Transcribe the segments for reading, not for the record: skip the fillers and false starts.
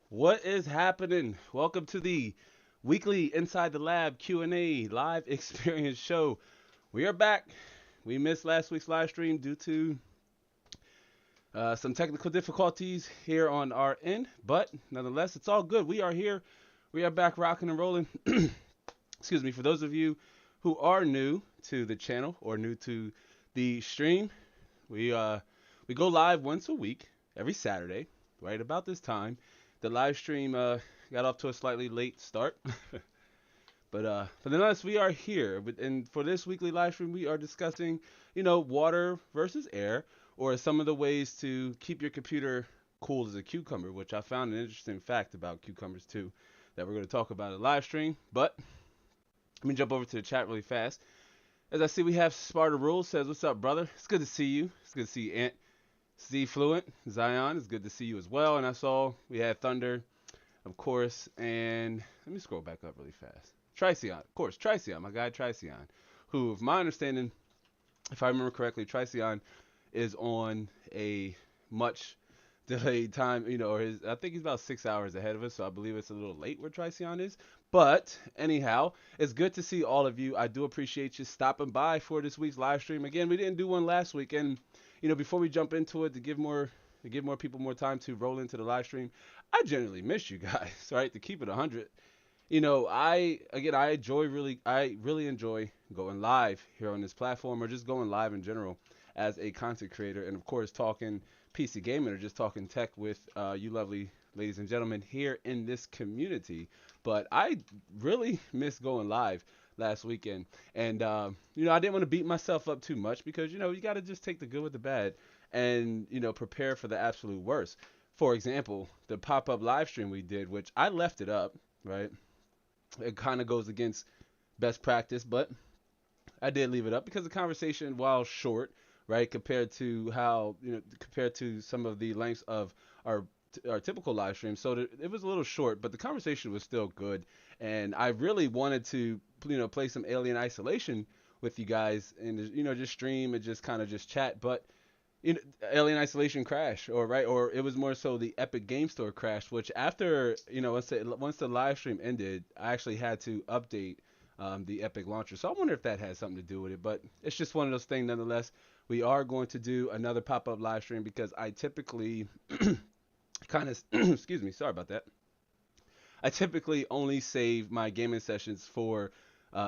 What is happening? Welcome to the weekly Inside the Lab Q&A live experience show. We are back. We missed last week's live stream due to some technical difficulties here on our end, but nonetheless, it's all good. We are here. We are back rocking and rolling. Excuse me. For those of you who are new to the channel or new to the stream, we go live once a week, every Saturday, right about this time. The live stream got off to a slightly late start, but nonetheless, we are here. And for this weekly live stream, we are discussing, water versus air, or some of the ways to keep your computer cool as a cucumber, which I found an interesting fact about cucumbers too, that we're going to talk about in the live stream. But let me jump over to the chat really fast. As I see, we have Sparta Rules says, "What's up, brother? It's good to see you. It's good to see you, Ant. Z Fluent, Zion, it's good to see you as well." And I saw we had Thunder, of course, and let me scroll back up really fast. Tricion, of course, Tricion, my guy Tricion, who, of my understanding, if I remember correctly, Tricion is on a much delayed time, or I think he's about 6 hours ahead of us, so I believe it's a little late where Tricion is. But anyhow, it's good to see all of you. I do appreciate you stopping by for this week's live stream. Again, we didn't do one last week, and before we jump into it, to give more people more time to roll into the live stream, I generally miss you guys, right? To keep it 100, I really enjoy going live here on this platform, or just going live in general as a content creator, and of course talking PC gaming or just talking tech with you lovely ladies and gentlemen here in this community. But I really miss going live last weekend, and I didn't want to beat myself up too much, because you got to just take the good with the bad, and prepare for the absolute worst. For example, the pop-up live stream we did, which I left it up, right? It kind of goes against best practice, but I did leave it up because the conversation, while short, right, compared to some of the lengths of our our typical live stream, so it was a little short, but the conversation was still good, and I really wanted to play some Alien Isolation with you guys, and just stream and just kind of just chat, but Alien Isolation crashed, or it was more so the Epic Game Store crashed, which after, once the live stream ended, I actually had to update the Epic launcher. So I wonder if that has something to do with it, but it's just one of those things nonetheless. We are going to do another pop-up live stream, because I typically kind of, excuse me, sorry about that. I typically only save my gaming sessions for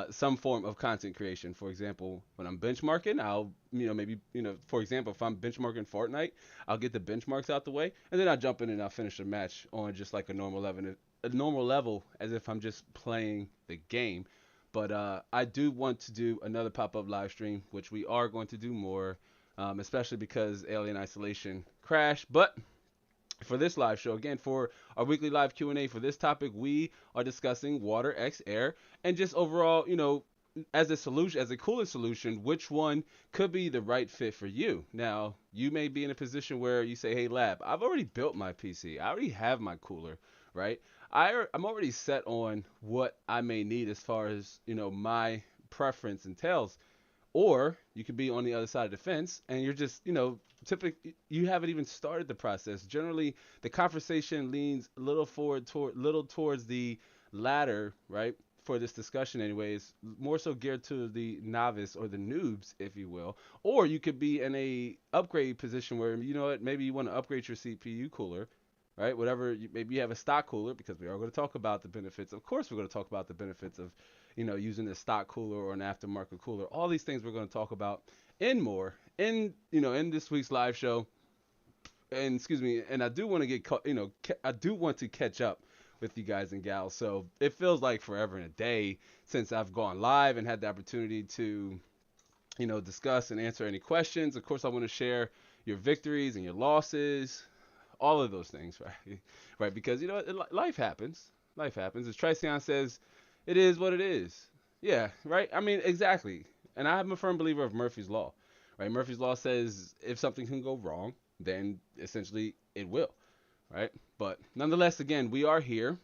some form of content creation. For example, when I'm benchmarking, I'll, for example, if I'm benchmarking Fortnite, I'll get the benchmarks out the way, and then I'll jump in and I'll finish the match on just like a normal level, as if I'm just playing the game. But I do want to do another pop-up live stream, which we are going to do more, especially because Alien Isolation crashed. But for this live show, again, for our weekly live Q&A for this topic, we are discussing water x air, and just overall, as a solution, as a cooler solution, which one could be the right fit for you. Now, you may be in a position where you say, hey, Lab, I've already built my PC. I already have my cooler, right? I'm already set on what I may need as far as, my preference entails. Or you could be on the other side of the fence, and you're just, typically you haven't even started the process. Generally, the conversation leans a little towards the latter, right? For this discussion, anyways, more so geared to the novice or the noobs, if you will. Or you could be in a upgrade position where, maybe you want to upgrade your CPU cooler, right? Maybe you have a stock cooler, because we are going to talk about the benefits. Of course, we're going to talk about the benefits of using a stock cooler or an aftermarket cooler. All these things we're going to talk about and more in this week's live show. And excuse me, and I do want to catch up with you guys and gals. So it feels like forever and a day since I've gone live and had the opportunity to discuss and answer any questions. Of course, I want to share your victories and your losses, all of those things, right? Right, because life happens. Life happens. As Triceon says, it is what it is. Yeah, right? I mean, exactly. And I'm a firm believer of Murphy's Law, right? Murphy's Law says if something can go wrong, then essentially it will, right? But nonetheless, again, we are here.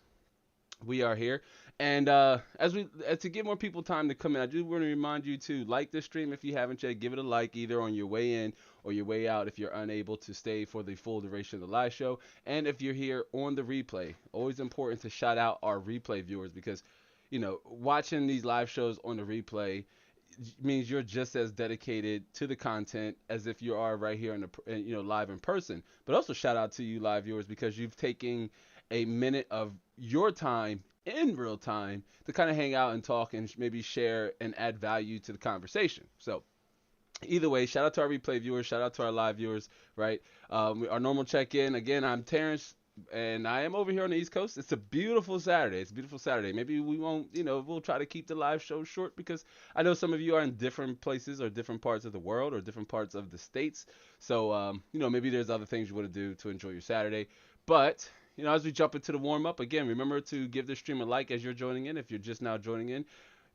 We are here. And to give more people time to come in, I do want to remind you to like this stream if you haven't yet. Give it a like either on your way in or your way out if you're unable to stay for the full duration of the live show. And if you're here on the replay, always important to shout out our replay viewers, because watching these live shows on the replay means you're just as dedicated to the content as if you are right here live in person. But also shout out to you live viewers, because you've taken a minute of your time in real time to kind of hang out and talk and maybe share and add value to the conversation. So either way, shout out to our replay viewers, shout out to our live viewers, right? Our normal check-in, again, I'm Terrence, and I am over here on the East Coast. It's a beautiful Saturday. It's a beautiful Saturday. Maybe we won't, we'll try to keep the live show short, because I know some of you are in different places or different parts of the world or different parts of the states. So, maybe there's other things you want to do to enjoy your Saturday. But, as we jump into the warm-up, again, remember to give the stream a like as you're joining in, if you're just now joining in.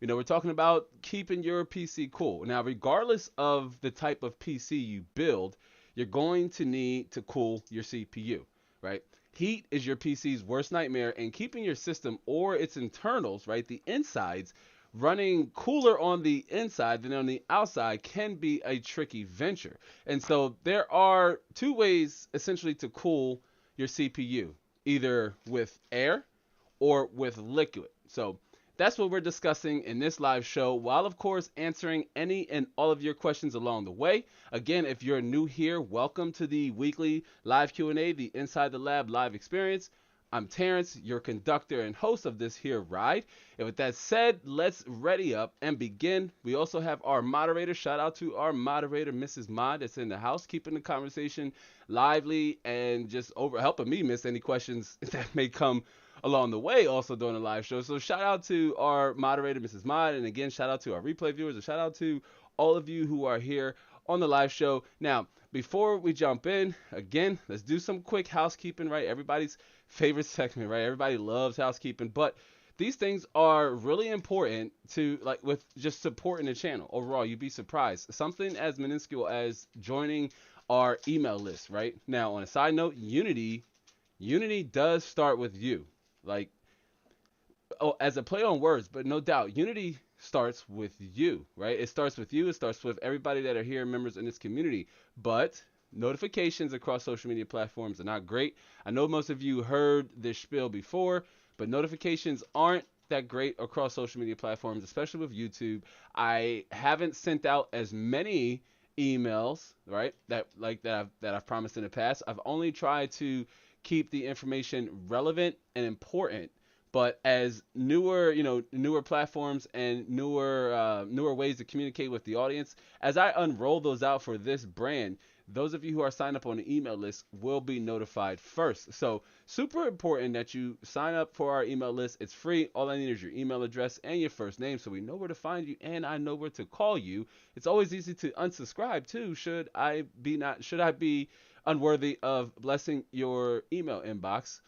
We're talking about keeping your PC cool. Now, regardless of the type of PC you build, you're going to need to cool your CPU, right? Heat is your PC's worst nightmare, and keeping your system or its internals, right, the insides, running cooler on the inside than on the outside can be a tricky venture. And so there are two ways essentially to cool your CPU, either with air or with liquid. So that's what we're discussing in this live show, while of course answering any and all of your questions along the way. Again, if you're new here, welcome to the weekly live Q&A, the Inside the Lab live experience. I'm Terrence, your conductor and host of this here ride. And with that said, let's ready up and begin. We also have our moderator. Shout out to our moderator, Mrs. Mod, that's in the house, keeping the conversation lively and just over helping me miss any questions that may come along the way also during the live show. So shout out to our moderator, Mrs. Mod, and again, shout out to our replay viewers, and shout out to all of you who are here on the live show. Now, before we jump in, again, let's do some quick housekeeping, right? Everybody's favorite segment, right? Everybody loves housekeeping, but these things are really important to, like, with just supporting the channel overall. You'd be surprised. Something as minuscule as joining our email list, right? Now, on a side note, Unity does start with you. Like, oh, as a play on words, but no doubt, Unity starts with you, right? It starts with you. It starts with everybody that are here, members in this community. But notifications across social media platforms are not great. I know most of you heard this spiel before, but notifications aren't that great across social media platforms, especially with YouTube. I haven't sent out as many emails, right? That I've promised in the past. I've only tried to keep the information relevant and important. But as newer platforms and newer ways to communicate with the audience, as I unroll those out for this brand, those of you who are signed up on the email list will be notified first. So super important that you sign up for our email list. It's free. All I need is your email address and your first name, so we know where to find you and I know where to call you. It's always easy to unsubscribe too, should I be unworthy of blessing your email inbox.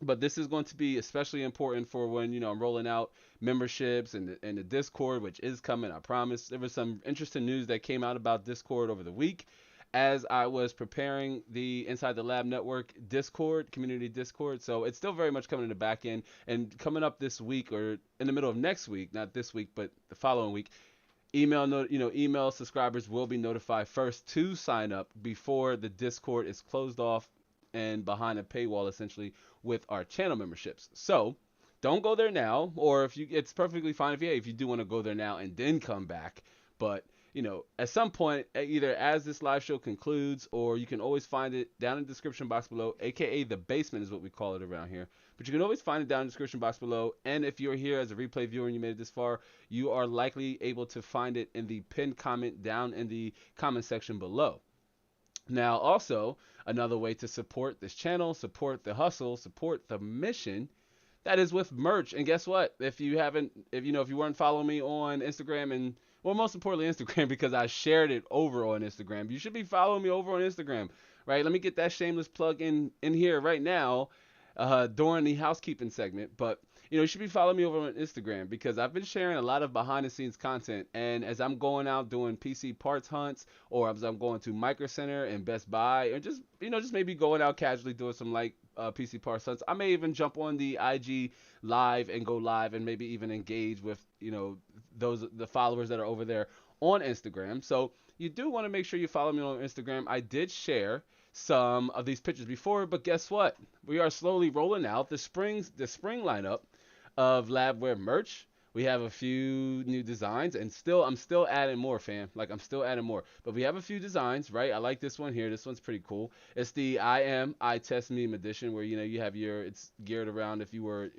But this is going to be especially important for when, I'm rolling out memberships and the Discord, which is coming, I promise. There was some interesting news that came out about Discord over the week as I was preparing the Inside the Lab Network Discord, community Discord. So it's still very much coming in the back end, and coming up this week, or in the middle of next week, not this week, but the following week, email subscribers will be notified first to sign up before the Discord is closed off and behind a paywall, essentially, with our channel memberships. So don't go there now, or it's perfectly fine if you do want to go there now and then come back. But at some point, either as this live show concludes, or you can always find it down in the description box below, aka the basement is what we call it around here. But you can always find it down in the description box below. And if you're here as a replay viewer and you made it this far, you are likely able to find it in the pinned comment down in the comment section below. Now, also, another way to support this channel, support the hustle, support the mission, that is with merch. And guess what? If you weren't following me on Instagram, and well, most importantly Instagram, because I shared it over on Instagram, you should be following me over on Instagram, right? Let me get that shameless plug in here right now during the housekeeping segment. But you should be following me over on Instagram, because I've been sharing a lot of behind the scenes content. And as I'm going out doing PC parts hunts, or as I'm going to Micro Center and Best Buy, or just maybe going out casually doing some PC parts hunts, I may even jump on the IG live and go live and maybe even engage with the followers that are over there on Instagram. So you do want to make sure you follow me on Instagram. I did share some of these pictures before, but guess what? We are slowly rolling out the spring lineup of Labware merch. We have a few new designs, and I'm still adding more, fam. Like, I'm still adding more. But we have a few designs, right? I like this one here. This one's pretty cool. It's the I Test Meme edition, where you have it's geared around if you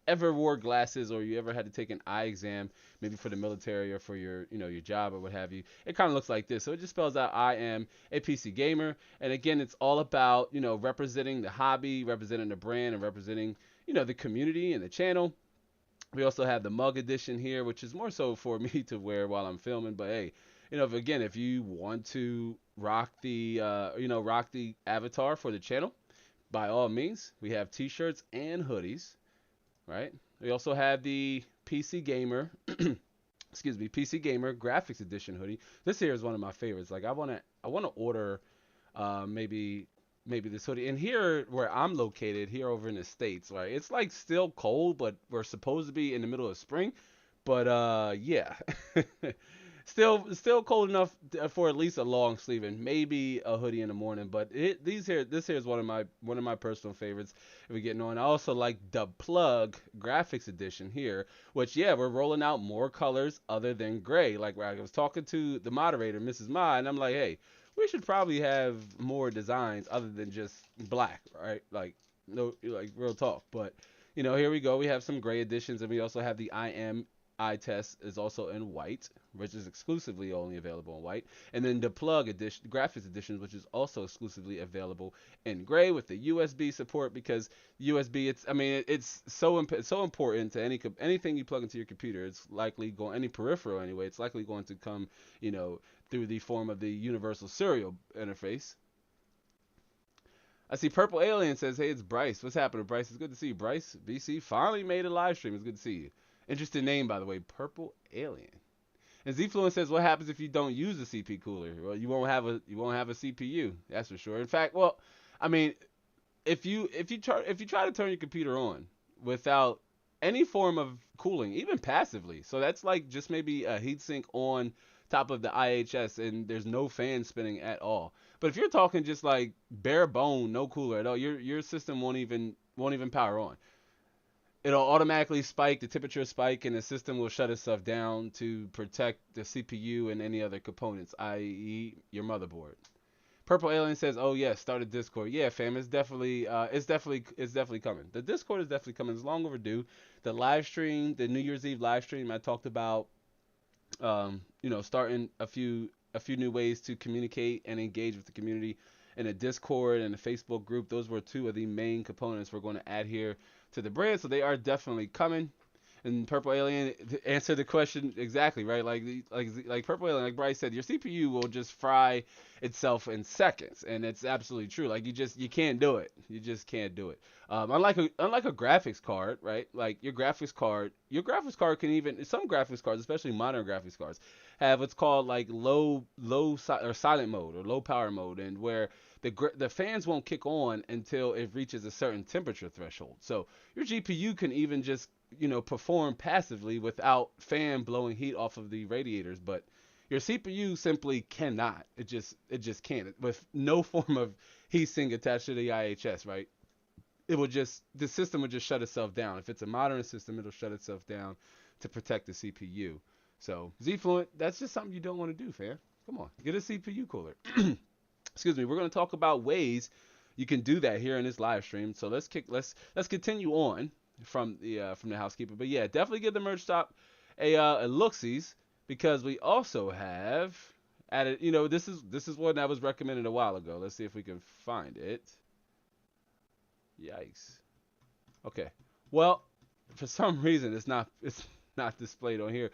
ever wore glasses, or you ever had to take an eye exam, maybe for the military or for your your job or what have you. It kind of looks like this. So it just spells out I am a PC gamer. And again, it's all about representing the hobby, representing the brand, and representing the community and the channel. We also have the mug edition here, which is more so for me to wear while I'm filming. But hey, if you want to rock the avatar for the channel, by all means. We have t-shirts and hoodies, right? We also have the PC Gamer, PC Gamer Graphics Edition hoodie. This here is one of my favorites. Like, I wanna order maybe this hoodie. And here where I'm located, here over in the States, right, it's like still cold, but we're supposed to be in the middle of spring. But yeah. Still cold enough for at least a long sleeve and maybe a hoodie in the morning. But this here is one of my personal favorites. If we're getting on, I also like the Plug Graphics Edition here, which yeah, we're rolling out more colors other than gray. Like I was talking to the moderator, Mrs. Ma, and I'm like, hey, we should probably have more designs other than just black, right? Like no, like real talk. But here we go. We have some gray editions, and we also have the I test is also in white, which is exclusively only available in white, and then the Plug edition, graphics edition, which is also exclusively available in gray with the USB support. Because USB, it's so important to anything you plug into your computer. It's likely going any peripheral anyway. It's likely going to come, through the form of the universal serial interface. I see Purple Alien says, hey, it's Bryce. What's happening, Bryce? It's good to see you. Bryce, BC, finally made a live stream. It's good to see you. Interesting name, by the way, Purple Alien. And Zfluent says, what happens if you don't use a CP cooler? Well, you won't have a CPU. That's for sure. In fact, well, I mean, if you try to turn your computer on without any form of cooling, even passively, so that's like just maybe a heatsink on top of the IHS, and there's no fan spinning at all. But if you're talking just like bare bone, no cooler at all, your system won't even power on. It'll automatically spike, the temperature spike, and the system will shut itself down to protect the CPU and any other components, i.e. your motherboard. Purple Alien says, "Oh yeah, start a Discord." Yeah, fam, it's definitely coming. The Discord is definitely coming. It's long overdue. The live stream, the New Year's Eve live stream, I talked about, starting a few new ways to communicate and engage with the community in a Discord and a Facebook group. Those were two of the main components we're going to add here to the brand, so they are definitely coming. And Purple Alien answered the question exactly, right? Like Purple Alien, like Bryce said, your CPU will just fry itself in seconds, and it's absolutely true. Like you can't do it. You just can't do it. Unlike a graphics card, right? Like your graphics card can even, some graphics cards, especially modern graphics cards, have what's called like low or silent mode or low power mode, and where the fans won't kick on until it reaches a certain temperature threshold. So your GPU can even just perform passively without fan blowing heat off of the radiators, but your CPU simply cannot. It just can't. With no form of heatsink attached to the IHS, right? The system would just shut itself down. If it's a modern system, it'll shut itself down to protect the CPU. So Zfluent, that's just something you don't want to do, fam. Come on, get a CPU cooler. Excuse me. We're going to talk about ways you can do that here in this live stream. So let's continue on from the housekeeper. But yeah, definitely give the merch shop a look-sees, because we also have added, this is one that was recommended a while ago. Let's see if we can find it. Yikes. Okay. Well, for some reason it's not displayed on here.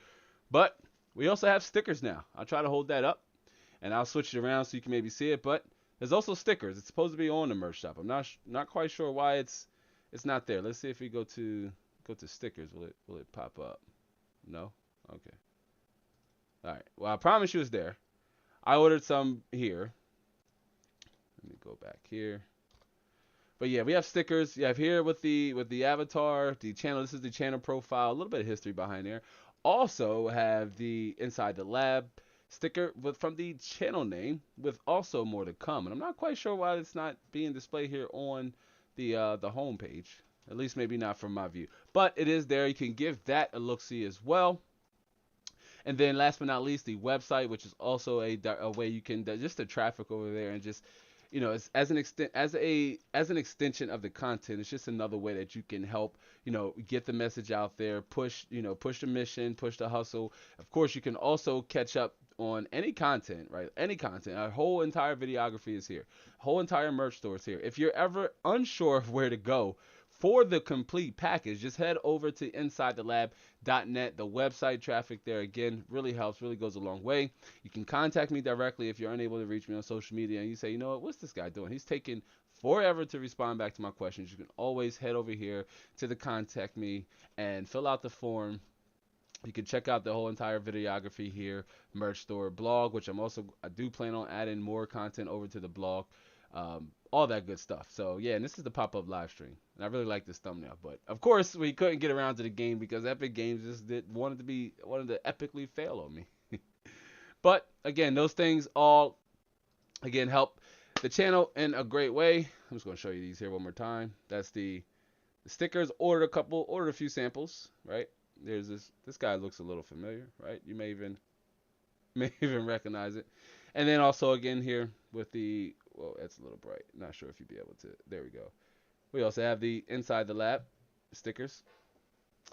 But we also have stickers now. I'll try to hold that up and I'll switch it around so you can maybe see it, but there's also stickers. It's supposed to be on the merch shop. I'm not quite sure why it's not there. Let's see if we go to stickers. Will it pop up? No? Okay. All right. Well, I promise you it's there. I ordered some here. Let me go back here. But yeah, we have stickers. You have here with the avatar, the channel. This is the channel profile. A little bit of history behind there. Also have the Inside the Lab sticker from the channel name, with also more to come. And I'm not quite sure why it's not being displayed here on the home page. At least maybe not from my view. But it is there. You can give that a look-see as well. And then last but not least, the website, which is also a way you can just the traffic over there, and just as an extension of the content. It's just another way that you can help get the message out there, push the mission, push the hustle. Of course, you can also catch up on any content, right? Any content. Our whole entire videography is here. Whole entire merch store is here. If you're ever unsure of where to go for the complete package, just head over to InsideTheLab.net. The website traffic there, again, really helps, really goes a long way. You can contact me directly if you're unable to reach me on social media and you say, what's this guy doing? He's taking forever to respond back to my questions. You can always head over here to the contact me and fill out the form. You can check out the whole entire videography here, merch store, blog, which I do plan on adding more content over to the blog. All that good stuff. So yeah, and this is the pop-up live stream, and I really like this thumbnail. But of course, we couldn't get around to the game because Epic Games wanted to epically fail on me. But again, those things all again help the channel in a great way. I'm just going to show you these here one more time. That's the stickers. Ordered a few samples, right? There's this guy looks a little familiar, right? You may even recognize it. And then also again here with the, well, that's a little bright. Not sure if you'd be able to. There we go. We also have the Inside the Lab stickers.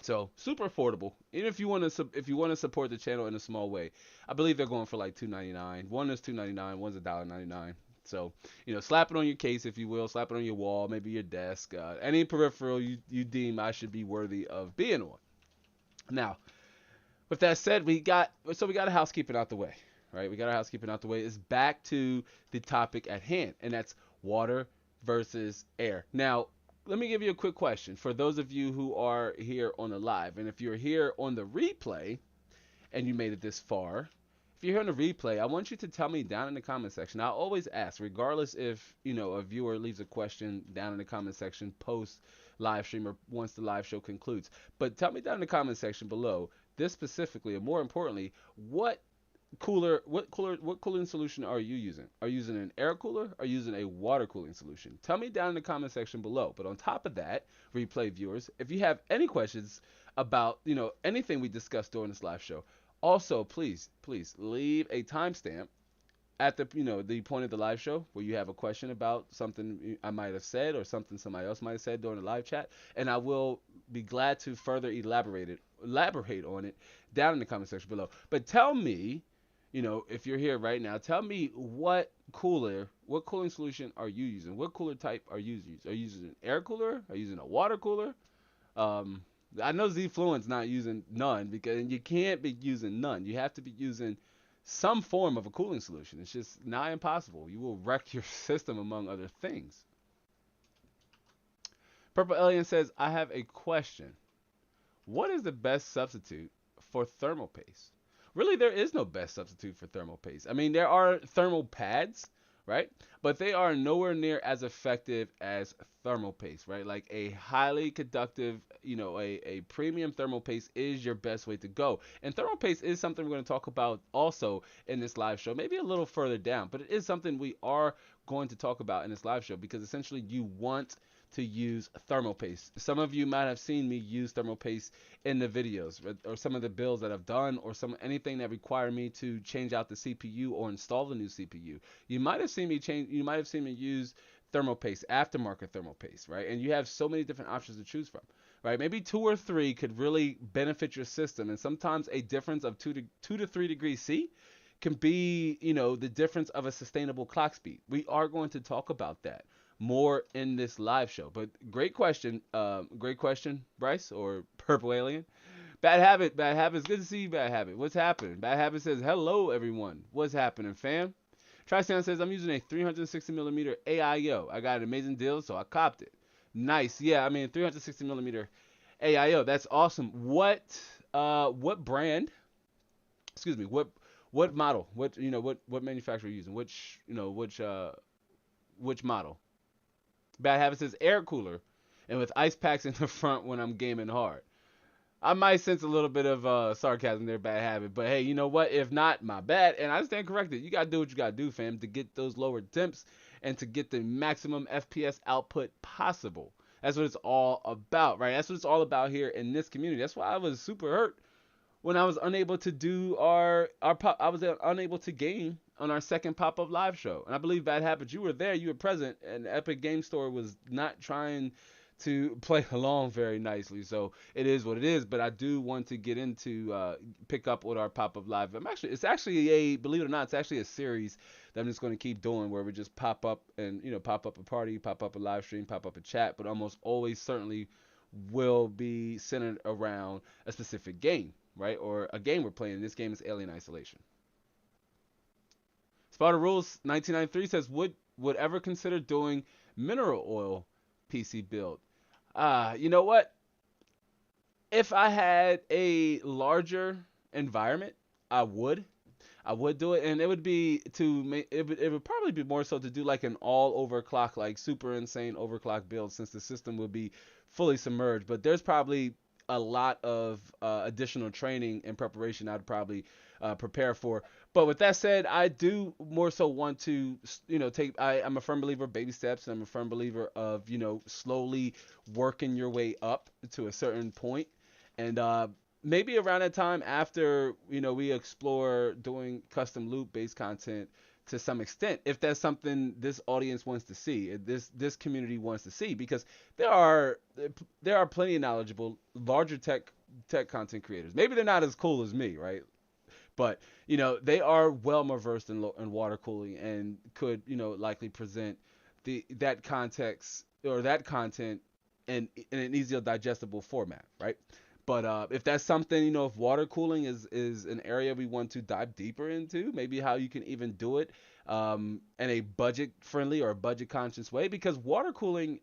So super affordable. Even if you want to support the channel in a small way, I believe they're going for like $2.99. One is $2.99. One's $1.99. So slap it on your case if you will. Slap it on your wall, maybe your desk, any peripheral you deem I should be worthy of being on. Now, with that said, we got a housekeeping out the way, right? We got our housekeeping out the way. It's back to the topic at hand, and that's water versus air. Now, let me give you a quick question for those of you who are here on the live, and if you're here on the replay and you made it this far, if you're here on the replay, I want you to tell me down in the comment section. I always ask, regardless if a viewer leaves a question down in the comment section post live stream or once the live show concludes, but tell me down in the comment section below this specifically, and more importantly, what cooling solution are you using? Are you using an air cooler? Or are you using a water cooling solution? Tell me down in the comment section below. But on top of that, replay viewers, if you have any questions about anything we discussed during this live show, also please leave a timestamp at the the point of the live show where you have a question about something I might have said or something somebody else might have said during the live chat, and I will be glad to further elaborate on it down in the comment section below. But tell me, if you're here right now, tell me what cooling solution are you using? What cooler type are you using? Are you using an air cooler? Are you using a water cooler? I know Z-Fluent's not using none, because you can't be using none. You have to be using some form of a cooling solution. It's just nigh impossible. You will wreck your system, among other things. Purple Alien says, I have a question. What is the best substitute for thermal paste? Really, there is no best substitute for thermal paste. I mean, there are thermal pads, right? But they are nowhere near as effective as thermal paste, right? Like a highly conductive, a premium thermal paste is your best way to go. And thermal paste is something we're going to talk about also in this live show, maybe a little further down, but it is something we are going to talk about in this live show, because essentially you want to use thermal paste. Some of you might have seen me use thermal paste in the videos, or some of the builds that I've done, or anything that require me to change out the CPU or install the new CPU. You might have seen me use thermal paste, aftermarket thermal paste, right? And you have so many different options to choose from, right? Maybe 2 or 3 could really benefit your system, and sometimes a difference of 2 to 3 degrees C can be, the difference of a sustainable clock speed. We are going to talk about that more in this live show. But great question, Bryce or Purple Alien. Bad Habit, good to see you, Bad Habit. What's happening? Bad Habit says, hello everyone. What's happening, fam? Trisound says, I'm using a 360mm AIO. I got an amazing deal, so I copped it. Nice. Yeah, I mean 360mm AIO. That's awesome. What brand? Excuse me. What model? What manufacturer are you using? Which model? Bad Habit says air cooler and with ice packs in the front when I'm gaming hard. I might sense a little bit of sarcasm there, Bad Habit, but hey, you know what? If not, my bad, and I stand corrected. You gotta do what you gotta do, fam, to get those lower temps and to get the maximum FPS output possible. That's what it's all about, right? That's what it's all about here in this community. That's why I was super hurt when I was unable to do I was unable to game on our second pop-up live show. And I believe Bad Habit, you were there, you were present, and Epic Game Store was not trying to play along very nicely. So it is what it is, but I do want to get into pick up with our pop-up live. It's actually believe it or not, it's actually a series that I'm just going to keep doing, where we just pop up and pop up a party, pop up a live stream, pop up a chat, but almost always certainly will be centered around a specific game, right? Or a game we're playing. This game is Alien Isolation. Sparta Rules 1993 says, would ever consider doing mineral oil PC build? You know what? If I had a larger environment, I would do it, and it would be it would probably be more so to do like an all overclock, like super insane overclock build, since the system would be fully submerged. But there's probably a lot of additional training and preparation I'd probably prepare for. But with that said, I do more so want to, take. I'm a firm believer of baby steps, and I'm a firm believer of, slowly working your way up to a certain point, and maybe around that time after, we explore doing custom loop based content to some extent, if that's something this audience wants to see, this community wants to see, because there are there are plenty of knowledgeable larger tech content creators. Maybe they're not as cool as me, right? But they are well more versed in water cooling and could, likely present that context or that content in an easier digestible format, right? But if that's something, if water cooling is an area we want to dive deeper into, maybe how you can even do it in a budget friendly or budget conscious way, because water cooling,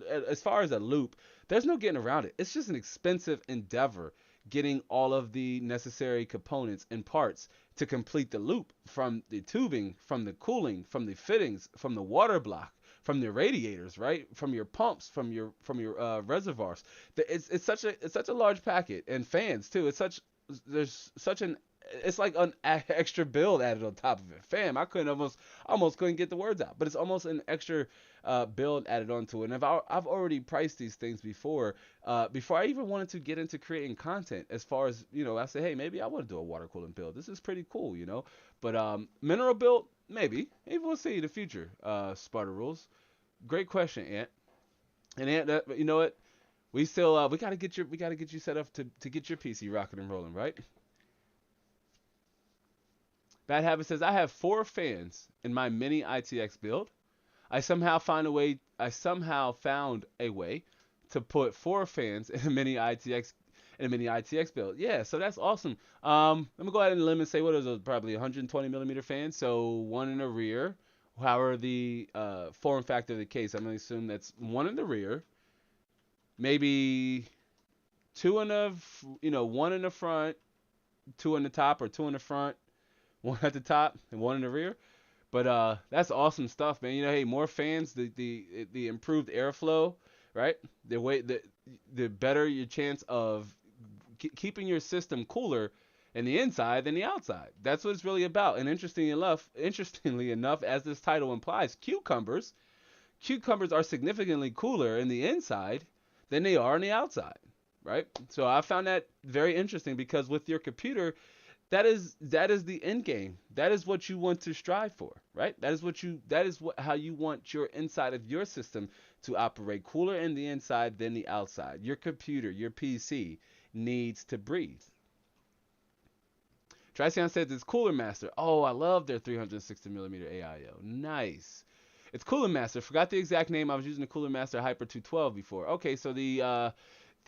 as far as a loop, there's no getting around it. It's just an expensive endeavor getting all of the necessary components and parts to complete the loop, from the tubing, from the cooling, from the fittings, from the water block, from the radiators, right? From your pumps, from your reservoirs. It's such a large packet, and fans too. There's such an it's like an extra build added on top of it. Fam, I couldn't almost couldn't get the words out, but it's almost an extra build added onto it. And I've already priced these things before I even wanted to get into creating content. As far as, I said, hey, maybe I want to do a water cooling build. This is pretty cool. But mineral build, maybe we'll see in the future. Sparta rules. Great question, Ant. And Ant, you know what? We still we gotta get you set up to get your PC rocking and rolling, right? Bad Habit says, I have 4 fans in my mini ITX build. I somehow found a way to put 4 fans in a mini ITX build. Yeah, so that's awesome. Let me go ahead and limit and say, what is those? Probably 120 millimeter fans. So one in the rear. However, the form factor of the case, I'm gonna assume that's one in the rear, maybe two in the, one in the front, two in the top, or two in the front, one at the top, and one in the rear. But that's awesome stuff, man. Hey, more fans, the improved airflow, right? The better your chance of keeping your system cooler in the inside than the outside. That's what it's really about. And interestingly enough, as this title implies, cucumbers are significantly cooler in the inside than they are on the outside, right? So I found that very interesting, because with your computer, that is the end game. That is what you want to strive for, right? How you want your inside of your system to operate, cooler in the inside than the outside. Your computer, your PC needs to breathe. Triceon says it's Cooler Master. Oh, I love their 360 millimeter AIO. Nice. It's Cooler Master. Forgot the exact name. I was using the Cooler Master Hyper 212 before. Okay, so the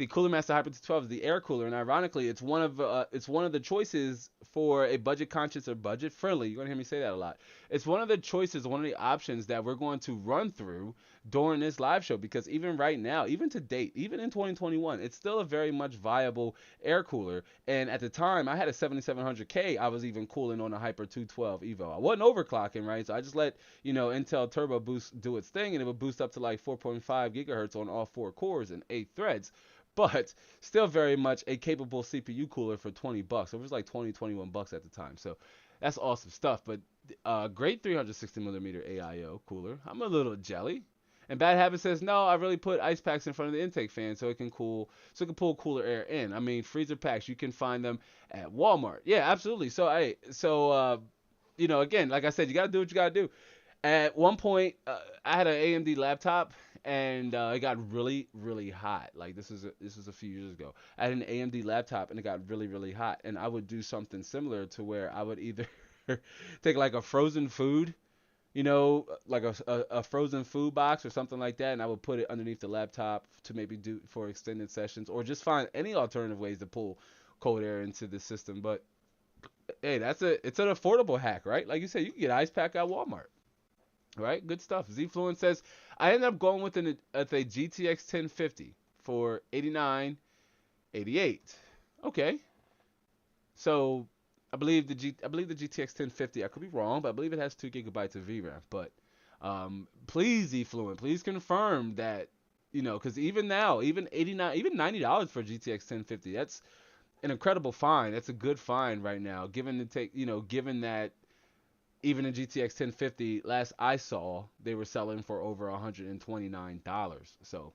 Cooler Master Hyper 212 is the air cooler, and ironically, it's one of the choices for a budget conscious or budget friendly. You're gonna hear me say that a lot. It's one of the choices, one of the options that we're going to run through during this live show, because even right now, even to date, even in 2021, it's still a very much viable air cooler. And at the time, I had a 7700K. I was even cooling on a Hyper 212 Evo. I wasn't overclocking, right? So I just let Intel Turbo Boost do its thing, and it would boost up to like 4.5 gigahertz on all 4 cores and 8 threads. But still very much a capable CPU cooler for $20. It was like 20, 21 bucks at the time. So that's awesome stuff. But great 360 millimeter AIO cooler. I'm a little jelly. And Bad Habit says, no, I really put ice packs in front of the intake fan so it can pull cooler air in. I mean, freezer packs, you can find them at Walmart. Yeah, absolutely. So again, like I said, you got to do what you got to do. At one point, I had an AMD laptop, and it got really, really hot. Like this was a few years ago. I had an AMD laptop, and it got really, really hot. And I would do something similar to where I would either take like a frozen food, like a frozen food box or something like that, and I would put it underneath the laptop to maybe do for extended sessions, or just find any alternative ways to pull cold air into the system. But hey, it's an affordable hack, right? Like you said, you can get ice pack at Walmart. Right, good stuff. Zfluent says, I ended up going with a GTX 1050 for $89.88. Okay, so I believe the GTX 1050. I could be wrong, but I believe it has 2 gigabytes of VRAM. But please, Zfluent, please confirm that you know, because even now, even 89, even $90 for a GTX 1050, that's an incredible find. That's a good find right now, given the take, you know, given that even a GTX 1050 last I saw, they were selling for over $129. So,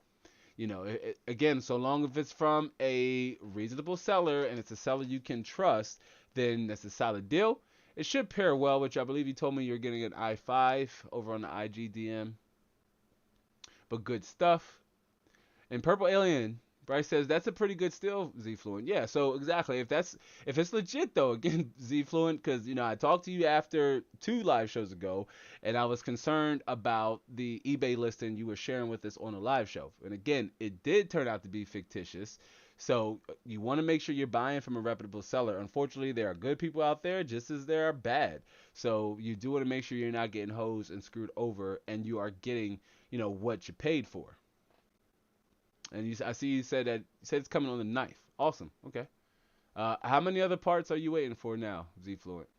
you know, again, so long as it's from a reasonable seller and it's a seller you can trust, then that's a solid deal. It should pair well, which I believe you told me you're getting an i5 over on the IGDM. But good stuff. And Purple Alien, Bryce says that's a pretty good steal, Z Fluent. Yeah, so exactly. If it's legit though, again, Z Fluent, because you know I talked to you after 2 live shows ago, and I was concerned about the eBay listing you were sharing with us on a live show. And again, it did turn out to be fictitious. So you want to make sure you're buying from a reputable seller. Unfortunately, there are good people out there just as there are bad. So you do want to make sure you're not getting hosed and screwed over, and you are getting, you know, what you paid for. And I see you said that it's coming on the knife. Awesome. Okay. How many other parts are you waiting for now, Z Fluent?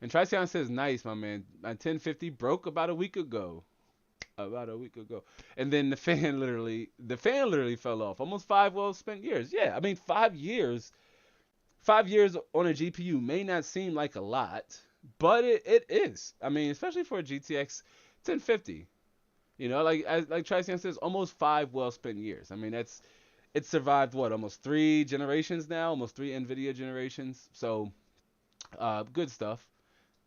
And Triceon says, nice, my man. My 1050 broke about a week ago. About a week ago. And then the fan literally fell off. Almost 5 well spent years. Yeah, I mean 5 years. 5 years on a GPU may not seem like a lot, but it is. I mean, especially for a GTX 1050. You know, like Triceon says, almost 5 well spent years. I mean, it survived what, almost 3 generations now, almost 3 NVIDIA generations. So, good stuff.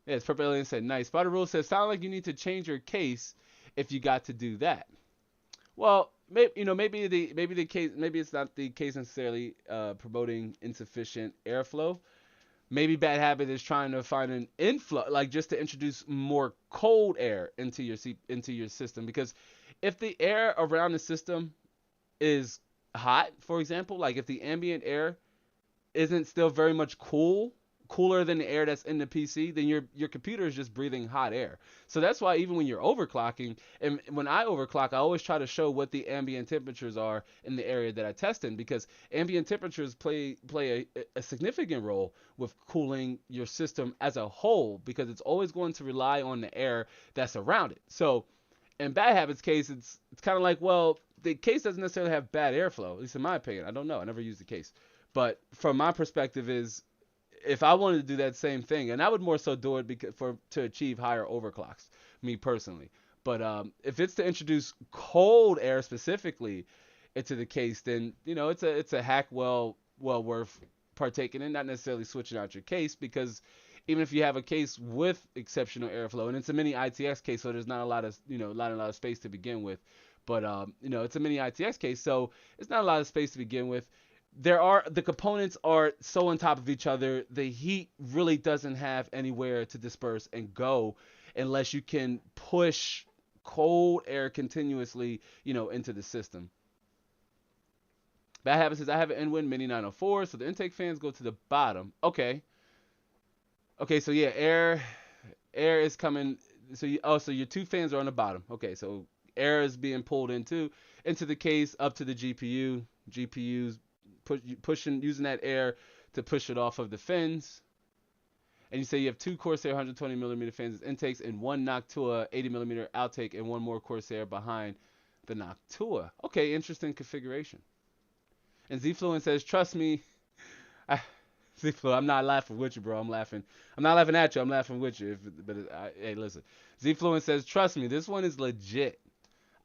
Yeah, it's Purple Alien said, nice. Spider Rule says, sound like you need to change your case if you got to do that. Well, maybe the case, maybe it's not the case necessarily promoting insufficient airflow. Maybe Bad Habit is trying to find an inflow, like just to introduce more cold air into your system. Because if the air around the system is hot, for example, like if the ambient air isn't still very much cooler than the air that's in the PC, then your computer is just breathing hot air. So that's why even when you're overclocking, and when I overclock, I always try to show what the ambient temperatures are in the area that I test in, because ambient temperatures play a significant role with cooling your system as a whole, because it's always going to rely on the air that's around it. So in Bad Habits case, it's kind of like, well, the case doesn't necessarily have bad airflow, at least in my opinion. I don't know. I never used the case. But from my perspective is, if I wanted to do that same thing, and I would more so do it to achieve higher overclocks, me personally. But if it's to introduce cold air specifically into the case, then you know it's a hack well worth partaking in, not necessarily switching out your case, because even if you have a case with exceptional airflow, and it's a mini ITX case, so there's not a lot of space to begin with. But it's a mini ITX case, so it's not a lot of space to begin with. The components are so on top of each other, the heat really doesn't have anywhere to disperse and go unless you can push cold air continuously, into the system. Bad Habit says, I have an N-Win Mini 904, so the intake fans go to the bottom. Okay, so yeah, air is coming. So your 2 fans are on the bottom. Okay, so air is being pulled into the case up to the GPU's using that air to push it off of the fins. And you say you have 2 Corsair 120mm fans as intakes and 1 Noctua 80mm outtake and 1 more Corsair behind the Noctua. Okay, interesting configuration. And Z-Fluent says, trust me, Z-Fluent, I'm not laughing with you, bro. I'm not laughing at you. I'm laughing with you. Hey, listen. Z-Fluent says, trust me, this one is legit.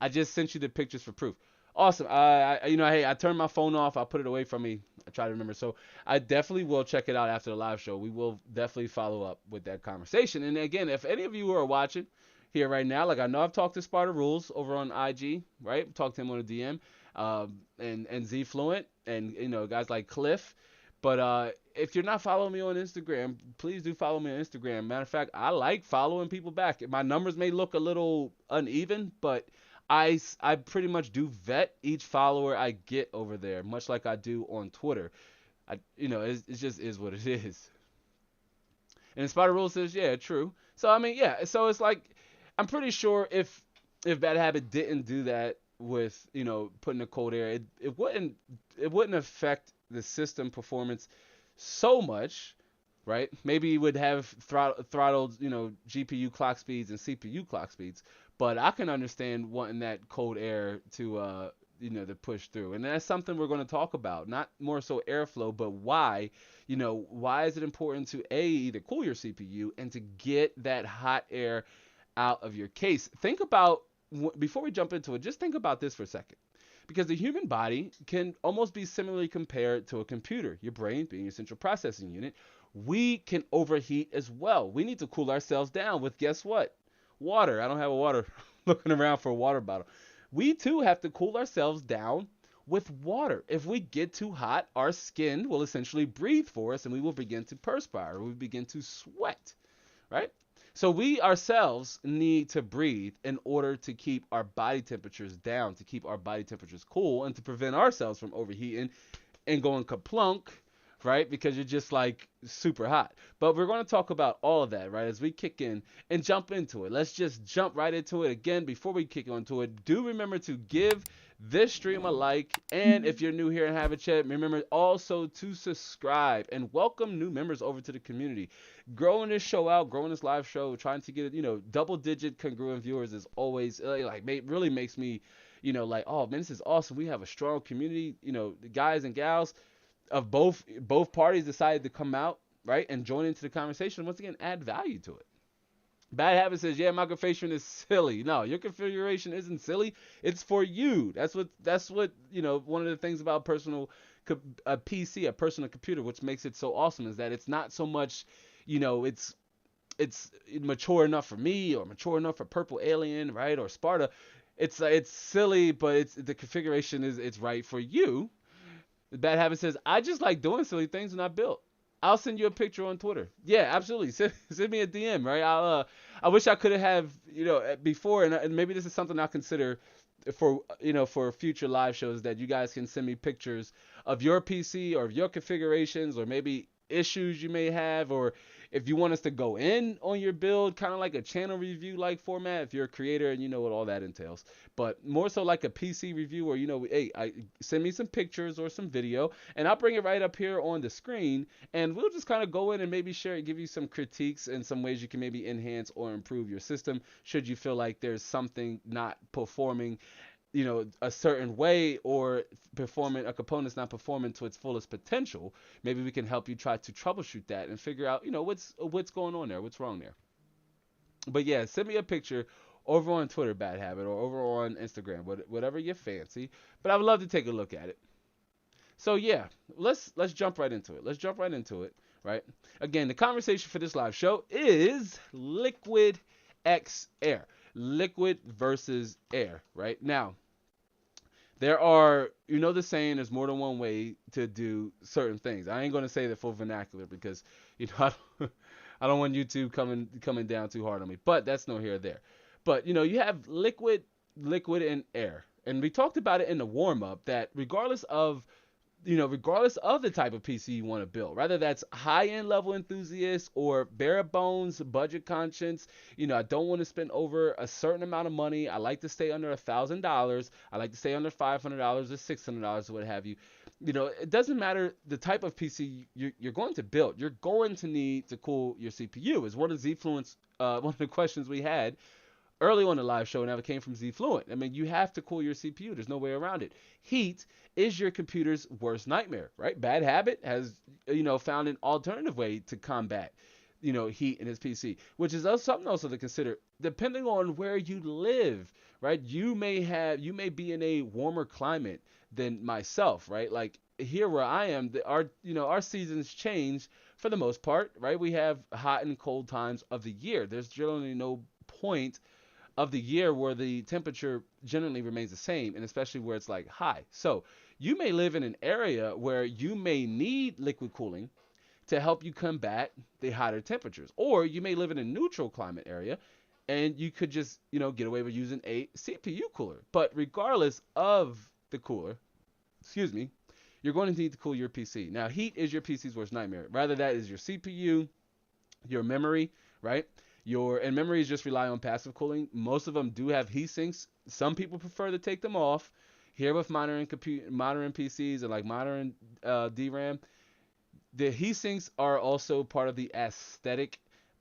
I just sent you the pictures for proof. Awesome. Hey, I turned my phone off. I put it away from me. I try to remember. So I definitely will check it out after the live show. We will definitely follow up with that conversation. And again, if any of you are watching here right now, like I know I've talked to Sparta Rules over on IG, right? Talked to him on a DM, and Z Fluent, and guys like Cliff. But if you're not following me on Instagram, please do follow me on Instagram. Matter of fact, I like following people back. My numbers may look a little uneven, but I pretty much do vet each follower I get over there, much like I do on Twitter. It just is what it is. And Spider Rule says, yeah, true. So I mean, yeah. So it's like, I'm pretty sure if Bad Habit didn't do that with putting the cold air, it wouldn't affect the system performance so much, right? Maybe it would have throttled GPU clock speeds and CPU clock speeds. But I can understand wanting that cold air to to push through. And that's something we're going to talk about, not more so airflow, but why. Why is it important to either cool your CPU and to get that hot air out of your case? Think about, before we jump into it, just think about this for a second. Because the human body can almost be similarly compared to a computer. Your brain being your central processing unit, we can overheat as well. We need to cool ourselves down with, guess what? Water. I don't have a water looking around for a water bottle. We too have to cool ourselves down with water. If we get too hot, our skin will essentially breathe for us and we will begin to perspire. We begin to sweat, right? So we ourselves need to breathe in order to keep our body temperatures down, to keep our body temperatures cool, and to prevent ourselves from overheating and going kaplunk, right? Because you're just like super hot. But we're going to talk about all of that, right? As we kick in and jump into it. Let's just jump right into it. Again, before we kick into it, do remember to give this stream a like. And if you're new here and haven't yet, remember also to subscribe and welcome new members over to the community. Growing this show out, growing this live show, trying to get it, double-digit congruent viewers is always really makes me, like, oh man, this is awesome. We have a strong community. The guys and gals of both parties decided to come out, right, and join into the conversation. Once again, add value to it. Bad Habit says, yeah, my configuration is silly. No, your configuration isn't silly. It's for you. That's what one of the things about a PC, a personal computer, which makes it so awesome, is that it's not so much, it's mature enough for me or mature enough for Purple Alien, right, or Sparta. It's silly, but the configuration it's right for you. Bad Habit says, I just like doing silly things when I build. I'll send you a picture on Twitter. Yeah, absolutely. Send me a DM, right? I wish I could have before, and maybe this is something I'll consider for future live shows, that you guys can send me pictures of your PC or of your configurations or maybe issues you may have, or if you want us to go in on your build, kind of like a channel review like format, if you're a creator and you know what all that entails, but more so like a PC review, or hey, send me some pictures or some video and I'll bring it right up here on the screen, and we'll just kind of go in and maybe share it, give you some critiques and some ways you can maybe enhance or improve your system should you feel like there's something not performing a certain way, or a component's not performing to its fullest potential. Maybe we can help you try to troubleshoot that and figure out, what's going on there, what's wrong there. But yeah, send me a picture over on Twitter, Bad Habit, or over on Instagram, whatever you fancy. But I would love to take a look at it. So yeah, let's jump right into it. Right? Again, the conversation for this live show is liquid x air. Liquid versus air, right? Now, there are, the saying, there's more than one way to do certain things. I ain't going to say the full vernacular because, I don't want YouTube coming down too hard on me, but that's no here or there. But, you have liquid, and air. And we talked about it in the warm-up that regardless of the type of PC you want to build, whether that's high-end level enthusiast or bare bones budget conscience, I don't want to spend over a certain amount of money. I like to stay under $1,000. I like to stay under $500 or $600 or what have you. It doesn't matter the type of PC you're going to build. You're going to need to cool your CPU. Is one of the questions we had early on the live show, and that came from Z-Fluent. I mean, you have to cool your CPU. There's no way around it. Heat is your computer's worst nightmare, right? Bad Habit has, found an alternative way to combat, heat in his PC, which is something also to consider. Depending on where you live, right? You may be in a warmer climate than myself, right? Like here where I am, our seasons change for the most part, right? We have hot and cold times of the year. There's generally no point of the year where the temperature generally remains the same, and especially where it's like high. So you may live in an area where you may need liquid cooling to help you combat the hotter temperatures, or you may live in a neutral climate area and you could just get away with using a CPU cooler. But regardless of the cooler, you're going to need to cool your PC. Now, heat is your PC's worst nightmare. Rather, that is your CPU, your memory, right? And memories just rely on passive cooling. Most of them do have heat sinks. Some people prefer to take them off. Here with modern PCs and like modern DRAM, the heat sinks are also part of the aesthetic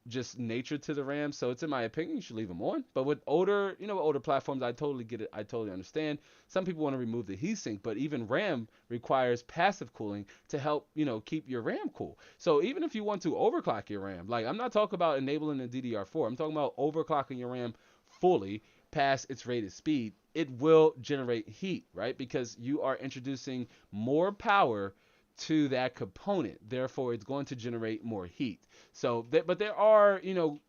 just nature to the RAM. So it's, in my opinion, you should leave them on. But with older, older platforms, I totally get it. I totally understand. Some people want to remove the heatsink, but even RAM requires passive cooling to help, keep your RAM cool. So even if you want to overclock your RAM, like, I'm not talking about enabling the DDR4. I'm talking about overclocking your RAM fully past its rated speed. It will generate heat, right? Because you are introducing more power to that component. Therefore, it's going to generate more heat. So, but there are,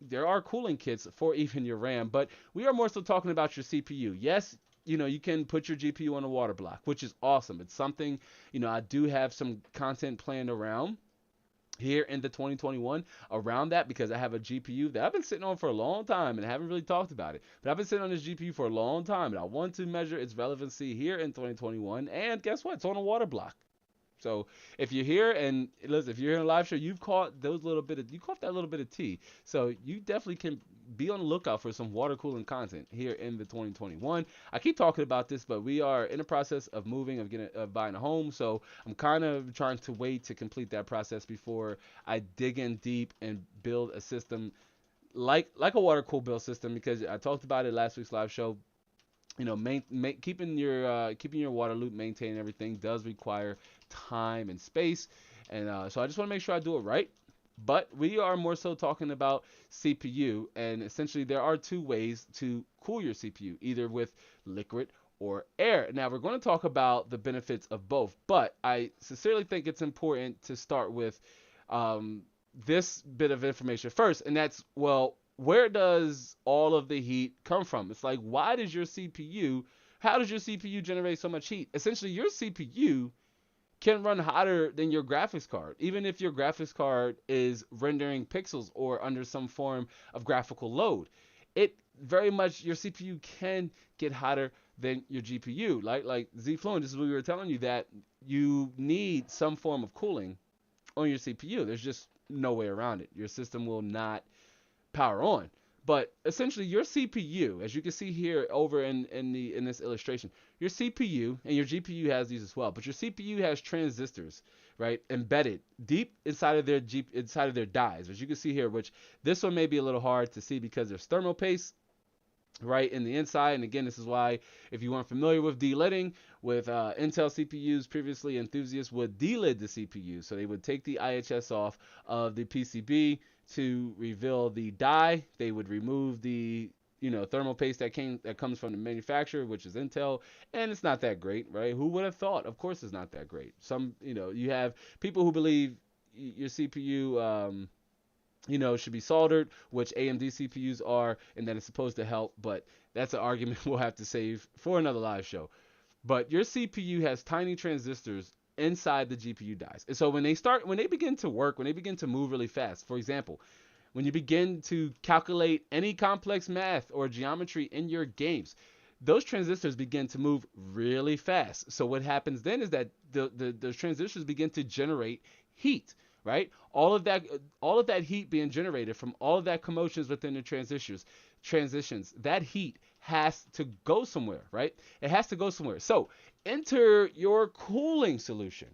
there are cooling kits for even your RAM, but we are more so talking about your CPU. Yes, you can put your GPU on a water block, which is awesome. It's something, I do have some content planned around here in the 2021 around that, because I have a GPU that I've been sitting on for a long time and I haven't really talked about it. But I've been sitting on this GPU for a long time and I want to measure its relevancy here in 2021. And guess what? It's on a water block. So if you're here and listen, if you're in a live show, you've caught that little bit of tea. So you definitely can be on the lookout for some water cooling content here in the 2021. I keep talking about this, but we are in the process of moving, of buying a home. So I'm kind of trying to wait to complete that process before I dig in deep and build a system like a water cool build system, because I talked about it last week's live show. Keeping your water loop, maintaining everything does require time and space, and so I just want to make sure I do it right. But we are more so talking about CPU, and essentially there are two ways to cool your CPU, either with liquid or air. Now we're going to talk about the benefits of both, but I sincerely think it's important to start with this bit of information first, and that's, well, where does all of the heat come from? It's like, how does your CPU generate so much heat? Essentially, your CPU can run hotter than your graphics card, even if your graphics card is rendering pixels or under some form of graphical load. Your CPU can get hotter than your GPU. Like Z Fluent, this is what we were telling you, that you need some form of cooling on your CPU. There's just no way around it. Your system will not power on. But essentially, your CPU, as you can see here over in this illustration, your CPU and your GPU has these as well. But your CPU has transistors, right, embedded deep inside of their dies, as you can see here. Which this one may be a little hard to see because there's thermal paste right in the inside. And again, this is why, if you weren't familiar with delidding with Intel CPUs previously, enthusiasts would delid the CPU. So they would take the IHS off of the PCB to reveal the die. They would remove the thermal paste that comes from the manufacturer, which is Intel, and it's not that great, right? Who would have thought? Of course it's not that great. You have people who believe your CPU should be soldered, which AMD CPUs are, and that it's supposed to help, but that's an argument we'll have to save for another live show. But your CPU has tiny transistors inside the GPU dies. And so when they begin to work, when they begin to move really fast, for example, when you begin to calculate any complex math or geometry in your games, those transistors begin to move really fast. So what happens then is that those transistors begin to generate heat, right? All of that heat being generated from all of that commotions within the transitions, that heat has to go somewhere, right? It has to go somewhere. So enter your cooling solution,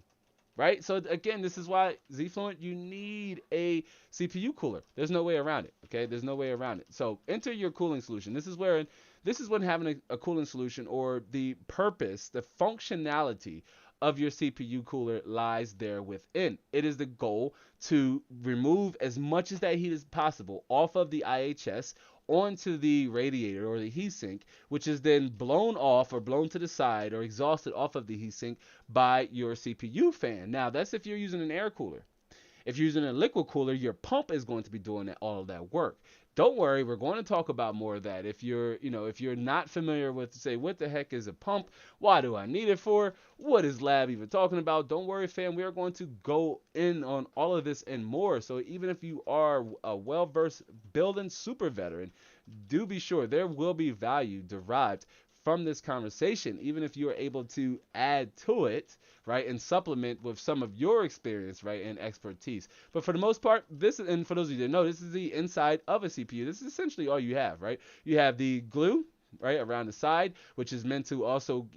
right? So again, this is why Z-Fluent, you need a CPU cooler. There's no way around it, okay? There's no way around it. So enter your cooling solution. This is when having a cooling solution, or the purpose, the functionality of your CPU cooler lies there within. It is the goal to remove as much of that heat as possible off of the IHS onto the radiator or the heatsink, which is then blown off or blown to the side or exhausted off of the heatsink by your CPU fan. Now, that's if you're using an air cooler. If you're using a liquid cooler, your pump is going to be doing all of that work. Don't worry, we're going to talk about more of that. If you're not familiar with, say, what the heck is a pump? Why do I need it for? What is lab even talking about? Don't worry, fam. We are going to go in on all of this and more. So even if you are a well-versed building super veteran, do be sure there will be value derived from this conversation, even if you are able to add to it, right, and supplement with some of your experience, right, and expertise. But for the most part, and for those of you that know, this is the inside of a CPU. This is essentially all you have, right? You have the glue, right, around the side, which is meant to also,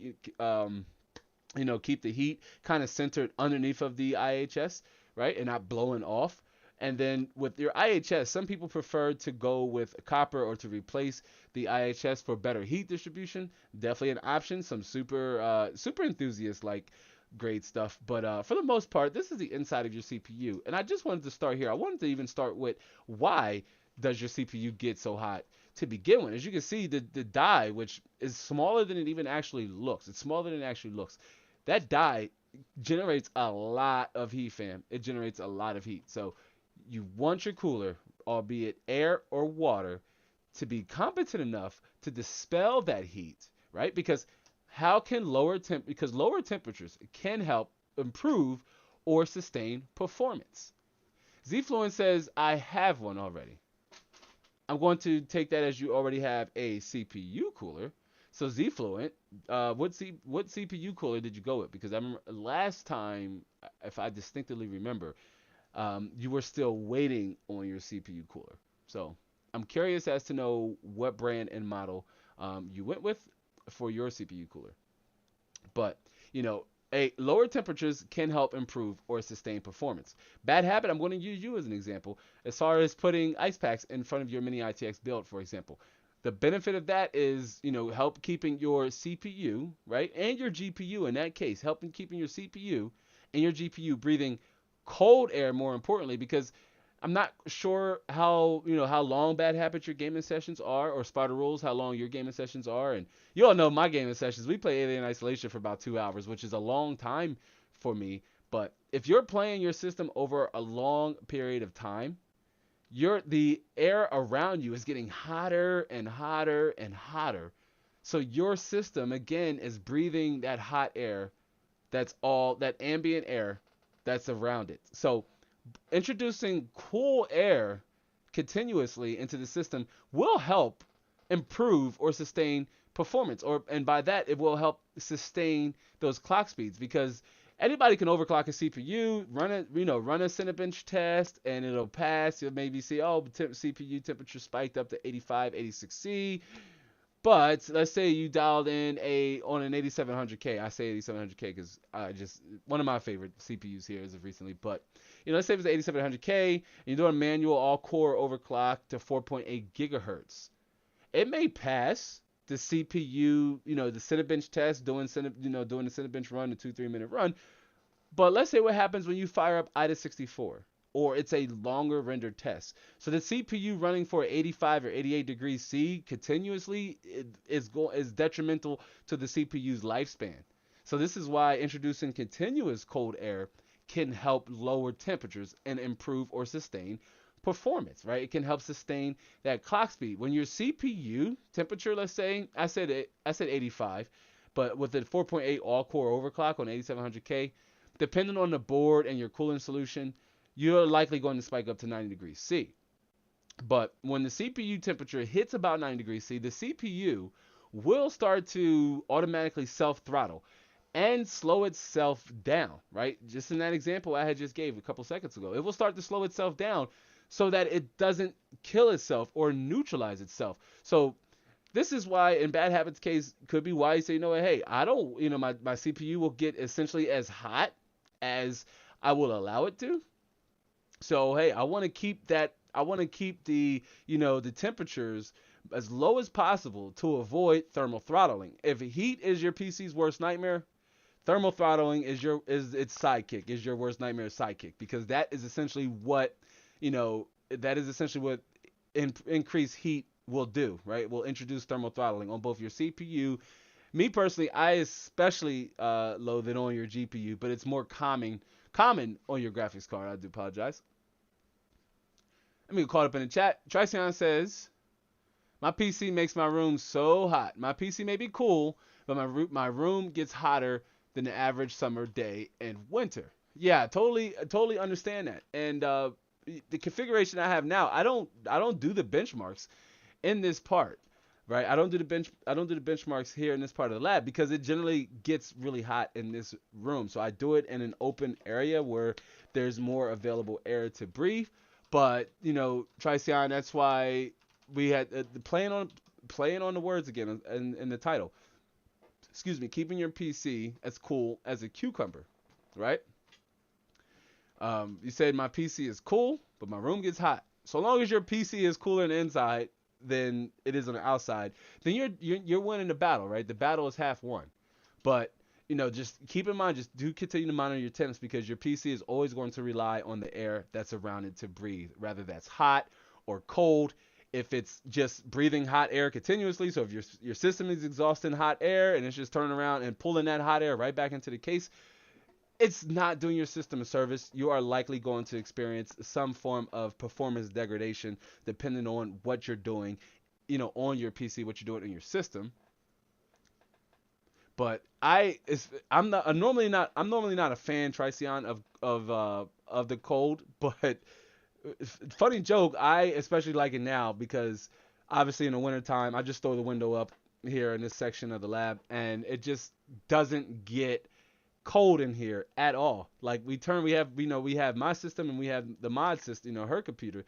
keep the heat kind of centered underneath of the IHS, right, and not blowing off. And then with your IHS, some people prefer to go with copper or to replace the IHS for better heat distribution. Definitely an option. Some super enthusiasts like great stuff. But for the most part, this is the inside of your CPU. And I just wanted to start here. I wanted to even start with why does your CPU get so hot to begin with. As you can see, the die, which is smaller than it even actually looks. It's smaller than it actually looks. That die generates a lot of heat, fam. It generates a lot of heat. So you want your cooler, albeit air or water, to be competent enough to dispel that heat, right? Because lower temperatures can help improve or sustain performance. Zfluent says, I have one already. I'm going to take that as you already have a CPU cooler. So Zfluent, what CPU cooler did you go with? Because I remember last time, if I distinctly remember, you were still waiting on your CPU cooler. So I'm curious as to know what brand and model you went with for your CPU cooler. But, lower temperatures can help improve or sustain performance. Bad habit, I'm going to use you as an example, as far as putting ice packs in front of your mini ITX build, for example. The benefit of that is, help keeping your CPU, right, and your GPU in that case, helping keeping your CPU and your GPU breathing cold air, more importantly, because I'm not sure how long bad habits your gaming sessions are, or Sparta rules how long your gaming sessions are. And you all know my gaming sessions. We play Alien Isolation for about 2 hours, which is a long time for me. But if you're playing your system over a long period of time, the air around you is getting hotter and hotter and hotter. So your system again is breathing that hot air, that's all that ambient air that's around it. So introducing cool air continuously into the system will help improve or sustain performance, and by that it will help sustain those clock speeds, because anybody can overclock a CPU, run a Cinebench test, and it'll pass. You'll maybe see, CPU temperature spiked up to 85, 86C. But let's say you dialed in on an 8700K. I say 8700K because one of my favorite CPUs here as of recently. But let's say it was 8700K, and you're doing manual all-core overclock to 4.8 gigahertz. It may pass the CPU, the Cinebench test, doing the Cinebench run, the 2-3 minute run. But let's say what happens when you fire up IDA 64. Or it's a longer rendered test. So the CPU running for 85 or 88 degrees C continuously is detrimental to the CPU's lifespan. So this is why introducing continuous cold air can help lower temperatures and improve or sustain performance, right? It can help sustain that clock speed. When your CPU temperature, let's say, I said 85, but with the 4.8 all-core overclock on 8700K, depending on the board and your cooling solution, you're likely going to spike up to 90 degrees C. But when the CPU temperature hits about 90 degrees C, the CPU will start to automatically self-throttle and slow itself down, right? Just in that example I had just gave a couple seconds ago. It will start to slow itself down so that it doesn't kill itself or neutralize itself. So this is why, in bad habits case, could be why you say, hey, I don't, my CPU will get essentially as hot as I will allow it to. So, hey, I want to keep the, the temperatures as low as possible to avoid thermal throttling. If heat is your PC's worst nightmare, thermal throttling is its sidekick, is your worst nightmare sidekick, because that is essentially what, increased heat will do, right? Will introduce thermal throttling on both your CPU. Me personally, I especially loathe it on your GPU, but it's more common on your graphics card. I do apologize. Let me get caught up in the chat. Triceon says, my PC makes my room so hot. My PC may be cool, but my room gets hotter than the average summer day in winter. Yeah, totally understand that. And the configuration I have now, I don't do the benchmarks in this part, right? I don't do the benchmarks here in this part of the lab because it generally gets really hot in this room. So I do it in an open area where there's more available air to breathe. But Triceon, that's why we had playing on the words again in the title. Excuse me, keeping your PC as cool as a cucumber, right? You said my PC is cool. but my room gets hot. So long as your PC is cooler on the inside than it is on the outside, then you're winning the battle, right? The battle is half won. But just keep in mind, just do continue to monitor your temps because your PC is always going to rely on the air that's around it to breathe, whether that's hot or cold. If it's just breathing hot air continuously, so if your system is exhausting hot air and it's just turning around and pulling that hot air right back into the case, it's not doing your system a service. You are likely going to experience some form of performance degradation depending on what you're doing, on your PC, what you're doing in your system. But I'm normally not a fan, Tricion, of the cold, but funny joke, I especially like it now because obviously in the wintertime I just throw the window up here in this section of the lab and it just doesn't get cold in here at all. Like we have my system and we have the mod system, her computer.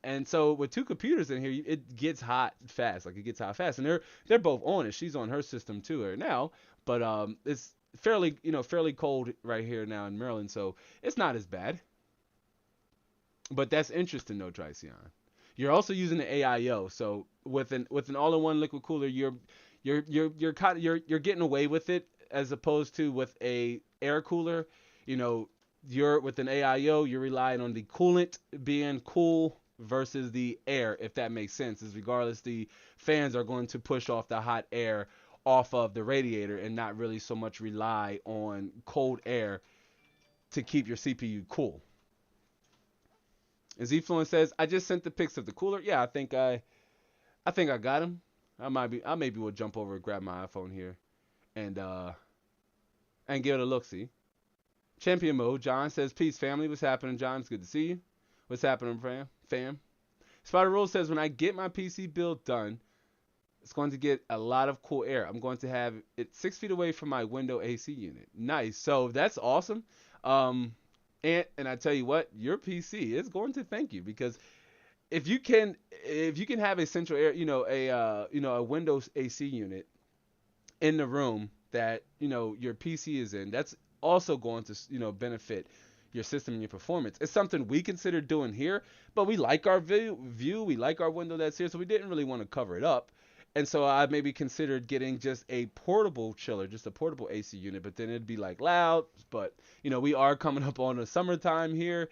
And so with two computers in here, it gets hot fast. Like it gets hot fast, and they're both on it. She's on her system too right now, but it's fairly cold right here now in Maryland, so it's not as bad. But that's interesting though, Tricion. You're also using the AIO, so with an all-in-one liquid cooler, you're getting away with it as opposed to with a air cooler. You're with an AIO, you're relying on the coolant being cool versus the air, if that makes sense. Is regardless, the fans are going to push off the hot air off of the radiator and not really so much rely on cold air to keep your CPU cool. And Zfluent says, I just sent the pics of the cooler. Yeah, I think I got him. I maybe will jump over and grab my iPhone here and give it a look see. Champion mode. John says, peace family. What's happening, John? It's good to see you. What's happening, fam? Spider Rule says, when I get my PC build done, it's going to get a lot of cool air. I'm going to have it 6 feet away from my window AC unit. Nice. So that's awesome. And I tell you what, your PC is going to thank you because if you can have a central air, a Windows AC unit in the room that your PC is in, that's also going to benefit your system and your performance. It's something we consider doing here, but we like our view, we like our window that's here, so we didn't really want to cover it up. And so I maybe considered getting just a portable chiller, just a portable AC unit, but then it'd be like loud. But we are coming up on the summertime here,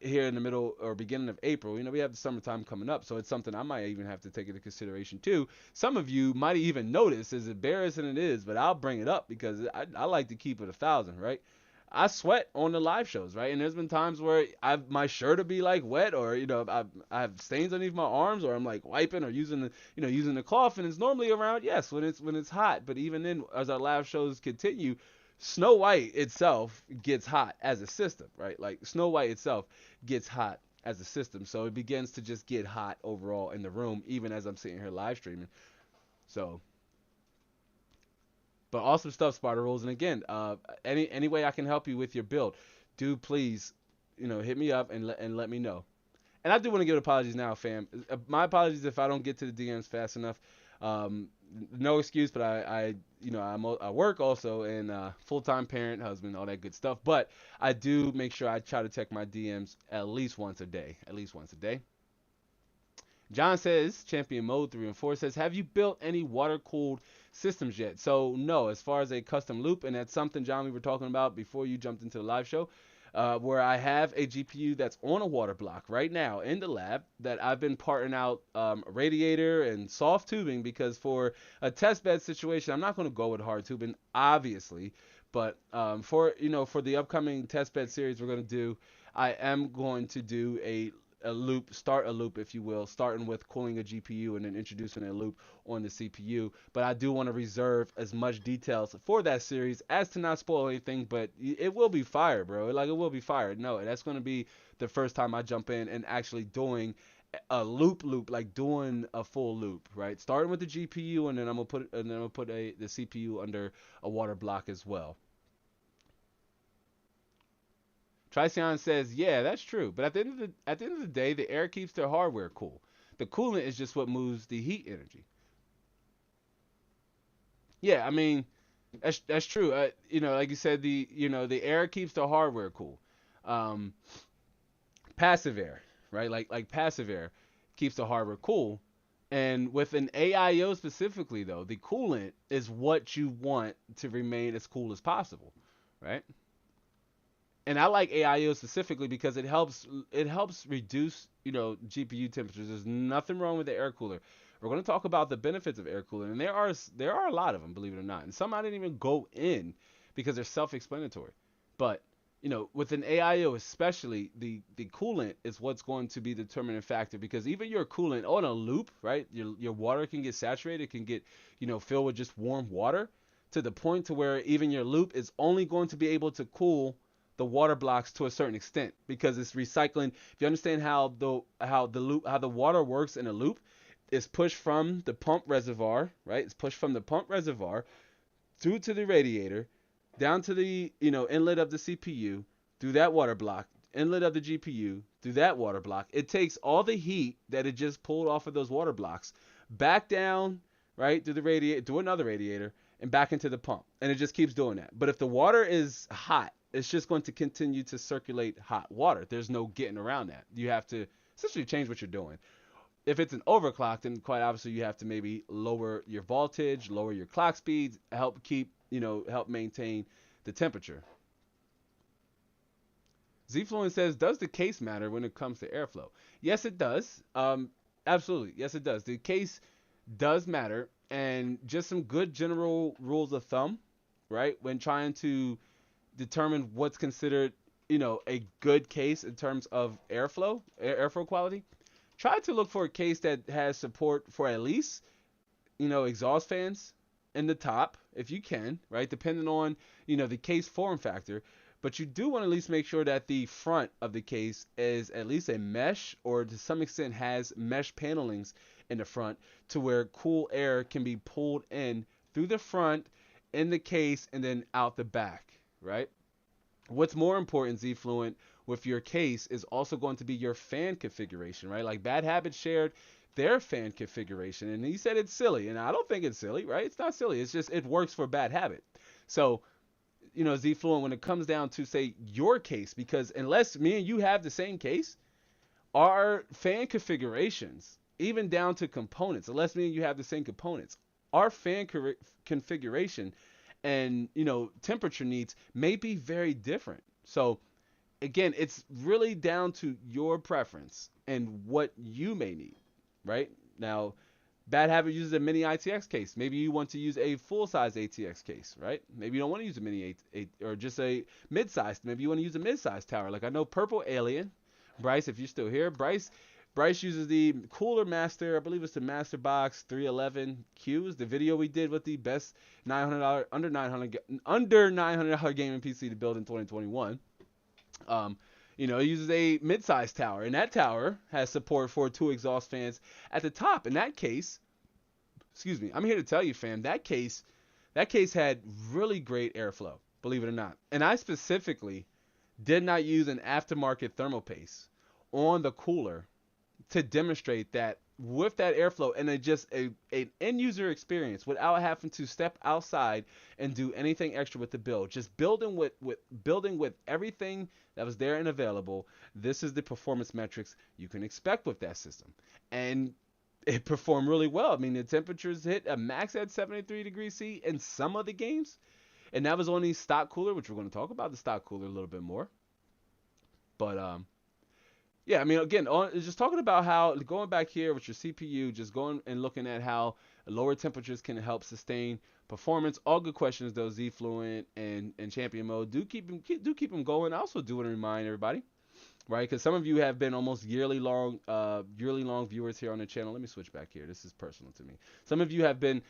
here in the middle or beginning of April. We have the summertime coming up, so it's something I might even have to take into consideration too. Some of you might even notice, as embarrassing it is, but I'll bring it up because I like to keep it 1,000, right? I sweat on the live shows, right? And there's been times where my shirt will be like wet, or I have stains underneath my arms, or I'm like wiping or using the cloth, and it's normally around when it's hot. But even then, as our live shows continue, Snow White itself gets hot as a system, right? Like Snow White itself gets hot as a system, so it begins to just get hot overall in the room, even as I'm sitting here live streaming. So. But awesome stuff, Sparta Rules. And again, any way I can help you with your build, do please, hit me up and let me know. And I do want to give apologies now, fam. My apologies if I don't get to the DMs fast enough. No excuse, but I work also and full-time parent, husband, all that good stuff. But I do make sure I try to check my DMs at least once a day. John says, Champion Mode 3 and 4 says, have you built any water-cooled systems yet? So no, as far as a custom loop, and that's something, John, we were talking about before you jumped into the live show, where I have a GPU that's on a water block right now in the lab that I've been parting out radiator and soft tubing because for a test bed situation, I'm not going to go with hard tubing, obviously, but for the upcoming test bed series we're going to do, I am going to do start a loop, if you will, starting with cooling a GPU and then introducing a loop on the CPU. But I do want to reserve as much details for that series as to not spoil anything, but it will be fire, bro. Like, it will be fire. No, that's going to be the first time I jump in and actually doing a loop, like doing a full loop, right? Starting with the GPU, and then I'm gonna put the CPU under a water block as well. Tricion says, yeah, that's true. But at the end of the day, the air keeps their hardware cool. The coolant is just what moves the heat energy. Yeah, I mean, that's true. Like you said, the air keeps the hardware cool. passive air, right? Like passive air keeps the hardware cool. And with an AIO specifically, though, the coolant is what you want to remain as cool as possible, right? And I like AIO specifically because it helps reduce GPU temperatures. There's nothing wrong with the air cooler. We're going to talk about the benefits of air cooling, and there are a lot of them, believe it or not. And some I didn't even go in because they're self-explanatory. But with an AIO especially, the coolant is what's going to be the determining factor, because even your coolant on a loop, right? Your water can get saturated, can get filled with just warm water to the point to where even your loop is only going to be able to cool the water blocks to a certain extent, because it's recycling. If you understand how the water works in a loop, it's pushed from the pump reservoir, right? It's pushed from the pump reservoir through to the radiator, down to the inlet of the CPU, through that water block, inlet of the GPU, through that water block. It takes all the heat that it just pulled off of those water blocks back down, right, through the radiator, through another radiator, and back into the pump. And it just keeps doing that. But if the water is hot, it's just going to continue to circulate hot water. There's no getting around that. You have to essentially change what you're doing. If it's an overclock, then quite obviously you have to maybe lower your voltage, lower your clock speeds, help maintain the temperature. Zfluent says, does the case matter when it comes to airflow? Yes, it does. Absolutely. Yes, it does. The case does matter, and just some good general rules of thumb, right? When trying to determine what's considered, a good case in terms of airflow quality. Try to look for a case that has support for at least, exhaust fans in the top, if you can, right? Depending on, the case form factor. But you do want to at least make sure that the front of the case is at least a mesh, or to some extent has mesh panelings in the front, to where cool air can be pulled in through the front, in the case, and then out the back, right? What's more important, Zfluent, with your case is also going to be your fan configuration, right? Like Bad Habit shared their fan configuration, and he said it's silly, and I don't think it's silly, right? It's not silly. It's just it works for Bad Habit. So, Zfluent, when it comes down to, say, your case, because unless me and you have the same case, our fan configurations, even down to components, unless me and you have the same components, our fan configuration and temperature needs may be very different. So again, it's really down to your preference and what you may need, right? Now, Bad Habit uses a mini ITX case. Maybe you want to use a full-size ATX case, right? Maybe you don't want to use a mini or just a mid-sized. Maybe you want to use a mid-sized tower. Like I know Purple Alien, Bryce, if you're still here, Bryce uses the Cooler Master. I believe it's the Master Box 311Qs. The video we did with the best $900 under $900 gaming PC to build in 2021. It uses a mid-sized tower, and that tower has support for 2 exhaust fans at the top. In that case, excuse me, I'm here to tell you, fam, that case had really great airflow, believe it or not. And I specifically did not use an aftermarket thermal paste on the cooler to demonstrate that with that airflow and an end user experience without having to step outside and do anything extra with the build. Just building with everything that was there and available. This is the performance metrics you can expect with that system. And it performed really well. I mean, the temperatures hit a max at 73 degrees C in some of the games. And that was on the stock cooler, which we're going to talk about the stock cooler a little bit more. But yeah, I mean, again, just talking about how going back here with your CPU, just going and looking at how lower temperatures can help sustain performance. All good questions, though. Zfluent and Champion Mode, do keep them going. I also do want to remind everybody, right? Because some of you have been almost yearly long viewers here on the channel. Let me switch back here. This is personal to me. Some of you have been,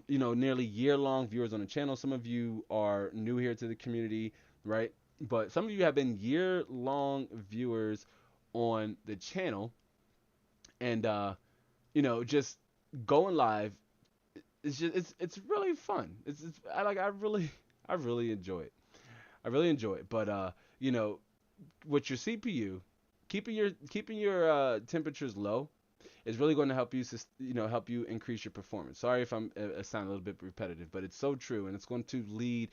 nearly year-long viewers on the channel. Some of you are new here to the community, right? But some of you have been year-long viewers on the channel, and just going live it's really fun. I really enjoy it. But with your CPU, keeping your temperatures low is really going to help you increase your performance. Sorry if I sound a little bit repetitive, but it's so true, and it's going to lead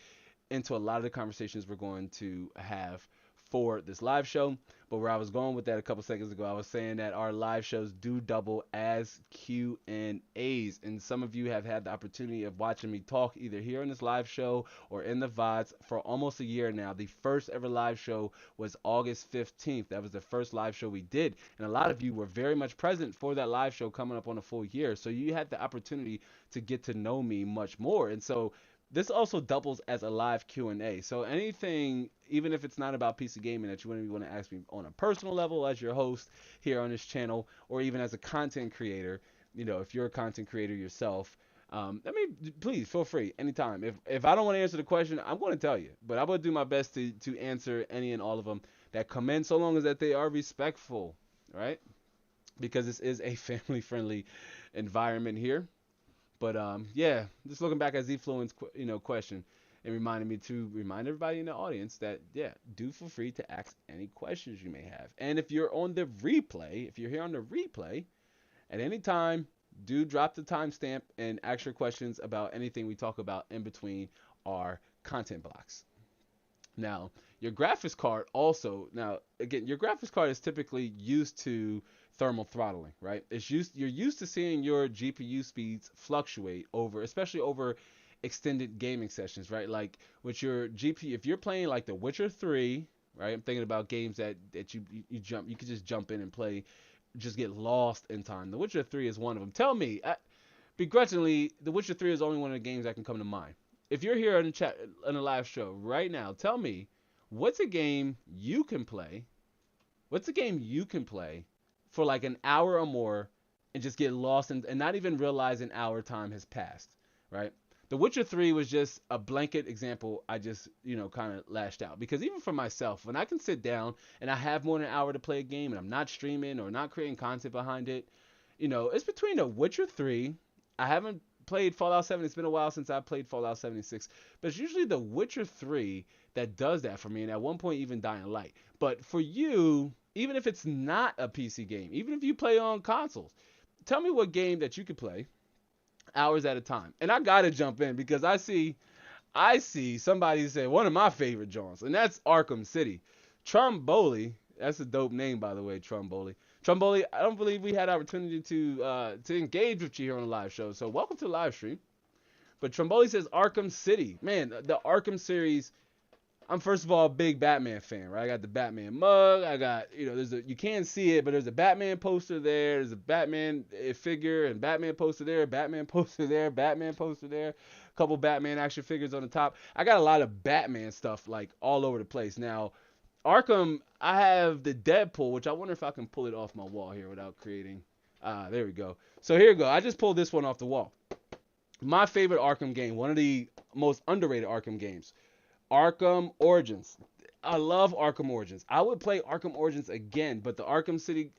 into a lot of the conversations we're going to have for this live show. But where I was going with that a couple seconds ago, I was saying that our live shows do double as Q&As. And some of you have had the opportunity of watching me talk either here in this live show or in the VODs for almost a year now. The first ever live show was August 15th. That was the first live show we did. And a lot of you were very much present for that live show coming up on a full year. So you had the opportunity to get to know me much more. And so this also doubles as a live Q&A. So anything, even if it's not about PC gaming, that you want to ask me on a personal level as your host here on this channel, or even as a content creator, if you're a content creator yourself, please feel free anytime. If I don't want to answer the question, I'm going to tell you, but I will do my best to answer any and all of them that come in, so long as that they are respectful, right? Because this is a family-friendly environment here. But yeah, just looking back at Z-Fluent's question, it reminded me to remind everybody in the audience that, yeah, do feel free to ask any questions you may have. And if you're on the replay, if you're here on the replay, at any time, do drop the timestamp and ask your questions about anything we talk about in between our content blocks. Now, your graphics card also, your graphics card is typically used to thermal throttling, right? You're used to seeing your GPU speeds fluctuate especially over extended gaming sessions, right? Like with your GPU, if you're playing like The Witcher 3, right? I'm thinking about games that you could just jump in and play, just get lost in time. The Witcher 3 is one of them. Tell me, begrudgingly, The Witcher 3 is only one of the games that can come to mind. If you're here in the chat, in the live show right now, tell me, what's a game you can play? What's a game you can play for like an hour or more and just get lost and not even realize an hour time has passed, right? The Witcher 3 was just a blanket example I just, kind of lashed out. Because even for myself, when I can sit down and I have more than an hour to play a game and I'm not streaming or not creating content behind it, it's between The Witcher 3. I haven't played Fallout 7. It's been a while since I played Fallout 76. But it's usually The Witcher 3 that does that for me. And at one point, even Dying Light. But for you, even if it's not a PC game, even if you play on consoles, tell me what game that you could play hours at a time. And I gotta jump in because I see somebody say one of my favorite genres, and that's Arkham City. Tromboli, that's a dope name, by the way, Tromboli. Tromboli, I don't believe we had opportunity to engage with you here on the live show, so welcome to the live stream. But Tromboli says Arkham City. Man, the Arkham series, I'm first of all a big Batman fan, right? I got the Batman mug. I got, you can't see it, but there's a Batman poster there. There's a Batman figure and Batman poster there, Batman poster there, Batman poster there. A couple Batman action figures on the top. I got a lot of Batman stuff like all over the place. Now, Arkham, I have the Deadpool, which I wonder if I can pull it off my wall here without creating. There we go. So here we go. I just pulled this one off the wall. My favorite Arkham game, one of the most underrated Arkham games. Arkham Origins. I love Arkham Origins. I would play Arkham Origins again, but the Arkham City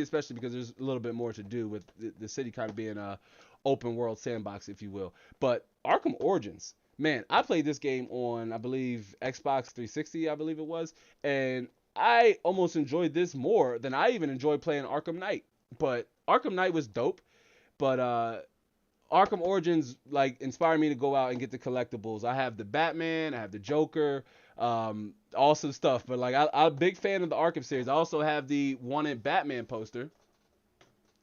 especially because there's a little bit more to do with the city kind of being a open world sandbox, if you will. But Arkham Origins, man, I played this game on, I believe, Xbox 360, I believe it was, and I almost enjoyed this more than I even enjoyed playing Arkham Knight. But Arkham Knight was dope, but Arkham Origins inspired me to go out and get the collectibles. I have the Batman, I have the Joker, awesome stuff. But I'm a big fan of the Arkham series. I also have the wanted Batman poster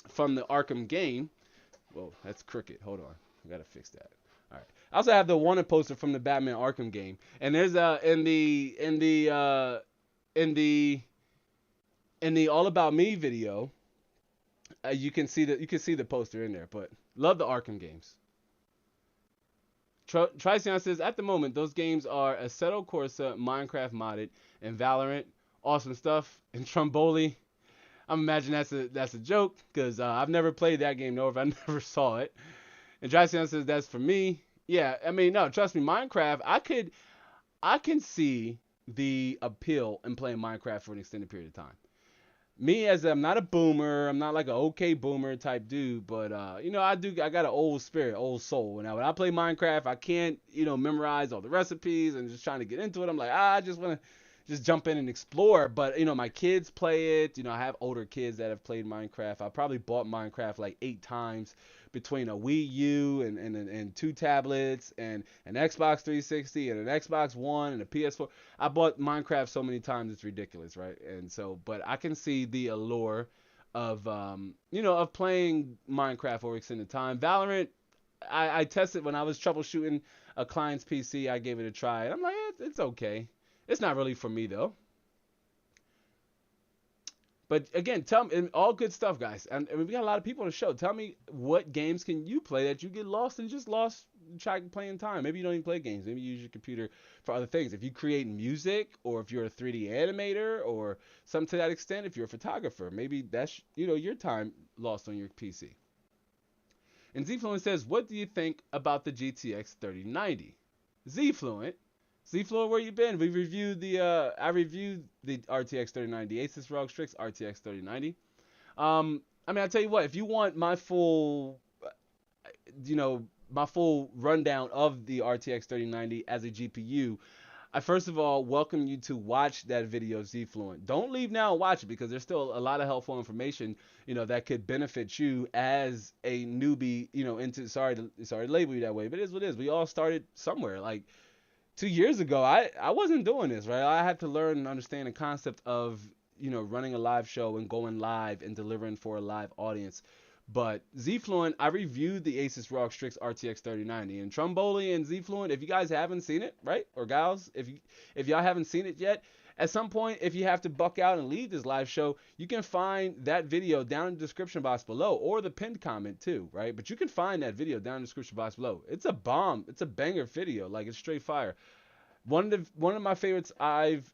from the Arkham game. Whoa, that's crooked. Hold on, I gotta fix that. All right. I also have the wanted poster from the Batman Arkham game. And there's in the All About Me video. You can see the poster in there, but love the Arkham games. Tricion says, at the moment, those games are Assetto Corsa, Minecraft modded, and Valorant. Awesome stuff. And Tromboli, I'm imagining that's a joke, because I've never played that game, nor have I never saw it. And Tricion says, that's for me. Yeah, I mean, no, trust me, Minecraft, I can see the appeal in playing Minecraft for an extended period of time. Me, I'm not a boomer, I'm not like an okay boomer type dude, but I got an old spirit, old soul. Now when I play Minecraft, I can't memorize all the recipes and just trying to get into it. I'm like, I just want to just jump in and explore. But my kids play it. I have older kids that have played Minecraft. I probably bought Minecraft like 8 times between a Wii U and 2 tablets and an Xbox 360 and an Xbox One and a PS4. I bought Minecraft so many times it's ridiculous, right? And so, but I can see the allure of of playing Minecraft for extended time. Valorant, I tested when I was troubleshooting a client's PC. I gave it a try. And I'm like, it's okay. It's not really for me though. But again, tell me, and all good stuff, guys. And we got a lot of people on the show. Tell me what games can you play that you get lost and just lost track playing time. Maybe you don't even play games. Maybe you use your computer for other things. If you create music, or if you're a 3D animator, or something to that extent, if you're a photographer, maybe that's your time lost on your PC. And Zfluent says, what do you think about the GTX 3090? Zfluent, where you been? We reviewed I reviewed the RTX 3090, Asus ROG Strix RTX 3090. I tell you what, if you want my full, my full rundown of the RTX 3090 as a GPU, I first of all welcome you to watch that video, Zfluent. Don't leave now and watch it, because there's still a lot of helpful information, that could benefit you as a newbie, into, sorry to label you that way, but it is what it is. We all started somewhere. Like 2 years ago, I wasn't doing this, right? I had to learn and understand the concept of, running a live show and going live and delivering for a live audience. But Zfluent, I reviewed the Asus ROG Strix RTX 3090, and Tromboli and Zfluent, if you guys haven't seen it, right, or gals, if y'all haven't seen it yet, at some point, if you have to buck out and leave this live show, you can find that video down in the description box below, or the pinned comment too, right? But you can find that video down in the description box below. It's a bomb. It's a banger video. Like, it's straight fire. One of my favorites I've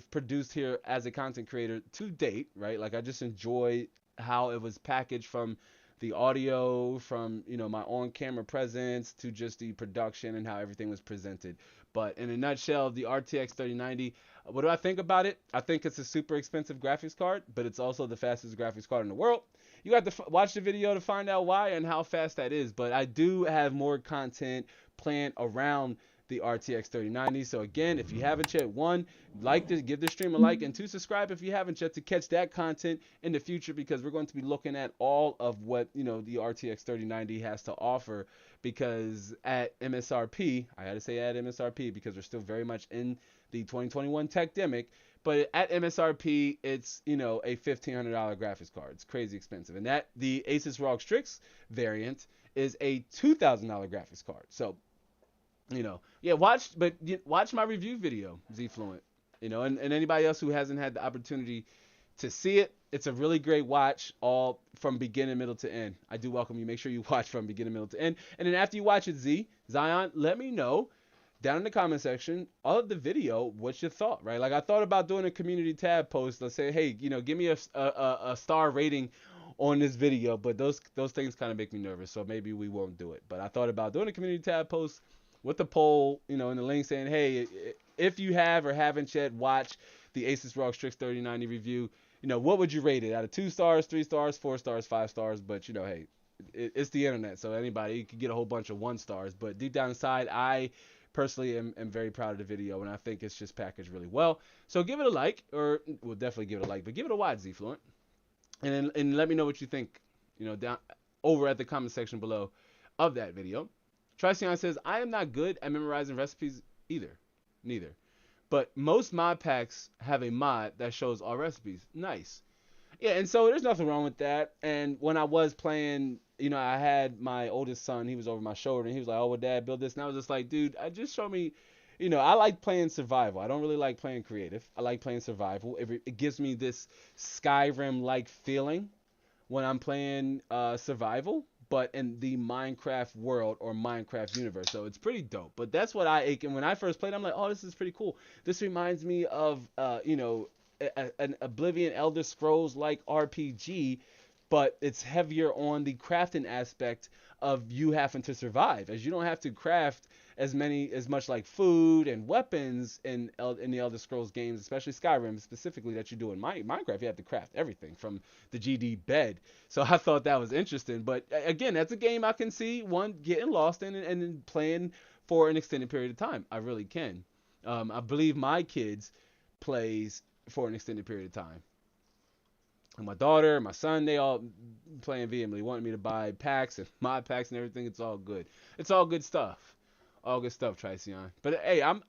produced here as a content creator to date, right? Like, I just enjoy how it was packaged, from the audio, from my on-camera presence, to just the production and how everything was presented. But in a nutshell, the RTX 3090, what do I think about it? I think it's a super expensive graphics card, but it's also the fastest graphics card in the world. You have to watch the video to find out why and how fast that is. But I do have more content planned around the RTX 3090. So again, if you haven't yet, one, like this, give the stream a like, and two, subscribe if you haven't yet, to catch that content in the future, because we're going to be looking at all of what the RTX 3090 has to offer. Because at MSRP, I gotta say at MSRP, because we're still very much in the 2021 tech demic, but at MSRP, it's a $1,500 graphics card. It's crazy expensive, and that the Asus ROG Strix variant is a $2,000 graphics card. So yeah, watch my review video, Zfluent, and anybody else who hasn't had the opportunity to see it, it's a really great watch, all from beginning, middle to end. I do welcome you. Make sure you watch from beginning, middle to end. And then after you watch it, Zion, let me know down in the comment section of the video what's your thought, right? Like, I thought about doing a community tab post. Let's say, hey, give me a star rating on this video, but those things kind of make me nervous, so maybe we won't do it. But I thought about doing a community tab post with the poll, in the link, saying, hey, if you have or haven't yet watched the Asus ROG Strix 3090 review, what would you rate it out of 2 stars, 3 stars, 4 stars, 5 stars? But hey, it's the internet, so anybody, you could get a whole bunch of 1 stars. But deep down inside, I personally am very proud of the video, and I think it's just packaged really well. So give it a like, or we'll definitely give it a like, but give it a watch, Zfluent, and let me know what you think, down over at the comment section below of that video. Tricion says, I am not good at memorizing recipes neither. But most mod packs have a mod that shows all recipes. Nice. Yeah, and so there's nothing wrong with that. And when I was playing, I had my oldest son, he was over my shoulder, and he was like, oh, well, Dad, build this. And I was just like, dude, just show me, I like playing survival. I don't really like playing creative. I like playing survival. It gives me this Skyrim-like feeling when I'm playing survival, but in the Minecraft world or Minecraft universe. So it's pretty dope. But that's what and when I first played, I'm like, oh, this is pretty cool. This reminds me of, an Oblivion Elder Scrolls like RPG, but it's heavier on the crafting aspect of you having to survive, as you don't have to craft as much like food and weapons in the Elder Scrolls games, especially Skyrim specifically, that you do in Minecraft. You have to craft everything from the GD bed. So I thought that was interesting. But again, that's a game I can see one getting lost in and playing for an extended period of time. I really can. I believe my kids plays for an extended period of time. And my daughter, my son, they all playing vehemently, wanting me to buy packs and mod packs and everything. It's all good. It's all good stuff. All good stuff, Triceon. But hey, I'm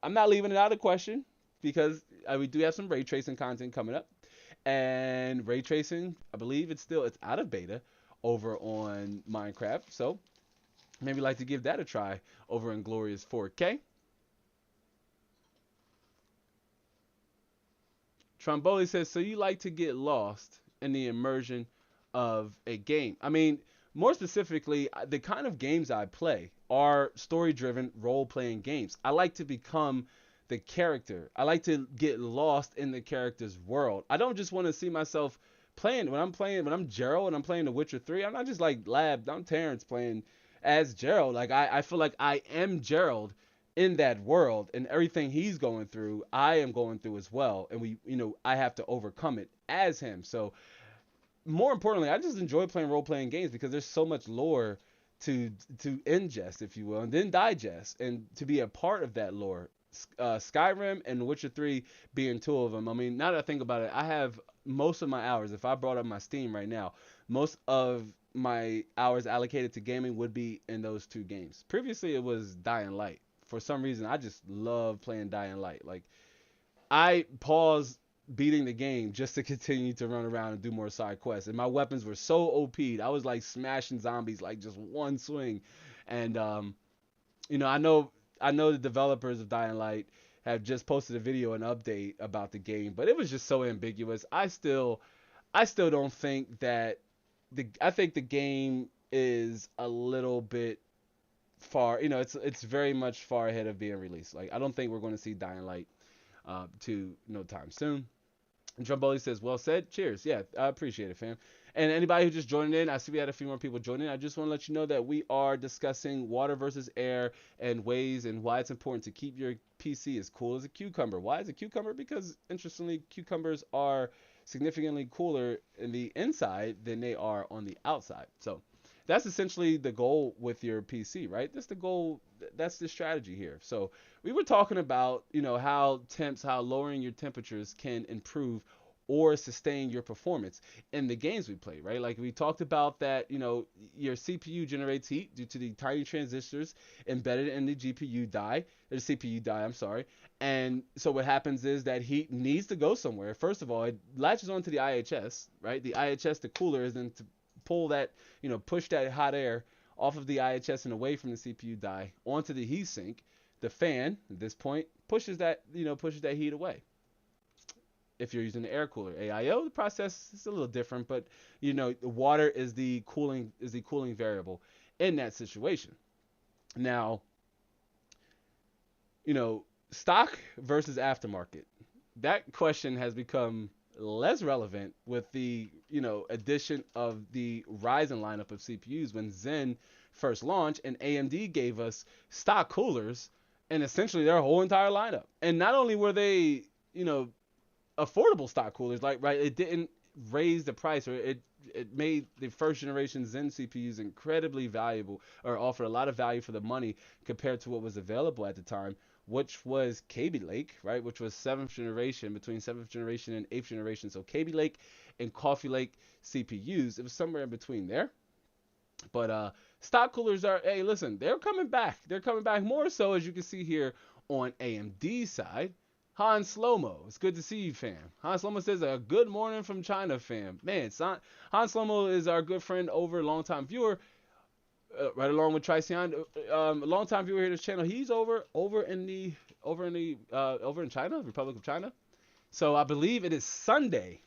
not leaving it out of question because we do have some ray tracing content coming up. And ray tracing, I believe it's out of beta over on Minecraft. So maybe like to give that a try over in Glorious 4K. Tromboli says, so you like to get lost in the immersion of a game. I mean, more specifically, the kind of games I play are story-driven role-playing games. I like to become the character. I like to get lost in the character's world. I don't just want to see myself playing. When I'm Gerald and I'm playing The Witcher 3, I'm not just like Lab, I'm Terrence playing as Gerald. Like I feel like I am Gerald in that world, and everything he's going through, I am going through as well. And I have to overcome it as him. So more importantly, I just enjoy playing role playing games because there's so much lore to ingest, if you will, and then digest, and to be a part of that lore. Skyrim and Witcher 3 being two of them. I mean, now that I think about it, I have most of my hours. If I brought up my Steam right now, most of my hours allocated to gaming would be in those two games. Previously, it was Dying Light. For some reason, I just love playing Dying Light. Like, I paused beating the game just to continue to run around and do more side quests. And my weapons were so OP'd. I was like smashing zombies like just one swing. And I know the developers of Dying Light have just posted a video and update about the game, but it was just so ambiguous. I still don't think that I think the game is a little bit far. It's very much far ahead of being released. Like I don't think we're going to see Dying Light to no time soon. And Drumboli says, well said. Cheers. Yeah, I appreciate it, fam. And anybody who just joined in, I see we had a few more people joining in. I just want to let you know that we are discussing water versus air and ways and why it's important to keep your PC as cool as a cucumber. Why is a cucumber? Because, interestingly, cucumbers are significantly cooler in the inside than they are on the outside. So that's essentially the goal with your PC, right? That's the goal. That's the strategy here. So we were talking about, how lowering your temperatures can improve or sustain your performance in the games we play, right? Like we talked about that, your CPU generates heat due to the tiny transistors embedded in the GPU die, or the CPU die, I'm sorry. And so what happens is that heat needs to go somewhere. First of all, it latches onto the IHS, right? The IHS, the cooler, is then to pull that, push that hot air off of the IHS and away from the CPU die onto the heatsink. The fan at this point pushes that heat away. If you're using the air cooler, AIO, the process is a little different, but water is the cooling variable in that situation. Now, stock versus aftermarket. That question has become less relevant with the addition of the Ryzen lineup of CPUs when Zen first launched, and AMD gave us stock coolers and essentially their whole entire lineup. And not only were they affordable stock coolers, like, right, it didn't raise the price, or it made the first generation Zen CPUs incredibly valuable, or offered a lot of value for the money compared to what was available at the time, which was Kaby Lake, right, which was 7th generation, between 7th generation and 8th generation. So Kaby Lake and Coffee Lake CPUs, it was somewhere in between there. But stock coolers are, hey, listen, they're coming back. They're coming back more so, as you can see here on AMD's side. Han Slomo, it's good to see you, fam. Han Slomo says, a good morning from China, fam. Man, Han Slomo is our good friend over, longtime viewer, right along with Triceon, a longtime viewer here to this channel. He's over in China, Republic of China. So I believe it is Sunday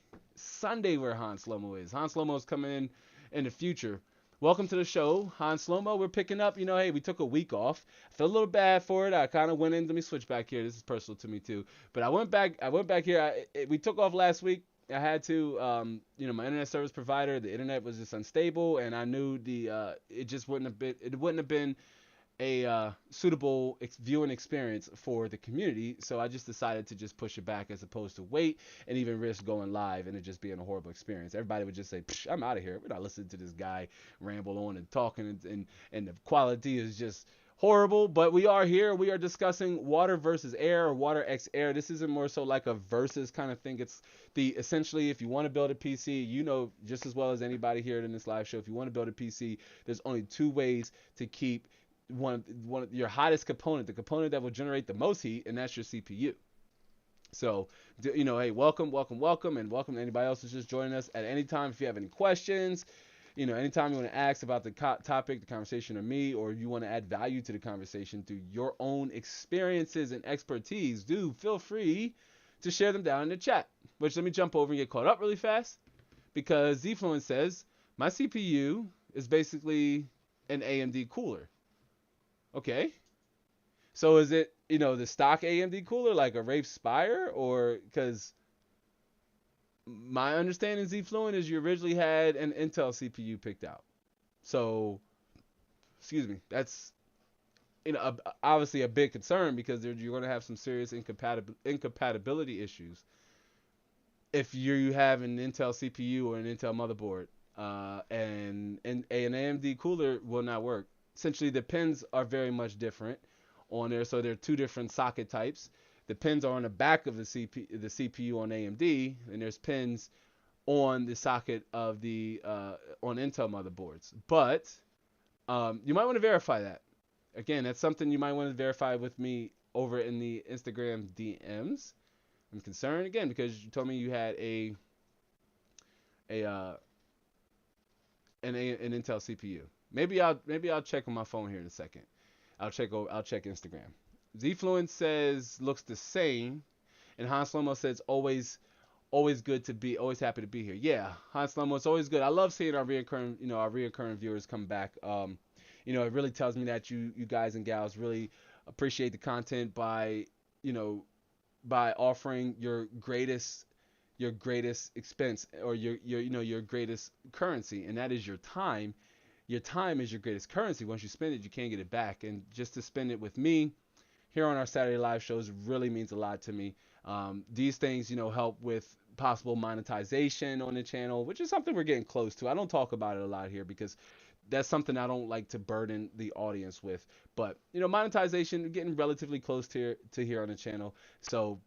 where Han Slomo is. Han Slomo is coming in the future. Welcome to the show, Han Slomo. We're picking up, hey, we took a week off. I feel a little bad for it. I kind of went in. Let me switch back here. This is personal to me too. But I went back here. We took off last week. I had to, my internet service provider, the internet was just unstable, and I knew it wouldn't have been a suitable viewing experience for the community. So I just decided to just push it back as opposed to wait and even risk going live and it just being a horrible experience. Everybody would just say, I'm out of here. We're not listening to this guy ramble on and talking, and the quality is just horrible, but we are here. We are discussing water versus air, or water x air. This isn't more so like a versus kind of thing. It's essentially, if you want to build a PC, you know just as well as anybody here in this live show, if you want to build a PC, there's only two ways to keep one of your hottest component, the component that will generate the most heat, and that's your CPU. So, hey, welcome, and welcome to anybody else who's just joining us at any time. If you have any questions, anytime you want to ask about the topic, the conversation, or me, or you want to add value to the conversation through your own experiences and expertise, do feel free to share them down in the chat. Which, let me jump over and get caught up really fast, because Zfluent says my CPU is basically an AMD cooler. Okay. So is it, the stock AMD cooler like a Wraith Spire, or because my understanding Zfluent is you originally had an Intel CPU picked out. So, excuse me, that's obviously a big concern, because you're going to have some serious incompatibility issues if you have an Intel CPU or an Intel motherboard, and an AMD cooler will not work. Essentially, the pins are very much different on there, so there are two different socket types. The pins are on the back of the CPU on AMD, and there's pins on the socket of the on Intel motherboards. But you might want to verify that. Again, that's something you might want to verify with me over in the Instagram DMs. I'm concerned again because you told me you had an Intel CPU. Maybe I'll check on my phone here in a second. I'll check Instagram. Zfluent says looks the same, and Han Slomo says always good to be, always happy to be here. Yeah, Han Slomo, it's always good. I love seeing our reoccurring viewers come back. It really tells me that you guys and gals really appreciate the content by offering your greatest expense, or your greatest currency, and that is your time. Your time is your greatest currency. Once you spend it, you can't get it back. And just to spend it with me here on our Saturday live shows really means a lot to me. These things, help with possible monetization on the channel, which is something we're getting close to. I don't talk about it a lot here because that's something I don't like to burden the audience with. But, monetization, we're getting relatively close to here on the channel. So,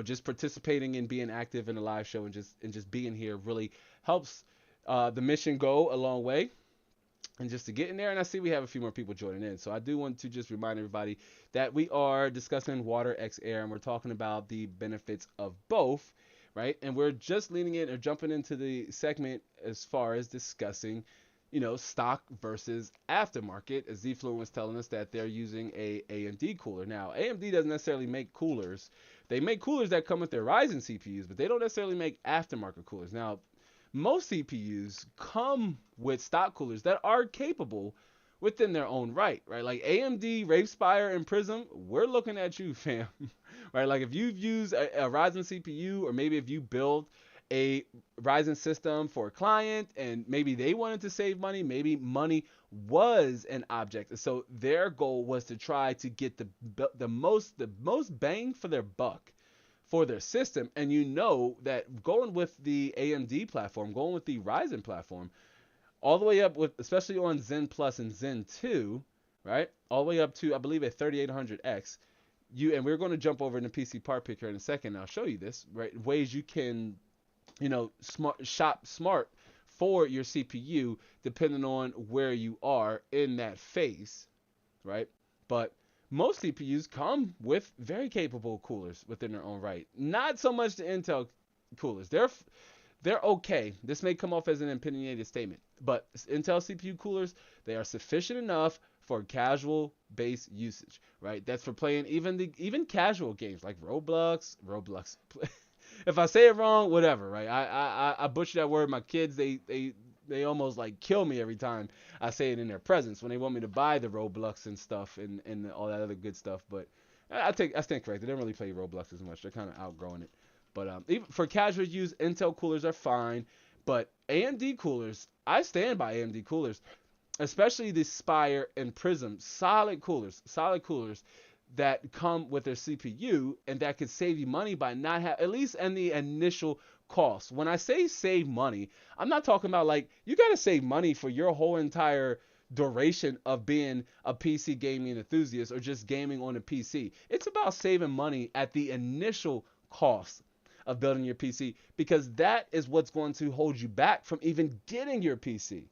just participating and being active in the live show and just being here really helps the mission go a long way. And just to get in there, and I see we have a few more people joining in. So I do want to just remind everybody that we are discussing water x air, and we're talking about the benefits of both, right? And we're just leaning in or jumping into the segment as far as discussing, stock versus aftermarket, as Zfluent was telling us that they're using a AMD cooler. Now, AMD doesn't necessarily make coolers. They make coolers that come with their Ryzen CPUs, but they don't necessarily make aftermarket coolers. Now, most CPUs come with stock coolers that are capable within their own right? Like AMD, Wraith Spire, and Prism, we're looking at you, fam, right? Like if you've used a Ryzen CPU, or maybe if you build a Ryzen system for a client and maybe they wanted to save money, maybe money was an object. So their goal was to try to get the most bang for their buck for their system. And that going with the AMD platform, going with the Ryzen platform, all the way up with, especially on Zen Plus and Zen 2, right? All the way up to, I believe, a 3800X. And we're going to jump over into PC part picker in a second. I'll show you this, right? Ways you can, shop smart for your CPU depending on where you are in that phase, right? But most CPUs come with very capable coolers within their own right. Not so much the Intel coolers. They're okay. This may come off as an opinionated statement, but Intel CPU coolers, they are sufficient enough for casual base usage, right? That's for playing even casual games like Roblox. If I say it wrong, whatever, right? I butcher that word. My kids, they almost like kill me every time I say it in their presence when they want me to buy the Roblox and stuff and all that other good stuff. But I stand corrected. They don't really play Roblox as much. They're kind of outgrowing it. But even for casual use, Intel coolers are fine. But AMD coolers, I stand by AMD coolers, especially the Spire and Prism, solid coolers that come with their CPU, and that could save you money by not at least in the initial cost. When I say save money, I'm not talking about like you got to save money for your whole entire duration of being a PC gaming enthusiast or just gaming on a PC. It's about saving money at the initial cost of building your PC, because that is what's going to hold you back from even getting your PC,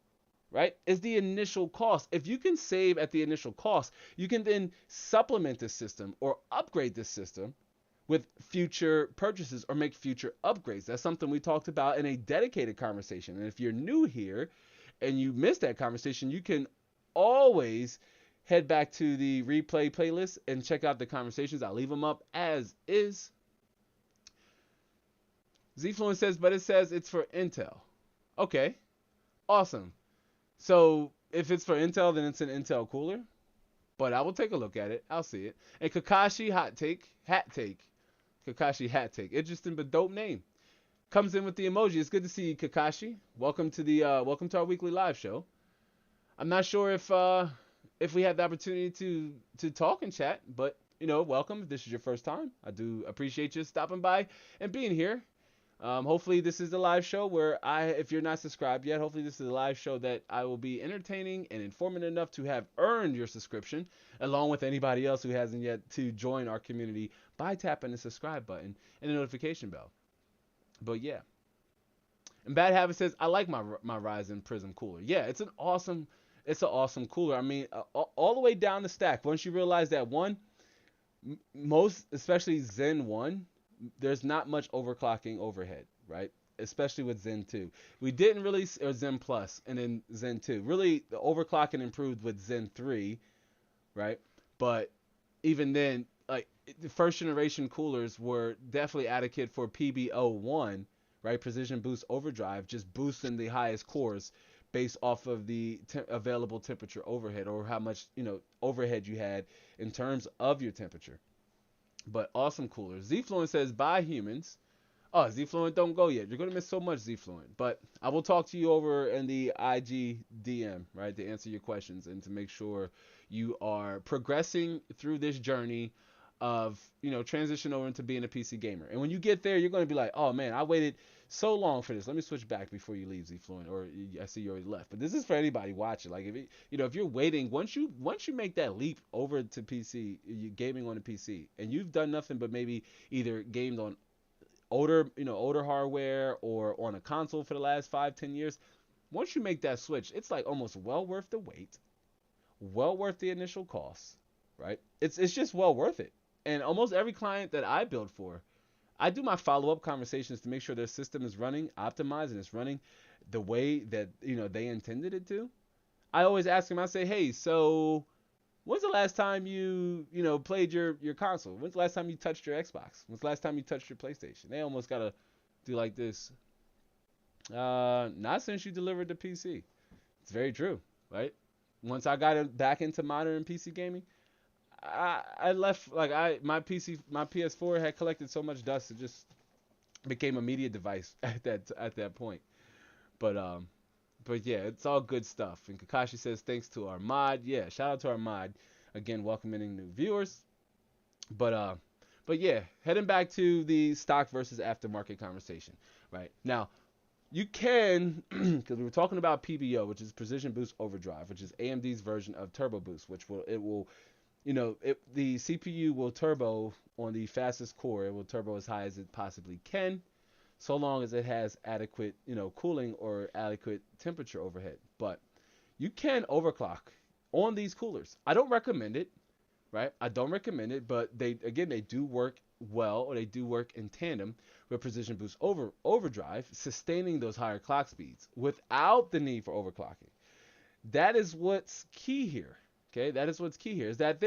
right? Is the initial cost. If you can save at the initial cost, you can then supplement the system or upgrade the system with future purchases or make future upgrades. That's something we talked about in a dedicated conversation. And if you're new here and you missed that conversation, you can always head back to the replay playlist and check out the conversations. I'll leave them up as is. Zfluent says, but it says it's for Intel. Okay, awesome. So if it's for Intel, then it's an Intel cooler. But I will take a look at it. I'll see it. And Kakashi hat take. Kakashi hat take. Interesting but dope name. Comes in with the emoji. It's good to see you, Kakashi. Welcome to our weekly live show. I'm not sure if we had the opportunity to talk and chat, but welcome. If this is your first time, I do appreciate you stopping by and being here. Hopefully this is the live show where if you're not subscribed yet, hopefully this is a live show that I will be entertaining and informative enough to have earned your subscription, along with anybody else who hasn't yet, to join our community by tapping the subscribe button and the notification bell. But yeah. And Bad Habit says, I like my Ryzen Prism cooler. Yeah, it's an awesome cooler. I mean, all the way down the stack. Once you realize that most, especially Zen 1, there's not much overclocking overhead, right? Especially with Zen 2. We didn't really, or Zen Plus, and then Zen 2. Really, the overclocking improved with Zen 3, right? But even then, like, the first generation coolers were definitely adequate for PB01, right? Precision Boost Overdrive, just boosting the highest cores based off of the available temperature overhead, or how much, overhead you had in terms of your temperature. But awesome cooler. Zfluent says, bye humans. Oh, Zfluent, don't go yet. You're going to miss so much, Zfluent. But I will talk to you over in the IG DM, right, to answer your questions and to make sure you are progressing through this journey of, transition over into being a PC gamer. And when you get there, you're going to be like, oh, man, I waited so long for this. Let me switch back before you leave, Zfluent. Or I see you already left. But this is for anybody watching. Like, if you're waiting, once you make that leap over to PC, you gaming on a PC, and you've done nothing but maybe either gamed on older hardware or on a console for the last 5-10 years, once you make that switch, it's like almost well worth the wait, well worth the initial cost, right? It's just well worth it. And almost every client that I build for, I do my follow-up conversations to make sure their system is running, optimized, and it's running the way that, they intended it to. I always ask them, I say, hey, so when's the last time you played your console? When's the last time you touched your Xbox? When's the last time you touched your PlayStation? They almost got to do like this. Not since you delivered the PC. It's very true, right? Once I got it back into modern PC gaming, I left, like, my PS4 had collected so much dust, it just became a media device at that point. But yeah, it's all good stuff. And Kakashi says, thanks to our mod. Yeah, shout out to our mod. Again, welcoming new viewers. But yeah, heading back to the stock versus aftermarket conversation, right? Now, you can, because we were talking about PBO, which is Precision Boost Overdrive, which is AMD's version of Turbo Boost, which the CPU will turbo on the fastest core. It will turbo as high as it possibly can, so long as it has adequate, cooling or adequate temperature overhead. But you can overclock on these coolers. I don't recommend it, right? I don't recommend it, but they do work well, or they do work in tandem with Precision Boost Overdrive, sustaining those higher clock speeds without the need for overclocking. That is what's key here. Okay, that is what's key here, is that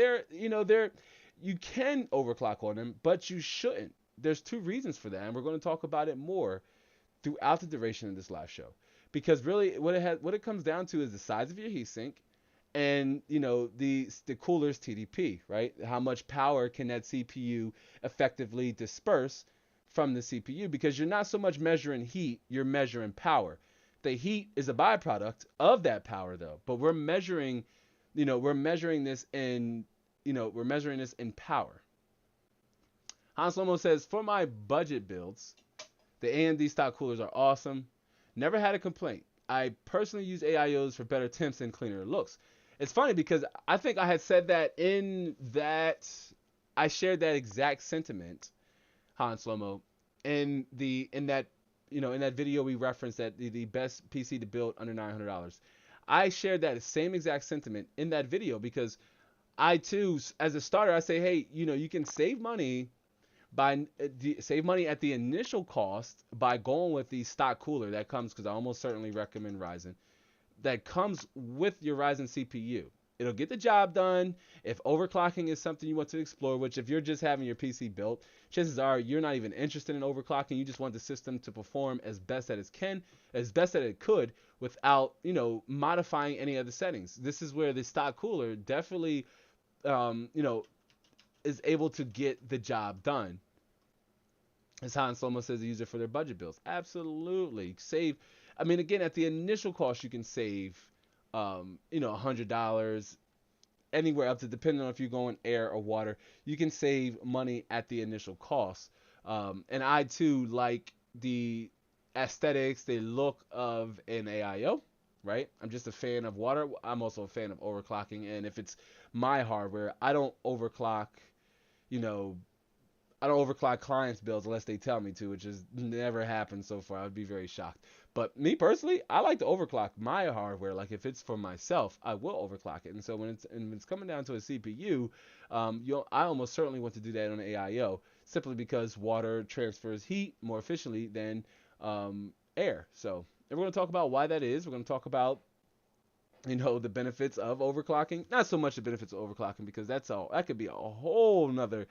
you can overclock on them, but you shouldn't. There's two reasons for that, and we're going to talk about it more throughout the duration of this live show. Because really, what it comes down to is the size of your heatsink, and the cooler's TDP, right? How much power can that CPU effectively disperse from the CPU? Because you're not so much measuring heat, you're measuring power. The heat is a byproduct of that power, though. But we're measuring this in power. Hans Lomo says, for my budget builds, the AMD stock coolers are awesome. Never had a complaint. I personally use AIOs for better temps and cleaner looks. It's funny because I think I had said that in that I shared that exact sentiment, Han Slomo, in that in that video we referenced that the best PC to build under $900. I shared that same exact sentiment in that video because I too, as a starter, I say, hey, you can save money by save money at the initial cost by going with the stock cooler that comes, because I almost certainly recommend Ryzen, that comes with your Ryzen CPU. It'll get the job done. If overclocking is something you want to explore, which if you're just having your PC built, chances are you're not even interested in overclocking. You just want the system to perform as best that it could without, modifying any of the settings. This is where the stock cooler definitely, is able to get the job done. As Han Slomo says, they use it for their budget bills. Absolutely. Save. I mean, again, at the initial cost, you can save, $100, anywhere up to, depending on if you're going air or water, you can save money at the initial cost. And I too like the aesthetics, the look of an AIO, right? I'm just a fan of water. I'm also a fan of overclocking. And if it's my hardware, I don't overclock, you know, I don't overclock clients' builds unless they tell me to, which has never happened so far. I'd be very shocked. But me personally, I like to overclock my hardware. Like if it's for myself, I will overclock it. And so when it's coming down to a CPU, I almost certainly want to do that on an AIO, simply because water transfers heat more efficiently than air. So and we're going to talk about why that is. We're going to talk about the benefits of overclocking. Not so much the benefits of overclocking, because that could be a whole nother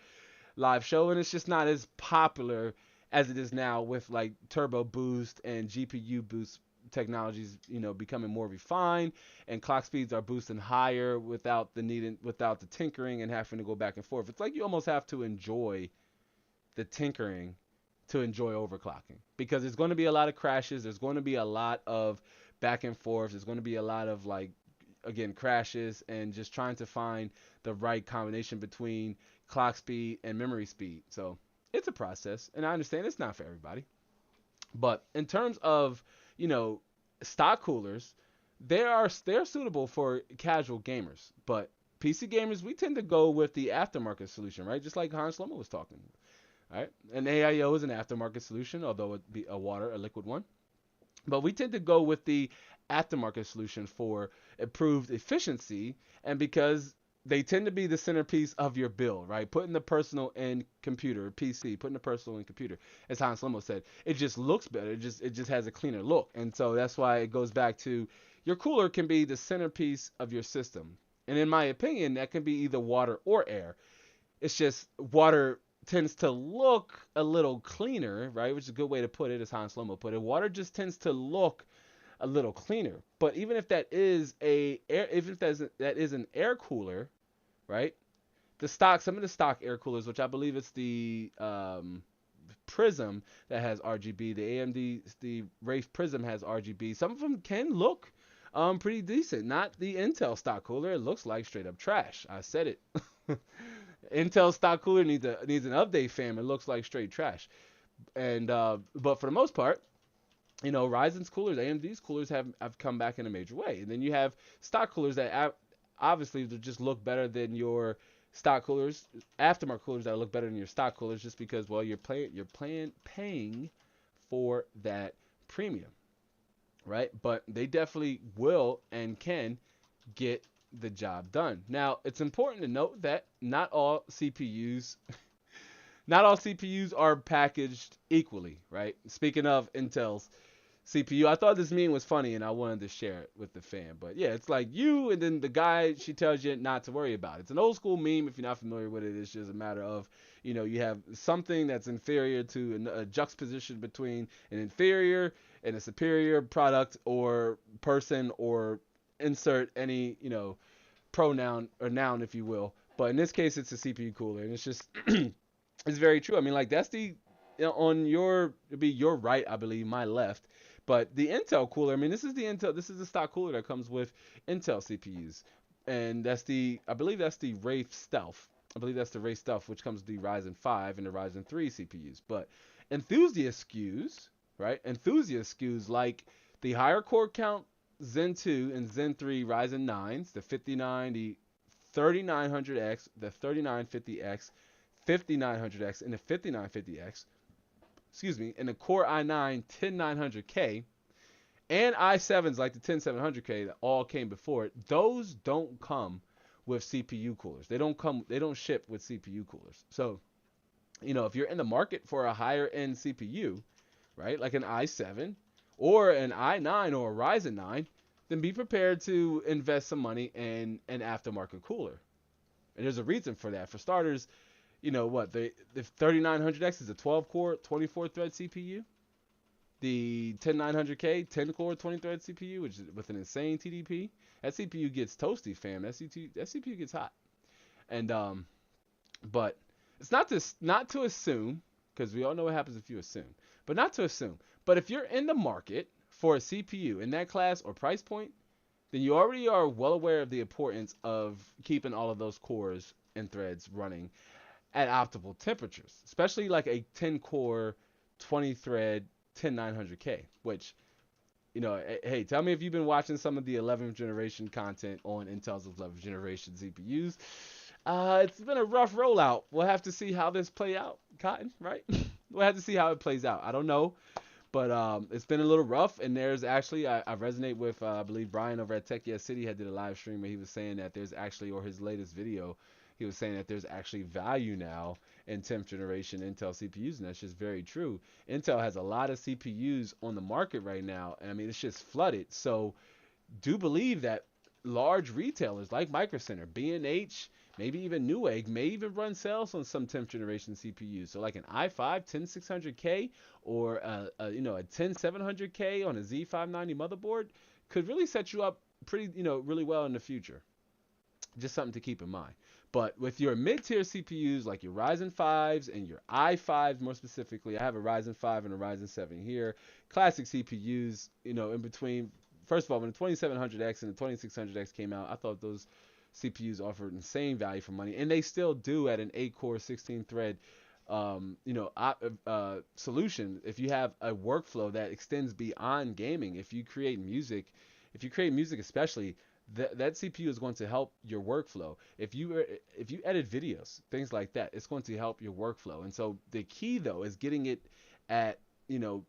live show, and it's just not as popular as it is now with like turbo boost and GPU boost technologies, becoming more refined, and clock speeds are boosting higher without the tinkering and having to go back and forth. It's like you almost have to enjoy the tinkering to enjoy overclocking, because there's going to be a lot of crashes. There's going to be a lot of back and forth. There's going to be a lot of crashes, and just trying to find the right combination between clock speed and memory speed. So it's a process, and I understand it's not for everybody. But in terms of, stock coolers, they're suitable for casual gamers. But PC gamers, we tend to go with the aftermarket solution, right? Just like Hans Slomo was talking. All right, an AIO is an aftermarket solution, although it be a liquid one. But we tend to go with the aftermarket solution for improved efficiency, and because they tend to be the centerpiece of your build, right? Putting the personal in computer, PC, putting the personal in computer. As Hans Slomo said, it just looks better. It just has a cleaner look. And so that's why it goes back to your cooler can be the centerpiece of your system. And in my opinion, that can be either water or air. It's just water tends to look a little cleaner, right? Which is a good way to put it, as Hans Slomo put it. Water just tends to look a little cleaner. But even if that is an air cooler, right? Some of the stock air coolers, which I believe it's the Prism that has RGB, the AMD, the Wraith Prism has RGB. Some of them can look pretty decent. Not the Intel stock cooler. It looks like straight up trash. I said it. Intel stock cooler needs an update, fam. It looks like straight trash. And but for the most part, Ryzen's coolers, AMD's coolers have come back in a major way. And then you have stock coolers that obviously just look better than your stock coolers, aftermarket coolers that look better than your stock coolers, just because, well, you're paying for that premium, right? But they definitely will and can get the job done. Now, it's important to note that not all CPUs are packaged equally, right? Speaking of Intel's CPU, I thought this meme was funny and I wanted to share it with the fam. But yeah, it's like you and then the guy, she tells you not to worry about it. It's an old school meme. If you're not familiar with it, it's just a matter of, you have something that's inferior to a juxtaposition between an inferior and a superior product or person, or insert any, pronoun or noun, if you will. But in this case, it's a CPU cooler, and it's just, it's very true. I mean, like, that's it'd be your right, I believe, my left. But the Intel cooler, I mean, this is the stock cooler that comes with Intel CPUs. And I believe that's the Wraith Stealth. I believe that's the Wraith Stealth, which comes with the Ryzen 5 and the Ryzen 3 CPUs. But enthusiast SKUs, right? Enthusiast SKUs like The higher core count Zen 2 and Zen 3 Ryzen 9s, the 59, the 3900X, the 3950X, 5900X, and the 5950X, excuse me, and the Core i9 10900K, and i7s like the 10700K that all came before it, those don't come with CPU coolers. They don't ship with CPU coolers. So, if you're in the market for a higher end CPU, right, like an i7 or an i9 or a Ryzen 9, then be prepared to invest some money in an aftermarket cooler. And there's a reason for that. For starters, the 3900X is a 12 core, 24 thread CPU. The 10900K, 10 core, 20 thread CPU, which is with an insane TDP. That CPU gets toasty, fam. That CPU gets hot. And but it's not to assume, because we all know what happens if you assume. But not to assume. But if you're in the market for a CPU in that class or price point, then you already are well aware of the importance of keeping all of those cores and threads running at optimal temperatures, especially like a 10 core, 20 thread 10900K, which, hey, tell me if you've been watching some of the 11th generation content on Intel's 11th generation CPUs. It's been a rough rollout. We'll have to see how this play out, Cotton, right? We'll have to see how it plays out. I don't know, but it's been a little rough, and there's actually, I resonate with, I believe Brian over at Tech Yes City did a live stream where he was saying that there's actually, or his latest video, he was saying that there's actually value now in 10th generation Intel CPUs, and that's just very true. Intel has a lot of CPUs on the market right now, and I mean, it's just flooded. So do believe that large retailers like Micro Center, B&H, maybe even Newegg may even run sales on some 10th generation CPUs. So like an i5 10600K or a 10700K on a Z590 motherboard could really set you up pretty, really well in the future. Just something to keep in mind. But with your mid-tier CPUs like your Ryzen 5s and your i5s more specifically, I have a Ryzen 5 and a Ryzen 7 here. Classic CPUs, in between. First of all, when the 2700X and the 2600X came out, I thought those CPUs offered insane value for money, and they still do at an 8-core, 16-thread solution. If you have a workflow that extends beyond gaming, if you create music especially, that CPU is going to help your workflow. If you edit videos, things like that, it's going to help your workflow. And so the key though is getting it at an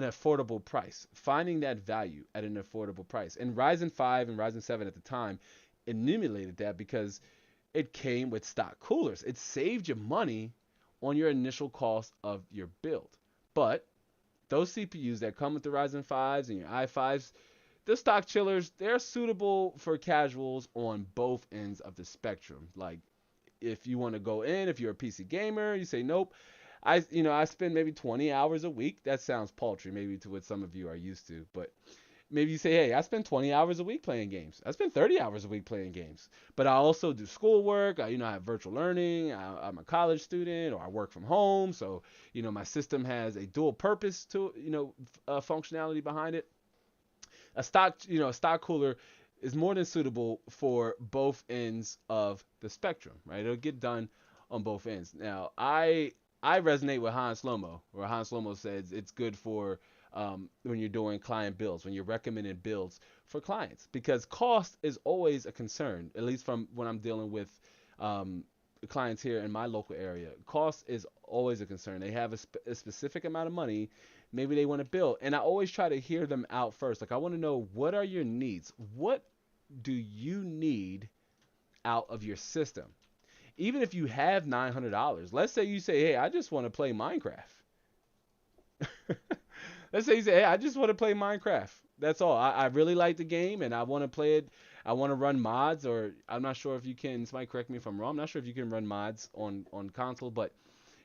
affordable price, finding that value at an affordable price. And Ryzen 5 and Ryzen 7 at the time emulated that because it came with stock coolers. It saved you money on your initial cost of your build. But those CPUs that come with the Ryzen 5s and your i5s, the stock chillers, they're suitable for casuals on both ends of the spectrum. Like if you want to go in, if you're a PC gamer, you say, nope, I spend maybe 20 hours a week. That sounds paltry maybe to what some of you are used to, but maybe you say, hey, I spend 20 hours a week playing games. I spend 30 hours a week playing games, but I also do schoolwork. I have virtual learning. I'm a college student, or I work from home. So, my system has a dual purpose to, functionality behind it. A stock cooler is more than suitable for both ends of the spectrum, right? It'll get done on both ends. Now, I resonate with Han Slomo, where Han Slomo says it's good for when you're doing client builds, when you're recommending builds for clients, because cost is always a concern, at least from when I'm dealing with clients here in my local area. Cost is always a concern. They have a specific amount of money. Maybe they want to build. And I always try to hear them out first. Like, I want to know, what are your needs? What do you need out of your system? Even if you have $900, let's say you say, hey, I just want to play Minecraft. Let's say you say, hey, I just want to play Minecraft. That's all. I really like the game and I want to play it. I want to run mods, or I'm not sure if you can, somebody correct me if I'm wrong. I'm not sure if you can run mods on console, but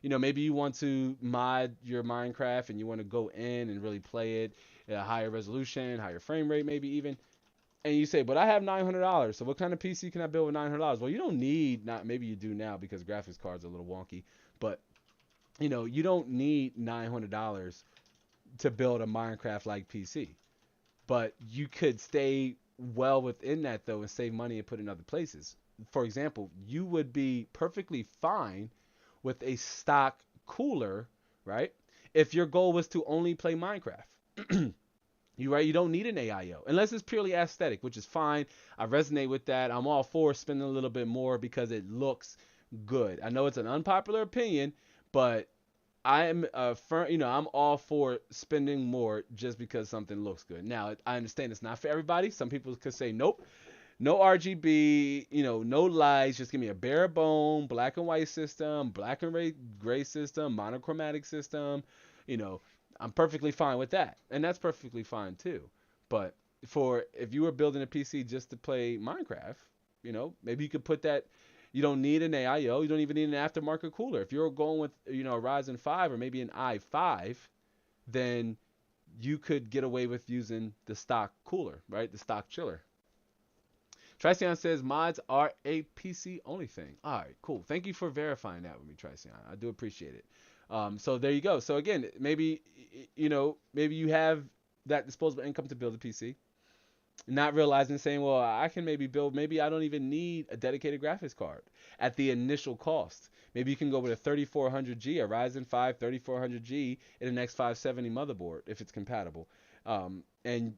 maybe you want to mod your Minecraft and you want to go in and really play it at a higher resolution, higher frame rate, maybe even. And you say, but I have $900. So what kind of PC can I build with $900? Well, you don't need, maybe you do now because graphics cards are a little wonky, but you don't need $900 to build a Minecraft-like PC. But you could stay well within that though and save money and put it in other places. For example, you would be perfectly fine with a stock cooler, right? If your goal was to only play Minecraft. You don't need an AIO unless it's purely aesthetic, which is fine. I resonate with that. I'm all for spending a little bit more because it looks good. I know it's an unpopular opinion, but I'm I'm all for spending more just because something looks good. Now, I understand it's not for everybody. Some people could say, nope, no RGB, no lights. Just give me a bare bone black and white system, black and gray system, monochromatic system. You know, I'm perfectly fine with that, and that's perfectly fine too. But if you were building a PC just to play Minecraft, maybe you could put that. You don't need an AIO. You don't even need an aftermarket cooler. If you're going with a Ryzen 5 or maybe an i5, then you could get away with using the stock cooler, right? The stock chiller. Triceon says mods are a PC only thing. All right, cool. Thank you for verifying that with me, Triceon. I do appreciate it. So there you go. So again, maybe you have that disposable income to build a PC, not realizing, saying, well, I can maybe I don't even need a dedicated graphics card at the initial cost. Maybe you can go with a 3400G, a Ryzen 5 3400G in an X570 motherboard if it's compatible. And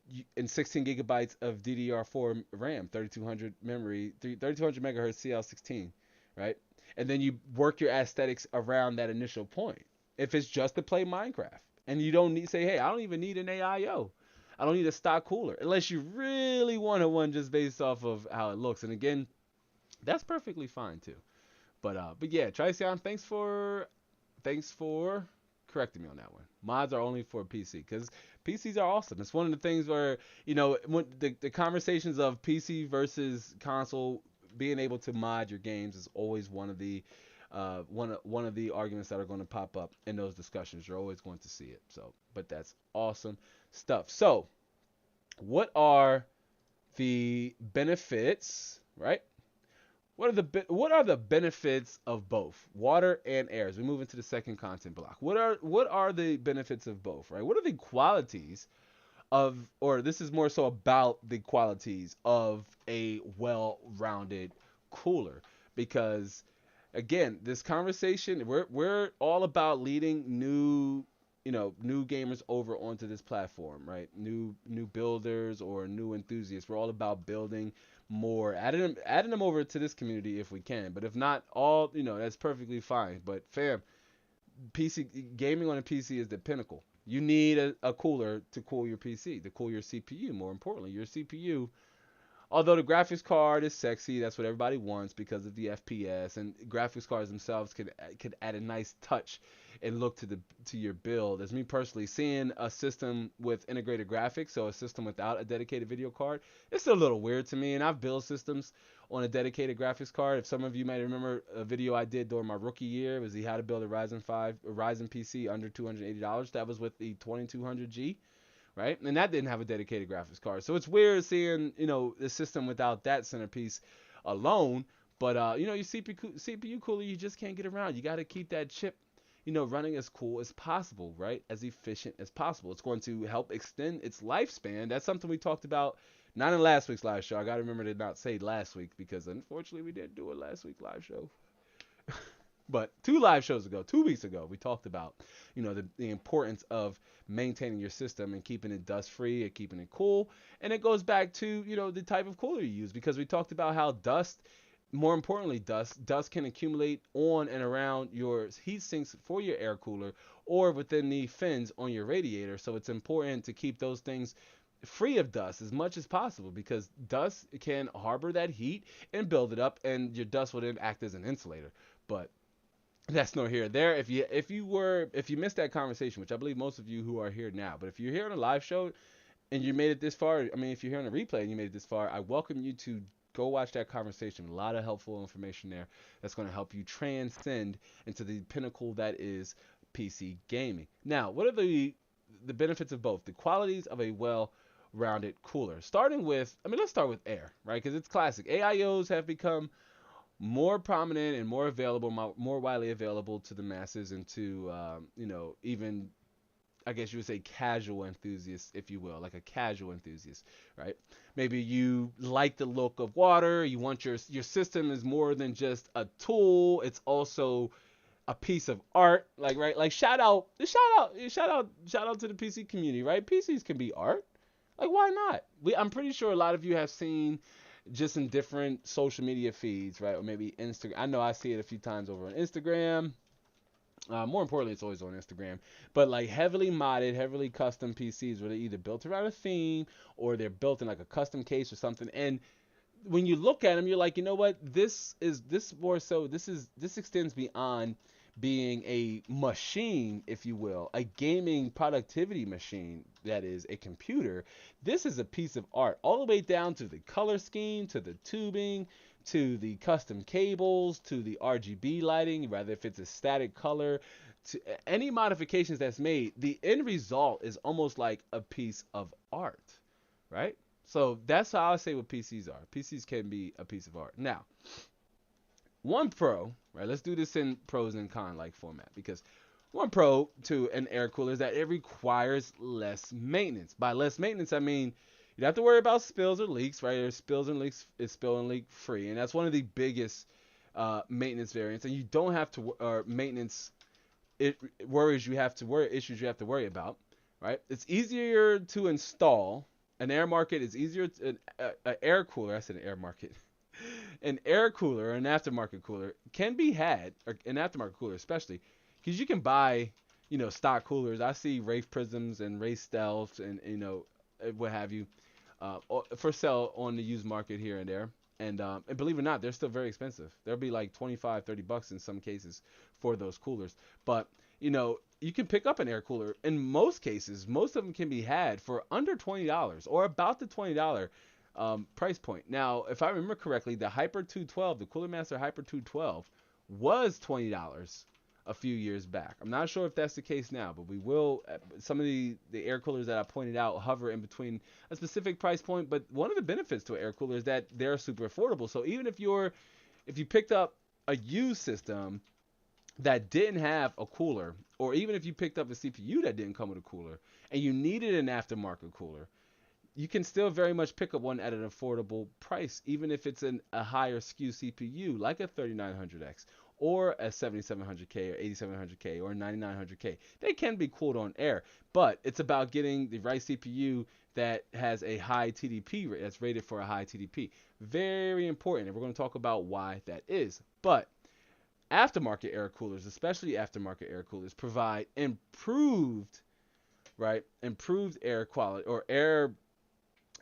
16 gigabytes of DDR4 RAM, 3200 memory, 3200 megahertz CL16, right? And then you work your aesthetics around that initial point. If it's just to play Minecraft, and you don't say, hey, I don't even need an AIO. I don't need a stock cooler, unless you really want one just based off of how it looks. And again, that's perfectly fine too. But yeah, Triceon, thanks for correcting me on that one. Mods are only for PC because PCs are awesome. It's one of the things where when the conversations of PC versus console, being able to mod your games is always one of the arguments that are going to pop up in those discussions. You're always going to see it. So, but that's awesome stuff. So, what are the benefits, right? What are the benefits of both water and air? As we move into the second content block, what are the benefits of both, right? What are the qualities of, or this is more so about the qualities of a well-rounded cooler? Because again, this conversation, we're all about leading new gamers over onto this platform, right? New builders or new enthusiasts. We're all about building more, adding them over to this community if we can. But if not, that's perfectly fine. But fam, PC gaming on a PC is the pinnacle. You need a cooler to cool your PC, to cool your CPU. More importantly, your CPU. Although the graphics card is sexy, that's what everybody wants because of the FPS, and graphics cards themselves could add a nice touch and look to your build. As me personally, seeing a system with integrated graphics, so a system without a dedicated video card, it's a little weird to me. And I've built systems on a dedicated graphics card. If some of you might remember a video I did during my rookie year, it was how to build a Ryzen PC under $280. That was with the 2200G. Right? And that didn't have a dedicated graphics card. So it's weird seeing, the system without that centerpiece alone. But, your CPU cooler, you just can't get around. You got to keep that chip, running as cool as possible, right? As efficient as possible. It's going to help extend its lifespan. That's something we talked about, not in last week's live show. I got to remember to not say last week because unfortunately we didn't do a last week live show. But 2 weeks ago, we talked about, the importance of maintaining your system and keeping it dust free and keeping it cool. And it goes back to, the type of cooler you use, because we talked about how more importantly, dust can accumulate on and around your heat sinks for your air cooler or within the fins on your radiator. So it's important to keep those things free of dust as much as possible, because dust can harbor that heat and build it up, and your dust will then act as an insulator. But that's nor here or there. If you missed that conversation, which I believe most of you who are here now, but if you're here on a live show and you made it this far, if you're here on a replay and you made it this far, I welcome you to go watch that conversation. A lot of helpful information there that's going to help you transcend into the pinnacle that is PC gaming. Now, what are the benefits of both? The qualities of a well-rounded cooler. Let's start with air, right? Because it's classic. AIOs have become more prominent and more available, more widely available to the masses and to, even, I guess you would say, casual enthusiasts, if you will, like a casual enthusiast, right? Maybe you like the look of water. You want your system is more than just a tool. It's also a piece of art, like, right? Like shout out to the PC community, right? PCs can be art. Like, why not? I'm pretty sure a lot of you have seen just in different social media feeds, right? Or maybe Instagram. I know I see it a few times over on Instagram. More importantly, it's always on Instagram. But like heavily modded, heavily custom PCs where they're either built around a theme or they're built in like a custom case or something. And when you look at them, you're like, you know what? This more so. This extends beyond being a machine, if you will, a gaming productivity machine. That is a computer. This is a piece of art, all the way down to the color scheme, to the tubing, to the custom cables, to the RGB lighting, rather if it's a static color, to any modifications that's made. The end result is almost like a piece of art, right? So that's how I say what PCs are. PCs can be a piece of art. Now, one pro, right? Let's do this in pros and con like format, because one pro to an air cooler is that it requires less maintenance. By less maintenance, I mean you don't have to worry about spills or leaks, right? There's spills and leaks, it's spill and leak free, and that's one of the biggest maintenance variants. And you don't have to maintenance issues you have to worry about, right? It's easier to install. An air market is easier. An air cooler, I said an air market. An air cooler, or an aftermarket cooler, can be had, or an aftermarket cooler especially, because you can buy, stock coolers. I see Wraith Prisms and Wraith Stealths and, what have you, for sale on the used market here and there. And believe it or not, they're still very expensive. They'll be like 25, $30 in some cases for those coolers. But, you can pick up an air cooler. In most cases, most of them can be had for under $20 or about the $20 price point. Now, if I remember correctly, the Hyper 212, the Cooler Master Hyper 212, was $20 a few years back. I'm not sure if that's the case now, but we will. Some of the air coolers that I pointed out hover in between a specific price point. But one of the benefits to an air cooler is that they're super affordable. So even if you picked up a used system that didn't have a cooler, or even if you picked up a CPU that didn't come with a cooler, and you needed an aftermarket cooler, you can still very much pick up one at an affordable price, even if it's a higher SKU CPU, like a 3900X, or a 7700K, or 8700K, or 9900K. They can be cooled on air, but it's about getting the right CPU that has a high TDP rate, that's rated for a high TDP. Very important, and we're going to talk about why that is. But aftermarket air coolers, especially aftermarket air coolers, provide improved air quality, or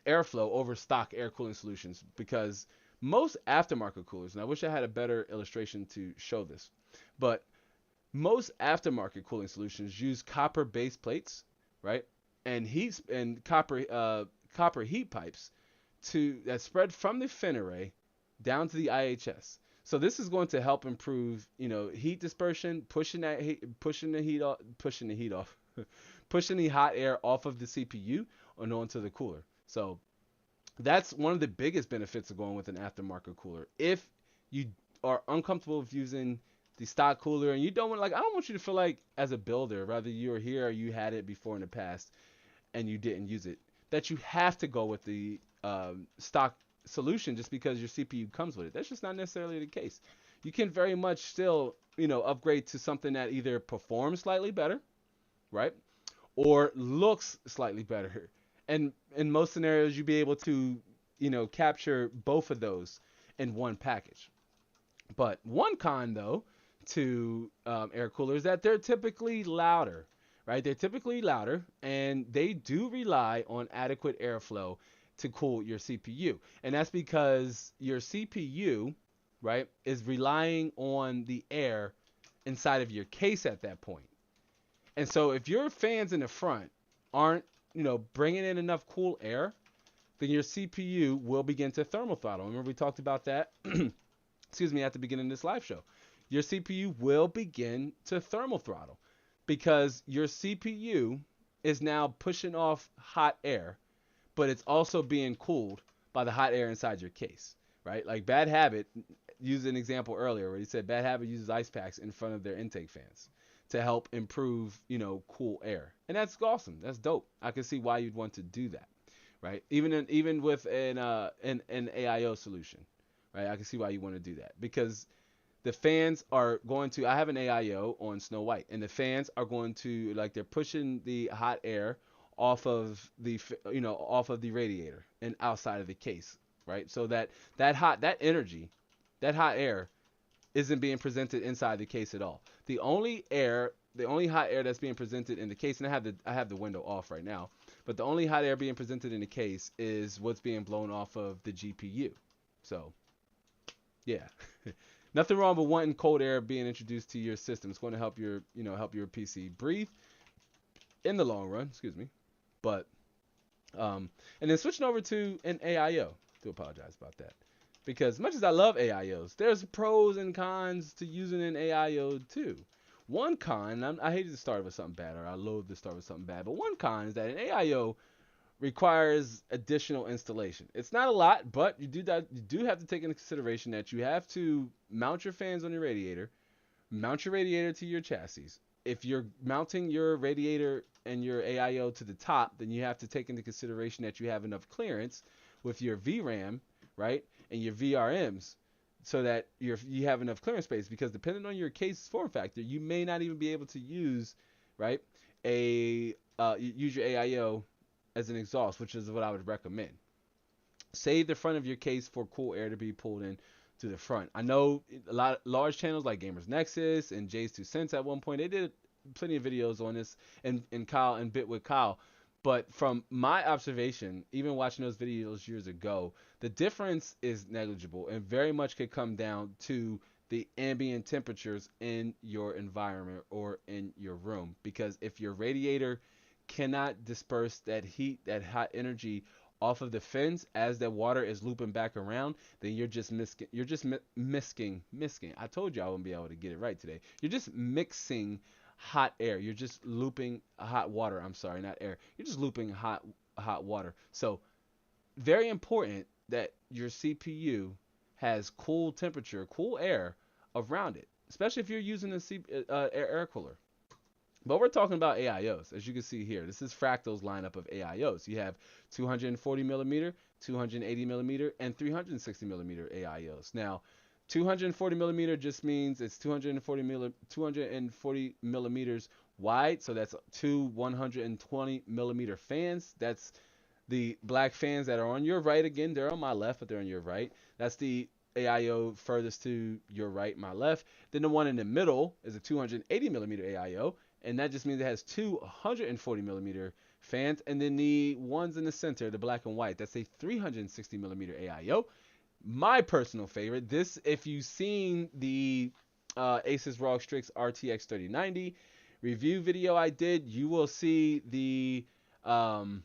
airflow over stock air cooling solutions, because most aftermarket coolers, and I wish I had a better illustration to show this, but most aftermarket cooling solutions use copper base plates, right, and copper heat pipes that spread from the fin array down to the IHS. So this is going to help improve, heat dispersion, pushing the hot air off of the CPU and onto the cooler. So that's one of the biggest benefits of going with an aftermarket cooler. If you are uncomfortable with using the stock cooler, and you don't want, I don't want you to feel like, as a builder, whether you're here or you had it before in the past and you didn't use it, that you have to go with the stock solution just because your CPU comes with it. That's just not necessarily the case. You can very much still, upgrade to something that either performs slightly better, right, or looks slightly better. And in most scenarios, you'll be able to, capture both of those in one package. But one con, though, to air coolers is that they're typically louder, right? They're typically louder, and they do rely on adequate airflow to cool your CPU. And that's because your CPU, right, is relying on the air inside of your case at that point. And so if your fans in the front aren't, bringing in enough cool air, then your CPU will begin to thermal throttle. Remember we talked about that, excuse me, at the beginning of this live show. Your CPU will begin to thermal throttle because your CPU is now pushing off hot air, but it's also being cooled by the hot air inside your case, right? Like Bad Habit used an example earlier where he said Bad Habit uses ice packs in front of their intake fans to help improve, cool air. And that's awesome. That's dope. I can see why you'd want to do that, right? Even with an AIO solution, right? I can see why you want to do that because the fans are going to, I have an AIO on Snow White, and the fans are going to, they're pushing the hot air off of the off of the radiator and outside of the case, right? So that energy, that hot air isn't being presented inside the case at all. The only hot air that's being presented in the case, and I have the window off right now, but the only hot air being presented in the case is what's being blown off of the GPU. So, yeah. Nothing wrong with wanting cold air being introduced to your system. It's going to help help your PC breathe in the long run, excuse me. But and then switching over to an AIO. Do apologize about that. Because as much as I love AIOs, there's pros and cons to using an AIO too. One con, I hated to start with something bad, or I loathe to start with something bad, but one con is that an AIO requires additional installation. It's not a lot, but you do have to take into consideration that you have to mount your fans on your radiator, mount your radiator to your chassis. If you're mounting your radiator and your AIO to the top, then you have to take into consideration that you have enough clearance with your VRAM, right, and your VRMs, so that you have enough clearance space. Because depending on your case form factor, you may not even be able to use, right, use your AIO as an exhaust, which is what I would recommend. Save the front of your case for cool air to be pulled in to the front. I know a lot of large channels like Gamers Nexus and Jay's 2 Cents at one point, they did plenty of videos on this, and Kyle and Bit with Kyle. But from my observation, even watching those videos years ago, the difference is negligible and very much could come down to the ambient temperatures in your environment or in your room. Because if your radiator cannot disperse that heat, that hot energy off of the fins as that water is looping back around, then you're just mixing. I told you I wouldn't be able to get it right today. You're just mixing hot air. You're just looping hot water. I'm sorry, not air. You're just looping hot water. So very important that your CPU has cool temperature, cool air around it, especially if you're using a air cooler. But we're talking about AIOs, as you can see here. This is Fractal's lineup of AIOs. You have 240 millimeter, 280 millimeter, and 360 millimeter AIOs. Now, 240 millimeter just means it's 240 millimeters wide, so that's two 120 millimeter fans. That's the black fans that are on your right. Again, they're on my left, but they're on your right. That's the AIO furthest to your right, my left. Then the one in the middle is a 280 millimeter AIO, and that just means it has two 140 millimeter fans. And then the ones in the center, the black and white, that's a 360 millimeter AIO. My personal favorite. This, if you've seen the Asus ROG Strix RTX 3090 review video I did, you will see the Intermax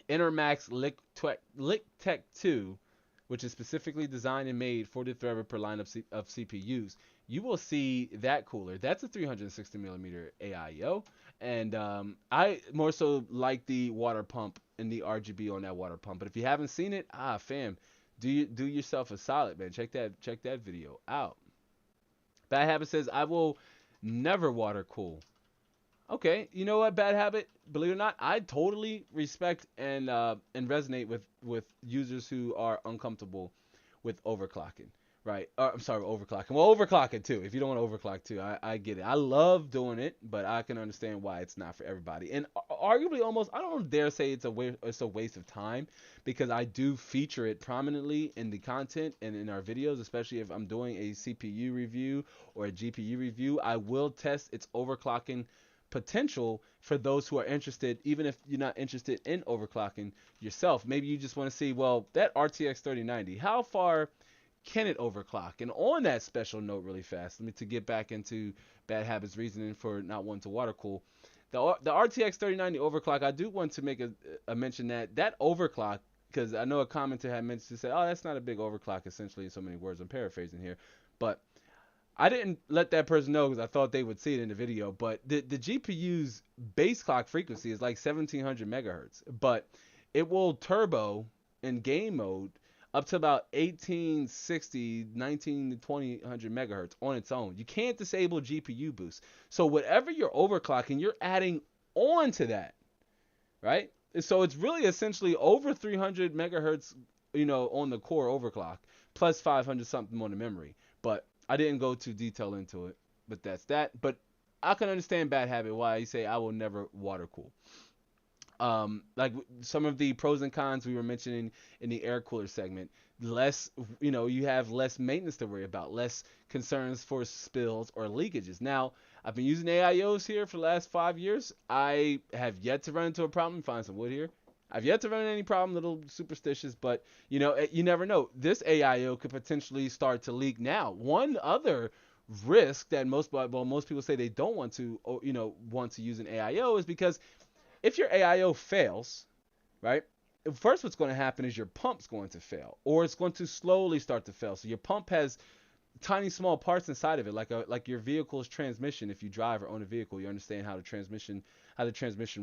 LickTech 2, which is specifically designed and made for the Threadripper line of CPUs. You will see that cooler. That's a 360 millimeter AIO, and I more so like the water pump and the RGB on that water pump. But if you haven't seen it, fam, do yourself a solid, man. Check that video out. Bad Habit says, I will never water cool. Okay, you know what, Bad Habit? Believe it or not, I totally respect and resonate with users who are uncomfortable with overclocking, right? I'm sorry, overclocking. Well, overclocking too. If you don't want to overclock too, I get it. I love doing it, but I can understand why it's not for everybody. And arguably, almost, I don't dare say it's a waste of time, because I do feature it prominently in the content and in our videos, especially if I'm doing a CPU review or a GPU review. I will test its overclocking potential for those who are interested, even if you're not interested in overclocking yourself. Maybe you just want to see, well, that RTX 3090, how far can it overclock? And on that special note, really fast, to get back into Bad Habits' reasoning for not wanting to water cool, the RTX 3090 overclock, I do want to make a mention that overclock, because I know a commenter had mentioned to say, oh, that's not a big overclock, essentially, in so many words. I'm paraphrasing here, but I didn't let that person know because I thought they would see it in the video, but the GPU's base clock frequency is like 1700 megahertz, but it will turbo in game mode up to about 1860, 19 to 2000 megahertz on its own. You can't disable GPU boost. So whatever you're overclocking, you're adding on to that, right? So it's really essentially over 300 megahertz, on the core overclock, plus 500 something on the memory. But I didn't go too detailed into it, but that's that. But I can understand Bad Habit why you say I will never water cool. Like some of the pros and cons we were mentioning in the air cooler segment, less, you have less maintenance to worry about, less concerns for spills or leakages. Now, I've been using AIOs here for the last 5 years. I have yet to run into a problem. Find some wood here. I've yet to run into any problem, little superstitious, but you never know. This AIO could potentially start to leak now. One other risk that most people say they don't want to, want to use an AIO is because if your AIO fails, right? First, what's going to happen is your pump's going to fail, or it's going to slowly start to fail. So your pump has tiny small parts inside of it, like your vehicle's transmission. If you drive or own a vehicle, you understand how the transmission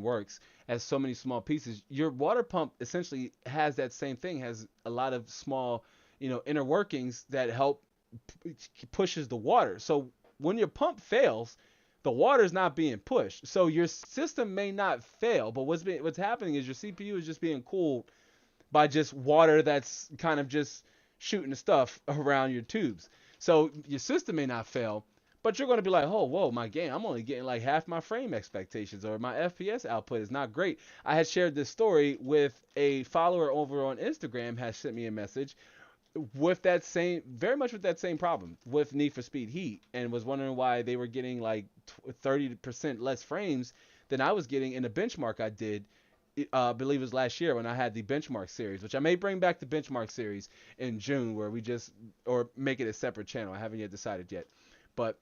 works. Has so many small pieces. Your water pump essentially has that same thing. Has a lot of small, inner workings that help pushes the water. So when your pump fails, the water is not being pushed. So your system may not fail, but what's happening is your CPU is just being cooled by just water that's kind of just shooting the stuff around your tubes. So your system may not fail, but you're going to be like, oh, whoa, my game, I'm only getting like half my frame expectations, or my FPS output is not great. I had shared this story with a follower over on Instagram, has sent me a message with very much with that same problem with Need for Speed Heat, and was wondering why they were getting like 30% less frames than I was getting in the benchmark I did. I believe it was last year when I had the benchmark series, which I may bring back the benchmark series in June, where or make it a separate channel. I haven't yet decided yet. But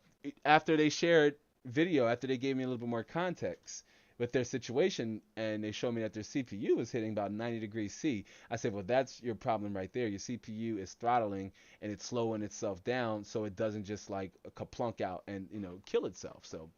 after they shared video, after they gave me a little bit more context with their situation, and they showed me that their CPU was hitting about 90 degrees C, I said, well, that's your problem right there. Your CPU is throttling and it's slowing itself down, so it doesn't just like kaplunk out and kill itself. So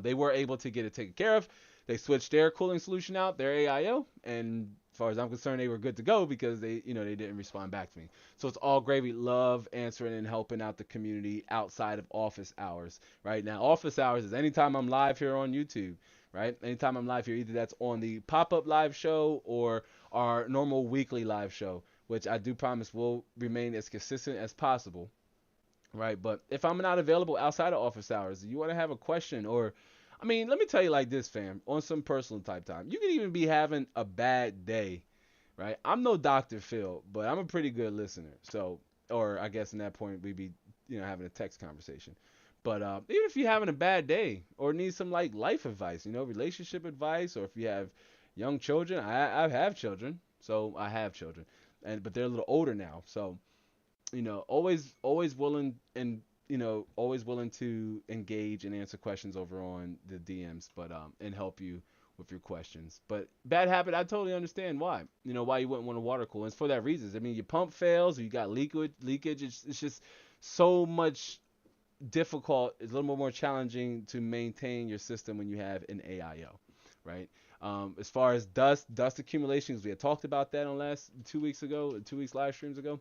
they were able to get it taken care of. They switched their cooling solution out, their AIO, and as far as I'm concerned, they were good to go because they didn't respond back to me. So it's all gravy. Love answering and helping out the community outside of office hours. Right now, office hours is anytime I'm live here on YouTube. Right, anytime I'm live here, either that's on the pop-up live show or our normal weekly live show, which I do promise will remain as consistent as possible. Right, but if I'm not available outside of office hours, you want to have a question, or let me tell you like this, fam, on some personal type time. You can even be having a bad day, right? I'm no Dr. Phil, but I'm a pretty good listener. So, or I guess in that point, we'd be, having a text conversation. But even if you're having a bad day or need some like life advice, relationship advice, or if you have young children, I have children, so I have children, but they're a little older now. So, always willing and always willing to engage and answer questions over on the DMs, but and help you with your questions. But bad habit, I totally understand why. Why you wouldn't want to water cool. And it's for that reason. Your pump fails, or you got leakage. It's just so much difficult. It's a little more challenging to maintain your system when you have an AIO, right? As far as dust accumulations, we had talked about that on 2 weeks live streams ago.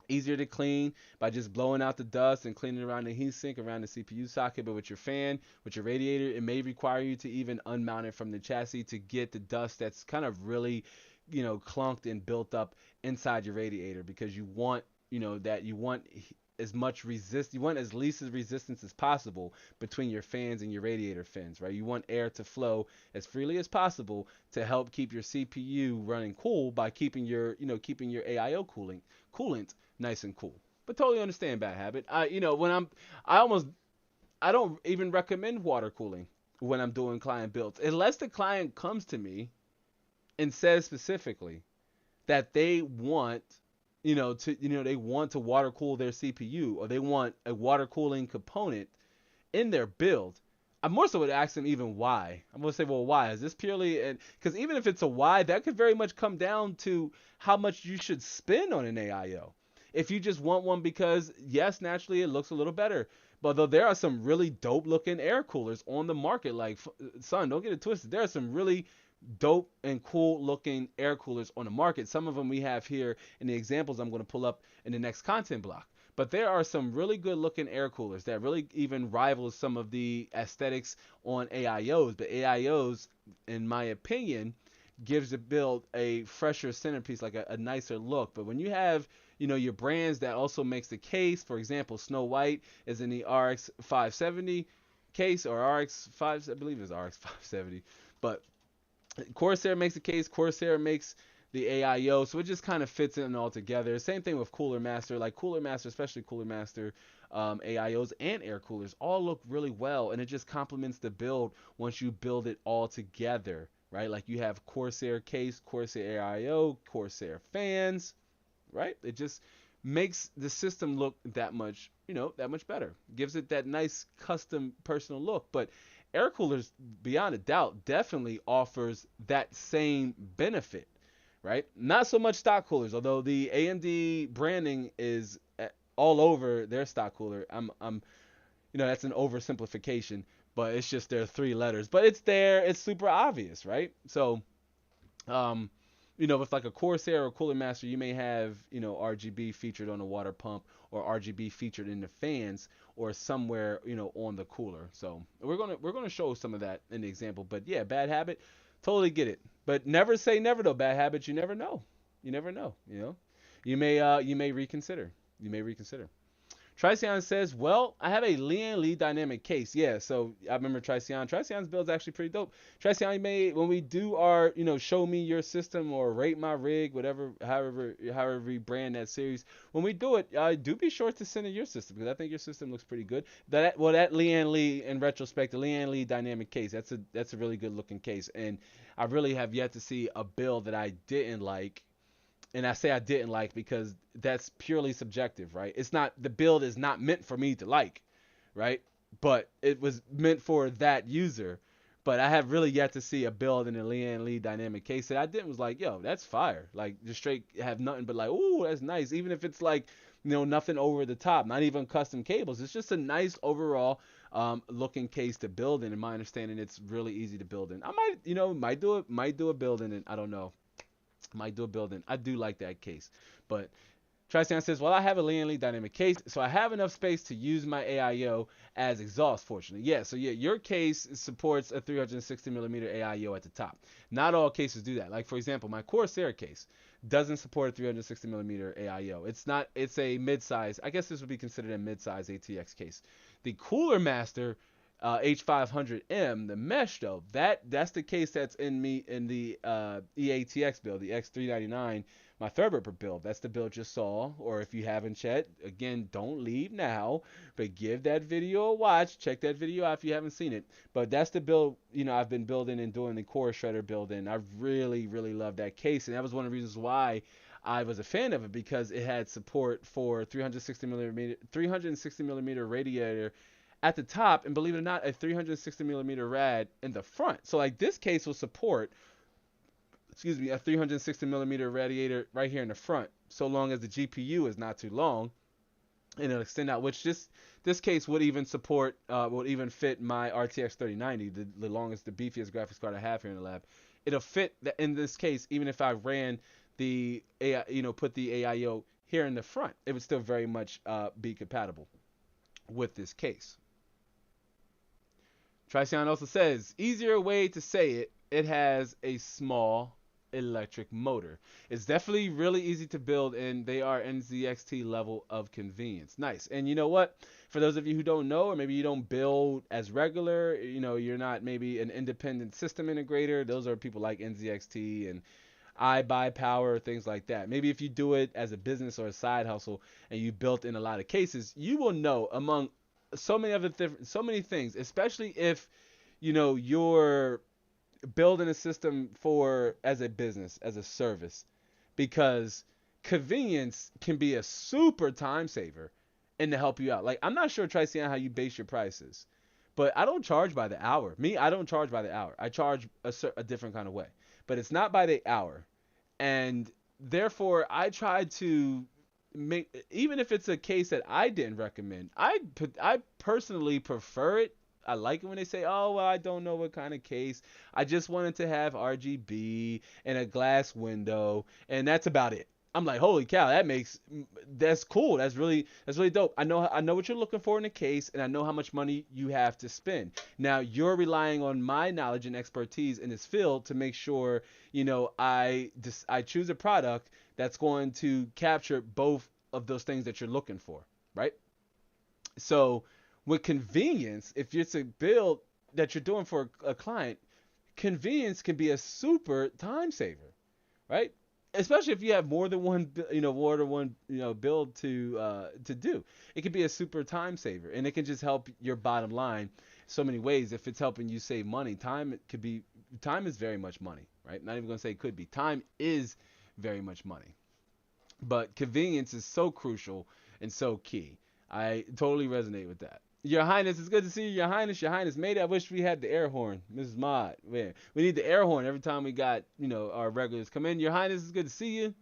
Easier to clean by just blowing out the dust and cleaning around the heatsink, around the CPU socket. But with your fan, with your radiator, it may require you to even unmount it from the chassis to get the dust that's kind of really, clunked and built up inside your radiator, because you want, you want as much you want as least as resistance as possible between your fans and your radiator fins, right? You want air to flow as freely as possible to help keep your CPU running cool by keeping your AIO coolant nice and cool. But totally understand bad habit. I don't even recommend water cooling when I'm doing client builds, unless the client comes to me and says specifically that they want they want to water cool their CPU, or they want a water cooling component in their build. I more so would ask them even why. I'm going to say, well, why? Is this purely, because even if it's a why, that could very much come down to how much you should spend on an AIO. If you just want one because, yes, naturally it looks a little better, but though there are some really dope looking air coolers on the market, like, son, don't get it twisted. There are some really dope and cool looking air coolers on the market. Some of them we have here in the examples I'm going to pull up in the next content block. But there are some really good looking air coolers that really even rivals some of the aesthetics on AIOs. But AIOs, in my opinion, gives the build a fresher centerpiece, like a nicer look. But when you have, your brands that also makes the case, for example, Snow White is in the RX 570 case, or RX 5, I believe it's RX 570. But Corsair makes a case. Corsair makes the AIO, so it just kind of fits in all together. Same thing with Cooler Master, like Cooler Master, especially Cooler Master AIOs and air coolers all look really well, and it just complements the build once you build it all together, right? Like you have Corsair case, Corsair AIO, Corsair fans, right? It just makes the system look that much, that much better. Gives it that nice custom personal look. But air coolers, beyond a doubt, definitely offers that same benefit, right? Not so much stock coolers, although the AMD branding is all over their stock cooler. That's an oversimplification, but it's just their three letters. But it's there. It's super obvious, right? So, um, with like a Corsair or Cooler Master, you may have, RGB featured on the water pump or RGB featured in the fans or somewhere, on the cooler. So we're gonna show some of that in the example. But yeah, bad habit, totally get it. But never say never though. Bad habits, you never know. You never know. You may reconsider. You may reconsider. Tricion says, well, I have a Lian Li dynamic case. Yeah, so I remember Tricion. Tricion's build is actually pretty dope. Tricion made, when we do our, show me your system or rate my rig, whatever, however we brand that series, when we do it, do be sure to send in your system because I think your system looks pretty good. That Lian Li, in retrospect, the Lian Li dynamic case, that's a really good looking case. And I really have yet to see a build that I didn't like. And I say I didn't like because that's purely subjective, right? The build is not meant for me to like, right? But it was meant for that user. But I have really yet to see a build in the Lian Li dynamic case that I didn't was like, yo, that's fire. Like just straight have nothing but like, ooh, that's nice. Even if it's like, nothing over the top, not even custom cables. It's just a nice overall looking case to build in. In my understanding, it's really easy to build in. I might do a build in it. I don't know. Might do a building. I do like that case. But Tricion says, well, I have a Lian Li dynamic case, so I have enough space to use my AIO as exhaust, fortunately. Yeah, so yeah, your case supports a 360 millimeter AIO at the top. Not all cases do that. Like, for example, my Corsair case doesn't support a 360 millimeter AIO. It's a mid-size. I guess this would be considered a mid-size ATX case. The Cooler Master H500M, the mesh though, that's the case that's in the EATX build, the X399, my Threadripper build. That's the build you saw, or if you haven't checked, again, don't leave now, but give that video a watch. Check that video out if you haven't seen it. But that's the build, I've been building and doing the core shredder build in. I really, really love that case, and that was one of the reasons why I was a fan of it, because it had support for 360 millimeter radiator at the top, and believe it or not, a 360 millimeter rad in the front. So like this case will support, a 360 millimeter radiator right here in the front, so long as the GPU is not too long, and it'll extend out. Which this case would even support, would even fit my RTX 3090, the longest, the beefiest graphics card I have here in the lab. It'll fit in this case, even if I ran the put the AIO here in the front, it would still very much be compatible with this case. Tricion also says, easier way to say it, it has a small electric motor. It's definitely really easy to build, and they are NZXT level of convenience. Nice. And you know what? For those of you who don't know, or maybe you don't build as regular, you're not maybe an independent system integrator. Those are people like NZXT and iBuyPower, things like that. Maybe if you do it as a business or a side hustle and you built in a lot of cases, you will know among so many things, especially if you're building a system as a business, as a service, because convenience can be a super time saver and to help you out. Like, I'm not sure, Tracy, on how you base your prices, but I don't charge by the hour. I don't charge by the hour. I charge a different kind of way, but it's not by the hour. And therefore I try to make, even if it's a case that I didn't recommend, I personally prefer it. I like it when they say, oh, well, I don't know what kind of case. I just wanted to have RGB and a glass window, and that's about it. I'm like, holy cow, that's cool. That's really dope. I know what you're looking for in a case, and I know how much money you have to spend. Now you're relying on my knowledge and expertise in this field to make sure, I choose a product that's going to capture both of those things that you're looking for, right? So with convenience, if it's a build that you're doing for a client, convenience can be a super time saver, right? Especially if you have more than one, build to do. It can be a super time saver, and it can just help your bottom line so many ways. If it's helping you save money, time is very much money, right? Not even gonna say it could be. Time is very much money, but convenience is so crucial and so key. I totally resonate with that. Your Highness, it's good to see you. Your Highness, Your Highness. Mate, I wish we had the air horn. Mrs. Mod, man. We need the air horn every time we got, our regulars come in. Your Highness, it's good to see you.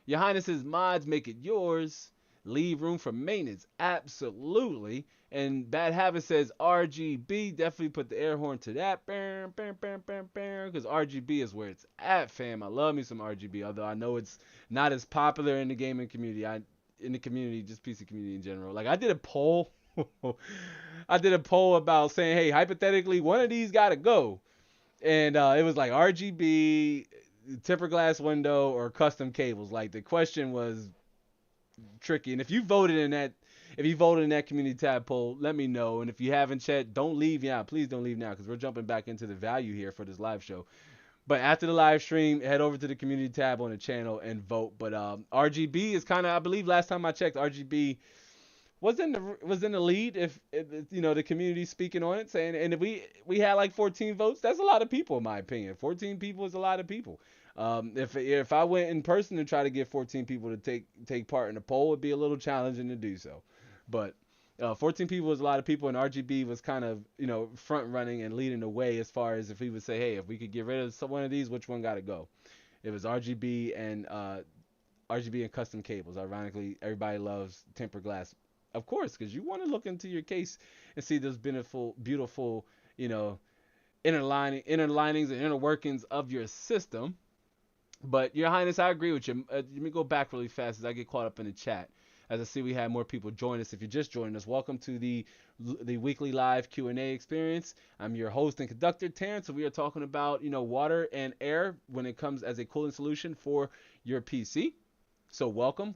Your Highness's mods make it yours. Leave room for maintenance. Absolutely. And Bad Habit says RGB. Definitely put the air horn to that. Because RGB is where it's at, fam. I love me some RGB. Although I know it's not as popular in the gaming community. Just PC community in general. Like, I did a poll. I did a poll about saying, hey, hypothetically, one of these got to go. And it was like RGB, tempered glass window, or custom cables. Like, the question was tricky. And if you voted in that community tab poll, let me know. And if you haven't, chat, don't leave now. Please don't leave now, because we're jumping back into the value here for this live show. But after the live stream, head over to the community tab on the channel and vote. But RGB is kind of, I believe last time I checked, RGB was in the lead. If the community speaking on it, saying, and if we had like 14 votes, that's a lot of people in my opinion. 14 people is a lot of people. If I went in person and try to get 14 people to take part in the poll, it'd be a little challenging to do so. But 14 people is a lot of people, and RGB was kind of front running and leading the way as far as if we would say, hey, if we could get rid of one of these, which one got to go? It was RGB and custom cables. Ironically, everybody loves tempered glass. Of course, because you want to look into your case and see those beautiful, inner linings and inner workings of your system. But Your Highness, I agree with you. Let me go back really fast as I get caught up in the chat. As I see we have more people join us. If you're just joining us, welcome to the weekly live Q&A experience. I'm your host and conductor, Terrence, and we are talking about, water and air when it comes as a cooling solution for your PC. So welcome.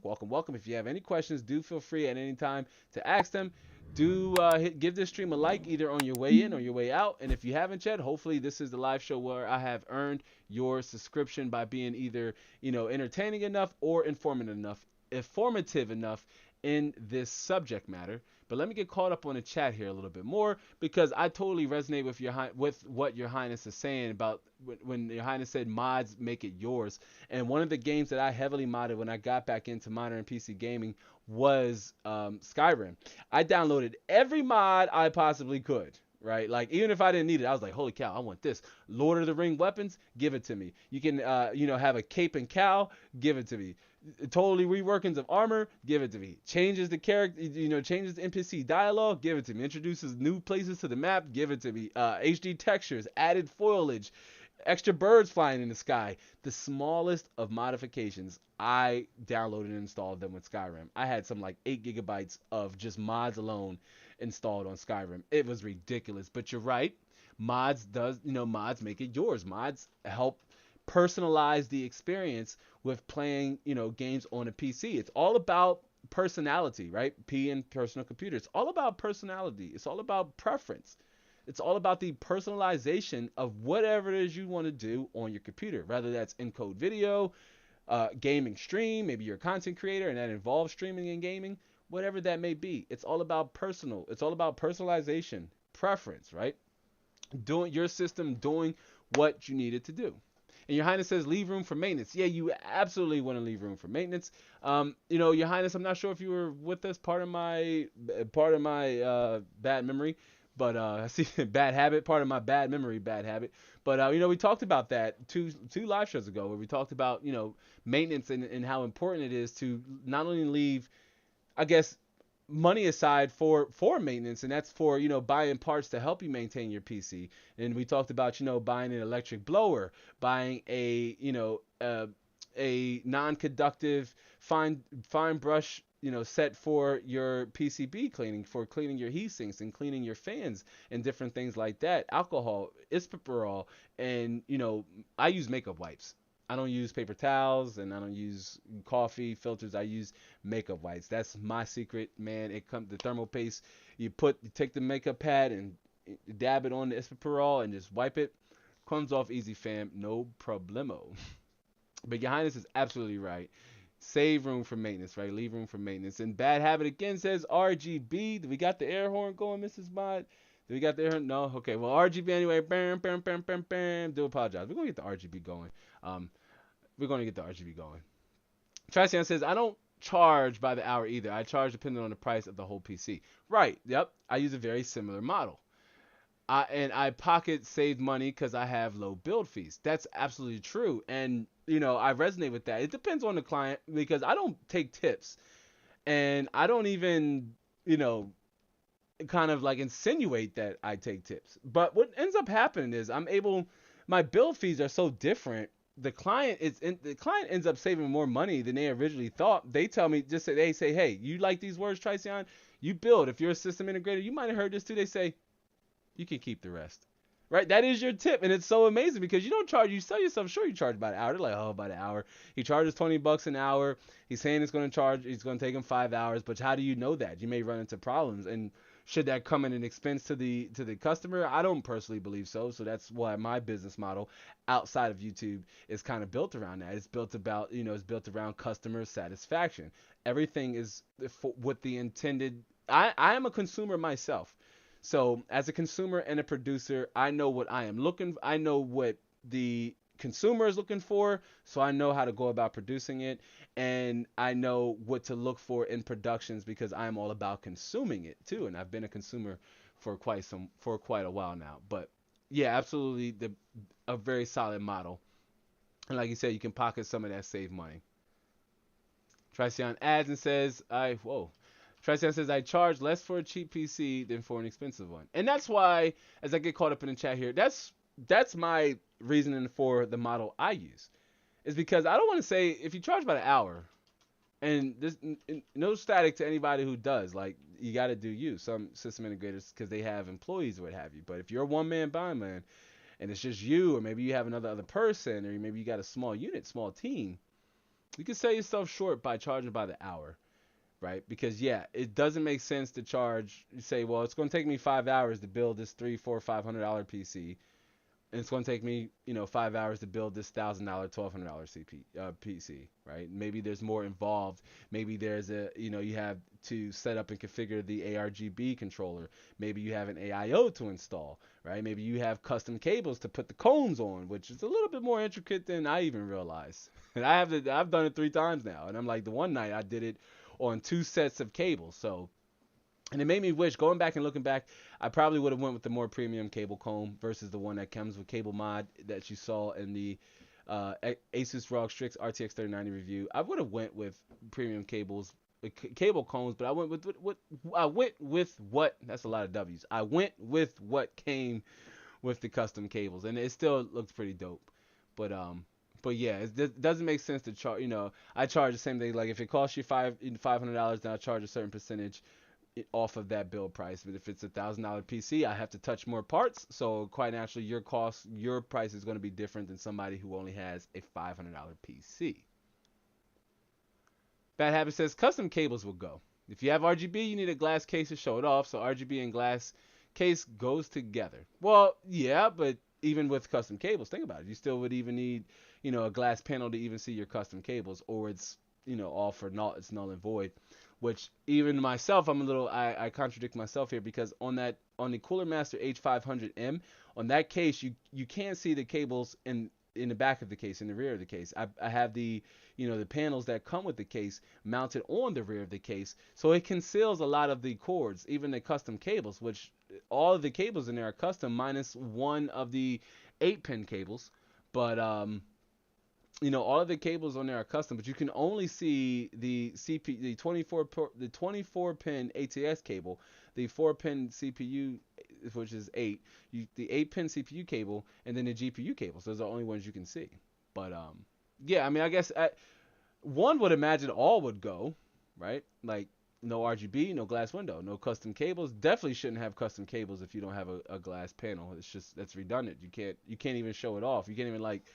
If you have any questions, do feel free at any time to ask them. Do give this stream a like either on your way in or your way out. And if you haven't yet, hopefully this is the live show where I have earned your subscription by being either entertaining enough or informative enough in this subject matter. But let me get caught up on the chat here a little bit more, because I totally resonate with what Your Highness is saying about when Your Highness said mods make it yours. And one of the games that I heavily modded when I got back into modern PC gaming was Skyrim. I downloaded every mod I possibly could. Right, like even if I didn't need it, I was like, "Holy cow, I want this!" Lord of the Ring weapons, give it to me. You can, have a cape and cowl, give it to me. Totally reworkings of armor, give it to me. Changes the character, changes the NPC dialogue, give it to me. Introduces new places to the map, give it to me. HD textures, added foliage, extra birds flying in the sky. The smallest of modifications, I downloaded and installed them with Skyrim. I had some like 8 gigabytes of just mods alone installed on Skyrim. It was ridiculous, but you're right. Mods make it yours. Mods help personalize the experience with playing, games on a PC. It's all about personality, right? P in personal computer. It's all about personality. It's all about preference. It's all about the personalization of whatever it is you want to do on your computer, whether that's encode video, gaming stream, maybe you're a content creator and that involves streaming and gaming, whatever that may be. It's all about it's all about personalization, preference, right? Doing your system, doing what you need it to do. And Your Highness says leave room for maintenance. Yeah, you absolutely want to leave room for maintenance. Your Highness, I'm not sure if you were with us, part of my bad memory. But I see bad habit, part of my bad memory, bad habit. But we talked about that two live shows ago, where we talked about maintenance and how important it is to not only leave, I guess, money aside for maintenance, and that's for buying parts to help you maintain your PC. And we talked about buying an electric blower, buying a non-conductive fine brush set for your PCB cleaning, for cleaning your heat sinks and cleaning your fans and different things like that. Alcohol, isopropyl, and I use makeup wipes. I don't use paper towels and I don't use coffee filters. I use makeup wipes. That's my secret, man. It comes the thermal paste. You take the makeup pad and dab it on the isopropyl and just wipe it. Comes off easy, fam. No problemo. But your highness is absolutely right. Save room for maintenance, right? Leave room for maintenance. And bad habit again says RGB. Do we got the air horn going, Mrs. Mod? Do we got the air horn? No? Okay. Well, RGB anyway. Bam, bam, bam, bam, bam. Do apologize. We're going to get the RGB going. We're going to get the RGB going. Tracian says, I don't charge by the hour either. I charge depending on the price of the whole PC. Right. Yep. I use a very similar model. I pocket save money because I have low build fees. That's absolutely true. And, I resonate with that. It depends on the client because I don't take tips. And I don't even, kind of like insinuate that I take tips. But what ends up happening is my build fees are so different. The client ends up saving more money than they originally thought. They tell me, they say, hey, you like these words, Tricion? You build. If you're a system integrator, you might have heard this too. They say, you can keep the rest. Right? That is your tip. And it's so amazing because you sell yourself, sure, you charge by the hour. They're like, oh, by the hour. He charges $20 an hour. He's saying it's going to take him 5 hours. But how do you know that? You may run into problems. And should that come in an expense to the customer? I don't personally believe so. So that's why my business model outside of YouTube is kind of built around that. It's built around customer satisfaction. Everything is with the intended. I am a consumer myself. So as a consumer and a producer, I know what I know what the consumer is looking for, so I know how to go about producing it, and I know what to look for in productions because I'm all about consuming it too, and I've been a consumer for quite a while now. But yeah, absolutely a very solid model. And like you said, you can pocket some of that save money. Tricion adds and says, Tricion says, I charge less for a cheap PC than for an expensive one. And that's why, as I get caught up in the chat here, that's my reasoning for the model I use. Is because I don't want to say, if you charge by the hour, and there's no static to anybody who does, like, you got to do you. Some system integrators, because they have employees or what have you. But if you're a one-man bond man, and it's just you, or maybe you have another person, or maybe you got a small unit, small team, you can sell yourself short by charging by the hour. Right? Because it doesn't make sense to charge. You say, well, it's going to take me 5 hours to build this $300, $400, $500 PC, and it's going to take me, 5 hours to build this $1,000, $1,200 PC. Right? Maybe there's more involved. Maybe there's you have to set up and configure the ARGB controller. Maybe you have an AIO to install. Right? Maybe you have custom cables to put the cones on, which is a little bit more intricate than I even realized. And I've done it 3 times now, and I'm like, the one night I did it on 2 sets of cables. So, and it made me wish, going back and looking back, I probably would have went with the more premium cable comb versus the one that comes with cable mod that you saw in the Asus ROG Strix RTX 3090 review. I would have went with premium cable combs, but I went with what, that's a lot of W's. I went with what came with the custom cables, and it still looks pretty dope. But yeah, it doesn't make sense to charge. I charge the same thing. Like if it costs you $500, then I charge a certain percentage off of that build price. But if it's $1,000 PC, I have to touch more parts. So quite naturally, your price is going to be different than somebody who only has a $500 PC. Bad Habit says custom cables will go. If you have RGB, you need a glass case to show it off. So RGB and glass case goes together. Well, yeah, but even with custom cables, think about it. You still would even need, a glass panel to even see your custom cables, or it's, all for naught. It's null and void. Which even myself, I contradict myself here because on the Cooler Master H500M, on that case, you can't see the cables in the back of the case, in the rear of the case. I have the panels that come with the case mounted on the rear of the case, so it conceals a lot of the cords, even the custom cables, which all of the cables in there are custom minus one of the 8-pin cables. But all of the cables on there are custom, but you can only see the 24 pin ATX cable, the 4-pin CPU, which is 8, the 8-pin CPU cable, and then the GPU cables. Those are the only ones you can see. But I guess one would imagine all would go, right? Like no RGB, no glass window, no custom cables. Definitely shouldn't have custom cables if you don't have a glass panel. It's just, that's redundant. You can't even show it off. You can't even like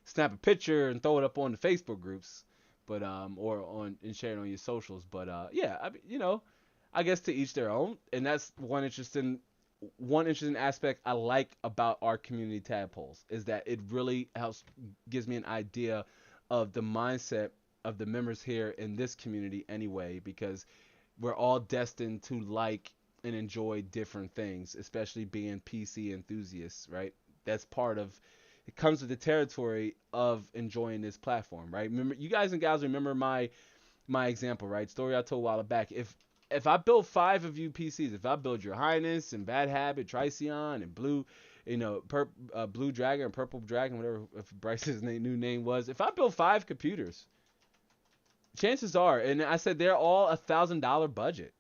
snap a picture and throw it up on the Facebook groups, but or share it on your socials. But I guess to each their own, and that's one interesting one interesting aspect I like about our community tadpoles is that it really gives me an idea of the mindset of the members here in this community anyway, because we're all destined to like and enjoy different things, especially being PC enthusiasts, right? That's part of it, comes with the territory of enjoying this platform, right? Remember, you guys and gals remember my example, right? Story I told a while back. If I build 5 of you PCs, if I build Your Highness and Bad Habit, Tricion and Blue, Blue Dragon and Purple Dragon, whatever if Bryce's new name was, if I build 5 computers, chances are, and I said they're all $1,000 budget.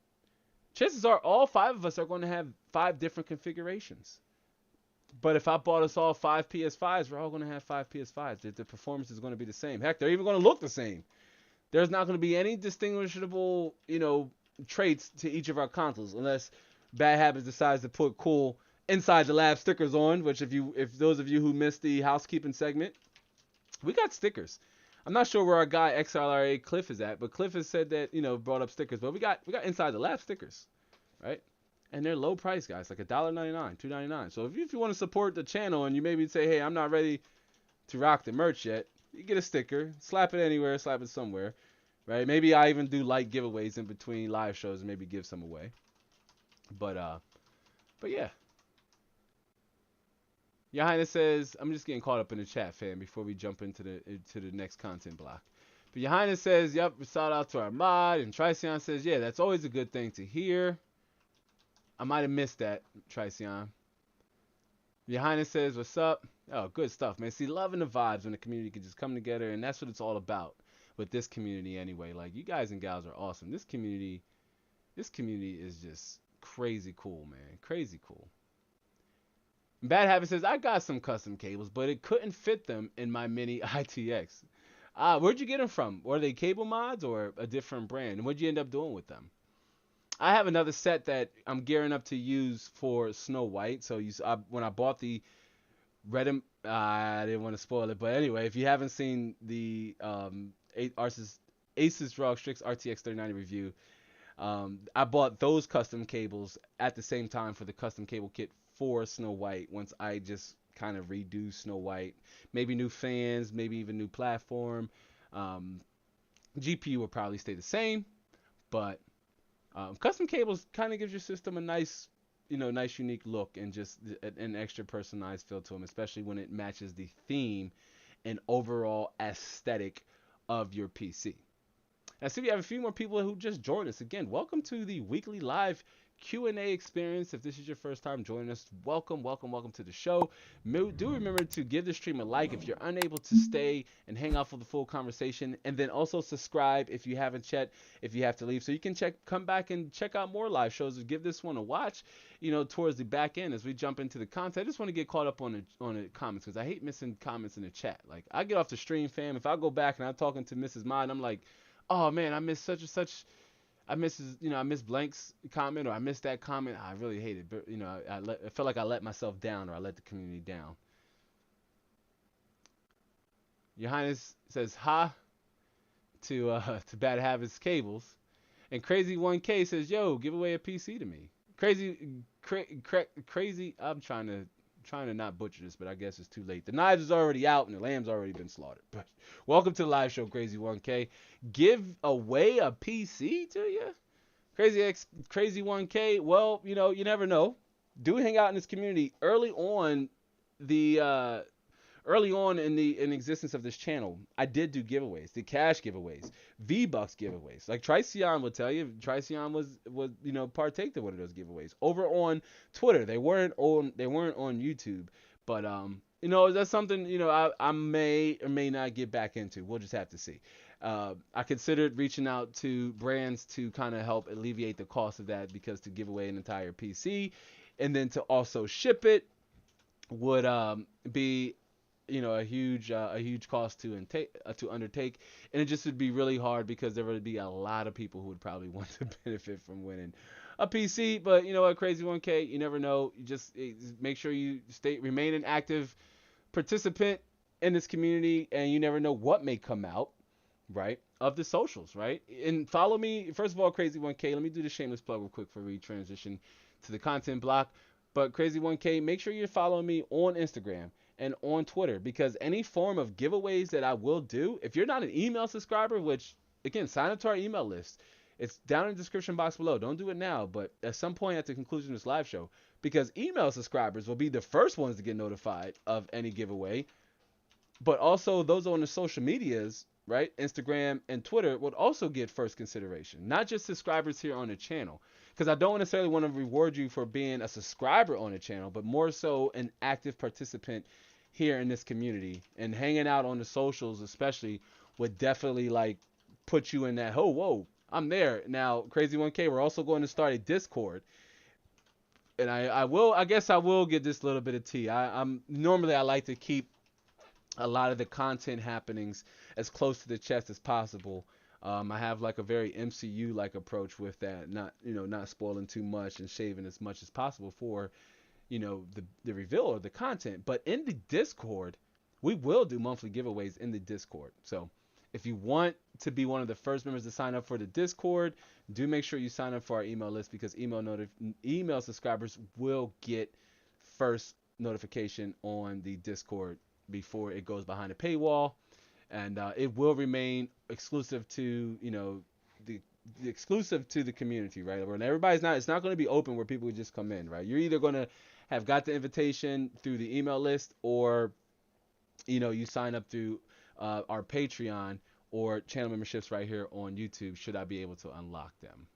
Chances are all 5 of us are going to have 5 different configurations. But if I bought us all 5 PS5s, we're all going to have 5 PS5s. The performance is going to be the same. Heck, they're even going to look the same. There's not going to be any distinguishable, traits to each of our consoles, unless Bad Habits decides to put cool inside the lab stickers on. Which, if those of you who missed the housekeeping segment, we got stickers. I'm not sure where our guy XLRA Cliff is at, but Cliff has said that brought up stickers. But we got inside the lab stickers, right? And they're low price, guys, like $1.99, $2.99. So if you want to support the channel and you maybe say, hey, I'm not ready to rock the merch yet, you get a sticker, slap it anywhere, slap it somewhere, right? Maybe I even do light giveaways in between live shows and maybe give some away. But yeah. Your Highness says, I'm just getting caught up in the chat, fam, before we jump into the next content block. But Your Highness says, yep, shout out to our mod. And Tricion says, yeah, that's always a good thing to hear. I might have missed that, Tricion. Your Highness says, what's up? Oh, good stuff, man. See, loving the vibes when the community can just come together, and that's what it's all about with this community anyway. Like, you guys and gals are awesome. This community is just crazy cool, man. Crazy cool. Bad Habit says, I got some custom cables, but it couldn't fit them in my mini ITX. Where'd you get them from? Were they cable mods or a different brand? And what'd you end up doing with them? I have another set that I'm gearing up to use for Snow White. So when I bought the Red, I didn't want to spoil it, but anyway, if you haven't seen the Asus ROG Strix RTX 3090 review, I bought those custom cables at the same time for the custom cable kit for Snow White. Once I just kind of redo Snow White, maybe new fans, maybe even new platform. GPU will probably stay the same, but custom cables kind of gives your system a nice, nice unique look and just an extra personalized feel to them, especially when it matches the theme and overall aesthetic of your PC. I see we have a few more people who just joined us. Again, welcome to the weekly live Q&A experience. If this is your first time joining us, welcome to the show. Do remember to give the stream a like if you're unable to stay and hang out for the full conversation, and then also subscribe if you haven't yet, if you have to leave, so you can come back and check out more live shows, and give this one a watch, towards the back end as we jump into the content. I just want to get caught up on the comments, because I hate missing comments in the chat. Like, I get off the stream, fam, if I go back and I'm talking to Mrs. Mod, I'm like, oh man, I missed such and such. I miss Blank's comment, or I missed that comment. I really hate it, but I feel like I let myself down, or I let the community down. Your Highness says ha to Bad Habits Cables, and Crazy 1K says, yo, give away a PC to me. Crazy. I'm trying to not butcher this, but I guess it's too late. The knives is already out and the lamb's already been slaughtered. But welcome to the live show, Crazy 1K. Give away a PC to you? Crazy 1K. Well, you never know. Do hang out in this community early on in the existence of this channel. I did do giveaways, the cash giveaways, V-Bucks giveaways. Like Tricion will tell you, Tricion was partaked of one of those giveaways over on Twitter. They weren't on YouTube, but that's something I may or may not get back into. We'll just have to see. I considered reaching out to brands to kind of help alleviate the cost of that, because to give away an entire PC and then to also ship it would be a huge cost to undertake, and it just would be really hard, because there would be a lot of people who would probably want to benefit from winning a PC. But you know what, Crazy 1K, you never know. You just make sure you remain an active participant in this community, and you never know what may come out, right, of the socials, right? And follow me, first of all, Crazy 1K. Let me do the shameless plug real quick before we transition to the content block. But Crazy 1K, make sure you're following me on Instagram and on Twitter, because any form of giveaways that I will do, if you're not an email subscriber, which again, sign up to our email list. It's down in the description box below. Don't do it now, but at some point at the conclusion of this live show, because email subscribers will be the first ones to get notified of any giveaway. But also those on the social medias, right? Instagram and Twitter would also get first consideration, not just subscribers here on the channel. Because I don't necessarily want to reward you for being a subscriber on the channel, but more so an active participant here in this community, and hanging out on the socials especially would definitely like put you in that, oh, whoa, I'm there. Now, Crazy 1K, we're also going to start a Discord. And I guess I will get this little bit of tea. I'm normally I like to keep a lot of the content happenings as close to the chest as possible. I have like a very MCU like approach with that, not spoiling too much and shaving as much as possible for, the reveal of the content. But in the Discord, we will do monthly giveaways in the Discord. So if you want to be one of the first members to sign up for the Discord, do make sure you sign up for our email list, because email subscribers will get first notification on the Discord before it goes behind a paywall, and it will remain exclusive to the exclusive to the community, right? And it's not going to be open where people just come in, right? You're either going to have got the invitation through the email list, or you sign up through our Patreon or channel memberships right here on YouTube, should I be able to unlock them.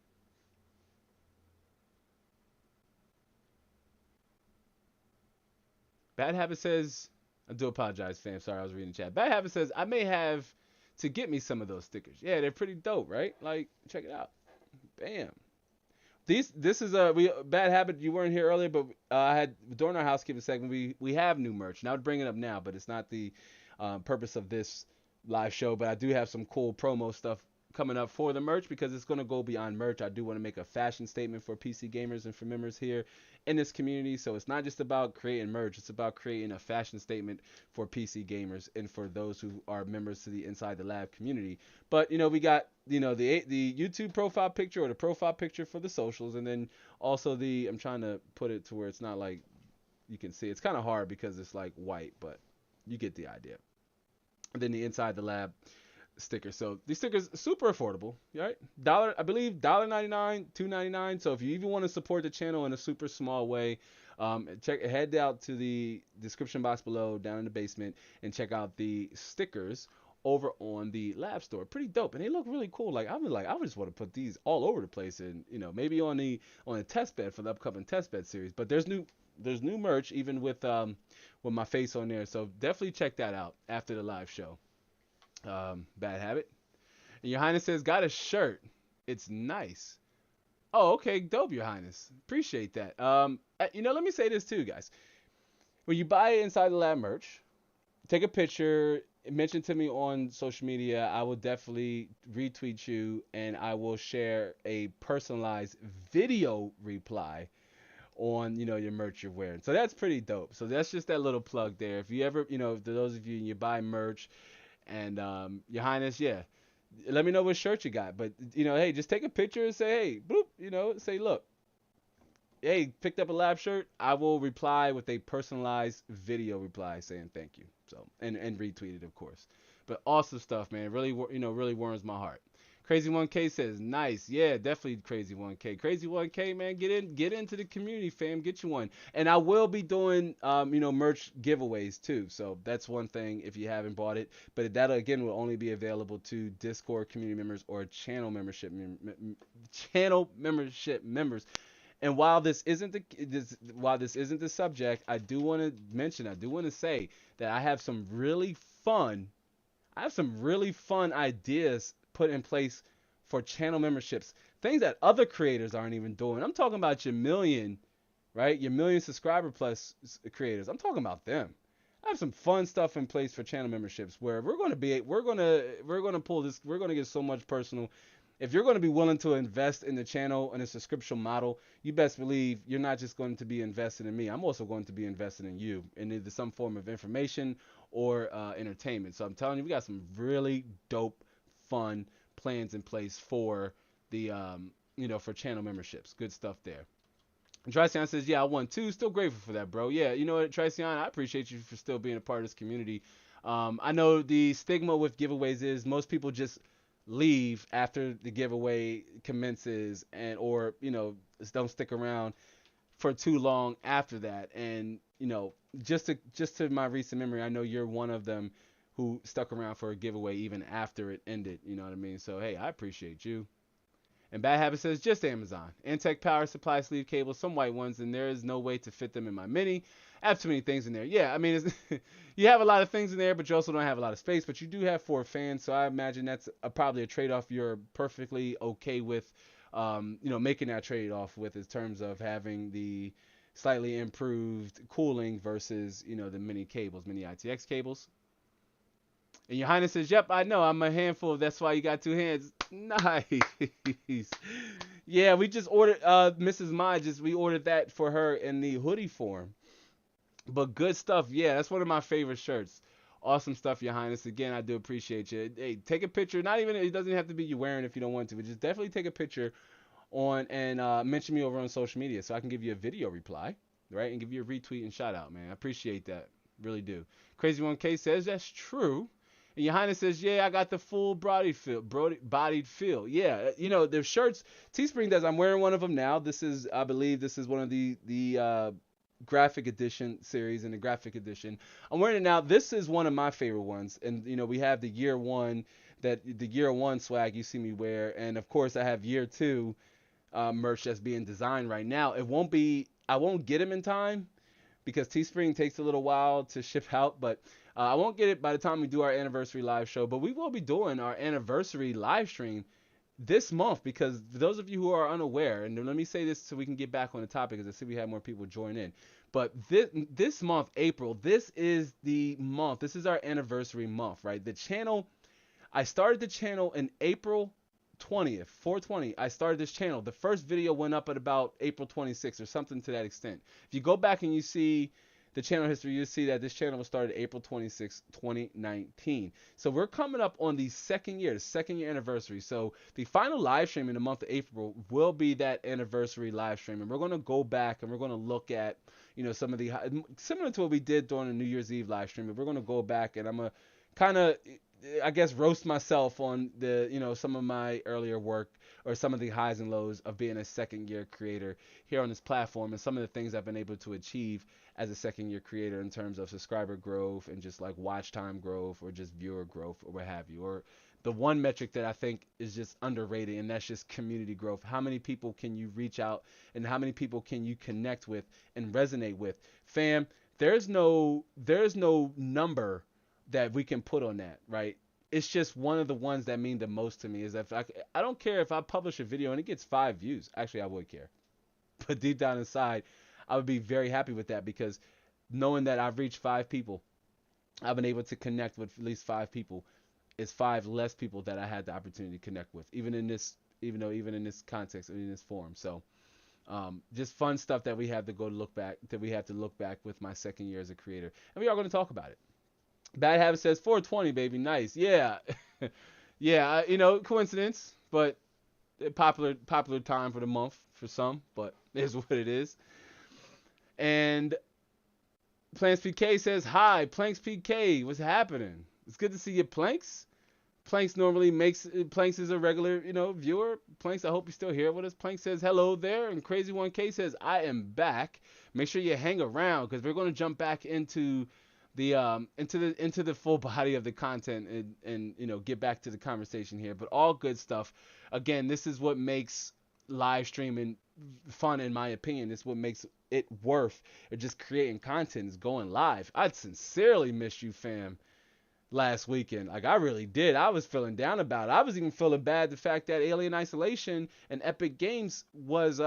Bad Habit says, I do apologize, fam. Sorry, I was reading the chat. Bad Habit says, I may have to get me some of those stickers. Yeah, they're pretty dope, right? Like, check it out. Bam. This is a Bad Habit. You weren't here earlier, but I had during our housekeeping segment, we have new merch. And I would bring it up now, but it's not the purpose of this live show. But I do have some cool promo stuff coming up for the merch, because it's going to go beyond merch. I do want to make a fashion statement for PC gamers and for members here in this community. So it's not just about creating merch, it's about creating a fashion statement for PC gamers and for those who are members to the Inside the Lab community. But we got the YouTube profile picture, or the profile picture for the socials, and then also I'm trying to put it to where it's not like you can see. It's kind of hard because it's like white, but you get the idea. And then the Inside the Lab sticker. So these stickers super affordable, right? I believe $1.99, $2.99. So if you even want to support the channel in a super small way, head out to the description box below down in the basement and check out the stickers over on the Lab Store. Pretty dope, and they look really cool. I just want to put these all over the place, and maybe on the test bed for the upcoming test bed series. But there's new merch even with my face on there. So definitely check that out after the live show. Bad Habit. And Your Highness says, got a shirt. It's nice. Oh, okay. Dope, Your Highness. Appreciate that. Let me say this too, guys. When you buy Inside the Lab merch, take a picture, mention to me on social media. I will definitely retweet you, and I will share a personalized video reply on your merch you're wearing. So that's pretty dope. So that's just that little plug there. If you ever, for those of you buy merch, and Your Highness, yeah, let me know what shirt you got. But hey, just take a picture and say, hey, boop, say, look, hey, picked up a Lab shirt. I will reply with a personalized video reply saying thank you. So and retweet it, of course. But awesome stuff, man. Really, really warms my heart. Crazy 1K says, nice. Yeah, definitely Crazy 1K. Crazy 1K, man, get into the community, fam. Get you one. And I will be doing, merch giveaways too. So that's one thing if you haven't bought it. But that, again, will only be available to Discord community members or channel membership members. And while this isn't the subject, I do want to say that I have some really fun ideas put in place for channel memberships, things that other creators aren't even doing. I'm talking about your million subscriber plus creators. I'm talking about them. I have some fun stuff in place for channel memberships where we're going to pull this. We're going to get so much personal. If you're going to be willing to invest in the channel in a subscription model, you best believe you're not just going to be invested in me. I'm also going to be invested in you in either some form of information or entertainment. So I'm telling you, we got some really dope, fun plans in place for the for channel memberships. Good stuff there. Tracion says, yeah, I won too. Still grateful for that, bro. Yeah, you know what, Tracion, I appreciate you for still being a part of this community. I know the stigma with giveaways is most people just leave after the giveaway commences and or, don't stick around for too long after that. And, just to my recent memory, I know you're one of them who stuck around for a giveaway even after it ended. You know what I mean? So, hey, I appreciate you. And Bad Habit says just Amazon. Antec power supply sleeve cables, some white ones, and there is no way to fit them in my Mini. I have too many things in there. Yeah, I mean, you have a lot of things in there, but you also don't have a lot of space. But you do have 4 fans, so I imagine that's probably a trade-off you're perfectly okay with, making that trade-off with in terms of having the slightly improved cooling versus, the mini cables, mini ITX cables. And Your Highness says, yep, I know. I'm a handful. That's why you got 2 hands. Nice. Yeah, we just ordered, Mrs. Mai, we ordered that for her in the hoodie form. But good stuff. Yeah, that's one of my favorite shirts. Awesome stuff, Your Highness. Again, I do appreciate you. Hey, take a picture. Not even, it doesn't have to be you wearing if you don't want to, but just definitely take a picture on and mention me over on social media so I can give you a video reply, right? And give you a retweet and shout out, man. I appreciate that. Really do. Crazy 1K says that's true. And Your Highness says, yeah, I got the full bodied feel. Yeah, the shirts, Teespring does. I'm wearing one of them now. I believe this is one of the graphic edition series in the graphic edition. I'm wearing it now. This is one of my favorite ones. And, we have the year one swag you see me wear. And of course I have year two merch that's being designed right now. I won't get them in time because Teespring takes a little while to ship out, but I won't get it by the time we do our anniversary live show. But we will be doing our anniversary live stream this month because for those of you who are unaware, and let me say this so we can get back on the topic because I see we have more people join in. But this month, April, this is the month. This is our anniversary month, right? The channel, I started the channel in April 20th, 420. I started this channel. The first video went up at about April 26th or something to that extent. If you go back and you see the channel history, you'll see that this channel was started April 26, 2019. So we're coming up on the second year anniversary. So the final live stream in the month of April will be that anniversary live stream. And we're going to go back and we're going to look at, some of the, similar to what we did during the New Year's Eve live stream. But we're going to go back and I'm going to kind of, I guess, roast myself on the, some of my earlier work or some of the highs and lows of being a second year creator here on this platform and some of the things I've been able to achieve as a second year creator in terms of subscriber growth and just like watch time growth or just viewer growth or what have you. Or the one metric that I think is just underrated, and that's just community growth. How many people can you reach out and how many people can you connect with and resonate with? Fam, there's no number that we can put on that, right? It's just one of the ones that mean the most to me is that I don't care if I publish a video and it gets 5 views. Actually, I would care. But deep down inside, I would be very happy with that because knowing that I've reached 5 people, I've been able to connect with at least 5 people. It's 5 less people that I had the opportunity to connect with, even in this context, in this forum. So just fun stuff that we have to look back with my second year as a creator. And we are going to talk about it. Bad Habit says 420, baby. Nice. Yeah. Yeah, coincidence, but popular time for the month for some, but it is what it is. And Planks PK says, hi, Planks PK, what's happening? It's good to see you, Planks. Planks is a regular, viewer. Planks, I hope you're still here with us. Planks says, hello there. And Crazy 1K says, I am back. Make sure you hang around because we're going to jump back into the full body of the content and get back to the conversation here. But all good stuff. Again, this is what makes live streaming fun, in my opinion. This is what makes it worth or just creating content is going live. I sincerely miss you, fam, last weekend. Like, I really did. I was feeling down about it. I was even feeling bad the fact that Alien Isolation and Epic Games was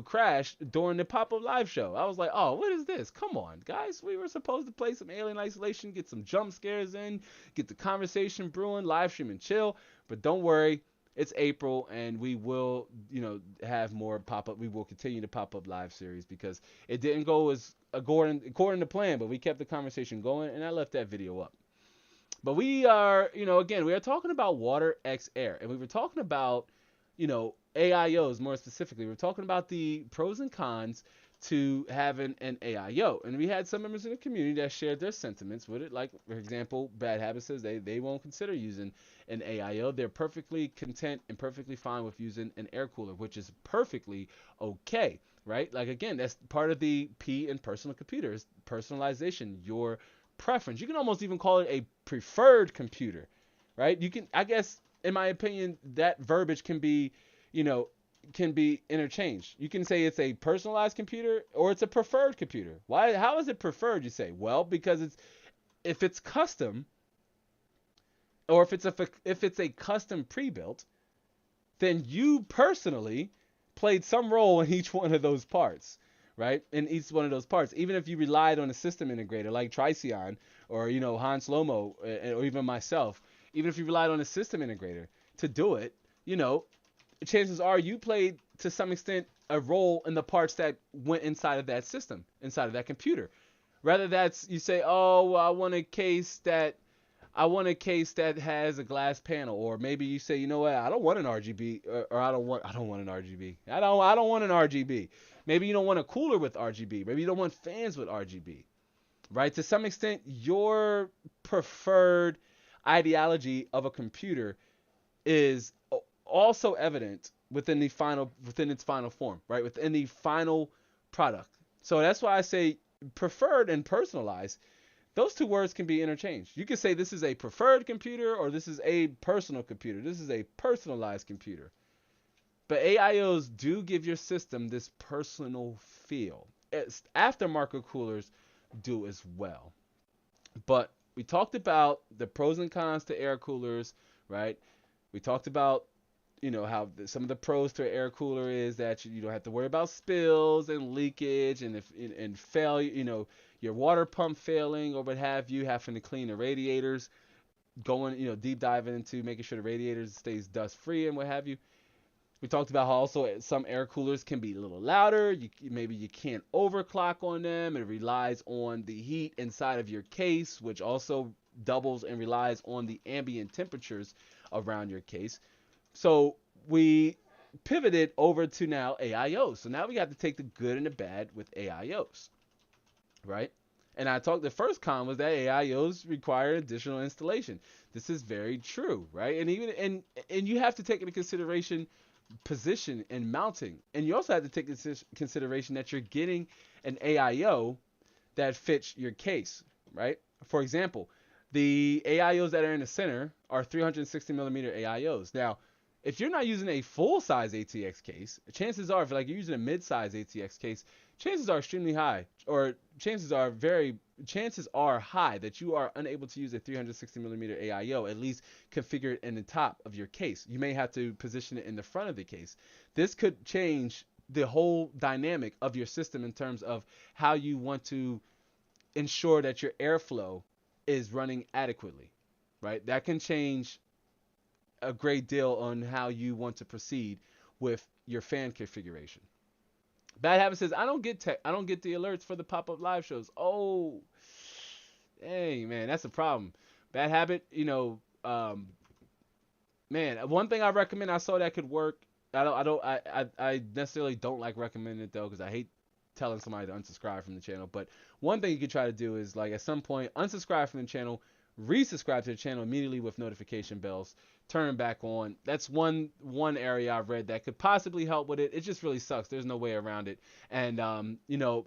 crashed during the pop-up live show. I was like, oh, what is this? Come on, guys. We were supposed to play some Alien Isolation, get some jump scares in, get the conversation brewing, live stream and chill. But don't worry, it's April and we will, have more pop-up. We will continue to pop-up live series because it didn't go as according to plan, but we kept the conversation going and I left that video up. But we are, again, we are talking about water x air. And we were talking about, AIOs more specifically. We're talking about the pros and cons to having an AIO. And we had some members in the community that shared their sentiments with it. Like, for example, Bad Habit says they won't consider using an AIO. They're perfectly content and perfectly fine with using an air cooler, which is perfectly okay, right? Like, again, that's part of the P in personal computers, personalization, your preference. You can almost even call it a preferred computer, right? You can, I guess, in my opinion, that verbiage can be, interchanged. You can say it's a personalized computer or it's a preferred computer. Why? How is it preferred? You say, well, because if it's custom, or if it's a custom pre-built, then you personally played some role in each one of those parts, right? In each one of those parts, even if you relied on a system integrator like Triceon or Han Slomo or even myself, even if you relied on a system integrator to do it, chances are you played to some extent a role in the parts that went inside of that system, inside of that computer. Rather that's you say, oh, well, I want a case that has a glass panel, or maybe you say, you know what, I don't want an RGB, or I don't want an RGB. I don't want an RGB. Maybe you don't want a cooler with RGB. Maybe you don't want fans with RGB. Right? To some extent, your preferred ideology of a computer is also evident within its final form, right? Within the final product. So that's why I say preferred and personalized. Those two words can be interchanged. You can say this is a preferred computer or this is a personal computer. This is a personalized computer. But AIOs do give your system this personal feel. Aftermarket coolers do as well. But we talked about the pros and cons to air coolers, right? We talked about how some of the pros to an air cooler is that you don't have to worry about spills and leakage and failure, your water pump failing or what have you, having to clean the radiators, going, deep diving into making sure the radiators stays dust free and what have you. We talked about how also some air coolers can be a little louder. Maybe you can't overclock on them. It relies on the heat inside of your case, which also doubles and relies on the ambient temperatures around your case. So we pivoted over to now AIOs. So now we got to take the good and the bad with AIOs, right? And the first con was that AIOs require additional installation. This is very true, right? And you have to take into consideration position and mounting. And you also have to take into consideration that you're getting an AIO that fits your case, right? For example, the AIOs that are in the center are 360 millimeter AIOs. Now, if you're not using a full-size ATX case, chances are, if you're using a mid-size ATX case, chances are extremely high, or chances are high that you are unable to use a 360 millimeter AIO, at least configured in the top of your case. You may have to position it in the front of the case. This could change the whole dynamic of your system in terms of how you want to ensure that your airflow is running adequately, right? That can change a great deal on how you want to proceed with your fan configuration. Bad Habit says, I don't get the alerts for the pop-up live shows. Oh, hey man, that's a problem. Bad Habit, man, one thing I recommend, I saw that could work. I necessarily don't like recommending it though, because I hate telling somebody to unsubscribe from the channel. But one thing you could try to do is, at some point, unsubscribe from the channel, resubscribe to the channel immediately with notification bells, turn back on. That's one area I've read that could possibly help with it. It just really sucks. There's no way around it. And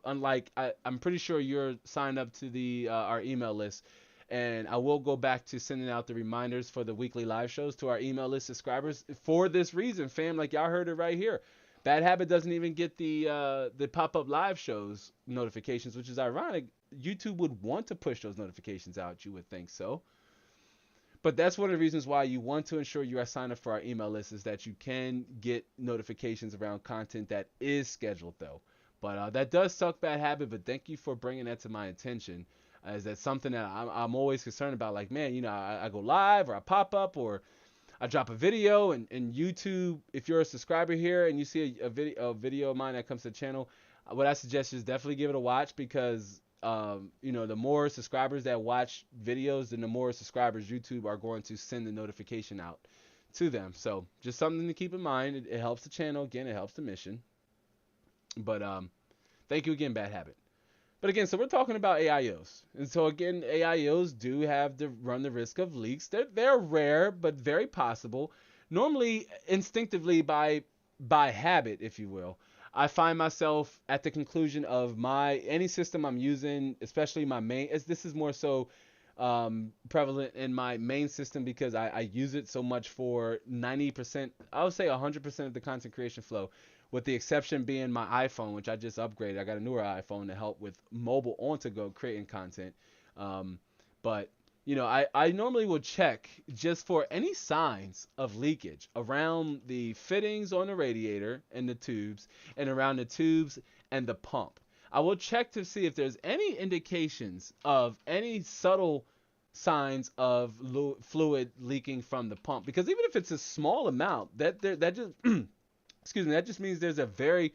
unlike I'm pretty sure you're signed up to our email list, and I will go back to sending out the reminders for the weekly live shows to our email list subscribers for this reason, fam. Like y'all heard it right here. Bad Habit doesn't even get the pop-up live shows notifications, which is ironic. YouTube would want to push those notifications out, you would think so. But that's one of the reasons why you want to ensure you are signed up for our email list, is that you can get notifications around content that is scheduled, though. But that does suck, Bad Habit, but thank you for bringing that to my attention, as that's something that I'm always concerned about. Like, man, I go live, or I pop up, or I drop a video, and YouTube, if you're a subscriber here and you see a video of mine that comes to the channel, what I suggest is definitely give it a watch, because the more subscribers that watch videos, then the more subscribers YouTube are going to send the notification out to them. So just something to keep in mind. It helps the channel. Again, it helps the mission. But thank you again, Bad Habit. But again, so we're talking about AIOs. And so again, AIOs do have to run the risk of leaks. They're rare, but very possible. Normally, instinctively, by habit, if you will, I find myself at the conclusion of any system I'm using, especially my main, as this is more so prevalent in my main system because I use it so much for 90%, I would say 100% of the content creation flow, with the exception being my iPhone, which I just upgraded. I got a newer iPhone to help with mobile on-to-go creating content. But you know, I normally will check just for any signs of leakage around the fittings on the radiator and the tubes, and around the tubes and the pump. I will check to see if there's any indications of any subtle signs of fluid leaking from the pump. Because even if it's a small amount, that just excuse me, that just means there's a very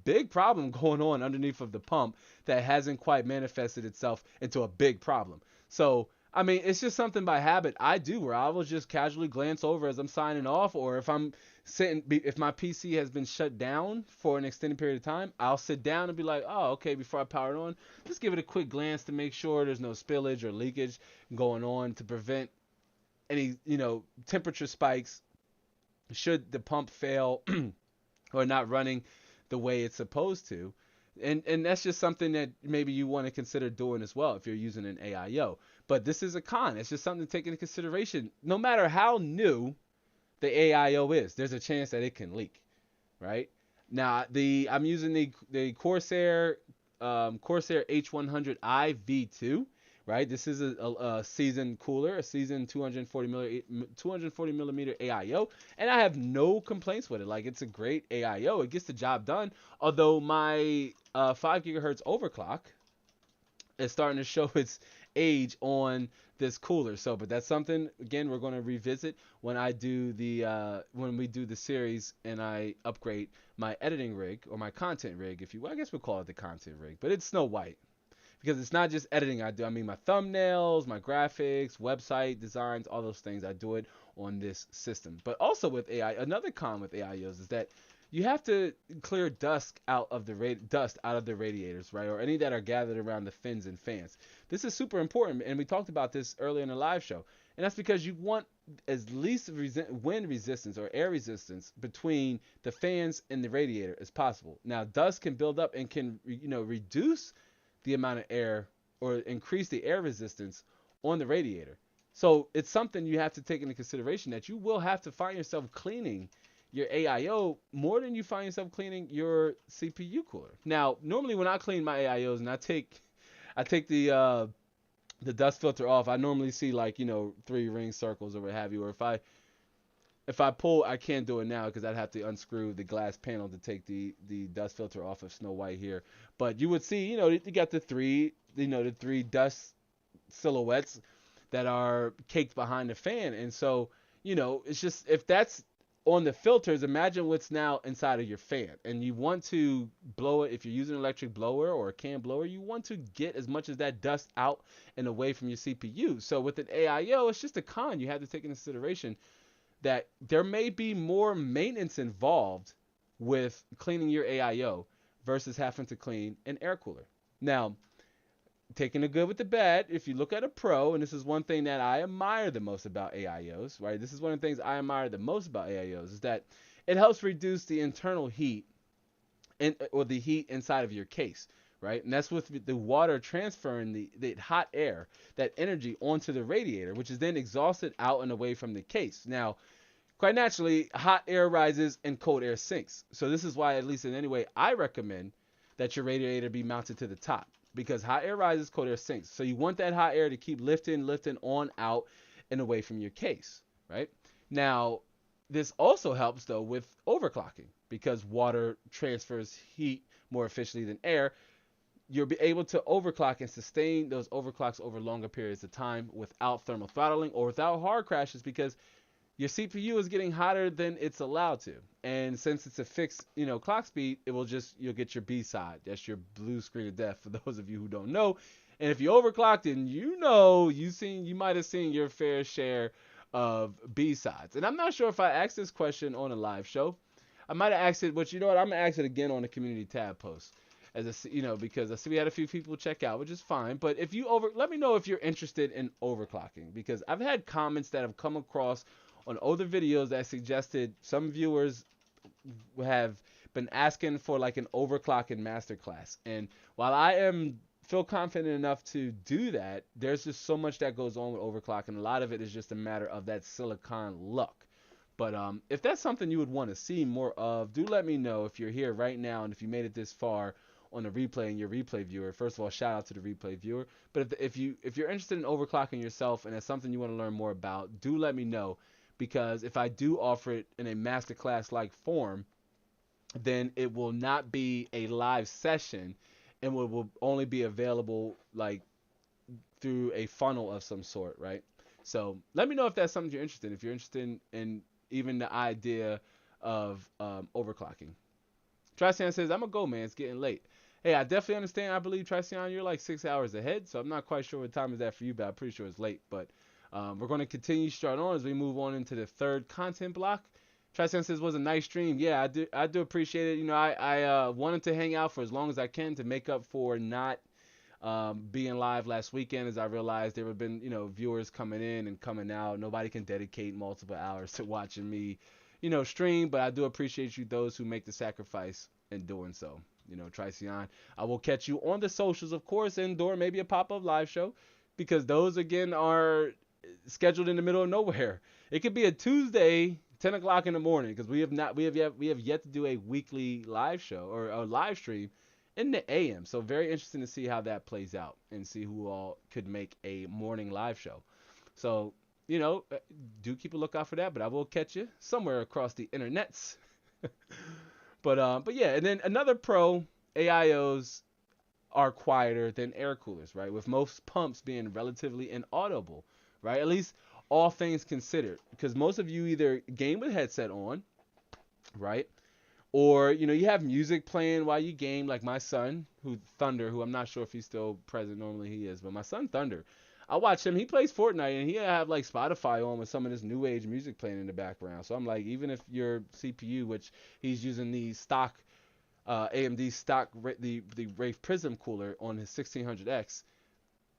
big problem going on underneath of the pump that hasn't quite manifested itself into a big problem. So I mean, it's just something by habit I do where I will just casually glance over as I'm signing off, or if I'm sitting, if my PC has been shut down for an extended period of time, I'll sit down and be like, oh, okay, before I power it on, just give it a quick glance to make sure there's no spillage or leakage going on to prevent any, temperature spikes should the pump fail or not running the way it's supposed to. And that's just something that maybe you want to consider doing as well if you're using an AIO. But this is a con. It's just something to take into consideration. No matter how new the AIO is, there's a chance that it can leak, right? Now, I'm using the Corsair H100i V2, right? This is a seasoned cooler, a seasoned 240 millimeter AIO, and I have no complaints with it. Like, it's a great AIO. It gets the job done. Although my 5 gigahertz overclock is starting to show its age on this cooler. So, but that's something again we're going to revisit when we do the series and I upgrade my editing rig, or my content rig, if you will. I guess we'll call it the content rig, but it's Snow White. Because it's not just editing I do. I mean, my thumbnails, my graphics, website designs, all those things, I do it on this system. But also with AI, another con with AIOs is that you have to clear dust out of the radiators, right? Or any that are gathered around the fins and fans. This is super important, and we talked about this earlier in the live show. And that's because you want as least wind resistance or air resistance between the fans and the radiator as possible. Now, dust can build up and can, reduce the amount of air or increase the air resistance on the radiator. So it's something you have to take into consideration, that you will have to find yourself cleaning your AIO more than you find yourself cleaning your CPU cooler. Now, normally when I clean my AIOs and I take the dust filter off, I normally see 3 ring circles or what have you. Or if I pull, I can't do it now because I'd have to unscrew the glass panel to take the dust filter off of Snow White here. But you would see, you got the three dust silhouettes that are caked behind the fan. And so, it's just, if that's on the filters, imagine what's now inside of your fan. And you want to blow it. If you're using an electric blower or a can blower, you want to get as much of that dust out and away from your CPU. So with an AIO, it's just a con you have to take into consideration, that there may be more maintenance involved with cleaning your AIO versus having to clean an air cooler. Now, taking the good with the bad, if you look at a pro, and this is one thing that I admire the most about AIOs, right? This is one of the things I admire the most about AIOs, is that it helps reduce the internal heat or the heat inside of your case, right? And that's with the water transferring the hot air, that energy onto the radiator, which is then exhausted out and away from the case. Now, quite naturally, hot air rises and cold air sinks. So this is why, at least in any way, I recommend that your radiator be mounted to the top, because hot air rises, cold air sinks. So you want that hot air to keep lifting on, out, and away from your case, right? Now, this also helps, though, with overclocking, because water transfers heat more efficiently than air. You'll be able to overclock and sustain those overclocks over longer periods of time without thermal throttling or without hard crashes, because your CPU is getting hotter than it's allowed to. And since it's a fixed, clock speed, you'll get your B side. That's your blue screen of death for those of you who don't know. And if you overclocked, and you might have seen your fair share of B-sides. And I'm not sure if I asked this question on a live show. I might have asked it, but you know what? I'm gonna ask it again on the community tab post, because I see we had a few people check out, which is fine. But if you let me know if you're interested in overclocking, because I've had comments that have come across on other videos that suggested some viewers have been asking for like an overclocking masterclass. And while I am feel confident enough to do that, there's just so much that goes on with overclocking. A lot of it is just a matter of that silicon luck. But if that's something you would want to see more of, do let me know if you're here right now and if you made it this far on the replay and your replay viewer. First of all, shout out to the replay viewer. But if you're interested in overclocking yourself and that's something you want to learn more about, do let me know, because if I do offer it in a masterclass like form, then it will not be a live session and will only be available like through a funnel of some sort, right? So let me know if that's something you're interested in. If you're interested in even the idea of overclocking. Trician says, I'm going to go, man. It's getting late. Hey, I definitely understand. I believe, Trician, you're like 6 hours ahead, so I'm not quite sure what time is that for you, but I'm pretty sure it's late. But we're going to continue straight on as we move on into the third content block. Trician says, was a nice stream. Yeah, I do appreciate it. You know, I wanted to hang out for as long as I can to make up for not being live last weekend, as I realized there have been, viewers coming in and coming out. Nobody can dedicate multiple hours to watching me, stream, but I do appreciate you, those who make the sacrifice in doing so. Trician, I will catch you on the socials, of course, and or maybe a pop-up live show, because those, again, are scheduled in the middle of nowhere. It could be a Tuesday, 10 o'clock in the morning, because we have yet to do a weekly live show or a live stream in the AM. So very interesting to see how that plays out and see who all could make a morning live show. So, do keep a lookout for that, but I will catch you somewhere across the internets. But yeah, and then another pro, AIOs are quieter than air coolers, right? With most pumps being relatively inaudible, right? At least all things considered, because most of you either game with headset on, right? Or, you have music playing while you game, like my son, Thunder, who I'm not sure if he's still present. Normally he is, but my son Thunder, I watch him. He plays Fortnite, and he have like Spotify on with some of this new age music playing in the background. So I'm like, even if your CPU, which he's using the stock AMD stock, the Wraith Prism cooler on his 1600X,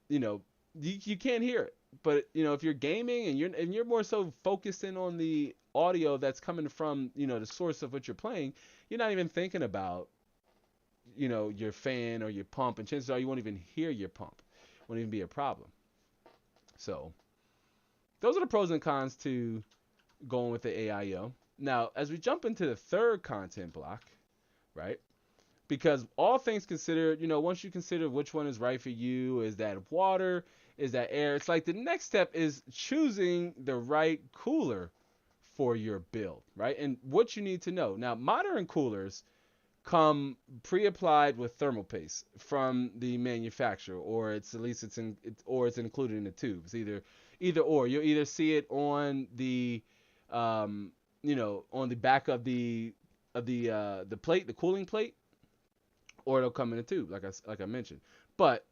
you can't hear it. But if you're gaming and you're more so focusing on the audio that's coming from the source of what you're playing, you're not even thinking about your fan or your pump, and chances are you won't even hear your pump. It won't even be a problem. So those are the pros and cons to going with the AIO. Now, as we jump into the third content block, right? Because all things considered, once you consider which one is right for you, is that water, is that air, it's like the next step is choosing the right cooler for your build, right? And what you need to know. Now, modern coolers come pre-applied with thermal paste from the manufacturer, or it's included in the tubes. Either or. You'll either see it on the on the back of the plate, the cooling plate, or it'll come in a tube, like I mentioned. But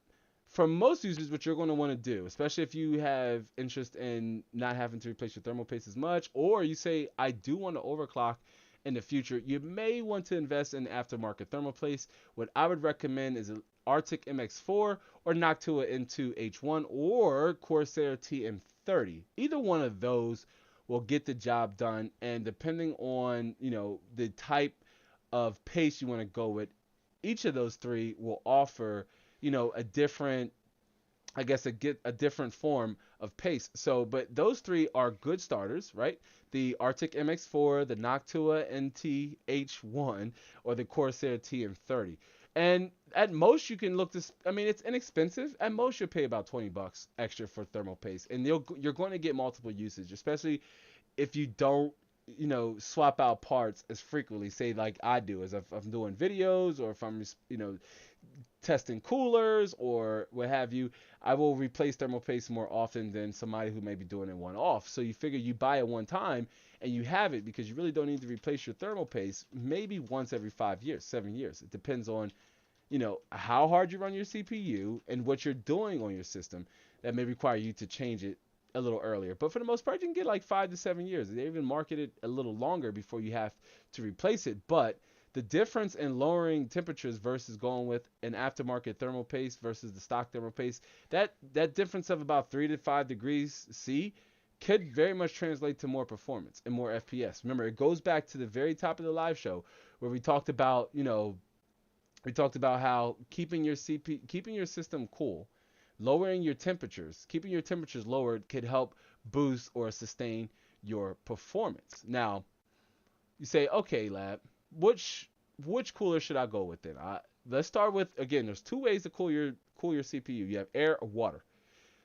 for most users, what you're going to want to do, especially if you have interest in not having to replace your thermal paste as much, or you say, I do want to overclock in the future, you may want to invest in aftermarket thermal paste. What I would recommend is an Arctic MX4 or Noctua N2H1 or Corsair TM30. Either one of those will get the job done, and depending on the type of paste you want to go with, each of those three will offer a different, I guess, a different form of paste. So, but those three are good starters, right? The Arctic MX4, the Noctua NTH1, or the Corsair TM30. And at most you can look this, it's inexpensive. At most you'll pay about $20 extra for thermal paste, and you're going to get multiple usage, especially if you don't swap out parts as frequently, say like I do, as if I'm doing videos, or if I'm testing coolers or what have you. I will replace thermal paste more often than somebody who may be doing it one-off. So you figure you buy it one time and you have it, because you really don't need to replace your thermal paste maybe once every 5 years, 7 years. It depends on how hard you run your CPU and what you're doing on your system that may require you to change it a little earlier. But for the most part, you can get like 5 to 7 years. They even market it a little longer before you have to replace it. But the difference in lowering temperatures versus going with an aftermarket thermal paste versus the stock thermal paste, that difference of about 3 to 5 degrees C could very much translate to more performance and more FPS. Remember, it goes back to the very top of the live show where we talked about, how keeping your system cool, lowering your temperatures, keeping your temperatures lowered could help boost or sustain your performance. Now, you say, okay, lab, which cooler should I go with then? Let's start with, again, there's two ways to cool your CPU. You have air or water.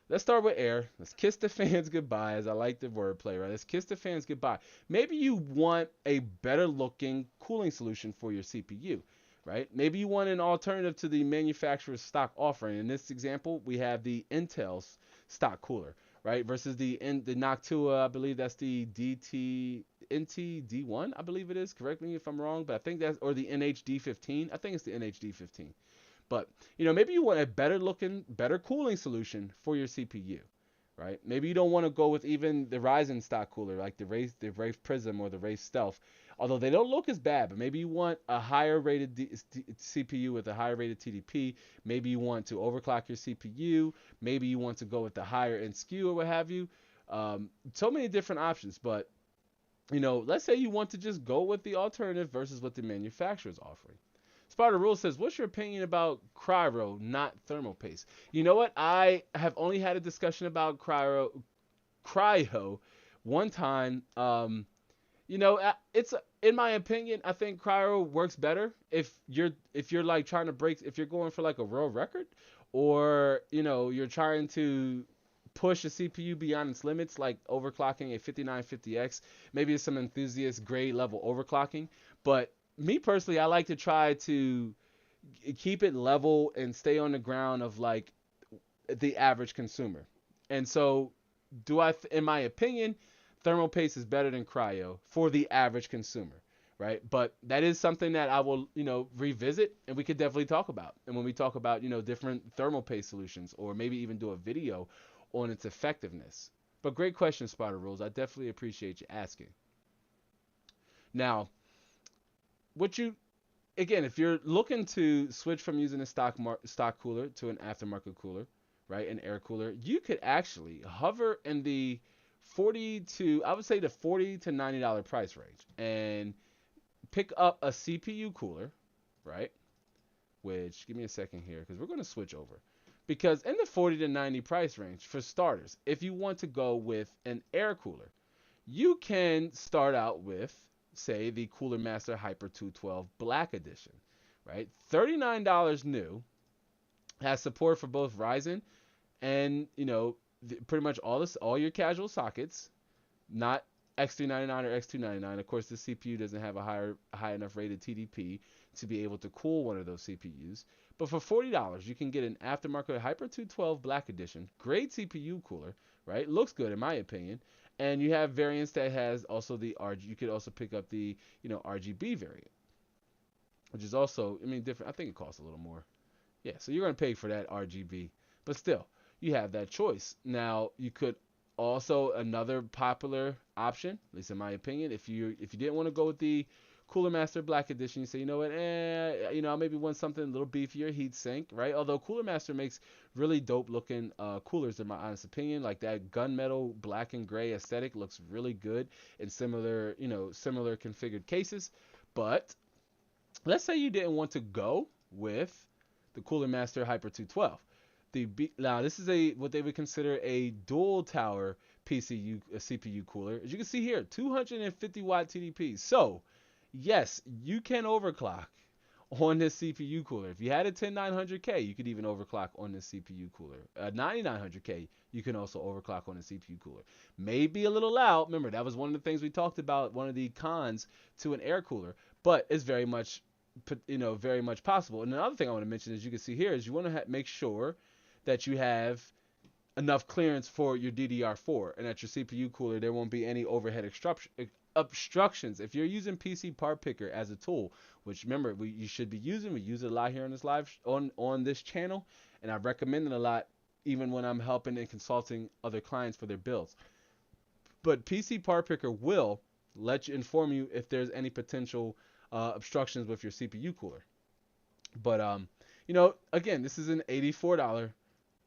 Let's start with air. Let's kiss the fans goodbye, as I like the wordplay, right? Let's kiss the fans goodbye. Maybe you want a better looking cooling solution for your CPU, right? Maybe you want an alternative to the manufacturer's stock offering. In this example, we have the Intel's stock cooler, right? Versus the Noctua, I believe that's the NTD1, I believe it is. Correct me if I'm wrong, but I think that's, or the NHD15. I think it's the NHD15. But, maybe you want a better looking, better cooling solution for your CPU, right? Maybe you don't want to go with even the Ryzen stock cooler, like the Wraith Prism or the Wraith Stealth, although they don't look as bad. But maybe you want a higher rated CPU with a higher rated TDP. Maybe you want to overclock your CPU. Maybe you want to go with the higher end SKU or what have you. So many different options. But, let's say you want to just go with the alternative versus what the manufacturer is offering. Sparta Rule says, what's your opinion about cryo, not thermal paste? You know what? I have only had a discussion about cryo one time. It's, in my opinion, I think cryo works better if you're like trying to if you're going for like a world record, or you're trying to push a CPU beyond its limits, like overclocking a 5950X. Maybe it's some enthusiast grade level overclocking, but me personally, I like to try to keep it level and stay on the ground of like the average consumer. And so, in my opinion, thermal paste is better than cryo for the average consumer, right? But that is something that I will, revisit, and we could definitely talk about. And when we talk about, different thermal paste solutions, or maybe even do a video on its effectiveness. But great question, Spider Rules. I definitely appreciate you asking. Now, if you're looking to switch from using a stock cooler to an aftermarket cooler, right, an air cooler, you could actually hover in the $40 to $90 price range and pick up a CPU cooler, right? Which, give me a second here, because we're going to switch over. Because in the 40 to 90 price range, for starters, if you want to go with an air cooler, you can start out with, say, the Cooler Master Hyper 212 Black Edition, right? $39 new, has support for both Ryzen and, pretty much all your casual sockets, not X399 or X299. Of course, the CPU doesn't have a high enough rated TDP to be able to cool one of those CPUs. But for $40, you can get an aftermarket Hyper 212 Black Edition, great CPU cooler, right? Looks good in my opinion. And you have variants that has also the RG. You could also pick up the, RGB variant, which is also, different. I think it costs a little more. Yeah, so you're going to pay for that RGB. But still, you have that choice. Now, you could also, another popular option, at least in my opinion, if you didn't want to go with the Cooler Master Black Edition, you say, you know what, I maybe want something a little beefier, heat sink, right? Although Cooler Master makes really dope looking coolers, in my honest opinion. Like that gunmetal black and gray aesthetic looks really good in similar configured cases. But let's say you didn't want to go with the Cooler Master Hyper 212. Now this is what they would consider a dual tower CPU cooler. As you can see here, 250 watt TDP. So yes, you can overclock on this CPU cooler. If you had a 10900K, you could even overclock on this CPU cooler. 9900K, you can also overclock on a CPU cooler. Maybe a little loud. Remember, that was one of the things we talked about, one of the cons to an air cooler, but it's very much possible. And another thing I want to mention, as you can see here, is you want to make sure that you have enough clearance for your DDR4, and at your CPU cooler there won't be any overhead obstructions. If you're using PC Part Picker as a tool, which remember you should be using, we use it a lot here on this on this channel, and I recommend it a lot even when I'm helping and consulting other clients for their builds. But PC Part Picker will let you inform you if there's any potential obstructions with your CPU cooler. But again, this is an $84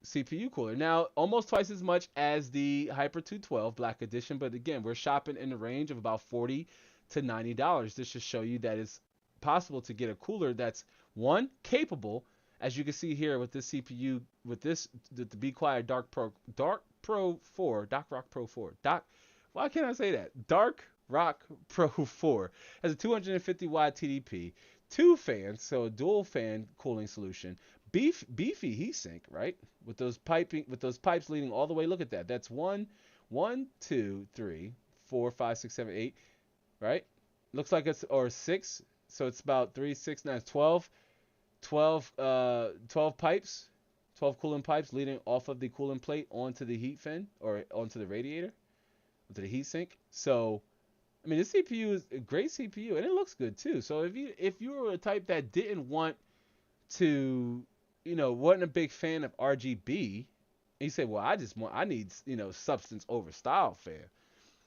CPU cooler. Now, almost twice as much as the Hyper 212 Black Edition, but again, we're shopping in the range of about $40 to $90. This should show you that it's possible to get a cooler that's one, capable, as you can see here with this CPU, with this the Be Quiet Dark Rock Pro 4. Why can't I say that? Dark Rock Pro 4 has a 250 watt TDP, two fans, so a dual fan cooling solution, beefy heatsink, right? With those pipes leading all the way. Look at that. That's 1, 2, 3, 4, 5, 6, 7, 8, right? Looks like it's, or 6. So it's about 3, 6, 9, 12 pipes, 12 coolant pipes leading off of the coolant plate onto the heat fin or onto the radiator, onto the heat sink. So, I mean, this CPU is a great CPU and it looks good too. So if you were a type that didn't want to, wasn't a big fan of RGB, and you say, well, I need, substance over style, fan.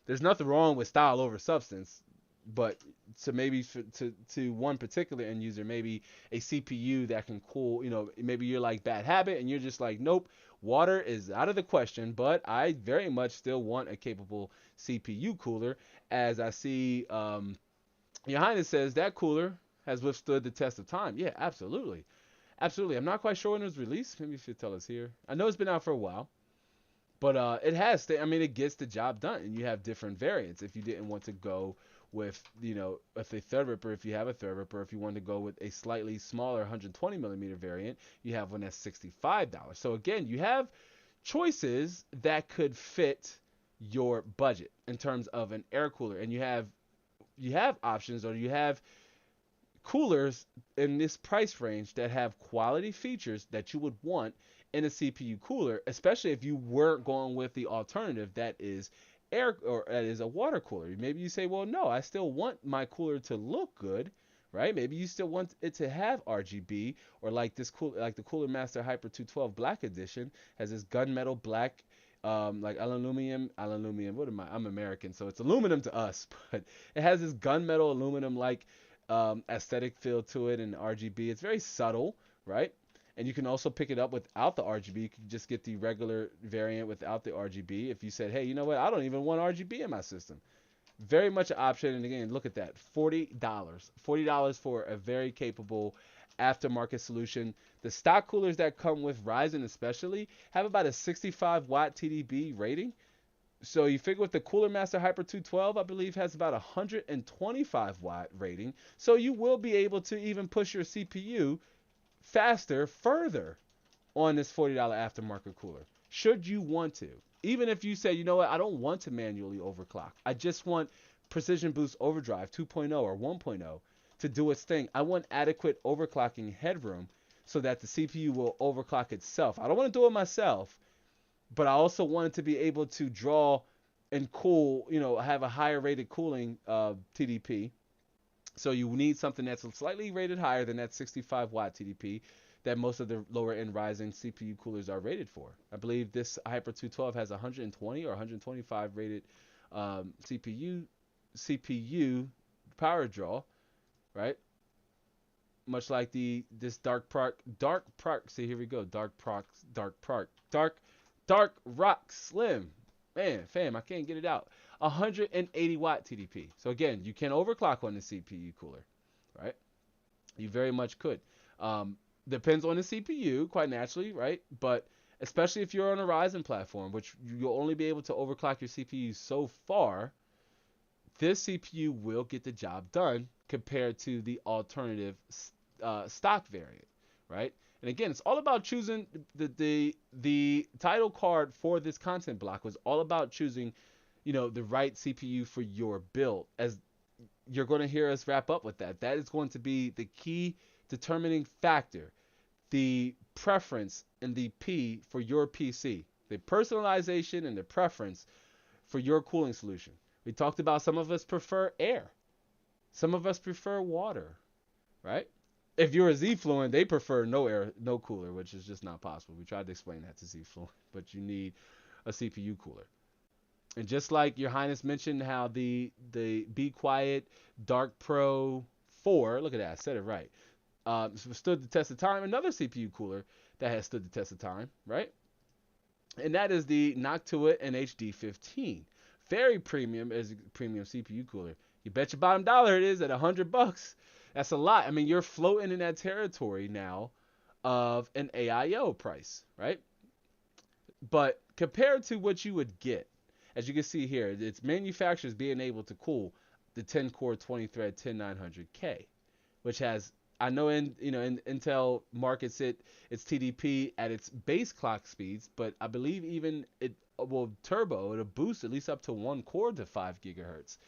There's nothing wrong with style over substance. But to one particular end user, maybe a CPU that can cool, maybe you're like Bad Habit and you're just like, nope, water is out of the question, but I very much still want a capable CPU cooler. As I see, Your Highness says that cooler has withstood the test of time. Yeah, absolutely. Absolutely. I'm not quite sure when it was released. Maybe if you tell us here. I know it's been out for a while. But it has, it gets the job done. And you have different variants. If you didn't want to go with, with a Threadripper, if you have a Threadripper, if you want to go with a slightly smaller 120 millimeter variant, you have one that's $65. So again, you have choices that could fit your budget in terms of an air cooler. And you have options, or you have coolers in this price range that have quality features that you would want in a CPU cooler, especially if you weren't going with the alternative that is air, or that is a water cooler. Maybe you say, well, no, I still want my cooler to look good, right? Maybe you still want it to have RGB, or like the Cooler Master Hyper 212 Black Edition has this gunmetal black, like aluminum. What am I? I'm American, so it's aluminum to us, but it has this gunmetal aluminum like aesthetic feel to it, and RGB. It's very subtle, right? And you can also pick it up without the RGB. You can just get the regular variant without the RGB. If you said, hey, you know what? I don't even want RGB in my system. Very much an option. And again, look at that. $40. $40 for a very capable aftermarket solution. The stock coolers that come with Ryzen especially have about a 65 watt TDP rating. So you figure with the Cooler Master Hyper 212, I believe has about 125 watt rating. So you will be able to even push your CPU further on this $40 aftermarket cooler, should you want to. Even if you say, you know what, I don't want to manually overclock. I just want Precision Boost Overdrive 2.0 or 1.0 to do its thing. I want adequate overclocking headroom so that the CPU will overclock itself. I don't want to do it myself, but I also want it to be able to draw and cool, have a higher rated cooling TDP. So you need something that's slightly rated higher than that 65 watt TDP that most of the lower end Ryzen CPU coolers are rated for. I believe this Hyper 212 has 120 or 125 rated CPU power draw, right? Much like this Dark Rock. See, here we go. Dark Rock Slim. Man, fam, I can't get it out. 180 watt TDP. So again, you can overclock on the CPU cooler, right? You very much could. Depends on the CPU, quite naturally, right? But especially if you're on a Ryzen platform, which you'll only be able to overclock your CPU so far, this CPU will get the job done compared to the alternative stock variant, right? And again, it's all about choosing the title card for this content block was all about choosing, the right CPU for your build. As you're going to hear us wrap up with that. That is going to be the key determining factor, the preference and the P for your PC, the personalization and the preference for your cooling solution. We talked about some of us prefer air. Some of us prefer water, right? If you're a Z Fluent, they prefer no air, no cooler, which is just not possible. We tried to explain that to Z Fluent, but you need a CPU cooler. And just like Your Highness mentioned, how the Be Quiet Dark Pro 4, look at that, I said it right, stood the test of time. Another CPU cooler that has stood the test of time, right? And that is the Noctua NHD15. Very premium as a premium CPU cooler. You bet your bottom dollar it is at $100. That's a lot. I mean, you're floating in that territory now of an AIO price, right? But compared to what you would get, as you can see here, its manufacturers being able to cool the 10 core 20 thread 10900K, which has, I know Intel markets its TDP at its base clock speeds, but I believe even it will turbo, it'll boost at least up to one core to 5 gigahertz.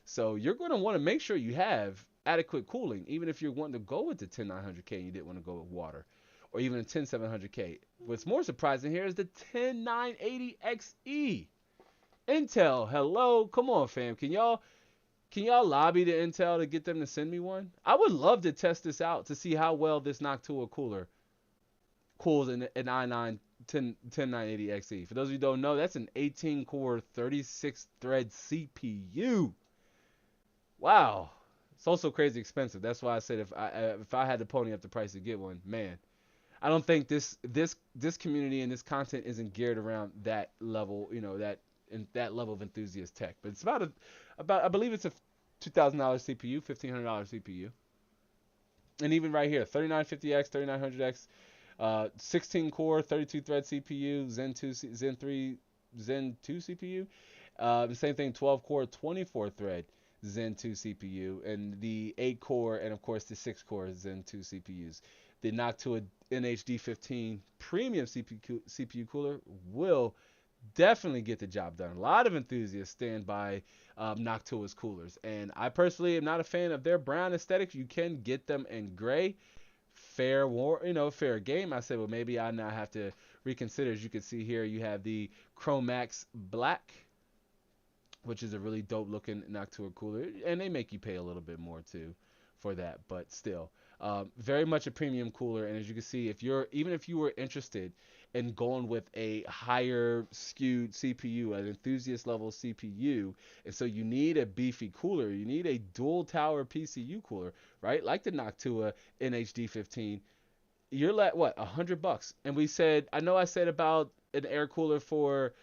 So you're going to want to make sure you have adequate cooling, even if you're wanting to go with the 10900K and you didn't want to go with water, or even a 10700K. What's more surprising here is the 10980XE. Intel, hello, come on, fam. Can y'all lobby to Intel to get them to send me one? I would love to test this out to see how well this Noctua cooler cools an i9 10980XE. For those of you who don't know, that's an 18 core 36 thread CPU. Wow. It's also crazy expensive. That's why I said if I had to pony up the price to get one, man, I don't think this community and this content isn't geared around that level, that level of enthusiast tech. But it's about I believe it's a $2,000 CPU, $1,500 CPU. And even right here, 3950X, 3900X, 16 core, 32 thread CPU, Zen 2, Zen 3, Zen 2 CPU. The same thing, 12 core, 24 thread Zen 2 CPU, and the 8 core, and of course the 6 core Zen 2 CPUs. The Noctua NHD15 premium CPU cooler will definitely get the job done. A lot of enthusiasts stand by Noctua's coolers, and I personally am not a fan of their brown aesthetic. You can get them in gray. Fair game. I said, well, maybe I now have to reconsider. As you can see here, you have the Chromax Black, which is a really dope looking Noctua cooler, and they make you pay a little bit more too for that, but still, very much a premium cooler. And as you can see, even if you were interested in going with a higher skewed CPU, an enthusiast level CPU, and so you need a beefy cooler, you need a dual tower PCU cooler, right? Like the Noctua NHD15, you're at what, $100? And I said about an air cooler for,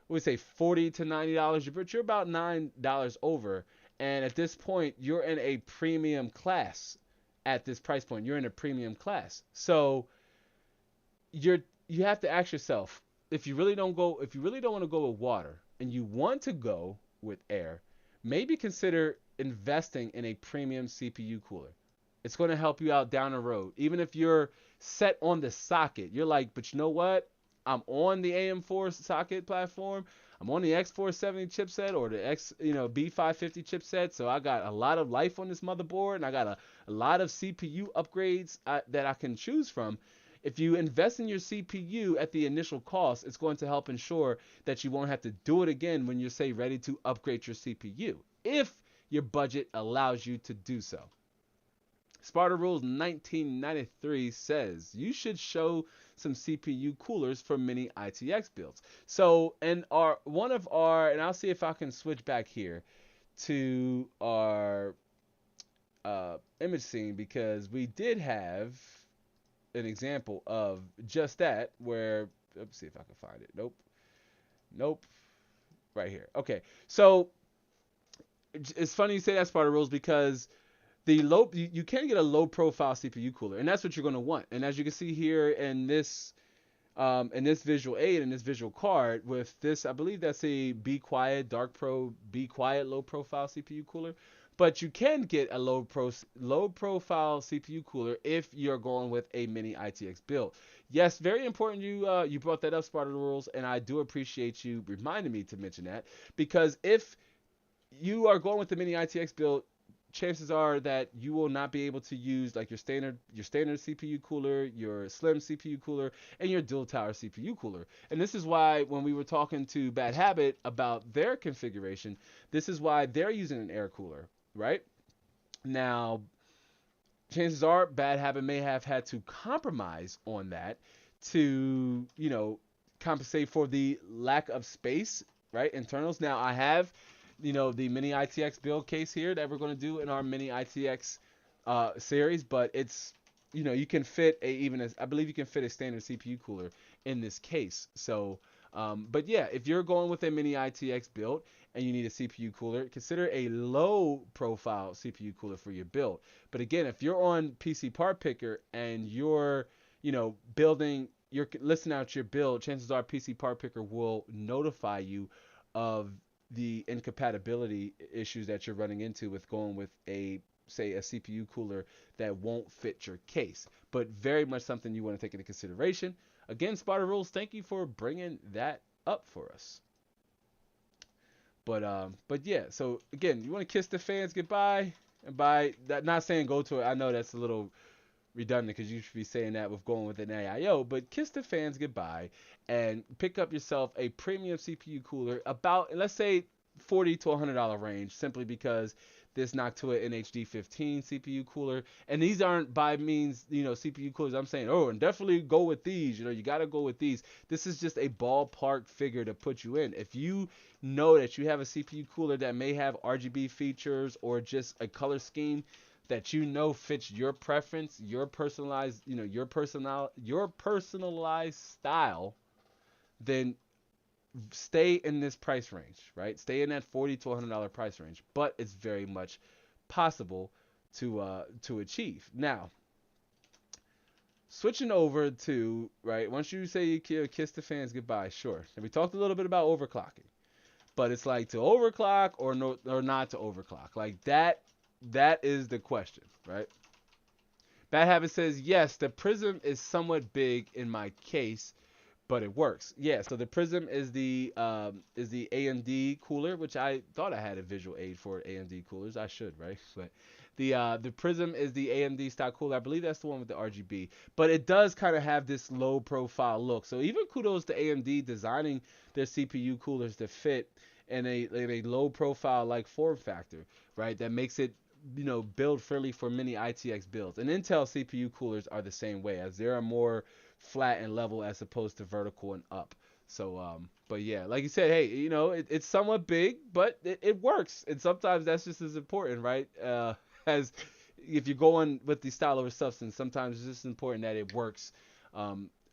we say $40 to $90, but you're about $9 over. And at this point, you're in a premium class. At this price point, you're in a premium class. So you have to ask yourself, if you really don't want to go with water and you want to go with air, maybe consider investing in a premium CPU cooler. It's going to help you out down the road. Even if you're set on the socket, you're like, but you know what? I'm on the AM4 socket platform. I'm on the X470 chipset or the B550 chipset. So I got a lot of life on this motherboard, and I got a lot of CPU upgrades that I can choose from. If you invest in your CPU at the initial cost, it's going to help ensure that you won't have to do it again when you're, say, ready to upgrade your CPU, if your budget allows you to do so. Sparta Rules 1993 says you should show some CPU coolers for mini ITX builds. So, and I'll see if I can switch back here to our image scene, because we did have an example of just that where, let's see if I can find it. Nope. Right here. Okay. So it's funny you say that, Sparta Rules, because you can get a low profile CPU cooler, and that's what you're going to want. And as you can see here in this visual aid, in this visual card with this, I believe that's a Be Quiet Dark Pro Be Quiet low profile CPU cooler. But you can get a low profile CPU cooler if you're going with a mini ITX build. Yes, very important you brought that up, Sparta Rules, and I do appreciate you reminding me to mention that, because if you are going with the mini ITX build, chances are that you will not be able to use like your standard CPU cooler, your slim CPU cooler, and your dual tower CPU cooler. And this is why when we were talking to Bad Habit about their configuration, this is why they're using an air cooler, right? Now, chances are Bad Habit may have had to compromise on that to, compensate for the lack of space, right? Internals. Now I have, the mini ITX build case here that we're going to do in our mini ITX series, but it's, you can fit I believe you can fit a standard CPU cooler in this case. So, but yeah, if you're going with a mini ITX build and you need a CPU cooler, consider a low profile CPU cooler for your build. But again, if you're on PC Part Picker and you're, you're listing out your build, chances are PC Part Picker will notify you of the incompatibility issues that you're running into with going with say a CPU cooler that won't fit your case. But very much something you want to take into consideration. Again, Spotter Rules, thank you for bringing that up for us. But yeah, so again, you want to kiss the fans goodbye, and by that, not saying go to it. I know that's a little redundant because you should be saying that with going with an AIO, but kiss the fans goodbye and pick up yourself a premium CPU cooler about, let's say, $40 to $100 range, simply because this Noctua NHD 15 CPU cooler, and these aren't by means, CPU coolers I'm saying, oh, and definitely go with these, you got to go with these. This is just a ballpark figure to put you in. If you know that you have a CPU cooler that may have RGB features or just a color scheme that fits your preference, your personalized, your personalized style, then stay in this price range, right? Stay in that $40 to $100 price range, but it's very much possible to achieve. Now, switching over to, right, once you say you kiss the fans goodbye, sure. And we talked a little bit about overclocking, but it's like to overclock or not to overclock. Like that is the question, right? Bad Habit says, yes, the Prism is somewhat big in my case, but it works. Yeah, so the Prism is the AMD cooler, which I thought I had a visual aid for AMD coolers. I should, right? But the Prism is the AMD stock cooler. I believe that's the one with the RGB. But it does kind of have this low profile look. So even kudos to AMD designing their CPU coolers to fit in a low profile like form factor, right? That makes it, build friendly for many ITX builds. And Intel CPU coolers are the same way, as they are more flat and level as opposed to vertical and up. So, but yeah, like you said, hey, it's somewhat big, but it works. And sometimes that's just as important, right? As if you're going with the style over substance, sometimes it's just important that it works,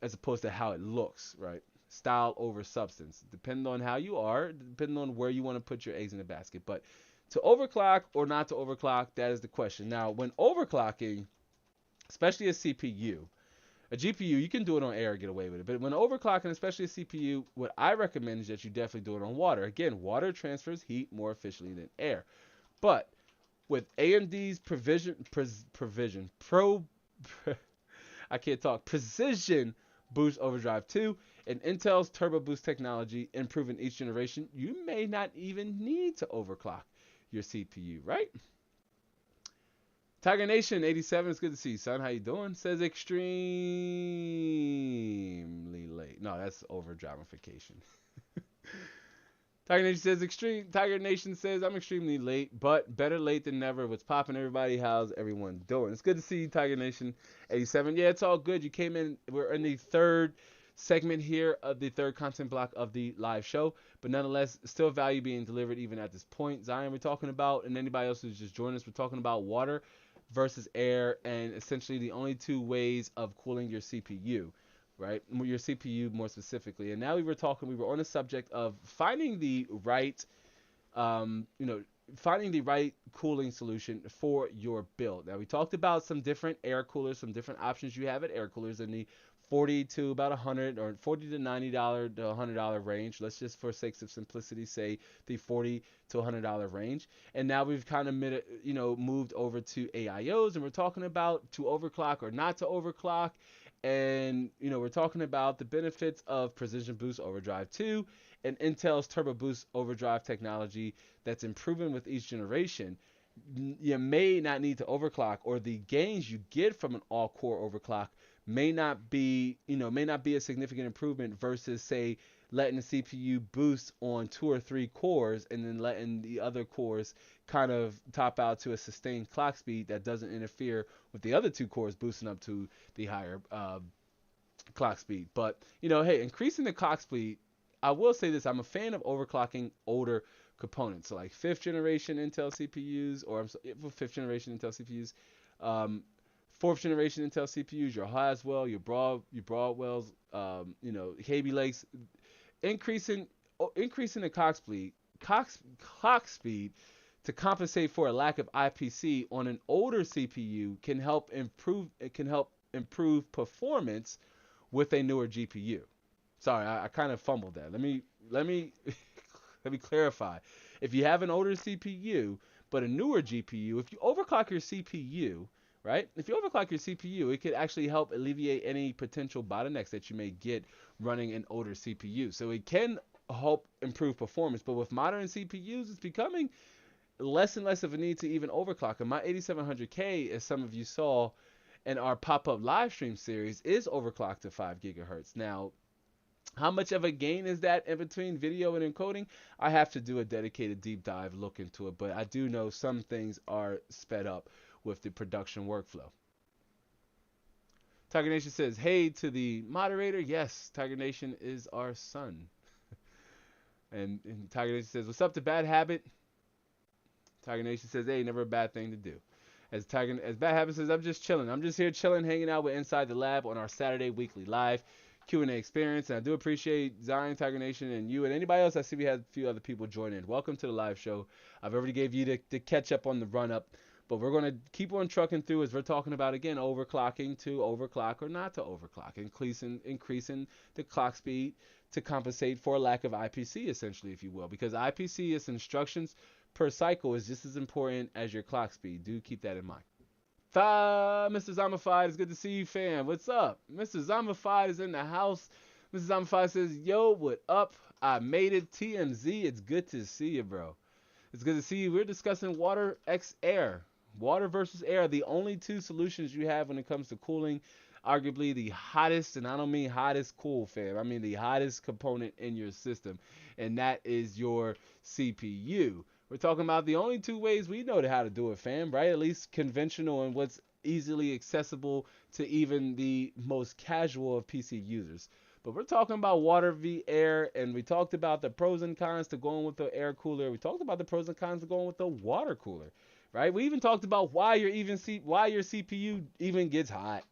as opposed to how it looks, right? Style over substance, depending on how you are, depending on where you want to put your eggs in the basket. But to overclock or not to overclock, that is the question. Now, when overclocking, especially a CPU, a GPU, you can do it on air and get away with it. But when overclocking, especially a CPU, what I recommend is that you definitely do it on water. Again, water transfers heat more efficiently than air. But with AMD's Precision Boost Overdrive 2 and Intel's Turbo Boost technology improving each generation, you may not even need to overclock your CPU, right? Tiger Nation 87, it's good to see you, son. How you doing? Says extremely late. No, that's over dramatification. Tiger Nation says Tiger Nation says I'm extremely late, but better late than never. What's popping, everybody? How's everyone doing? It's good to see you, Tiger Nation 87. Yeah, it's all good. You came in. We're in the third segment here of the third content block of the live show, but nonetheless, still value being delivered even at this point. Zion, we're talking about, and anybody else who's just joined us, we're talking about water versus air, and essentially the only two ways of cooling your CPU, right? Your CPU more specifically. And now we were on the subject of finding the right, finding the right cooling solution for your build. Now we talked about some different air coolers, some different options you have at air coolers in the $40 to about $100 or $40 to $90 to $100 range. Let's just, for sakes of simplicity, say the $40 to $100 range. And now we've kind of moved over to AIOs, and we're talking about to overclock or not to overclock. And we're talking about the benefits of Precision Boost Overdrive 2 and Intel's Turbo Boost Overdrive technology that's improving with each generation. You may not need to overclock, or the gains you get from an all-core overclock may not be a significant improvement versus, say, letting the CPU boost on 2 or 3 cores and then letting the other cores kind of top out to a sustained clock speed that doesn't interfere with the other 2 cores boosting up to the higher clock speed. But, hey, increasing the clock speed, I will say this, I'm a fan of overclocking older components. So like 5th generation Intel CPUs, or 5th generation Intel CPUs, 4th generation Intel CPUs, your Haswell, your Broadwells, Kaby Lakes, increasing the clock speed to compensate for a lack of IPC on an older CPU can help improve performance with a newer GPU. Sorry, I kind of fumbled that. Let me let me clarify. If you have an older CPU but a newer GPU, if you overclock your CPU, right? If you overclock your CPU, it could actually help alleviate any potential bottlenecks that you may get running an older CPU. So it can help improve performance, but with modern CPUs, it's becoming less and less of a need to even overclock. And my 8700K, as some of you saw in our pop-up live stream series, is overclocked to 5 gigahertz. Now, how much of a gain is that in between video and encoding? I have to do a dedicated deep dive look into it, but I do know some things are sped up with the production workflow. Tiger Nation says, hey to the moderator. Yes, Tiger Nation is our son. and Tiger Nation says, what's up to Bad Habit? Tiger Nation says, hey, never a bad thing to do. As Bad Habit says, I'm just chilling. I'm just here chilling, hanging out with Inside the Lab on our Saturday weekly live Q&A experience. And I do appreciate Zion, Tiger Nation, and you and anybody else. I see we had a few other people join in. Welcome to the live show. I've already gave you the catch up on the run up, but we're going to keep on trucking through as we're talking about, again, overclocking to overclock or not to overclock, increasing the clock speed to compensate for a lack of IPC, essentially, if you will, because IPC is instructions per cycle is just as important as your clock speed. Do keep that in mind. Mr. Zombified, it's good to see you, fam. What's up? Mr. Zombified is in the house. Mr. Zombified says, yo, what up? I made it. TMZ, it's good to see you, bro. It's good to see you. We're discussing water x air. Water versus air, the only two solutions you have when it comes to cooling. Arguably the hottest, and I don't mean hottest cool, fam. I mean the hottest component in your system, and that is your CPU. We're talking about the only two ways we know how to do it, fam, right? At least conventional and what's easily accessible to even the most casual of PC users. But we're talking about water v air, and we talked about the pros and cons to going with the air cooler. We talked about the pros and cons to going with the water cooler, right? We even talked about why your CPU even gets hot.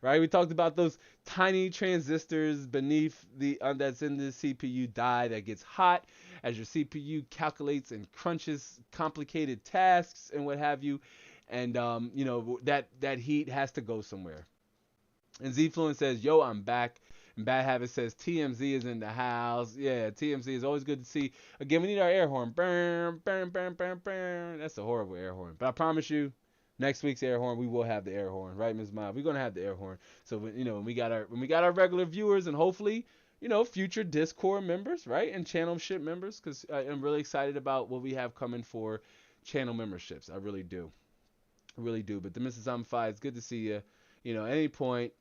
Right? We talked about those tiny transistors beneath the that's in the CPU die that gets hot as your CPU calculates and crunches complicated tasks and what have you, and that heat has to go somewhere. And Zfluent says, "Yo, I'm back." And Bad Habit says, "TMZ is in the house." Yeah, TMZ is always good to see. Again, we need our air horn. Burn, burn, burn, burn, burn. That's a horrible air horn, but I promise you, next week's air horn, we will have the air horn, right, Ms. Ma? We're gonna have the air horn. So when we got our regular viewers and hopefully future Discord members, right, and channel ship members, because I'm really excited about what we have coming for channel memberships. I really do. But the Mrs. Amfi, it's good to see you. At any point,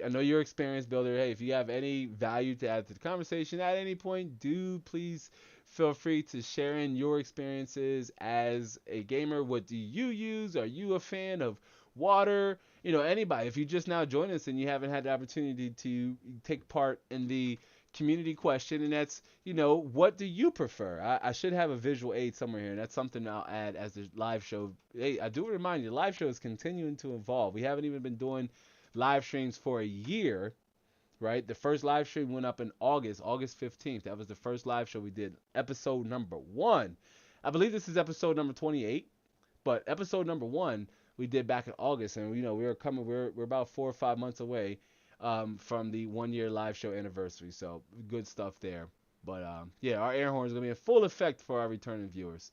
I know you're an experienced builder. Hey, if you have any value to add to the conversation at any point, do please feel free to share in your experiences as a gamer. What do you use? Are you a fan of water? Anybody. If you just now joined us and you haven't had the opportunity to take part in the community question, and that's, what do you prefer? I should have a visual aid somewhere here, and that's something I'll add as the live show. Hey, I do remind you, the live show is continuing to evolve. We haven't even been doing live streams for a year, right? The first live stream went up in August 15th. That was the first live show we did, episode number 1. I believe this is episode number 28, but episode number 1 we did back in August, and we're about 4 or 5 months away from the 1-year live show anniversary. So good stuff there. But yeah, our air horn is gonna be in full effect for our returning viewers.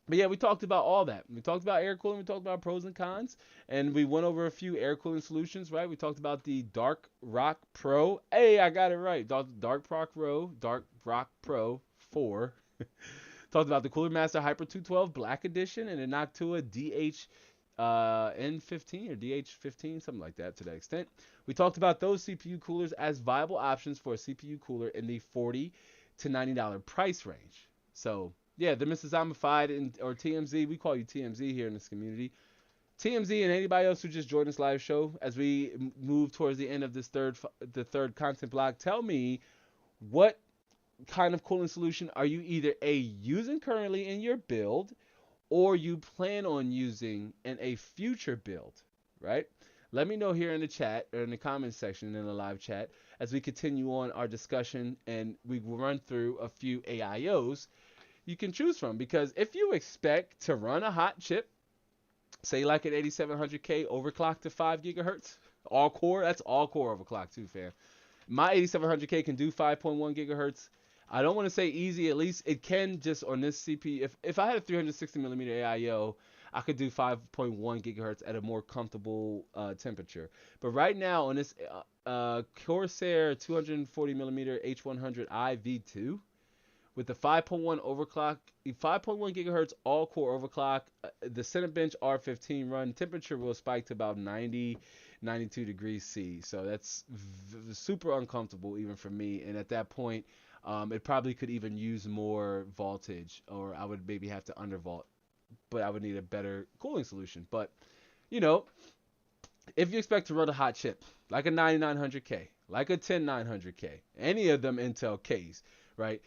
But yeah, we talked about all that. We talked about air cooling. We talked about pros and cons, and we went over a few air cooling solutions, right? We talked about the Dark Rock Pro. Hey, I got it right. Dark Rock Pro 4. Talked about the Cooler Master Hyper 212 Black Edition and the Noctua DH N15 or DH15, something like that to that extent. We talked about those CPU coolers as viable options for a CPU cooler in the $40 to $90 price range. So yeah, the Mrs. Zombified or TMZ, we call you TMZ here in this community. TMZ and anybody else who just joined this live show, as we move towards the end of this the third content block, tell me what kind of cooling solution are you either using currently in your build, or you plan on using in a future build, right? Let me know here in the chat or in the comments section in the live chat as we continue on our discussion and we will run through a few AIOs you can choose from. Because if you expect to run a hot chip, say like an 8700K overclock to 5 gigahertz, all core, that's all core overclock too, fam. My 8700K can do 5.1 gigahertz. I don't want to say easy, at least it can just on this CPU. If I had a 360 millimeter AIO, I could do 5.1 gigahertz at a more comfortable temperature. But right now on this Corsair 240 millimeter H100i V2 with the 5.1 overclock, 5.1 gigahertz all core overclock, the Cinebench R15 run temperature will spike to about 90, 92 degrees C. So that's super uncomfortable even for me. And at that point, it probably could even use more voltage, or I would maybe have to undervolt, but I would need a better cooling solution. But, you know, if you expect to run a hot chip, like a 9900K, like a 10900K, any of them Intel Ks, right?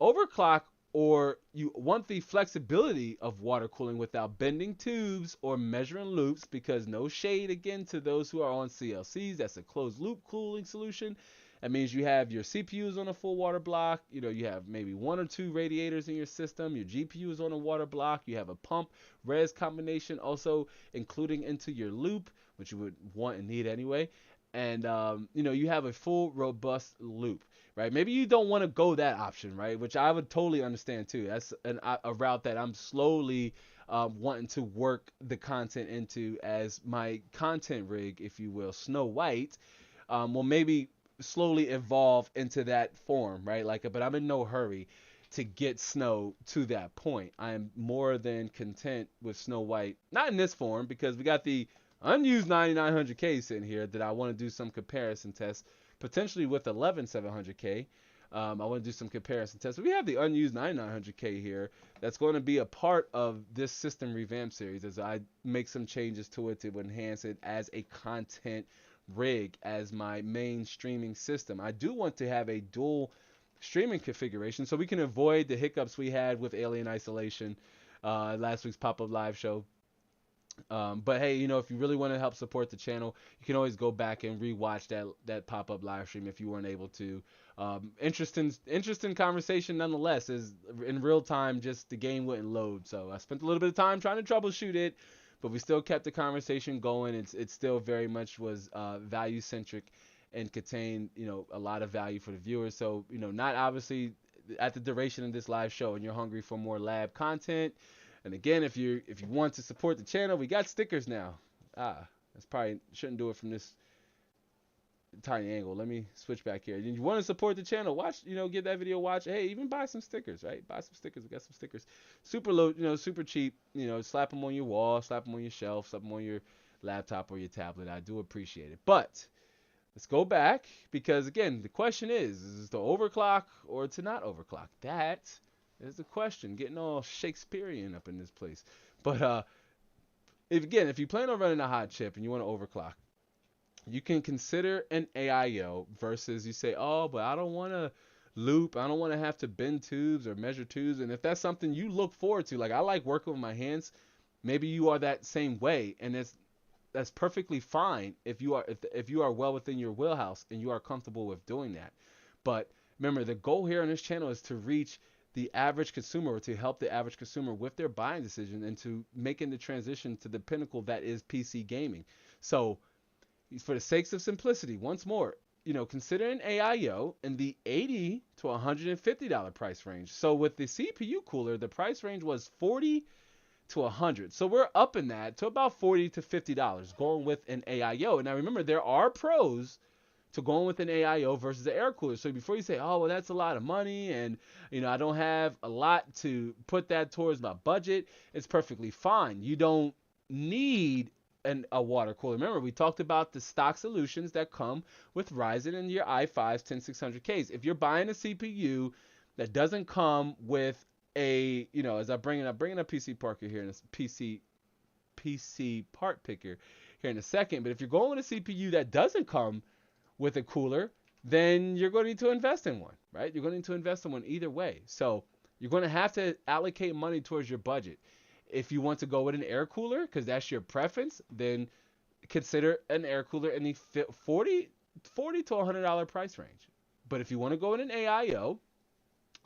Overclock, or you want the flexibility of water cooling without bending tubes or measuring loops, because no shade again to those who are on CLCs, that's a closed loop cooling solution. That means you have your CPUs on a full water block. You know, you have maybe 1 or 2 radiators in your system. Your GPU is on a water block. You have a pump res combination also including into your loop, which you would want and need anyway. And, you know, you have a full robust loop, right? Maybe you don't want to go that option, right? Which I would totally understand too. That's a route that I'm slowly wanting to work the content into as my content rig, if you will, Snow White, will maybe slowly evolve into that form, right? Like, but I'm in no hurry to get Snow to that point. I am more than content with Snow White, not in this form, because we got the unused 9900K sitting here that I want to do some comparison tests, potentially with 11700K. I want to do some comparison tests. We have the unused 9900K here that's going to be a part of this system revamp series as I make some changes to it to enhance it as a content rig, as my main streaming system. I do want to have a dual streaming configuration so we can avoid the hiccups we had with Alien Isolation, last week's pop-up live show. But hey, you know, if you really want to help support the channel, you can always go back and rewatch that pop-up live stream if you weren't able to. Interesting conversation nonetheless. Is in real time, just the game wouldn't load, so I spent a little bit of time trying to troubleshoot it, but we still kept the conversation going. It still very much was value centric and contained, you know, a lot of value for the viewers. So, you know, not obviously at the duration of this live show and you're hungry for more lab content. And again, if you want to support the channel, we got stickers now. That's probably shouldn't do it from this tiny angle. Let me switch back here. You want to support the channel? Watch, you know, give that video a watch. Hey, even buy some stickers, right? Buy some stickers. We got some stickers. Super low, you know, super cheap. You know, slap them on your wall, slap them on your shelf, slap them on your laptop or your tablet. I do appreciate it. But let's go back, because again, the question is to overclock or to not overclock? That is the question. Getting all Shakespearean up in this place. But if you plan on running a hot chip and you want to overclock, you can consider an AIO versus you say, oh, but I don't want to loop. I don't want to have to bend tubes or measure tubes. And if that's something you look forward to, like I like working with my hands, maybe you are that same way, and that's perfectly fine if you are well within your wheelhouse and you are comfortable with doing that. But remember, the goal here on this channel is to reach the average consumer, or to help the average consumer with their buying decision and to making the transition to the pinnacle that is PC gaming. So for the sakes of simplicity, once more, you know, consider an AIO in the $80 to $150 price range. So with the CPU cooler, the price range was $40 to $100. So we're up in that to about $40 to $50 going with an AIO. Now remember, there are pros to going with an AIO versus an air cooler. So before you say, oh, well, that's a lot of money and, you know, I don't have a lot to put that towards my budget, it's perfectly fine. You don't need a water cooler. Remember, we talked about the stock solutions that come with Ryzen and your i5s 10600Ks. If you're buying a CPU that doesn't come with a, as I'm bringing up PC Parker here in this PC part picker here in a second, but if you're going with a CPU that doesn't come with a cooler, then you're going to need to invest in one, right? You're going to need to invest in one either way. So you're going to have to allocate money towards your budget. If you want to go with an air cooler, because that's your preference, then consider an air cooler in the $40 to $100 price range. But if you want to go with an AIO,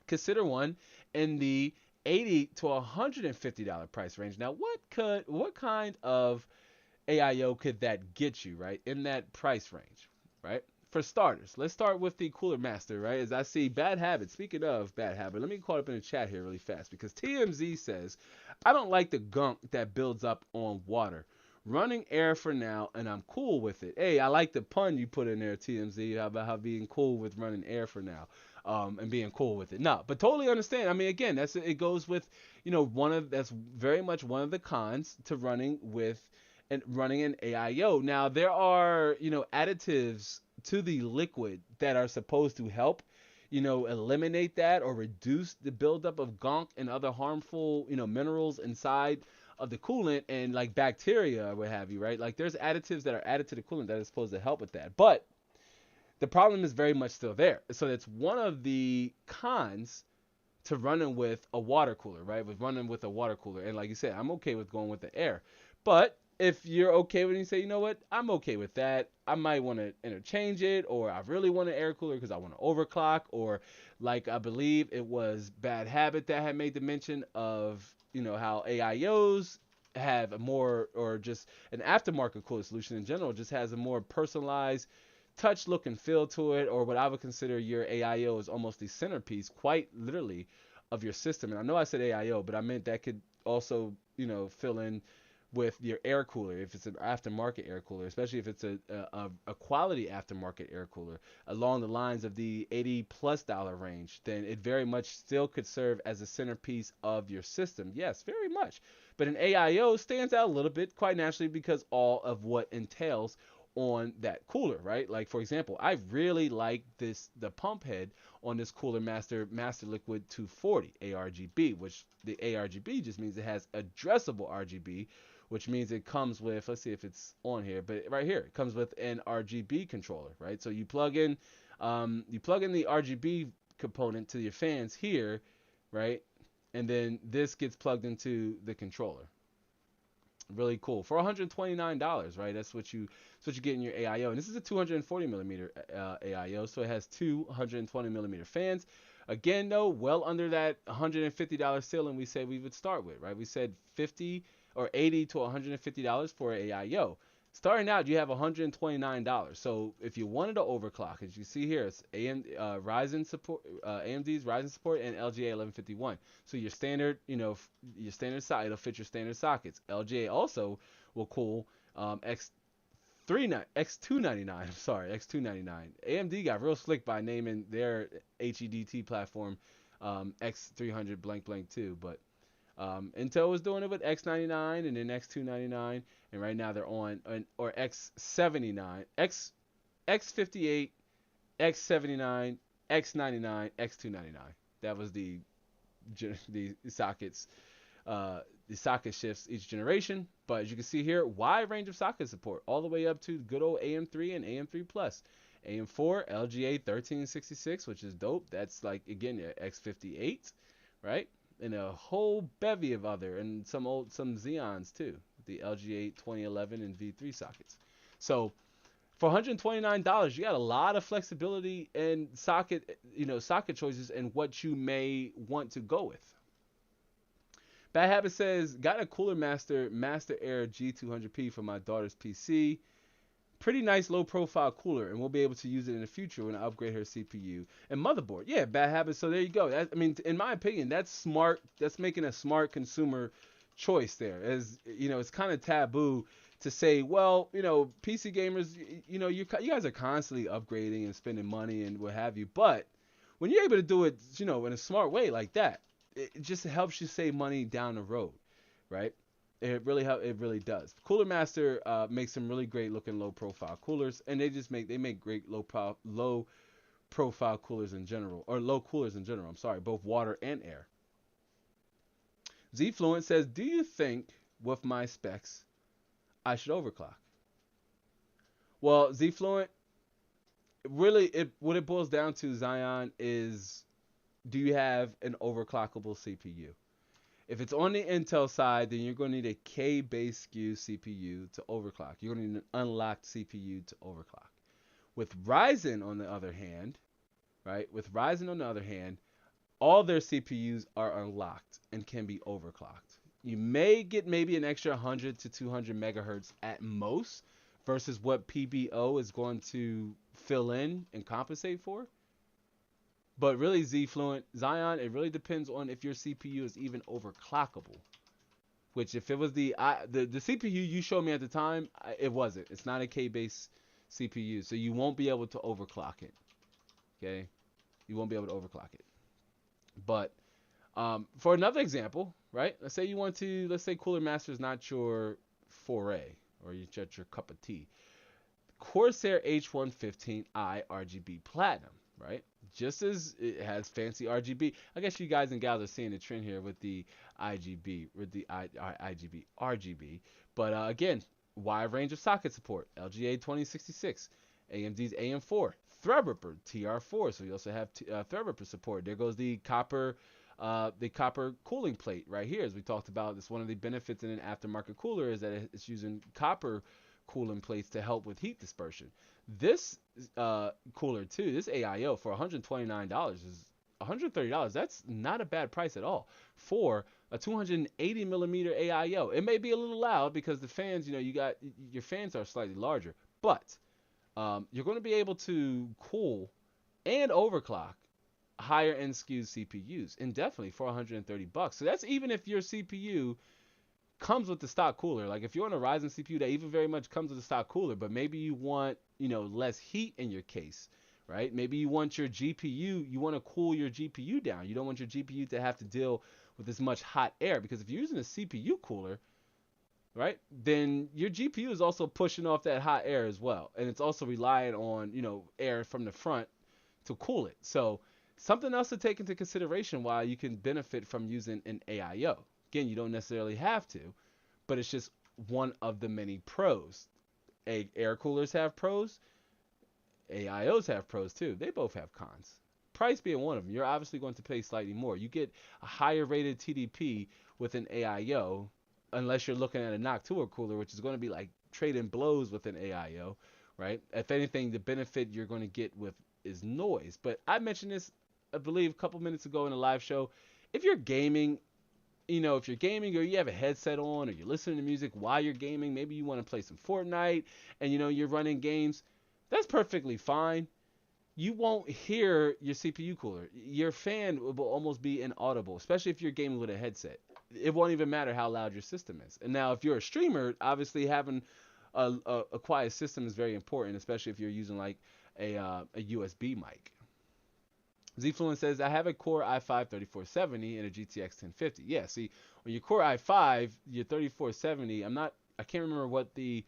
consider one in the $80 to $150 price range. Now, what kind of AIO could that get you, right, in that price range, right? For starters, let's start with the Cooler Master, right? As I see Bad Habit. Speaking of Bad Habit, let me call it up in the chat here really fast, because TMZ says, I don't like the gunk that builds up on water. Running air for now, and I'm cool with it. Hey, I like the pun you put in there, TMZ, about how being cool with running air for now, and being cool with it. No, but totally understand. I mean, again, it goes with, that's very much one of the cons to running an AIO. Now, there are, additives to the liquid that are supposed to help, eliminate that or reduce the buildup of gunk and other harmful, minerals inside of the coolant and like bacteria or what have you, right? Like there's additives that are added to the coolant that are supposed to help with that. But the problem is very much still there. So that's one of the cons to running with a water cooler, right? With running with a water cooler. And like you said, I'm okay with going with the air. But if you're okay with it, you say, you know what, I'm okay with that. I might want to interchange it, or I really want an air cooler because I want to overclock, or like I believe it was Bad Habit that had made the mention of, how AIOs have a more, or just an aftermarket cooler solution in general, just has a more personalized touch, look, and feel to it, or what I would consider your AIO is almost the centerpiece, quite literally, of your system. And I know I said AIO, but I meant that could also, fill in with your air cooler, if it's an aftermarket air cooler, especially if it's a quality aftermarket air cooler along the lines of the $80+ range, then it very much still could serve as a centerpiece of your system. Yes, very much. But an AIO stands out a little bit quite naturally because all of what entails on that cooler, right? Like for example, I really like the pump head on this Cooler Master Liquid 240 ARGB, which the ARGB just means it has addressable RGB, which means it comes with, let's see if it's on here, but right here, it comes with an RGB controller, right? So you plug in the RGB component to your fans here, right? And then this gets plugged into the controller. Really cool for $129, right? That's what you get in your AIO, and this is a 240 millimeter AIO, so it has two 120 millimeter fans. Again, though, well under that $150 ceiling we said we would start with, right? We said $50 or $80 to $150 for an AIO. Starting out, you have $129. So if you wanted to overclock, as you see here, it's Ryzen support, AMD's Ryzen support, and LGA 1151. So your standard, your standard socket, it'll fit your standard sockets. LGA also will cool X299. I'm sorry, X299. AMD got real slick by naming their HEDT platform X300 blank blank 2, but Intel was doing it with X99 and then X299, and right now they're on or X79, X58, X79, X99, X299. That was the sockets, the socket shifts each generation. But as you can see here, wide range of socket support, all the way up to good old AM3 and AM3 Plus. AM4, LGA 1366, which is dope. That's like again X58, right? And a whole bevy of other, and some Xeons too, the LGA 2011 and V3 sockets. So for $129, you got a lot of flexibility and socket choices and what you may want to go with. Bad Habit says, got a Cooler Master Air G200P for my daughter's PC. Pretty nice low profile cooler, and we'll be able to use it in the future when I upgrade her CPU and motherboard. Yeah, Bad Habit. So there you go. In my opinion, that's smart. That's making a smart consumer choice there. As it's kind of taboo to say, well, PC gamers, you guys are constantly upgrading and spending money and what have you. But when you're able to do it, in a smart way like that, it just helps you save money down the road, right? It really does. Cooler Master makes some really great looking low profile coolers, and they make great low profile coolers in general, or low coolers in general. I'm sorry, both water and air. Z Fluent says, "Do you think with my specs I should overclock?" Well, Z Fluent, really, what it boils down to, Zion, is do you have an overclockable CPU? If it's on the Intel side, then you're going to need a K-based SKU CPU to overclock. You're going to need an unlocked CPU to overclock. With Ryzen, on the other hand, right? With Ryzen, on the other hand, all their CPUs are unlocked and can be overclocked. You may get maybe an extra 100 to 200 megahertz at most versus what PBO is going to fill in and compensate for. But really, Z-Fluent, Zion, it really depends on if your CPU is even overclockable. Which, if it was the CPU you showed me at the time, it wasn't. It's not a K-based CPU, so you won't be able to overclock it. Okay, you won't be able to overclock it. But for another example, right? Let's say Cooler Master is not your foray or just your cup of tea. Corsair H115i RGB Platinum, right? Just as it has fancy RGB. I guess you guys and gals are seeing the trend here with the IGB, IGB, RGB. But again, wide range of socket support. LGA 2066, AMD's AM4, Threadripper TR4. So you also have Threadripper support. There goes the copper cooling plate right here, as we talked about. It's one of the benefits in an aftermarket cooler is that it's using copper cooling plates to help with heat dispersion. This cooler too, this AIO for $129 is $130. That's not a bad price at all for a 280 millimeter AIO. It may be a little loud because the fans, your fans are slightly larger, but you're going to be able to cool and overclock higher end SKU CPUs indefinitely for $130. So that's even if your CPU comes with the stock cooler. Like if you're on a Ryzen CPU that even very much comes with a stock cooler, but maybe you want, less heat in your case, right? Maybe you want your GPU, you want to cool your GPU down. You don't want your GPU to have to deal with as much hot air, because if you're using a CPU cooler, right, then your GPU is also pushing off that hot air as well. And it's also relying on, air from the front to cool it. So something else to take into consideration while you can benefit from using an AIO. Again, you don't necessarily have to, but it's just one of the many pros. Air coolers have pros. AIOs have pros too. They both have cons. Price being one of them. You're obviously going to pay slightly more. You get a higher rated TDP with an AIO, unless you're looking at a Noctua cooler, which is going to be like trading blows with an AIO, right? If anything, the benefit you're going to get with is noise. But I mentioned this, I believe, a couple minutes ago in a live show. If you're gaming, if you're gaming or you have a headset on or you're listening to music while you're gaming, maybe you want to play some Fortnite and you're running games, that's perfectly fine. You won't hear your CPU cooler. Your fan will almost be inaudible, especially if you're gaming with a headset. It won't even matter how loud your system is. And now if you're a streamer, obviously having a quiet system is very important, especially if you're using like a USB mic. Z-Fluent says, I have a Core i5 3470 and a GTX 1050. Yeah, see, on your Core i5, your 3470, I can't remember what the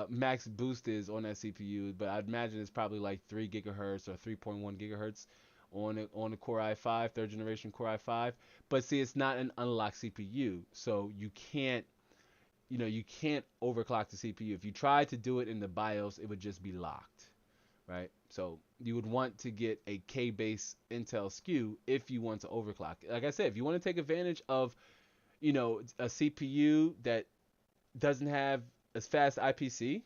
max boost is on that CPU, but I'd imagine it's probably like 3 gigahertz or 3.1 gigahertz on the Core i5, third generation Core i5. But see, it's not an unlocked CPU, so you can't overclock the CPU. If you try to do it in the BIOS, it would just be locked. Right, so you would want to get a K-based Intel SKU if you want to overclock. Like I said, if you want to take advantage of, a CPU that doesn't have as fast IPC,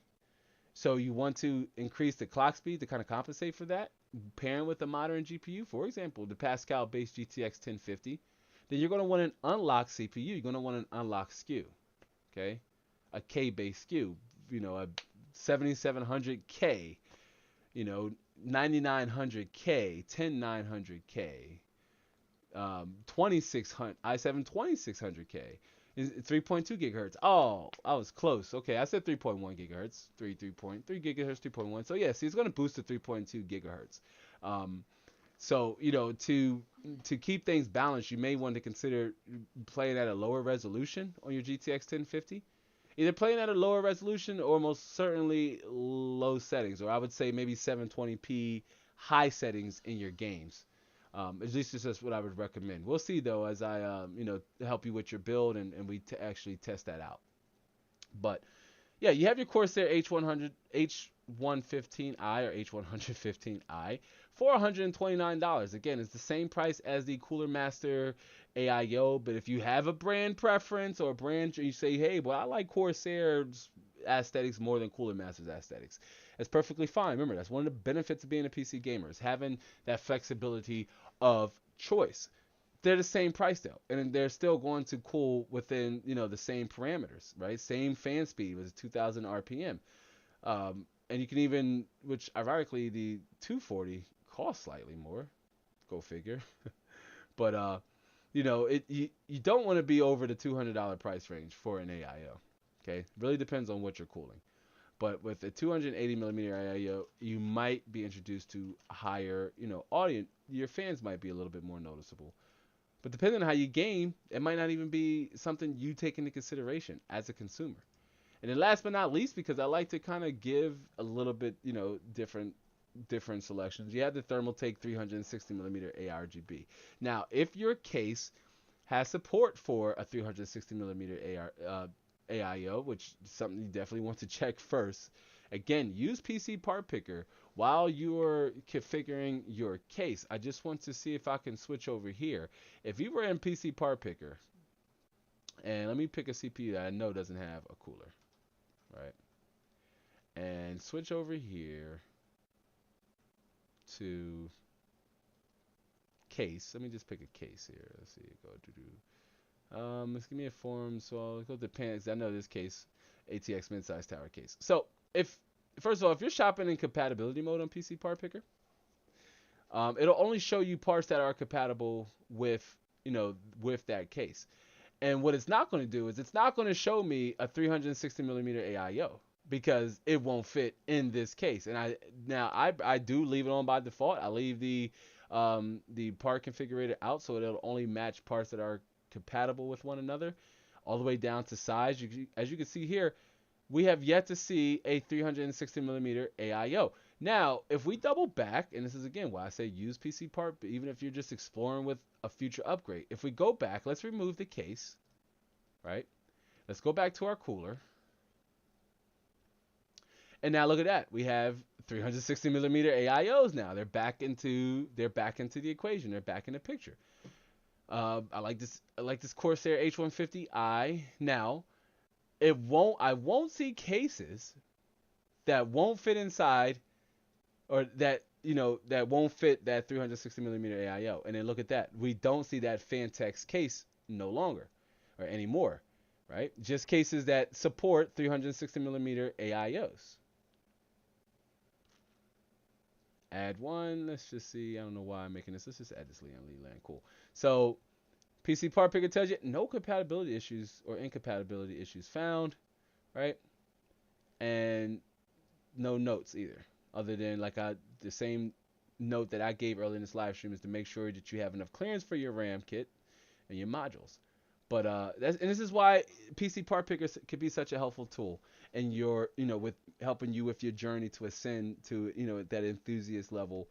so you want to increase the clock speed to kind of compensate for that, pairing with a modern GPU, for example, the Pascal-based GTX 1050, then you're going to want an unlocked CPU. You're going to want an unlocked SKU, okay, a K-based SKU, a 7700K. 9900K, 10900K, 2600, i7 2600K, 3.2 gigahertz. Oh, I was close. Okay, I said 3.1 gigahertz, 3.3 gigahertz, 3.1. So yeah, see, it's going to boost to 3.2 gigahertz. So, to keep things balanced, you may want to consider playing at a lower resolution on your GTX 1050. Either playing at a lower resolution or most certainly low settings, or I would say maybe 720p high settings in your games. At least it's just what I would recommend. We'll see though as I help you with your build and we actually test that out. But yeah, you have your Corsair H115i or H115i for $129. Again, it's the same price as the Cooler Master AIO, but if you have a brand preference or a brand you say, hey, well, I like Corsair's aesthetics more than Cooler Master's aesthetics, that's perfectly fine. Remember, that's one of the benefits of being a PC gamer is having that flexibility of choice. They're the same price though, and they're still going to cool within the same parameters, right? Same fan speed was 2,000 RPM, and you can even, which ironically the 240 costs slightly more. Go figure. But you don't want to be over the $200 price range for an AIO. Okay, really depends on what you're cooling. But with a 280 millimeter AIO, you might be introduced to higher, audience. Your fans might be a little bit more noticeable. But depending on how you game, it might not even be something you take into consideration as a consumer. And then last but not least, because I like to kind of give a little bit, different selections. You have the Thermaltake 360 millimeter ARGB. Now, if your case has support for a 360 millimeter AIO, which is something you definitely want to check first. Again, use PC Part Picker while you're configuring your case. I just want to see if I can switch over here. If you were in PC Part Picker, and let me pick a CPU that I know doesn't have a cooler, right? And switch over here to case. Let me just pick a case here. Let's see. Go let's give me a form. So I'll go to pants. I know this case, ATX mid-size tower case. So first of all, if you're shopping in compatibility mode on PC Part Picker, it'll only show you parts that are compatible with that case. And what it's not going to do is it's not going to show me a 360 millimeter AIO because it won't fit in this case. And I do leave it on by default. I leave the part configurator out so it'll only match parts that are compatible with one another, all the way down to size. As you can see here, we have yet to see a 360 millimeter AIO. Now, if we double back, and this is again why I say use PC Part, even if you're just exploring with a future upgrade. If we go back, let's remove the case, right? Let's go back to our cooler. And now look at that. We have 360 millimeter AIOs now. They're back into the equation. They're back in the picture. I like this Corsair H150i. Now, I won't see cases that won't fit inside, or that won't fit that 360 millimeter AIO. And then look at that. We don't see that Fantex case no longer or anymore, right? Just cases that support 360 millimeter AIOs. Add one. Let's just see. I don't know why I'm making this. Let's just add this Leon Leland. Cool. So PC Part Picker tells you no compatibility issues or incompatibility issues found, right? And no notes either, other than the same note that I gave earlier in this live stream is to make sure that you have enough clearance for your RAM kit and your modules. But this is why PC Part Picker could be such a helpful tool, and with helping you with your journey to ascend to that enthusiast level,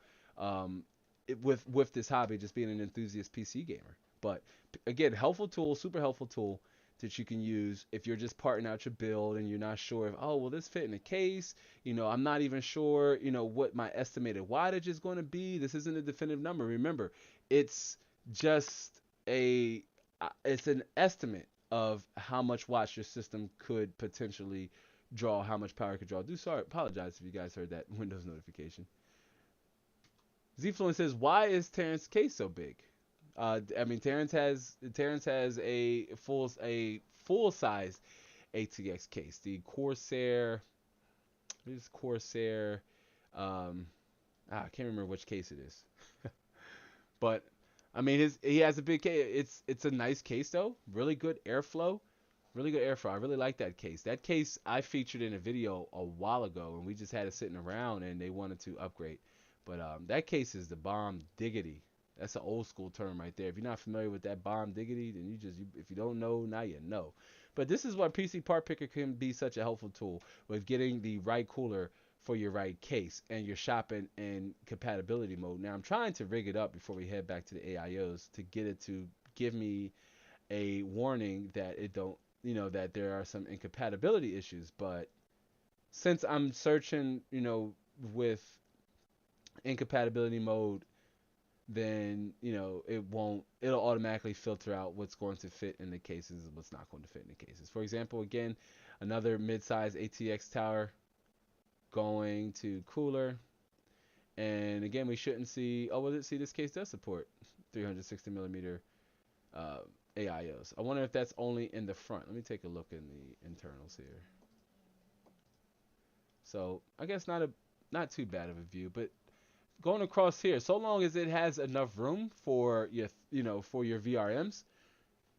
with this hobby, just being an enthusiast PC gamer. But again, helpful tool, super helpful tool that you can use if you're just parting out your build and you're not sure if, oh, will this fit in the case? I'm not even sure, what my estimated wattage is going to be. This isn't a definitive number. Remember, it's just it's an estimate of how much watts your system could potentially draw, how much power it could draw. Apologize if you guys heard that Windows notification. Zfluent says, why is Terrence's case so big? Terrence has a full size ATX case. The Corsair, I can't remember which case it is, but he has a big case. It's a nice case though. Really good airflow. I really like that case. That case I featured in a video a while ago, and we just had it sitting around, and they wanted to upgrade. But that case is the bomb diggity. That's an old school term right there. If you're not familiar with that bomb diggity, then if you don't know, now you know. But this is why PC Part Picker can be such a helpful tool with getting the right cooler for your right case, and you're shopping in compatibility mode. Now I'm trying to rig it up before we head back to the AIOs to get it to give me a warning that it don't, that there are some incompatibility issues. But since I'm searching, with incompatibility mode, then it'll automatically filter out what's going to fit in the cases and what's not going to fit in the cases. For example, again, another mid-size ATX tower going to cooler, and again, we shouldn't see, oh, well, see, this case does support 360 millimeter AIOs. I wonder if that's only in the front. Let me take a look in the internals here. So I guess not too bad of a view, but going across here, so long as it has enough room for for your VRMs,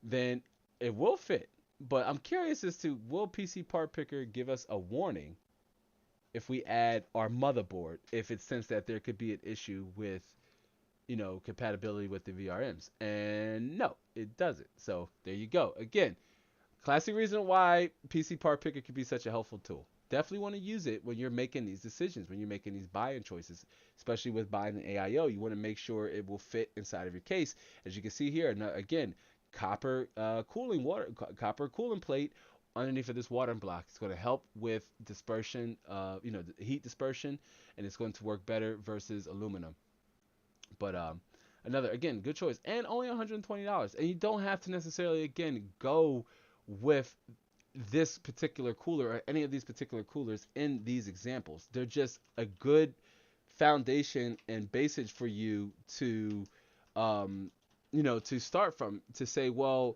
then it will fit. But I'm curious as to, will PC Part Picker give us a warning if we add our motherboard, if it senses that there could be an issue with compatibility with the VRMs? And no, it doesn't. So there you go. Again, classic reason why PC Part Picker could be such a helpful tool. Definitely want to use it when you're making these decisions, when you're making these buying choices, especially with buying an AIO. You want to make sure it will fit inside of your case. As you can see here, again, copper cooling plate underneath of this water block. It's going to help with dispersion, the heat dispersion, and it's going to work better versus aluminum. But another, again, good choice, and only $120. And you don't have to necessarily, again, go with this particular cooler or any of these particular coolers in these examples. They're just a good foundation and basis for you to to start from, to say, well,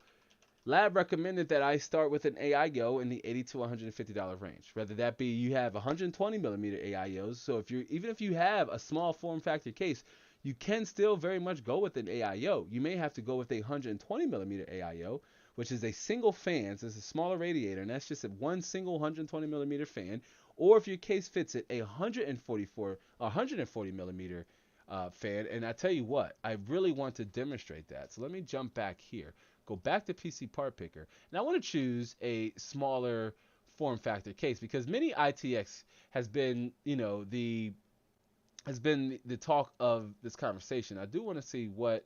lab recommended that I start with an AIO in the $80 to $150 range. Whether that be you have 120 millimeter AIOs, so even if you have a small form factor case, you can still very much go with an AIO. You may have to go with a 120 millimeter AIO, which is a single fan, so it's a smaller radiator, and that's just one single 120 millimeter fan. Or if your case fits it, a 140 millimeter fan. And I tell you what, I really want to demonstrate that. So let me jump back here, go back to PC Part Picker, and I want to choose a smaller form factor case, because Mini ITX has been, the talk of this conversation. I do want to see what.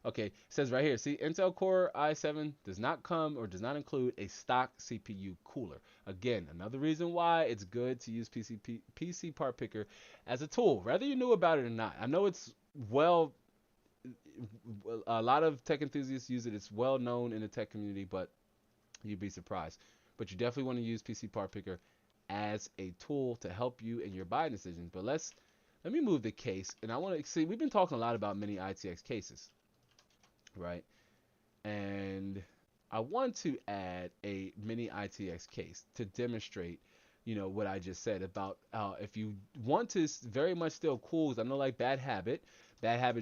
Okay, it says right here, see, Intel Core i7 does not come or does not include a stock CPU cooler. Again, another reason why it's good to use PC Part Picker as a tool, whether you knew about it or not. I know it's a lot of tech enthusiasts use it. It's well known in the tech community, but you'd be surprised. But you definitely want to use PC Part Picker as a tool to help you in your buying decisions. But let me move the case, and I want to see, we've been talking a lot about Mini ITX cases, right? And I want to add a Mini ITX case to demonstrate, what I just said about if you want to very much still cool, because I know, like Bad Habit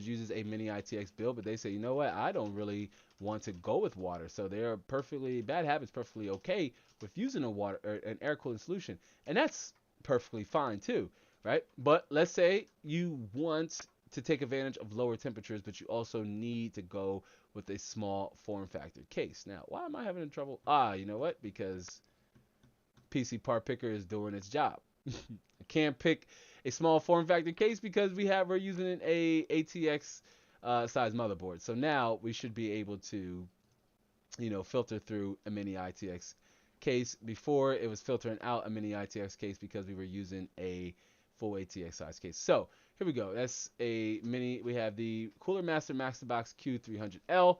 uses a Mini ITX build, but they say, you know what, I don't really want to go with water. So Bad Habit's perfectly okay with using an air cooling solution, and that's perfectly fine too, right? But let's say you want to take advantage of lower temperatures, but you also need to go with a small form factor case. Now, why am I having trouble? You know what? Because PC Part Picker is doing its job. I can't pick a small form factor case because we're using an ATX size motherboard. So now we should be able to, filter through a Mini ITX case. Before, it was filtering out a Mini ITX case because we were using a full ATX size case. So here we go. That's a mini. We have the Cooler Master Masterbox Q300L.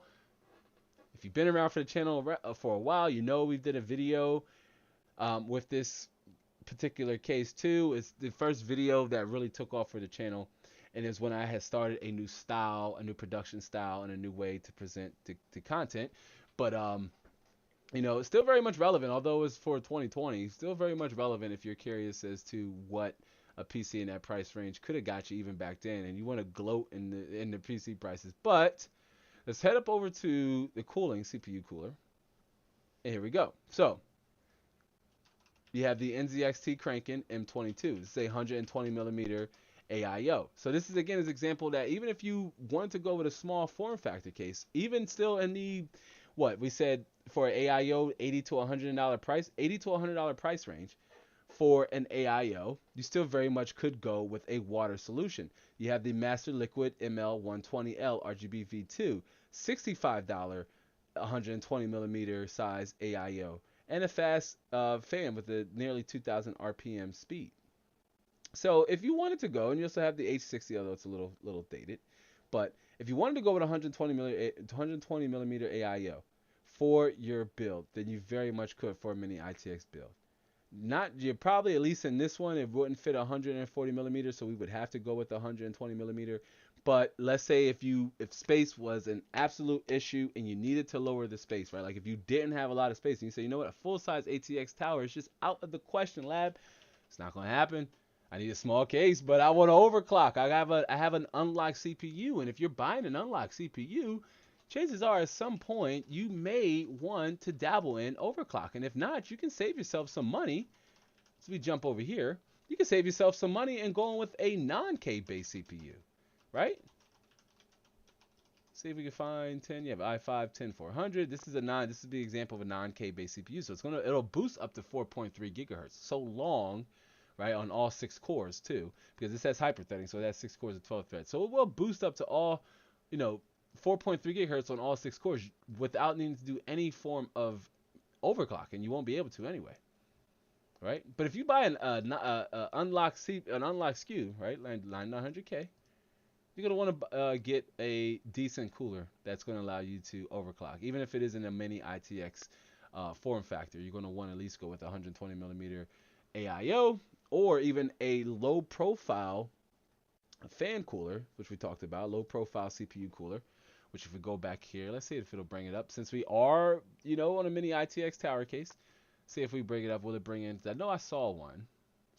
If you've been around for the channel for a while, we did a video with this particular case too. It's the first video that really took off for the channel, and is when I had started a new style, a new production style, and a new way to present the content. But it's still very much relevant, although it's for 2020. Still very much relevant if you're curious as to what a PC in that price range could have got you even back then, and you want to gloat in the PC prices. But let's head up over to the cooling CPU cooler, and here we go. So you have the NZXT cranking M22. This is a 120 millimeter AIO. So this is again an example that even if you wanted to go with a small form factor case, even still in the what we said for an AIO, $80 to $100 price, $80 to $100 price range for an AIO, you still very much could go with a water solution. You have the Master Liquid ML120L RGB V2, $65 120 millimeter size AIO, and a fast fan with a nearly 2,000 RPM speed. So if you wanted to go, and you also have the H60, although it's a little dated, but if you wanted to go with 120 millimeter AIO for your build, then you very much could for a mini ITX build. You're probably, at least in this one, it wouldn't fit 140 millimeters, so we would have to go with 120 millimeter. But let's say if space was an absolute issue and you needed to lower the space, right? Like if you didn't have a lot of space and you say, you know what, a full size ATX tower is just out of the question, lab. It's not going to happen. I need a small case, but I want to overclock. I have an unlocked CPU, and if you're buying an unlocked CPU, chances are at some point you may want to dabble in overclock. And if not, you can save yourself some money. So we jump over here. You can save yourself some money and going with a non-K based CPU, right? See if we can find 10. You have i5 10400. This is the example of a non-K based CPU. So it'll boost up to 4.3 gigahertz. So long, right, on all 6 cores too, because this has hyperthreading, so it has 6 cores of 12 threads. So it will boost up to all, 4.3 gigahertz on all 6 cores without needing to do any form of overclock, and you won't be able to anyway, right? But if you buy an unlocked SKU, right, line 900K, you're gonna want to get a decent cooler that's going to allow you to overclock, even if it isn't a mini ITX form factor. You're going to want to at least go with 120 millimeter AIO, or even a low profile fan cooler, which we talked about, low profile CPU cooler, which if we go back here, let's see if it'll bring it up, since we are, on a mini ITX tower case. See if we bring it up. Will it bring in? I know I saw one.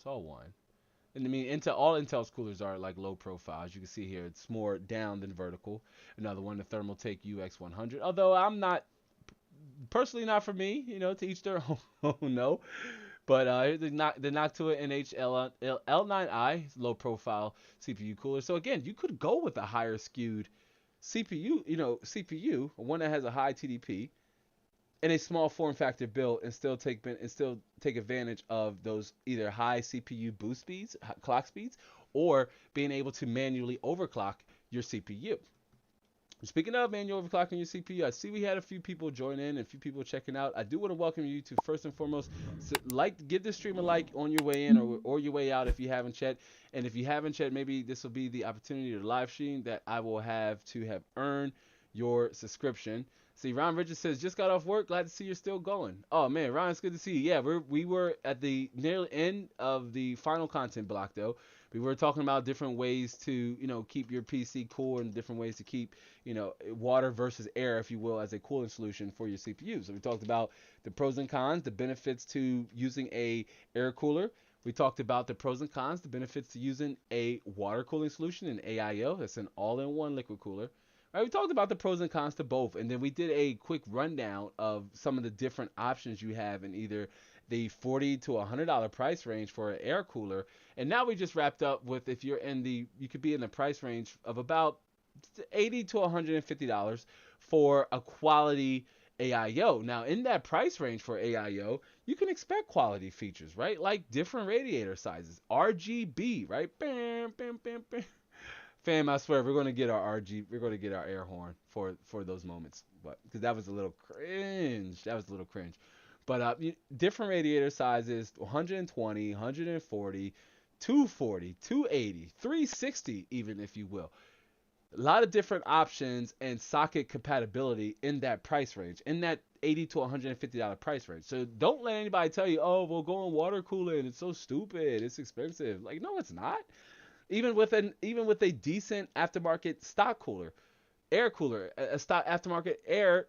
And I mean, all Intel's coolers are like low profile. As you can see here, it's more down than vertical. Another one, the Thermaltake UX100. Although I'm not, personally not for me, to each their own, no. But the Noctua NH low profile CPU cooler. So again, you could go with a higher skewed CPU, one that has a high TDP, in a small form factor build, and still take advantage of those either high CPU boost speeds, clock speeds, or being able to manually overclock your CPU. Speaking of manual overclocking your CPU, I see we had a few people join in and a few people checking out. I do want to welcome you to, first and foremost, give this stream a like on your way in or your way out if you haven't yet. And if you haven't yet, maybe this will be the opportunity to live stream that I will have earned your subscription. See, Ron Richards says, just got off work. Glad to see you're still going. Oh, man, Ron, it's good to see you. Yeah, we were at the near end of the final content block, though. We were talking about different ways to, keep your PC cool, and different ways to keep, water versus air, if you will, as a cooling solution for your CPU. So we talked about the pros and cons, the benefits to using a air cooler. We talked about the pros and cons, the benefits to using a water cooling solution, an AIO. That's an all-in-one liquid cooler. Right, we talked about the pros and cons to both, and then we did a quick rundown of some of the different options you have in either the $40 to $100 price range for an air cooler. And now we just wrapped up with, if you're you could be in the price range of about $80 to $150 for a quality AIO. Now, in that price range for AIO, you can expect quality features, right? Like different radiator sizes, RGB, right? Bam, bam, bam, bam. Fam, I swear, we're going to get our air horn for those moments, but because that was a little cringe. But different radiator sizes, 120, 140, 240, 280, 360, even, if you will. A lot of different options and socket compatibility in that price range, in that $80 to $150 price range. So don't let anybody tell you, oh, we'll go on water cooling, it's so stupid, it's expensive. Like, no, it's not. Even with a decent aftermarket stock cooler, air cooler, a stock aftermarket air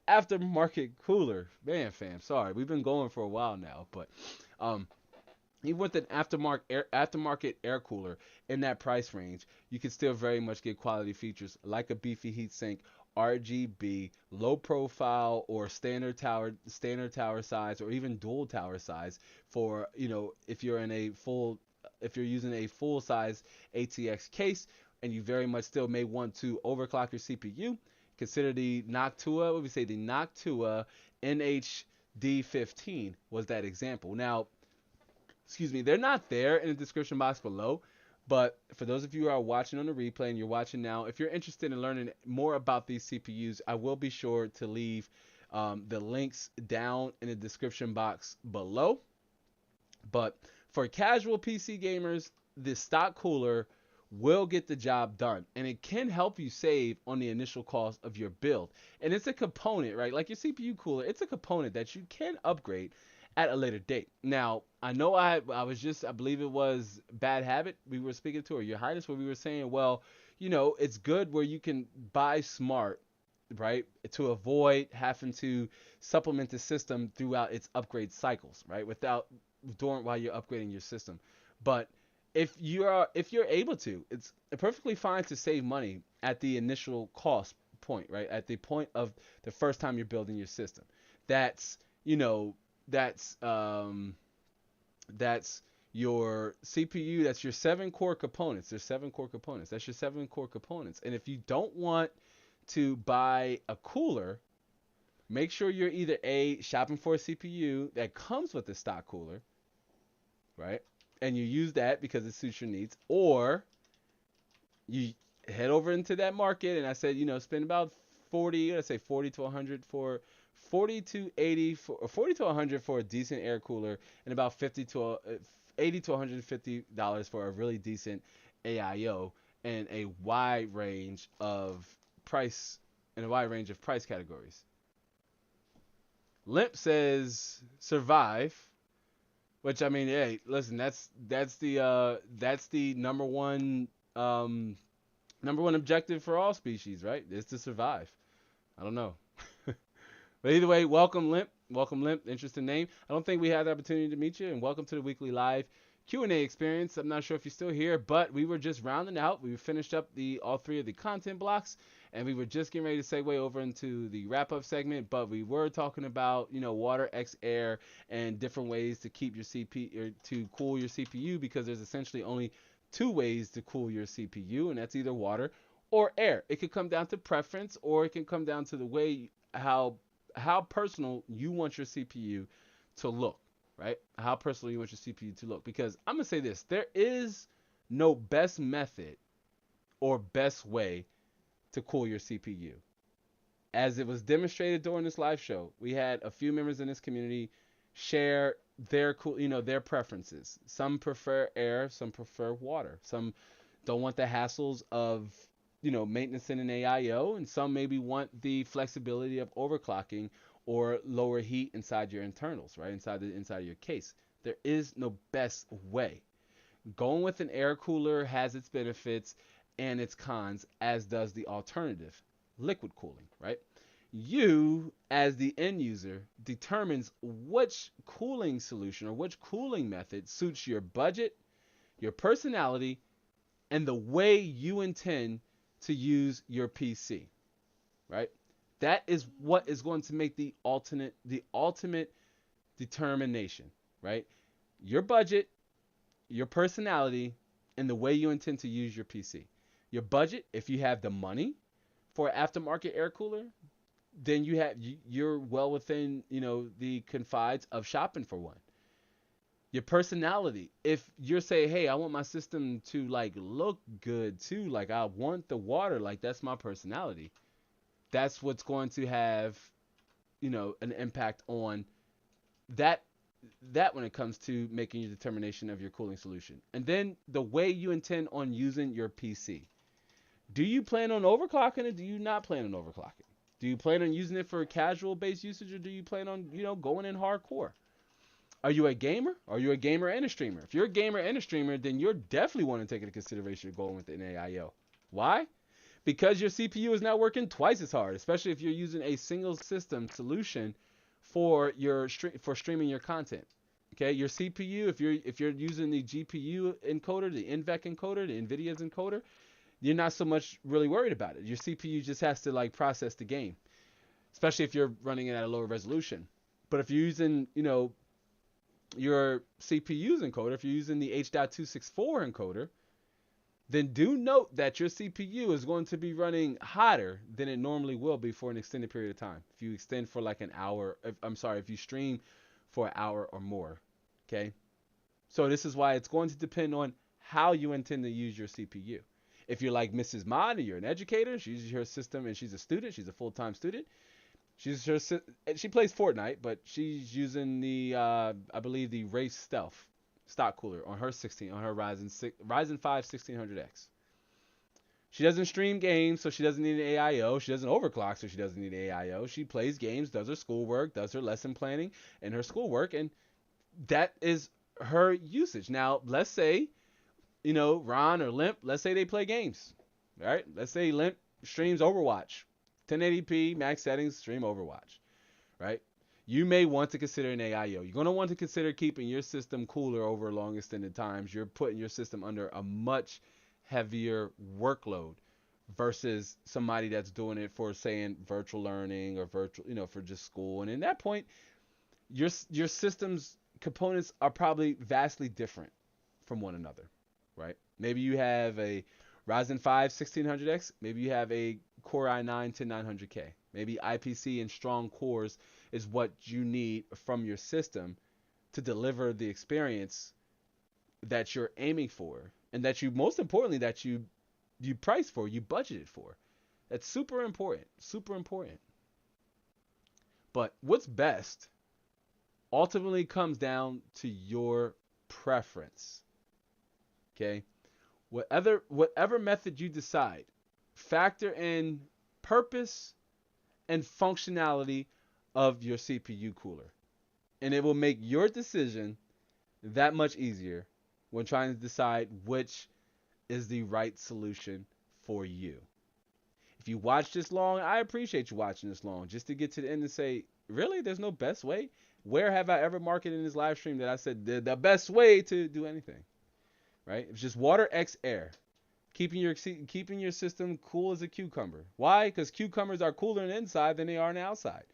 aftermarket cooler. Man, fam, sorry, we've been going for a while now, but even with an aftermarket air cooler in that price range, you can still very much get quality features like a beefy heatsink, RGB, low profile, or standard tower size, or even dual tower size for, if you're in a full if you're using a full size ATX case, and you very much still may want to overclock your CPU, consider the Noctua. What we say, the Noctua NHD15 was that example. Now, excuse me, they're not there in the description box below. But for those of you who are watching on the replay and you're watching now, if you're interested in learning more about these CPUs, I will be sure to leave the links down in the description box below. But for casual PC gamers, the stock cooler will get the job done, and it can help you save on the initial cost of your build. And it's a component, right? Like your CPU cooler, it's a component that you can upgrade at a later date. Now, I know I believe it was Bad Habit we were speaking to, or Your Highness, where we were saying, well, it's good where you can buy smart, right, to avoid having to supplement the system throughout its upgrade cycles, right, while you're upgrading your system. But if you're able to, it's perfectly fine to save money at the initial cost point, right, at the point of the first time you're building your system. That's your CPU, that's your 7 core components. There's 7 core components. That's your 7 core components. And if you don't want to buy a cooler, make sure you're either shopping for a CPU that comes with the stock cooler, right? And you use that because it suits your needs, or you head over into that market, and I said, spend about 40 to 100 for 40 to 80 for, or 40 to 100 for a decent air cooler, and about 80 to $150 for a really decent AIO, and a wide range of price categories. Limp says survive, which, I mean, hey, listen, that's the number one objective for all species, right? Is to survive. I don't know. But either way, welcome Limp. Interesting name. I don't think we had the opportunity to meet you, and welcome to the weekly live Q&A experience. I'm not sure if you're still here, but we were just rounding out. We finished up all 3 of the content blocks, and we were just getting ready to segue over into the wrap-up segment. But we were talking about, water x air and different ways to keep your CPU, or to cool your CPU, because there's essentially only 2 ways to cool your CPU, and that's either water or air. It could come down to preference, or it can come down to the way how personal you want your CPU to look, right? How personal you want your CPU to look. Because I'm going to say this, there is no best method or best way to cool your CPU. As it was demonstrated during this live show, we had a few members in this community share their preferences. Some prefer air, some prefer water. Some don't want the hassles of maintenance in an AIO, and some maybe want the flexibility of overclocking or lower heat inside your internals, right? Inside your case. There is no best way. Going with an air cooler has its benefits and its cons, as does the alternative, liquid cooling, right? You, as the end user, determines which cooling solution or which cooling method suits your budget, your personality, and the way you intend to use your PC, right? That is what is going to make the ultimate determination, right? Your budget, your personality, and the way you intend to use your PC. Your budget, if you have the money for an aftermarket air cooler, then you're well within, the confines of shopping for one. Your personality, if you're saying, hey, I want my system to look good too, I want the water, that's my personality, that's what's going to have an impact on that when it comes to making your determination of your cooling solution. And then the way you intend on using your PC. Do you plan on overclocking it? Do you not plan on overclocking? Do you plan on using it for casual based usage, or do you plan on going in hardcore? Are you a gamer? Are you a gamer and a streamer? If you're a gamer and a streamer, then you're definitely want to take into consideration going with an AIO. Why? Because your CPU is now working twice as hard, especially if you're using a single system solution for streaming your content. Okay, your CPU, if you're using the GPU encoder, the NVENC encoder, the NVIDIA's encoder, you're not so much really worried about it. Your CPU just has to process the game, especially if you're running it at a lower resolution. But if you're using, your CPU's encoder, if you're using the H.264 encoder, then do note that your CPU is going to be running hotter than it normally will be for an extended period of time. If you extend for like an hour, if you stream for an hour or more, okay? So this is why it's going to depend on how you intend to use your CPU. If you're like Mrs. Mod and you're an educator, she uses her system and she's a student, she's a full-time student. She plays Fortnite, but she's using the I believe the Race Stealth stock cooler on her Ryzen 5 1600X. She doesn't stream games, so she doesn't need an AIO. She doesn't overclock, so she doesn't need an AIO. She plays games, does her schoolwork, does her lesson planning and her schoolwork, and that is her usage. Now, let's say, Ron or Limp, let's say they play games, right? Let's say Limp streams Overwatch, 1080p, max settings, stream Overwatch, right? You may want to consider an AIO. You're going to want to consider keeping your system cooler over long extended times. You're putting your system under a much heavier workload versus somebody that's doing it for, saying, virtual learning or virtual, for just school. And in that point, your system's components are probably vastly different from one another, right? Maybe you have a Ryzen 5 1600X. Maybe you have a Core i9 10900K. Maybe IPC and strong cores is what you need from your system to deliver the experience that you're aiming for, and that you, most importantly, that you price for, you budgeted for. That's super important, super important. But what's best ultimately comes down to your preference. Okay? Whatever method you decide, factor in purpose and functionality of your CPU cooler. And it will make your decision that much easier when trying to decide which is the right solution for you. If you watch this long, I appreciate you watching this long, just to get to the end and say, really, there's no best way? Where have I ever marketed in this live stream that I said the best way to do anything? Right? It's just water x air. Keeping your system cool as a cucumber. Why? Because cucumbers are cooler on the inside than they are on the outside.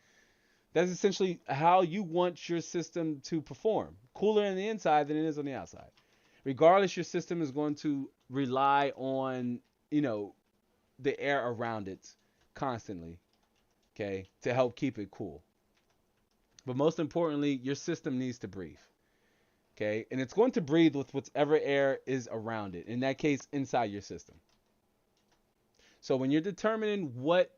That's essentially how you want your system to perform. Cooler on the inside than it is on the outside. Regardless, your system is going to rely on, the air around it constantly, okay, to help keep it cool. But most importantly, your system needs to breathe. Okay, and it's going to breathe with whatever air is around it. In that case, inside your system. So when you're determining what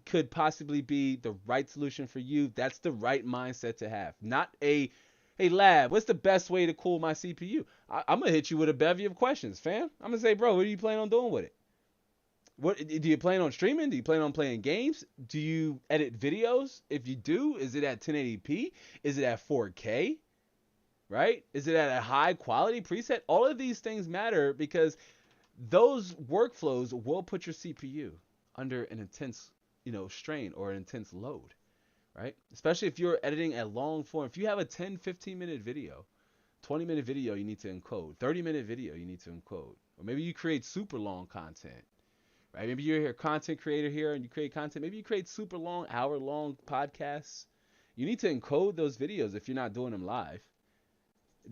could possibly be the right solution for you, that's the right mindset to have. Not hey lab, what's the best way to cool my CPU? I'm gonna hit you with a bevy of questions, fam. I'm gonna say, bro, what do you plan on doing with it? What do you plan on streaming? Do you plan on playing games? Do you edit videos? If you do, is it at 1080p? Is it at 4K? Right? Is it at a high quality preset? All of these things matter because those workflows will put your CPU under an intense, strain or an intense load, right? Especially if you're editing a long form. If you have a 10, 15-minute video, 20-minute video you need to encode, 30-minute video you need to encode, or maybe you create super long content, right? Maybe you're a content creator here and you create content. Maybe you create super long, hour-long podcasts. You need to encode those videos if you're not doing them live.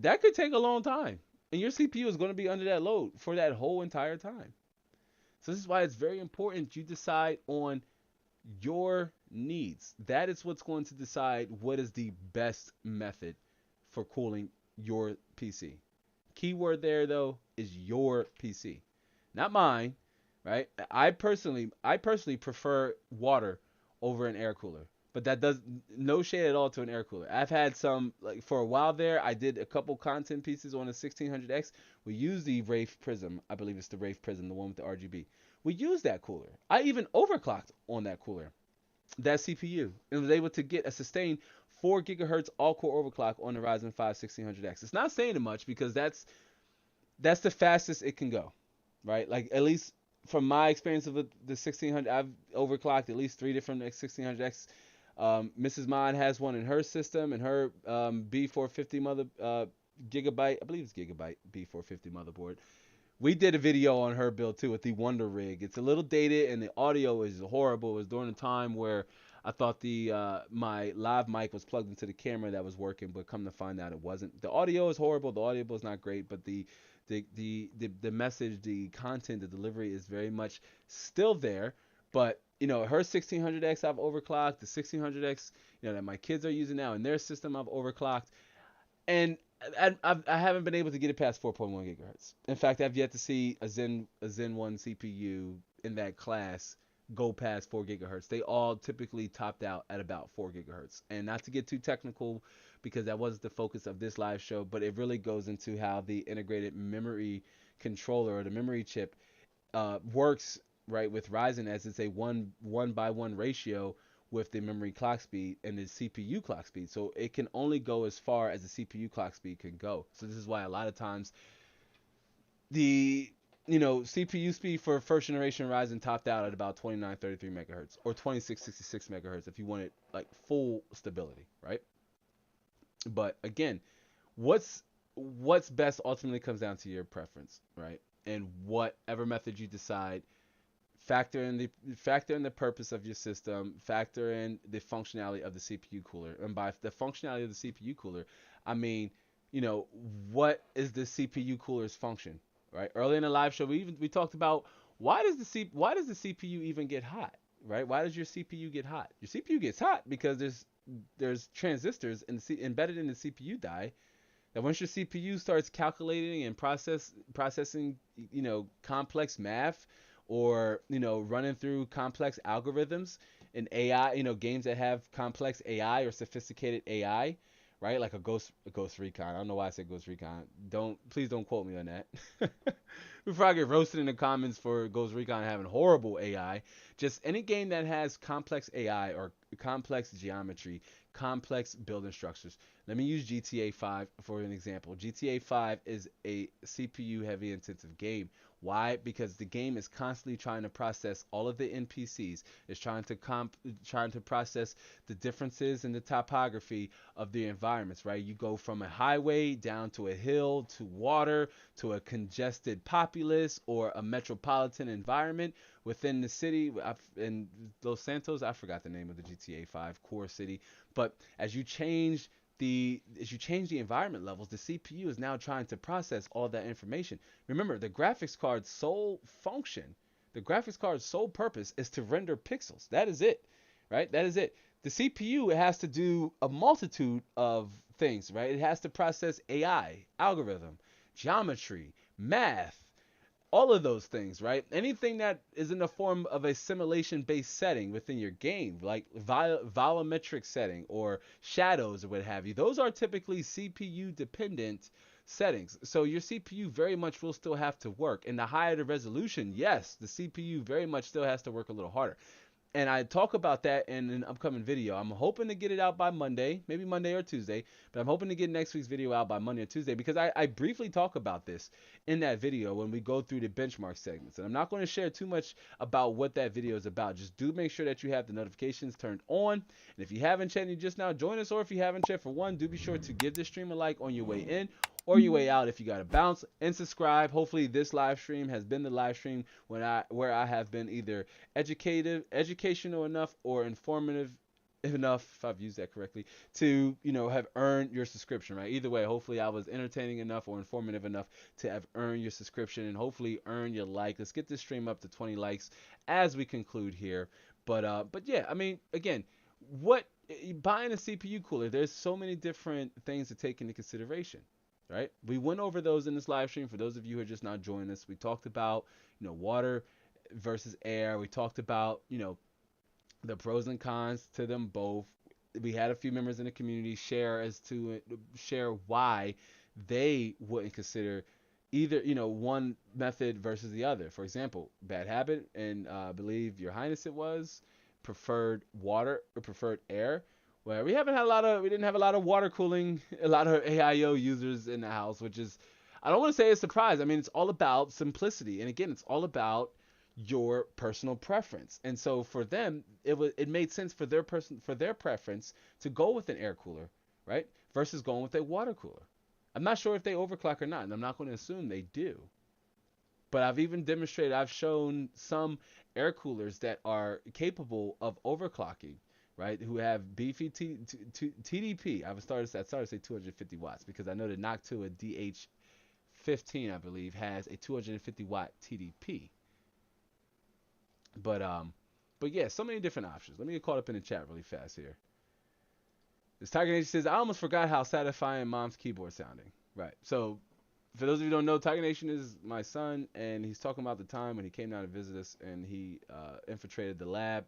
That could take a long time. And your CPU is going to be under that load for that whole entire time. So this is why it's very important you decide on your needs. That is what's going to decide what is the best method for cooling your PC. Keyword there, though, is your PC. Not mine, right? I personally prefer water over an air cooler. But that does no shade at all to an air cooler. I've had some, like for a while there, I did a couple content pieces on a 1600X. We used the Wraith Prism. I believe it's the Wraith Prism, the one with the RGB. We used that cooler. I even overclocked on that cooler, that CPU, and was able to get a sustained 4 gigahertz all-core overclock on the Ryzen 5 1600X. It's not saying much because that's the fastest it can go, right? Like, at least from my experience of the 1600, I've overclocked at least 3 different 1600X. Mrs. Mod has one in her system, and her B450 gigabyte, I believe it's gigabyte B450 motherboard. We did a video on her build too with the Wonder Rig. It's a little dated and the audio is horrible. It was during a time where I thought the my live mic was plugged into the camera that was working, but come to find out it wasn't. The audio is horrible. The audio is not great, but the message, the content, the delivery is very much still there. But her 1600X I've overclocked. The 1600X that my kids are using now in their system I've overclocked, and I haven't been able to get it past 4.1 gigahertz. In fact, I've yet to see a Zen 1 CPU in that class go past 4 gigahertz. They all typically topped out at about 4 gigahertz. And not to get too technical, because that wasn't the focus of this live show, but it really goes into how the integrated memory controller, or the memory chip, works, right, with Ryzen, as it's a one by one ratio with the memory clock speed and the CPU clock speed. So it can only go as far as the CPU clock speed can go. So this is why a lot of times the CPU speed for first generation Ryzen topped out at about 2933 megahertz or 2666 megahertz if you wanted like full stability, right? But again, what's best ultimately comes down to your preference, right? And whatever method you decide, factor in the purpose of your system, factor in the functionality of the CPU cooler. And by the functionality of the CPU cooler, I mean, what is the CPU cooler's function, right? Early in the live show, we talked about why does the CPU even get hot, right? Why does your CPU get hot? Your CPU gets hot because there's transistors embedded in the CPU die. That once your CPU starts calculating and processing, complex math, or running through complex algorithms in AI, games that have complex AI or sophisticated AI, right? Like a Ghost Recon. I don't know why I said Ghost Recon. Please don't quote me on that. Before I get roasted in the comments for Ghost Recon having horrible AI. Just any game that has complex AI or complex geometry, complex building structures. Let me use GTA 5 for an example. GTA 5 is a CPU heavy intensive game. Why? Because the game is constantly trying to process all of the NPCs. It's trying to process the differences in the topography of the environments, right? You go from a highway down to a hill to water to a congested populace or a metropolitan environment within the city. In Los Santos, I forgot the name of the GTA 5 core city, but as you change the environment levels, the CPU is now trying to process all that information. Remember, the graphics card's sole purpose is to render pixels. That is it, right? That is it. The CPU, it has to do a multitude of things, right? It has to process AI, algorithm, geometry, math, all of those things, right? Anything that is in the form of a simulation-based setting within your game, like volumetric setting or shadows or what have you, those are typically CPU-dependent settings. So your CPU very much will still have to work. And the higher the resolution, yes, the CPU very much still has to work a little harder. And I talk about that in an upcoming video. I'm hoping to get it out by Monday, maybe Monday or Tuesday, but I'm hoping to get next week's video out by Monday or Tuesday, because I briefly talk about this in that video when we go through the benchmark segments. And I'm not going to share too much about what that video is about. Just do make sure that you have the notifications turned on. And if you haven't chatted, you just now join us, or if you haven't chatted, for one, do be sure to give this stream a like on your way in or your way out if you got to bounce, and subscribe. Hopefully this live stream has been the live stream where I have been either educational enough or informative enough, if I've used that correctly, to have earned your subscription, right? Either way, hopefully I was entertaining enough or informative enough to have earned your subscription, and hopefully earn your like. Let's get this stream up to 20 likes as we conclude here. But yeah, I mean, again, buying a CPU cooler, there's so many different things to take into consideration, right? We went over those in this live stream. For those of you who are just not joining us, we talked about water versus air. We talked about the pros and cons to them both. We had a few members in the community share why they wouldn't consider either one method versus the other. For example, Bad Habit, and I believe Your Highness it was, preferred water or preferred air. Well, we didn't have a lot of water cooling, a lot of AIO users in the house, which is, I don't want to say a surprise. I mean, it's all about simplicity. And again, it's all about your personal preference. And so for them, it made sense for their preference to go with an air cooler, right? Versus going with a water cooler. I'm not sure if they overclock or not, and I'm not going to assume they do. But I've shown some air coolers that are capable of overclocking, right? Who have beefy TDP. I started to say 250 watts because I know the Noctua DH15, I believe, has a 250 watt TDP. But yeah, so many different options. Let me get caught up in the chat really fast here. This Tiger Nation says, I almost forgot how satisfying Mom's keyboard sounding. Right. So for those of you who don't know, Tiger Nation is my son, and he's talking about the time when he came down to visit us and he infiltrated the lab,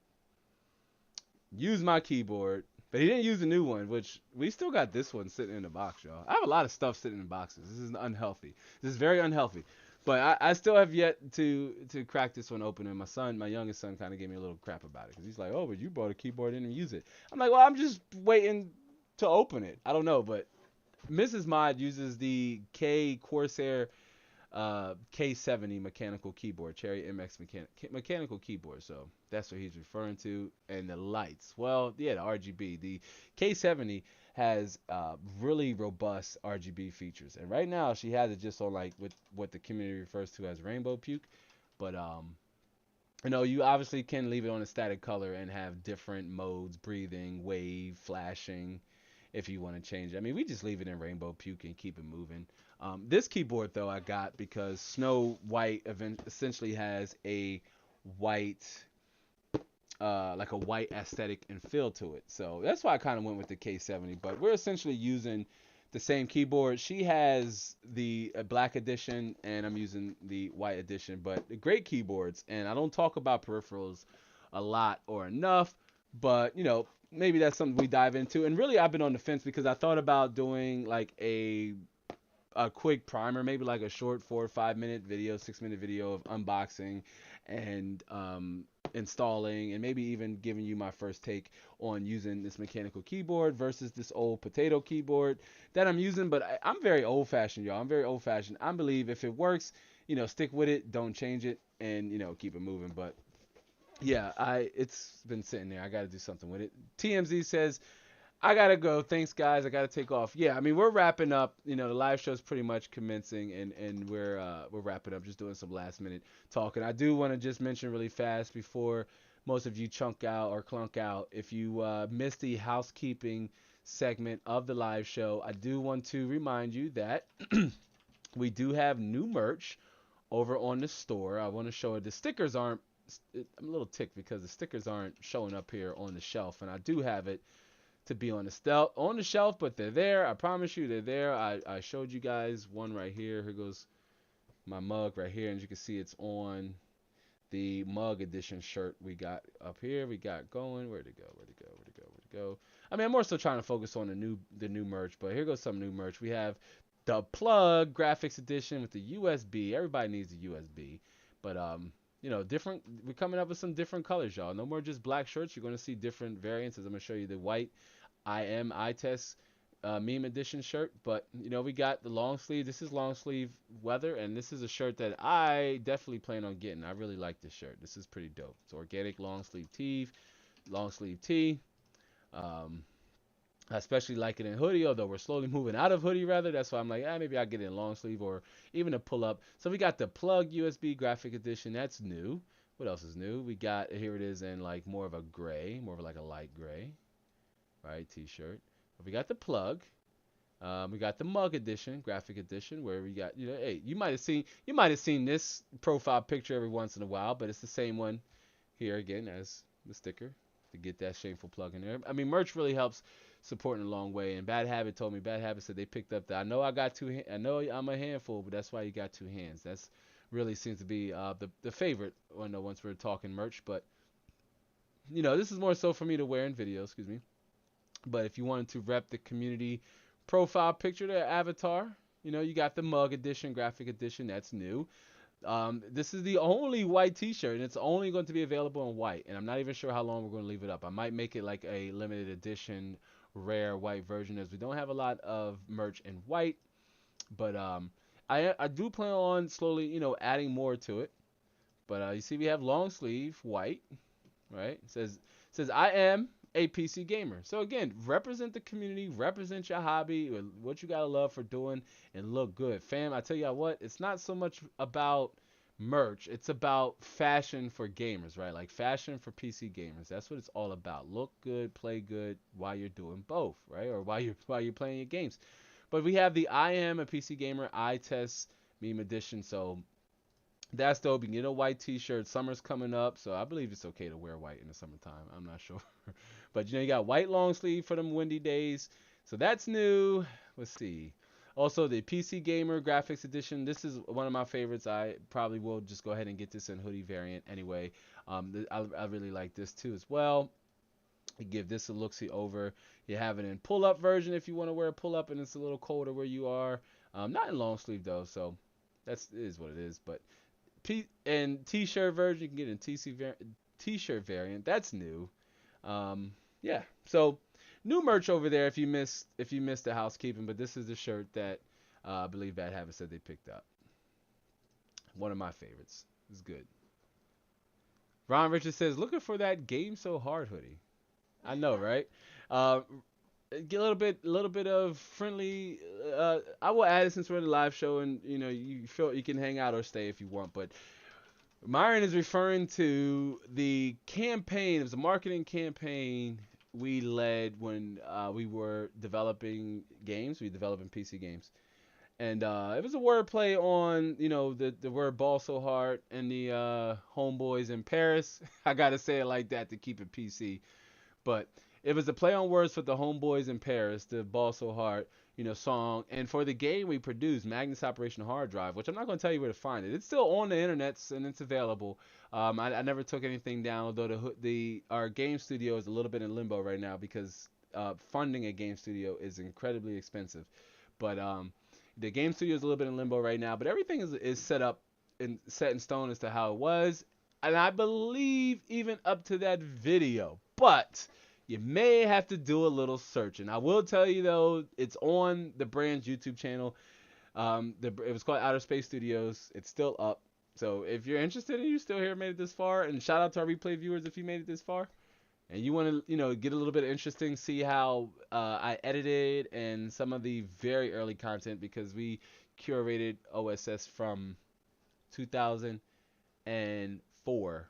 used my keyboard, but he didn't use the new one, which we still got this one sitting in the box, y'all. I have a lot of stuff sitting in boxes. This is unhealthy. This is very unhealthy. But I still have yet to crack this one open. And my youngest son, kind of gave me a little crap about it because he's like, "Oh, but you bought a keyboard and didn't use it." I'm like, "Well, I'm just waiting to open it. I don't know." But Mrs. Mod uses the K Corsair K70 mechanical keyboard, Cherry MX mechanical keyboard. So that's what he's referring to. And the lights, well, yeah, the RGB. The K70 has really robust RGB features, and right now she has it just on like with what the community refers to as rainbow puke. But you obviously can leave it on a static color and have different modes: breathing, wave, flashing, if you want to change it. I mean, we just leave it in rainbow puke and keep it moving. This keyboard, though, I got because Snow White essentially has a white, like a white aesthetic and feel to it. So that's why I kind of went with the K70. But we're essentially using the same keyboard. She has the black edition, and I'm using the white edition. But great keyboards, and I don't talk about peripherals a lot or enough. But maybe that's something we dive into. And really, I've been on the fence because I thought about doing like a quick primer, maybe like a short 4 or 5 minute video, 6-minute video of unboxing and installing, and maybe even giving you my first take on using this mechanical keyboard versus this old potato keyboard that I'm using. But I'm very old fashioned, y'all. I'm very old fashioned. I believe if it works, stick with it, don't change it, and keep it moving. But yeah, it's been sitting there. I got to do something with it. TMZ says, I gotta go. Thanks, guys. I gotta take off. Yeah, I mean, we're wrapping up. The live show's pretty much commencing, and we're wrapping up. Just doing some last minute talking. I do want to just mention really fast before most of you chunk out or clunk out. If you missed the housekeeping segment of the live show, I do want to remind you that we do have new merch over on the store. I want to show it. The stickers aren't. I'm a little ticked because the stickers aren't showing up here on the shelf, and I do have it to be on the shelf, but they're there. I promise you, they're there. I showed you guys one right here. Here goes my mug right here, and you can see it's on the mug edition shirt we got up here. We got going. Where'd it go? I mean, I'm more so trying to focus on the new merch, but here goes some new merch. We have the plug graphics edition with the USB. Everybody needs a USB, but different. We're coming up with some different colors, y'all. No more just black shirts. You're gonna see different variants. As I'm gonna show you the white ITEST meme edition shirt, but we got the long sleeve. This is long sleeve weather, and this is a shirt that I definitely plan on getting. I really like this shirt. This is pretty dope. It's organic long sleeve tee. I especially like it in hoodie, although we're slowly moving out of hoodie rather. That's why I'm like, maybe I'll get it in long sleeve or even a pull up. So we got the plug USB graphic edition. That's new. What else is new? We got, here it is in like more of a gray, more of like a light gray, right? T-shirt. We got the plug. We got the mug edition, graphic edition, where we got, hey, you might have seen this profile picture every once in a while, but it's the same one here again as the sticker to get that shameful plug in there. I mean, merch really helps support in a long way. And Bad Habit said they picked up I know I'm a handful, but that's why you got two hands. That's really seems to be the favorite once we're talking merch. But this is more so for me to wear in videos, excuse me. But if you wanted to rep the community profile picture, their avatar, you got the mug edition, graphic edition. That's new. This is the only white t-shirt, and it's only going to be available in white. And I'm not even sure how long we're going to leave it up. I might make it like a limited edition rare white version, as we don't have a lot of merch in white. But I do plan on slowly, adding more to it. But you see we have long sleeve white, right? It says I am a PC gamer. So again, represent the community, represent your hobby, what you gotta love for doing, and look good. Fam, I tell you what, it's not so much about merch. It's about fashion for gamers, right? Like fashion for PC gamers. That's what it's all about. Look good, play good while you're doing both, right? Or while you're playing your games. But we have the I am a PC gamer eye test meme edition. So that's dope. You can get a white t-shirt. Summer's coming up, so I believe it's okay to wear white in the summertime. I'm not sure. But you got white long sleeve for them windy days. So that's new. Let's see. Also, the PC Gamer Graphics Edition. This is one of my favorites. I probably will just go ahead and get this in hoodie variant anyway. I really like this too as well. You give this a look-see over. You have it in pull-up version if you want to wear a pull-up and it's a little colder where you are. Not in long sleeve though, so it is what it is. But and t-shirt version you can get in t-shirt variant. That's new. Yeah. So new merch over there if you missed the housekeeping, but this is the shirt that I believe Bad Habit said they picked up. One of my favorites. It's good. Ron Richards says, looking for that Game So Hard hoodie. I know, right? Get a little bit of friendly. I will add it since we're in the live show, and you feel you can hang out or stay if you want. But Myron is referring to the campaign. It was a marketing campaign we led when we were developing games. We were developing PC games, and it was a wordplay on the word "ball so hard" and the homeboys in Paris. I gotta say it like that to keep it PC. But it was a play on words for the homeboys in Paris, the ball so hard, song. And for the game we produced, Magnus Operation Hard Drive, which I'm not going to tell you where to find it. It's still on the internet and it's available. I never took anything down, although our game studio is a little bit in limbo right now because funding a game studio is incredibly expensive. But the game studio is a little bit in limbo right now. But everything is set up and set in stone as to how it was. And I believe even up to that video. But you may have to do a little searching. I will tell you though, it's on the brand's YouTube channel. It was called Outer Space Studios. It's still up. So if you're interested and you still here, made it this far, and shout out to our replay viewers if you made it this far, and you want to get a little bit interesting, see how I edited and some of the very early content because we curated OSS from 2004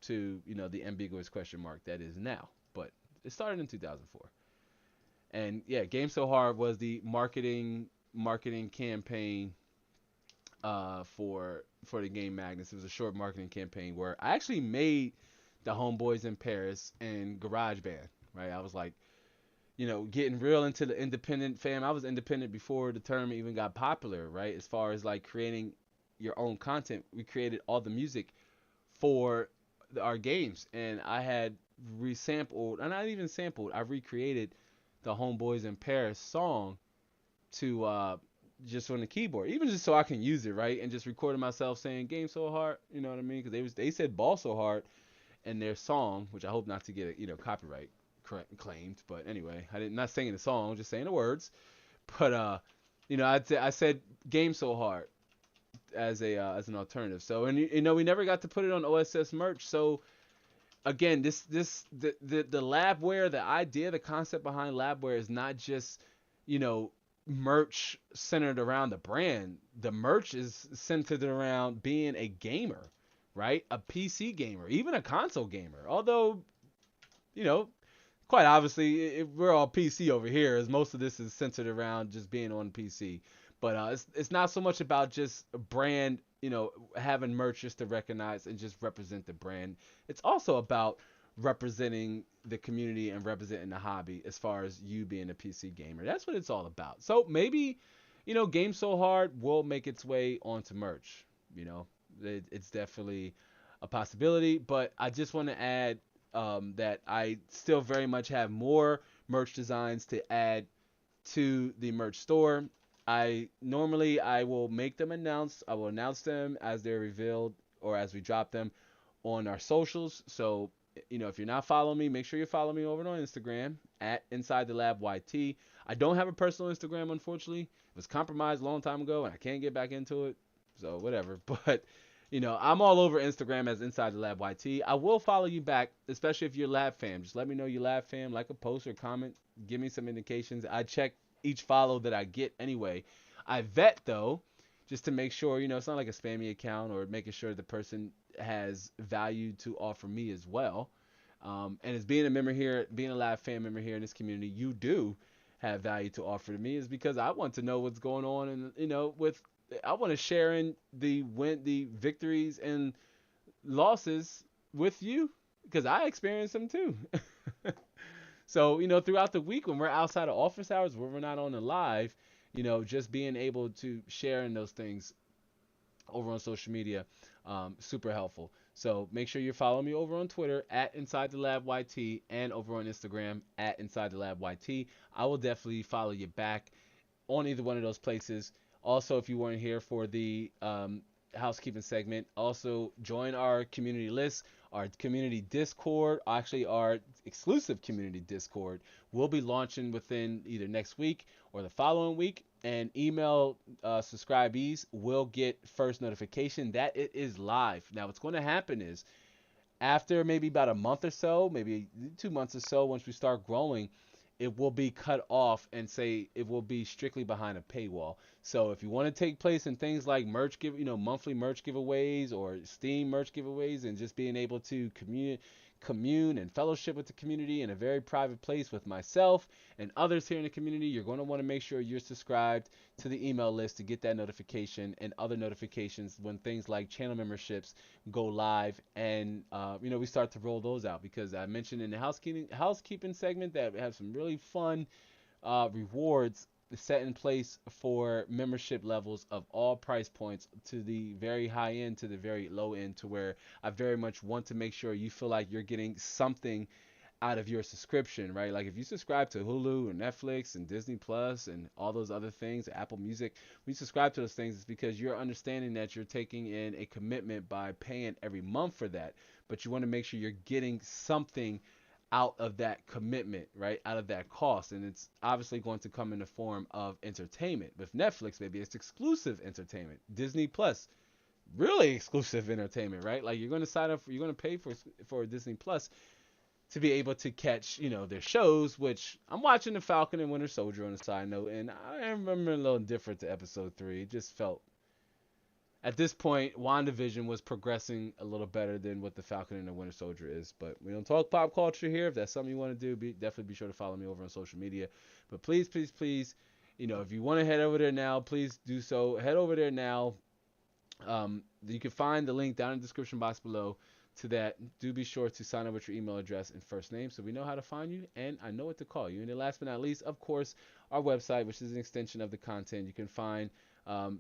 to the ambiguous question mark that is now. But it started in 2004. And yeah, Game So Hard was the marketing campaign for the game Magnus. It was a short marketing campaign where I actually made the homeboys in Paris and GarageBand, right? I was like, getting real into the independent fam. I was independent before the term even got popular, right? As far as like creating your own content, we created all the music for our games, and I had resampled, and not even sampled, I recreated the Homeboys in Paris song to just on the keyboard, even just so I can use it, right? And just recorded myself saying "Game So Hard," you know what I mean? Because they said "Ball So Hard" in their song, which I hope not to get copyright claimed. But anyway, not singing the song, just saying the words. But I said "Game So Hard" as an alternative. So and we never got to put it on OSS merch. So again, the labware, the idea, the concept behind labware is not just merch centered around the brand. The merch is centered around being a gamer, right? A PC gamer, even a console gamer. Although quite obviously we're all PC over here, as most of this is centered around just being on PC. But it's not so much about just a brand, having merch just to recognize and just represent the brand. It's also about representing the community and representing the hobby as far as you being a PC gamer. That's what it's all about. So maybe, Game So Hard will make its way onto merch. It's definitely a possibility. But I just want to add that I still very much have more merch designs to add to the merch store. I will make them I will announce them as they're revealed or as we drop them on our socials. So, if you're not following me, make sure you follow me over on Instagram at Inside the Lab YT. I don't have a personal Instagram, unfortunately. It was compromised a long time ago and I can't get back into it. So whatever. But, I'm all over Instagram as Inside the Lab YT. I will follow you back, especially if you're Lab fam. Just let me know you're Lab fam, like a post or comment. Give me some indications. I check each follow that I get anyway. I vet though just to make sure, it's not like a spammy account, or making sure the person has value to offer me as well. And as being a member here, being a live fan member here in this community, you do have value to offer to me, is because I want to know what's going on, and I want to share in the victories and losses with you, because I experience them too. So, throughout the week when we're outside of office hours, where we're not on the live, just being able to share in those things over on social media, super helpful. So make sure you're following me over on Twitter at Inside the Lab YT, and over on Instagram at Inside the Lab YT. I will definitely follow you back on either one of those places. Also, if you weren't here for the housekeeping segment, also join our community list, our community Discord, actually our exclusive community Discord. Will be launching within either next week or the following week, and email subscribees will get first notification that it is live. Now, what's going to happen is, after maybe about a month or so, maybe 2 months or so, once we start growing, it will be cut off and say it will be strictly behind a paywall. So if you want to take place in things like monthly merch giveaways or Steam merch giveaways, and just being able to commune and fellowship with the community in a very private place with myself and others here in the community, you're going to want to make sure you're subscribed to the email list to get that notification and other notifications when things like channel memberships go live, and we start to roll those out, because I mentioned in the housekeeping segment that we have some really fun rewards set in place for membership levels of all price points, to the very high end to the very low end, to where I very much want to make sure you feel like you're getting something out of your subscription, right? Like if you subscribe to Hulu and Netflix and Disney Plus and all those other things, Apple Music, we subscribe to those things, it's because you're understanding that you're taking in a commitment by paying every month for that. But you want to make sure you're getting something out of that commitment, right? Out of that cost. And it's obviously going to come in the form of entertainment. With Netflix, maybe it's exclusive entertainment. Disney Plus, really exclusive entertainment, right? Like you're going to pay for Disney Plus to be able to catch, their shows, which I'm watching The Falcon and Winter Soldier on a side note, and I remember a little different to episode 3. It just felt, at this point, WandaVision was progressing a little better than what The Falcon and the Winter Soldier is. But we don't talk pop culture here. If that's something you want to do, definitely be sure to follow me over on social media. But please, please, please, if you want to head over there now, please do so. Head over there now. You can find the link down in the description box below to that. Do be sure to sign up with your email address and first name, so we know how to find you and I know what to call you. And then last but not least, of course, our website, which is an extension of the content. You can find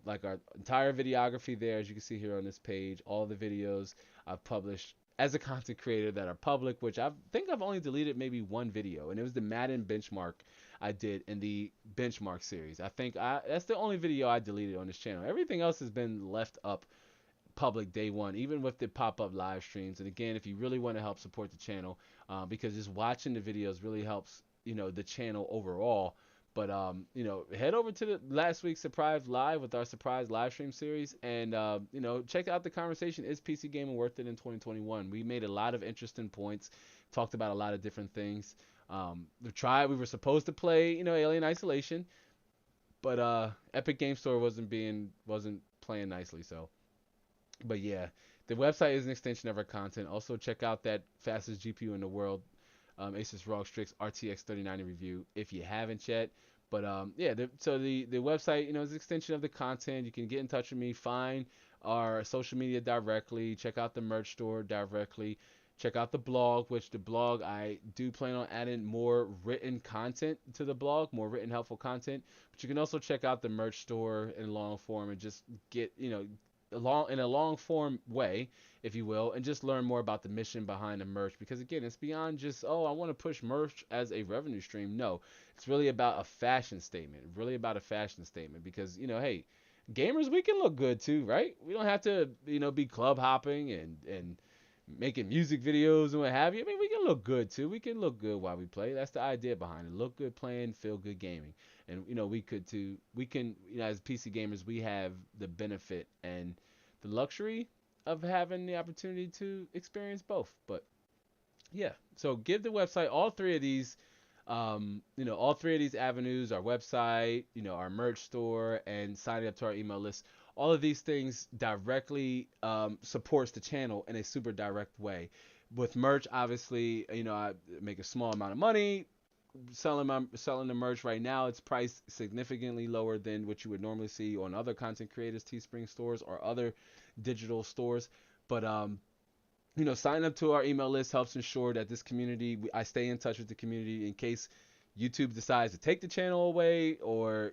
like our entire videography there, as you can see here on this page. All the videos I've published as a content creator that are public, which I think I've only deleted maybe one video, and it was the Madden benchmark I did in the benchmark series. I think that's the only video I deleted on this channel. Everything else has been left up public day one, even with the pop-up live streams. And again, if you really want to help support the channel, because just watching the videos really helps the channel overall. But head over to the last week's surprise live with our surprise live stream series, and check out the conversation. Is PC gaming worth it in 2021? We made a lot of interesting points, talked about a lot of different things. We were supposed to play Alien Isolation, but Epic Game Store wasn't playing nicely. So, but yeah, the website is an extension of our content. Also, check out that fastest GPU in the world, Asus ROG Strix RTX 3090 review if you haven't yet. But the website is an extension of the content. You can get in touch with me, find our social media directly, check out the merch store directly, check out the blog, which the blog I do plan on adding more written content to the blog, more written helpful content. But you can also check out the merch store in long form and just get in a long form way, if you will, and just learn more about the mission behind the merch. Because again, it's beyond just, I want to push merch as a revenue stream. No, it's really about a fashion statement. Because hey, gamers, we can look good too, right? We don't have to be club hopping and making music videos and what have you. I mean, we can look good too. We can look good while we play. That's the idea behind it. Look good playing, feel good gaming. And we can as PC gamers, we have the benefit and the luxury of having the opportunity to experience both. But yeah, so give the website, all three of these All three of these avenues, our website, our merch store, and signing up to our email list, all of these things directly supports the channel in a super direct way. With merch, obviously, I make a small amount of money selling the merch. Right now, it's priced significantly lower than what you would normally see on other content creators, Teespring stores, or other digital stores. But signing up to our email list helps ensure that this community, I stay in touch with the community in case YouTube decides to take the channel away, or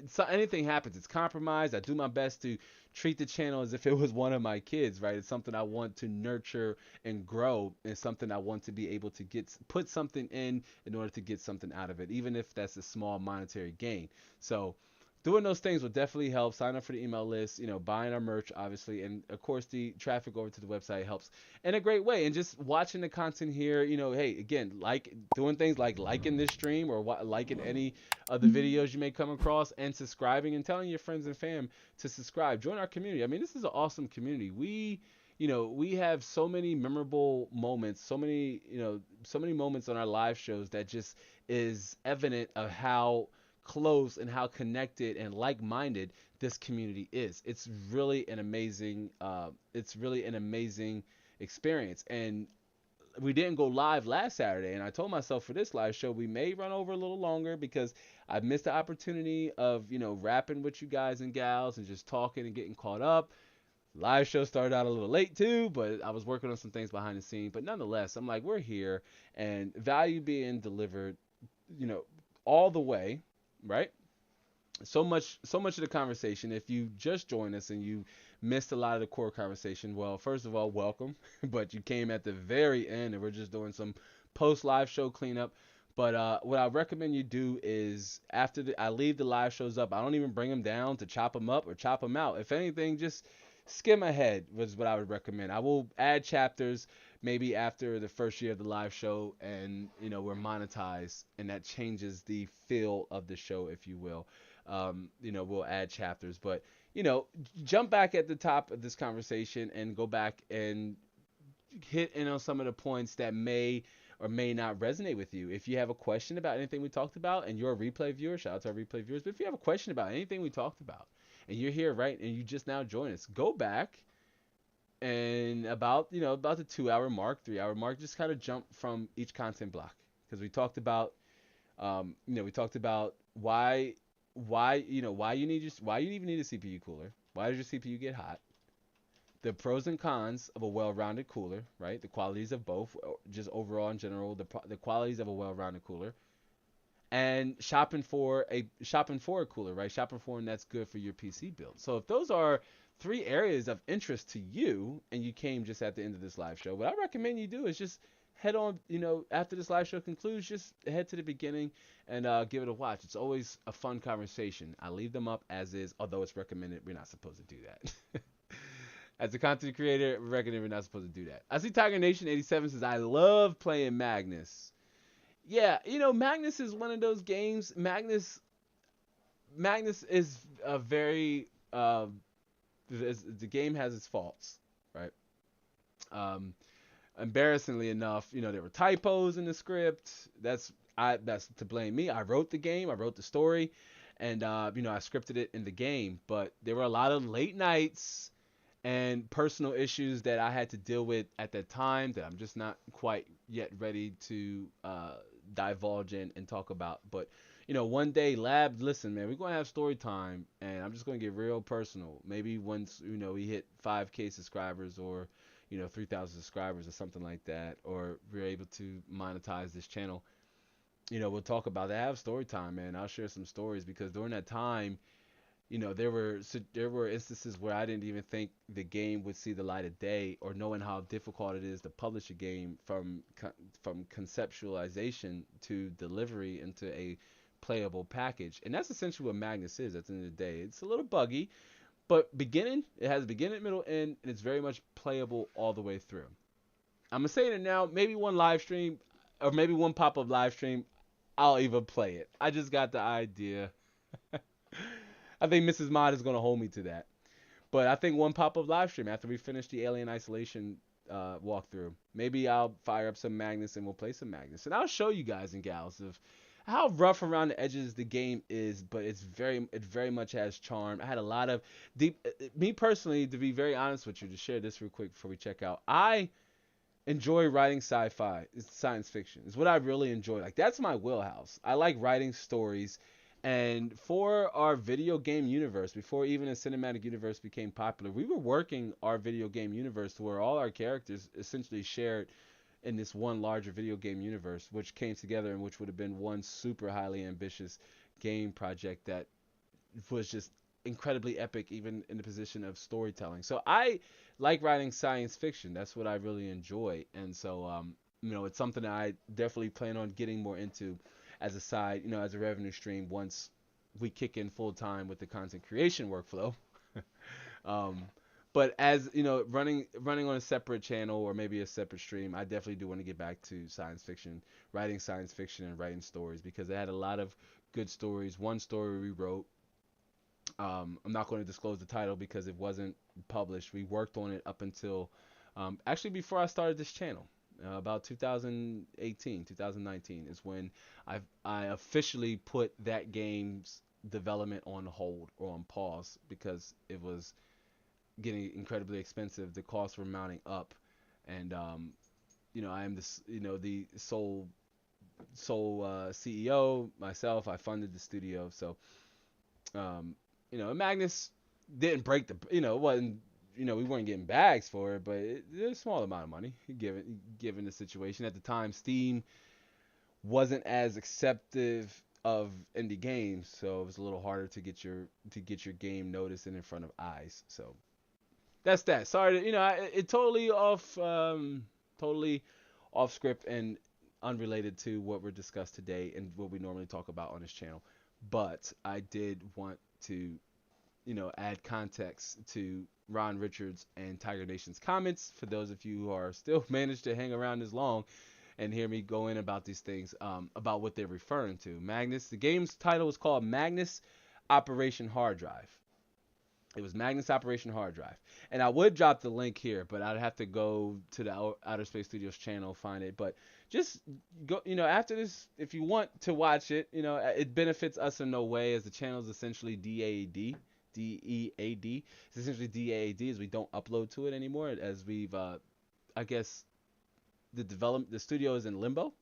so anything happens, it's compromised. I do my best to treat the channel as if it was one of my kids, right? It's something I want to nurture and grow, and something I want to be able to put something in order to get something out of it, even if that's a small monetary gain. So doing those things will definitely help. Sign up for the email list, buying our merch, obviously, and of course the traffic over to the website helps in a great way. And just watching the content here, hey, again, like doing things like liking this stream, or liking any of the videos you may come across, and subscribing and telling your friends and fam to subscribe. Join our community. I mean, this is an awesome community. We have so many memorable moments, so many moments on our live shows that just is evident of how close and how connected and like-minded this community is. It's really an amazing experience. And we didn't go live last Saturday, and I told myself for this live show we may run over a little longer because I missed the opportunity of rapping with you guys and gals and just talking and getting caught up. Live show started out a little late too, but I was working on some things behind the scenes. But nonetheless, I'm like, we're here, and value being delivered, all the way, right? So much of the conversation. If you just joined us and you missed a lot of the core conversation, well, first of all, welcome. But you came at the very end, and we're just doing some post live show cleanup. But what I recommend you do is after I leave the live shows up, I don't even bring them down to chop them up or chop them out. If anything, just skim ahead was what I would recommend. I will add chapters maybe after the first year of the live show, and we're monetized, and that changes the feel of the show, if you will. We'll add chapters, but jump back at the top of this conversation and go back and hit in on some of the points that may or may not resonate with you. If you have a question about anything we talked about, and you're a replay viewer, shout out to our replay viewers, but if you have a question about anything we talked about and you're here, right, and you just now join us, go back and about the 2 hour mark, 3 hour mark, just kind of jump from each content block, because we talked about why you even need a CPU cooler, why does your CPU get hot, the pros and cons of a well-rounded cooler, right? The qualities of both, just overall in general, the qualities of a well-rounded cooler, and shopping for a cooler, right? Shopping for one that's good for your PC build. So if those are three areas of interest to you, and you came just at the end of this live show, what I recommend you do is just head on, after this live show concludes, just head to the beginning and give it a watch. It's always a fun conversation. I leave them up as is, although it's recommended we're not supposed to do that. As a content creator, we recommend we're not supposed to do that. I see Tiger Nation 87 says, I love playing Magnus. Yeah, Magnus is one of those games. Magnus is a very the game has its faults, right? Embarrassingly enough, there were typos in the script. That's to blame me. I wrote the game, I wrote the story, and I scripted it in the game. But there were a lot of late nights and personal issues that I had to deal with at that time that I'm just not quite yet ready to divulge in and talk about. But one day, Lab, listen, man, we're gonna have story time, and I'm just gonna get real personal. Maybe once we hit 5K subscribers, or 3,000 subscribers or something like that, or we're able to monetize this channel, we'll talk about that. Have story time, man. I'll share some stories, because during that time, there were instances where I didn't even think the game would see the light of day, or knowing how difficult it is to publish a game from conceptualization to delivery into a playable package. And that's essentially what Magnus is at the end of the day. It's a little buggy, but it has a beginning, middle, end, and it's very much playable all the way through. I'm gonna say it now. Maybe one live stream, or maybe one pop-up live stream, I'll even play it. I just got the idea. I think Mrs. Mod is gonna hold me to that. But I think one pop-up live stream after we finish the Alien Isolation walkthrough. Maybe I'll fire up some Magnus and we'll play some Magnus, and I'll show you guys and gals of how rough around the edges the game is, but it very much has charm. I had a lot of deep, me personally, to be very honest with you, to share this real quick before we check out. I enjoy writing sci-fi, it's science fiction. It's what I really enjoy. Like that's my wheelhouse. I like writing stories. And for our video game universe, before even a cinematic universe became popular, we were working our video game universe to where all our characters essentially shared in this one larger video game universe, which came together and which would have been one super highly ambitious game project that was just incredibly epic, even in the position of storytelling. So I like writing science fiction. That's what I really enjoy, and so it's something that I definitely plan on getting more into as a side, as a revenue stream once we kick in full time with the content creation workflow. um, but as running on a separate channel or maybe a separate stream, I definitely do want to get back to science fiction and writing stories because they had a lot of good stories. One story we wrote, I'm not going to disclose the title because it wasn't published. We worked on it up until actually before I started this channel. About 2018, 2019 is when I officially put that game's development on hold or on pause because it was getting incredibly expensive. The costs were mounting up, and I am the sole CEO myself. I funded the studio, so Magnus didn't break it wasn't, we weren't getting bags for it, but it's a small amount of money given the situation at the time. Steam wasn't as acceptive of indie games, so it was a little harder to get your game noticed and in front of eyes. So that's that. Sorry, it totally off script and unrelated to what we're discussed today and what we normally talk about on this channel. But I did want to, add context to Ron Richards and Tiger Nation's comments for those of you who are still managed to hang around this long and hear me go in about these things, about what they're referring to. Magnus, the game's title was called Magnus Operation Hard Drive. It was Magnus Operation Hard Drive. And I would drop the link here, but I'd have to go to the Outer Space Studios channel, find it. But just go, after this, if you want to watch it, it benefits us in no way as the channel is essentially DAD. DEAD. It's essentially DAD as we don't upload to it anymore as we've, I guess, the studio is in limbo.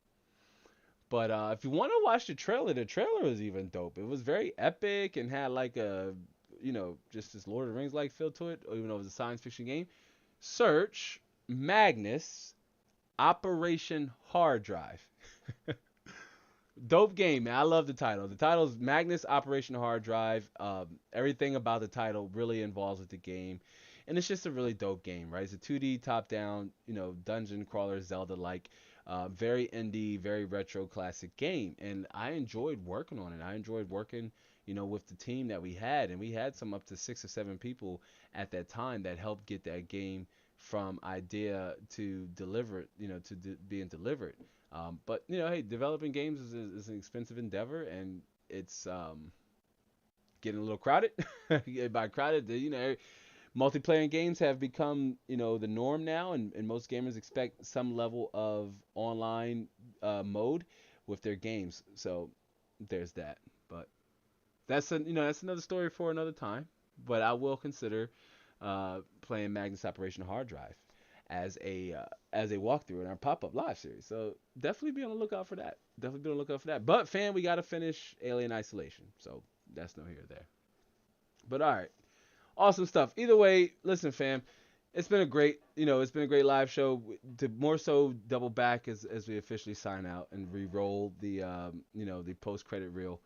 But if you want to watch the trailer is even dope. It was very epic and had like a, just this Lord of the Rings like feel to it, even though it was a science fiction game. Search Magnus Operation Hard Drive. Dope game, man. I love the title. The title is Magnus Operation Hard Drive. Everything about the title really involves with the game. And it's just a really dope game, right? It's a 2D top-down, dungeon crawler Zelda-like, very indie, very retro classic game. And I enjoyed working on it. I enjoyed working, with the team that we had. And we had some up to 6 or 7 people at that time that helped get that game from idea to deliver it, being delivered. But hey, developing games is an expensive endeavor, and it's getting a little crowded. By crowded, multiplayer games have become the norm now, and most gamers expect some level of online mode with their games. So there's that. But that's another story for another time. But I will consider playing Magnus Operation Hard Drive as a walkthrough in our pop-up live series. So definitely be on the lookout for that. But fam, we gotta finish Alien Isolation. So that's no here or there. But all right, awesome stuff. Either way, listen, fam, it's been a great live show. To more so double back as we officially sign out and re-roll the the post-credit reel.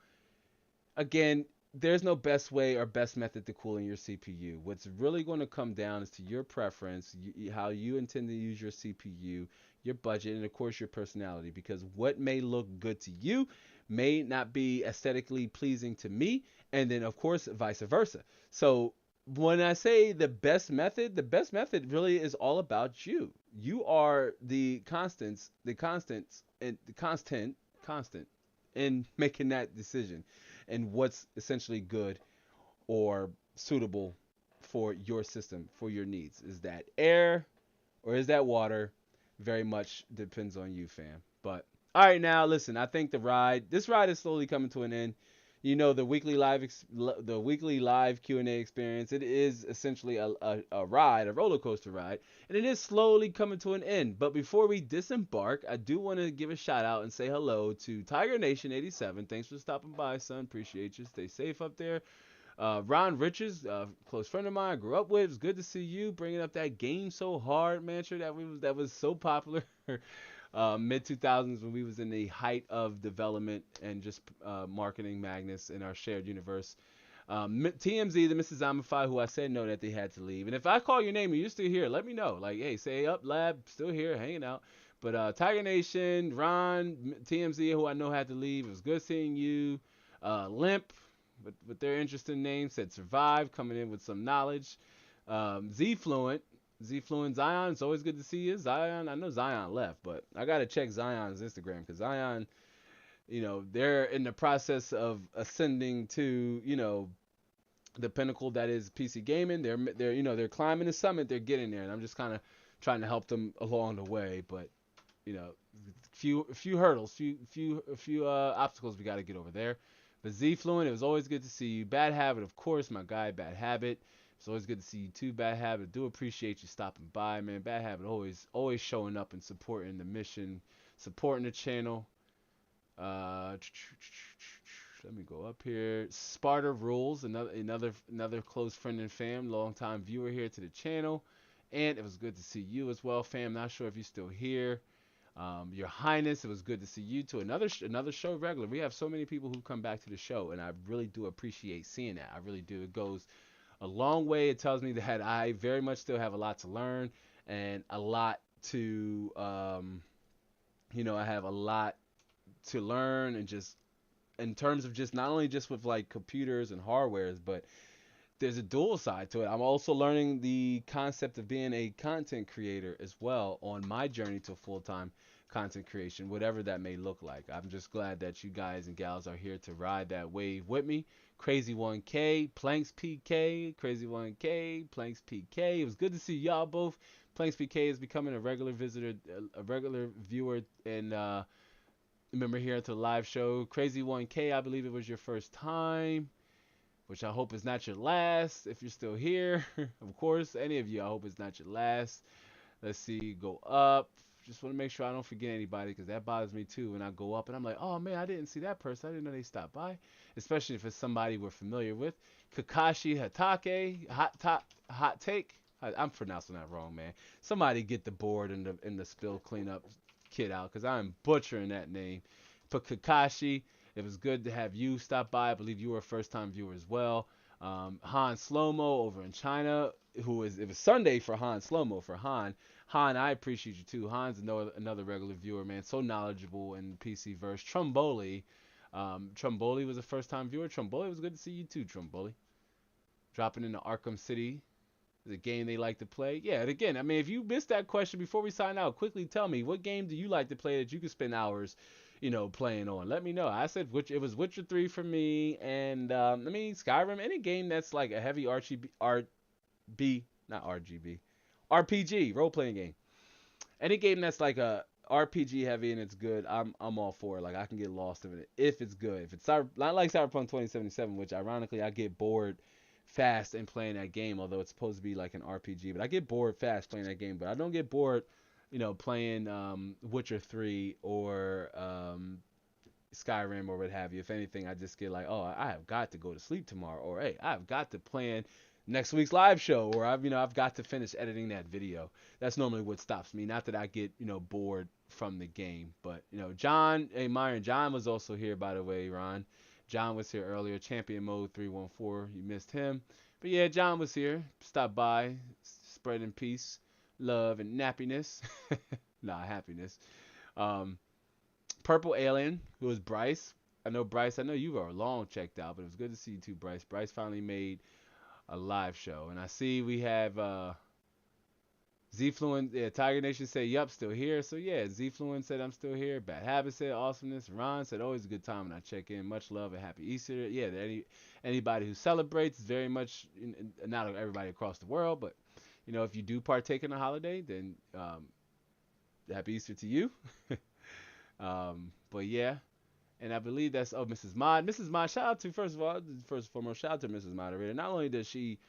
Again, there's no best way or best method to cooling your CPU. What's really going to come down is to your preference, how you intend to use your CPU, your budget, and of course your personality. Because what may look good to you may not be aesthetically pleasing to me, and then of course vice versa. So when I say the best method really is all about you. You are the constant in making that decision. And what's essentially good or suitable for your system, for your needs. Is that air, or is that water? Very much depends on you, fam. But all right, now listen. I think this ride is slowly coming to an end. You know, the weekly live Q&A experience. It is essentially a ride, a roller coaster ride, and it is slowly coming to an end. But before we disembark, I do want to give a shout out and say hello to Tiger Nation 87. Thanks for stopping by, son. Appreciate you. Stay safe up there. Ron Richards, close friend of mine, I grew up with. It's good to see you bringing up that game so hard mantra that was so popular mid 2000s when we was in the height of development and just marketing Magnus in our shared universe. TMZ, the Mrs. Amify, who I said no that they had to leave. And if I call your name and you're still here, let me know. Like, hey, say up, lab, still here, hanging out. But Tiger Nation, Ron, TMZ, who I know had to leave. It was good seeing you. Limp, with their interesting name, said survive, coming in with some knowledge. Z Fluent Zion, it's always good to see you. Zion, I know Zion left, but I gotta check Zion's Instagram because Zion, they're in the process of ascending to, the pinnacle that is PC gaming. They're climbing the summit. They're getting there, and I'm just kind of trying to help them along the way. But few hurdles, few obstacles we got to get over there. But Z Fluent, it was always good to see you. Bad Habit, of course, my guy, Bad Habit. It's always good to see you too, Bad Habit. Do appreciate you stopping by, man. Bad Habit always showing up and supporting the mission, supporting the channel. Let me go up here. Sparta Rules, another close friend and fam, longtime viewer here to the channel. And it was good to see you as well, fam. Not sure if you're still here. Your Highness, it was good to see you too. Another show regular. We have so many people who come back to the show, and I really do appreciate seeing that. I really do. It goes a long way. It tells me that I very much still have a lot to learn and a lot to, I have a lot to learn, and just in terms of just not only just with like computers and hardwares, but there's a dual side to it. I'm also learning the concept of being a content creator as well on my journey to full-time content creation, whatever that may look like. I'm just glad that you guys and gals are here to ride that wave with me. Crazy 1K, Planks PK, Crazy 1K, Planks PK. It was good to see y'all both. Planks PK is becoming a regular visitor, a regular viewer, and remember here at the live show. Crazy 1K, I believe it was your first time, which I hope is not your last if you're still here. Of course, any of you, I hope it's not your last. Let's see, go up. Just want to make sure I don't forget anybody, because that bothers me too when I go up and I'm like, oh man, I didn't see that person. I didn't know they stopped by, especially if it's somebody we're familiar with. Kakashi Hatake, hot take. I'm pronouncing that wrong, man. Somebody get the board and the spill cleanup kit out, because I'm butchering that name. But Kakashi, it was good to have you stop by. I believe you were a first-time viewer as well. Han Slomo over in China, it was Sunday for Han Slomo. For Han, I appreciate you too. Han's another regular viewer, man. So knowledgeable in PC verse. Trumboli was a first-time viewer. Trumboli, was good to see you too, Trumboli. Dropping into Arkham City, the game they like to play. Yeah, and again, I mean, if you missed that question before we sign out, quickly tell me, what game do you like to play that you could spend hours, playing on? Let me know. I said it was Witcher 3 for me, and Skyrim, any game that's like a heavy RPG, role-playing game. Any game that's like a RPG heavy and it's good, I'm all for it. Like, I can get lost in it if it's good. If it's not like Cyberpunk 2077, which ironically I get bored fast in playing that game, although it's supposed to be like an RPG, but I get bored fast playing that game. But I don't get bored, playing Witcher 3 or Skyrim or what have you. If anything, I just get like, oh, I have got to go to sleep tomorrow, or hey, I've got to plan next week's live show, or I've got to finish editing that video. That's normally what stops me. Not that I get bored from the game, but John, hey Myron, John was also here, by the way. Ron, John was here earlier. Champion Mode 314, you missed him, but yeah, John was here. Stop by, spreading peace, love, and nappiness. Nah, happiness. Purple Alien, who was Bryce. I know you were long checked out, but it was good to see you too, Bryce. Bryce finally made a live show. And I see we have Z-Fluent, yeah, Tiger Nation said, yup, still here. So yeah, Z-Fluent said, I'm still here. Bad Habit said, awesomeness. Ron said, always a good time when I check in. Much love and happy Easter. Yeah, anybody who celebrates, very much, not everybody across the world, but if you do partake in a holiday, then happy Easter to you. But yeah, and I believe that's Mrs. Mod. Mrs. Mod, shout out to first of all, first and foremost, shout out to Mrs. Moderator. Not only does she,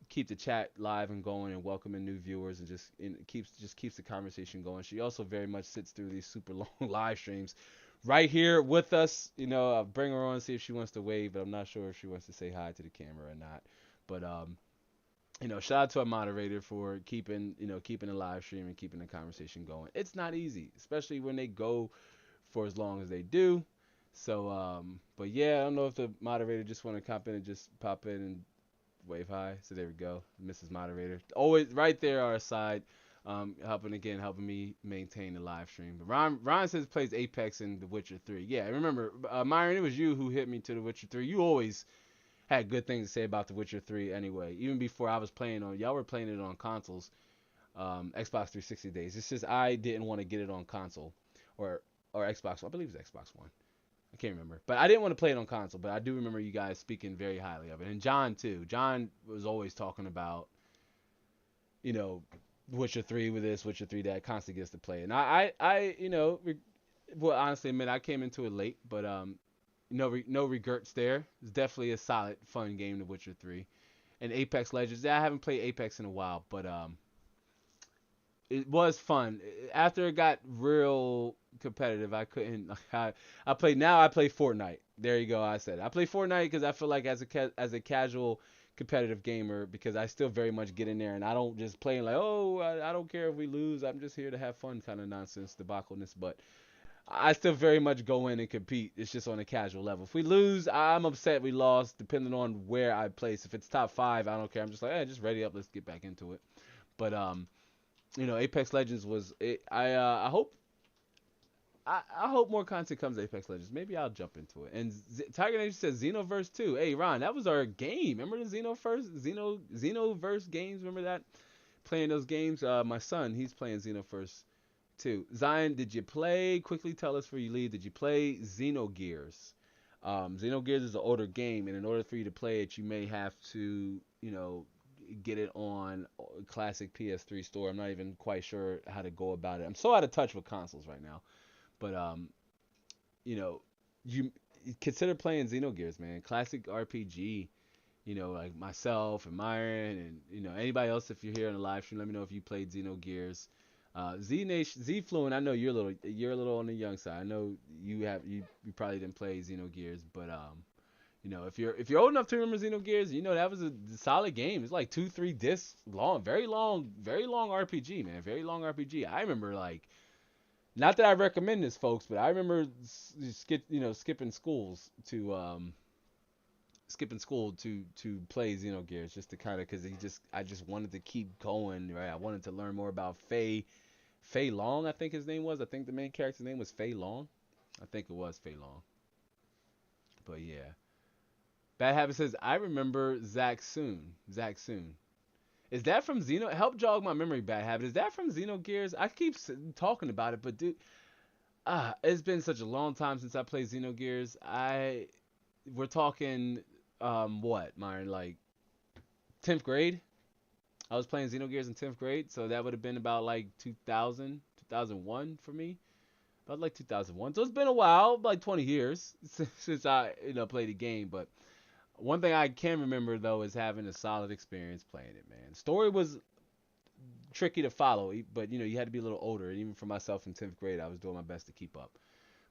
keep the chat live and going and welcoming new viewers and keeps the conversation going. She also very much sits through these super long live streams right here with us. I'll bring her on, see if she wants to wave, but I'm not sure if she wants to say hi to the camera or not. But shout out to our moderator for keeping the live stream and keeping the conversation going. It's not easy, especially when they go for as long as they do. So, but yeah, I don't know if the moderator just want to pop in and wave hi. So there we go, Mrs. Moderator, always right there on our side, helping me maintain the live stream. But Ron says plays Apex and The Witcher 3. Yeah, remember, Myron, it was you who hit me to The Witcher 3. You always had good things to say about The Witcher 3 anyway. Even before I was y'all were playing it on consoles, Xbox 360 days. It's just I didn't want to get it on console or Xbox. I believe it was Xbox One. I can't remember. But I didn't want to play it on console. But I do remember you guys speaking very highly of it. And John, too. John was always talking about, Witcher 3 with this, Witcher 3 that, constantly gets to play. And honestly admit I came into it late. But no regrets there. It's definitely a solid, fun game, The Witcher 3. And Apex Legends. Yeah, I haven't played Apex in a while. But it was fun. After it got real competitive, I couldn't. I play Fortnite. There you go. I play Fortnite because I feel like as a casual competitive gamer, because I still very much get in there and I don't just play like, oh, I don't care if we lose. I'm just here to have fun kind of nonsense, debacleness. But I still very much go in and compete. It's just on a casual level. If we lose, I'm upset we lost, depending on where I place. If it's top 5, I don't care. I'm just like, hey, just ready up. Let's get back into it. But Apex Legends was it. I hope more content comes to Apex Legends. Maybe I'll jump into it. And Tiger Nation says Xenoverse 2. Hey Ron, that was our game. Remember the Xenoverse games? Remember that? Playing those games. My son, he's playing Xenoverse 2. Zion, did you play? Quickly tell us before you leave. Did you play Xenogears? Xenogears is an older game, and in order for you to play it, you may have to, get it on classic PS3 store. I'm not even quite sure how to go about it. I'm so out of touch with consoles right now. But you consider playing Xenogears, man. Classic RPG. Like myself and Myron and anybody else. If you're here on the live stream, let me know if you played Xenogears. Z Fluent, I know you're a little on the young side. I know you probably didn't play Xenogears, but if you're old enough to remember Xenogears, that was a solid game. It's like 2-3 discs long, very long RPG, man. Very long RPG. I remember, like, not that I recommend this, folks, but I remember skipping school to play Xenogears, just to kind of, because I just wanted to keep going, right? I wanted to learn more about Fei Long, I think his name was. I think the main character's name was Fei Long. I think it was Fei Long. But yeah. Bad Habit says, I remember Zack Soon. Is that from Help jog my memory, Bad Habit. Is that from Xenogears? I keep talking about it, but dude, it's been such a long time since I played Xenogears. We're talking, what, Myron, like 10th grade? I was playing Xenogears in 10th grade, so that would have been about like 2001 for me. About like 2001. So it's been a while, like 20 years since I, played the game, but one thing I can remember, though, is having a solid experience playing it, man. Story was tricky to follow, but, you had to be a little older. And even for myself in 10th grade, I was doing my best to keep up.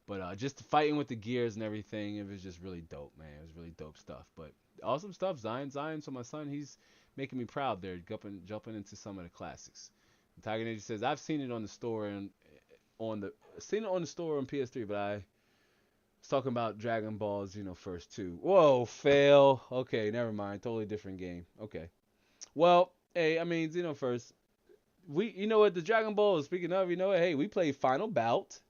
But just fighting with the gears and everything, it was just really dope, man. It was really dope stuff. But awesome stuff, Zion. So my son, he's making me proud there, jumping into some of the classics. And Tiger Ninja says, I've seen it on the store on the store on PS3, but I was talking about Dragon Ball Xenoverse 2. Whoa, fail. Okay, never mind. Totally different game. Okay. Well, hey, I mean, Xenoverse. What, the Dragon Ball, speaking of, hey, we played Final Bout.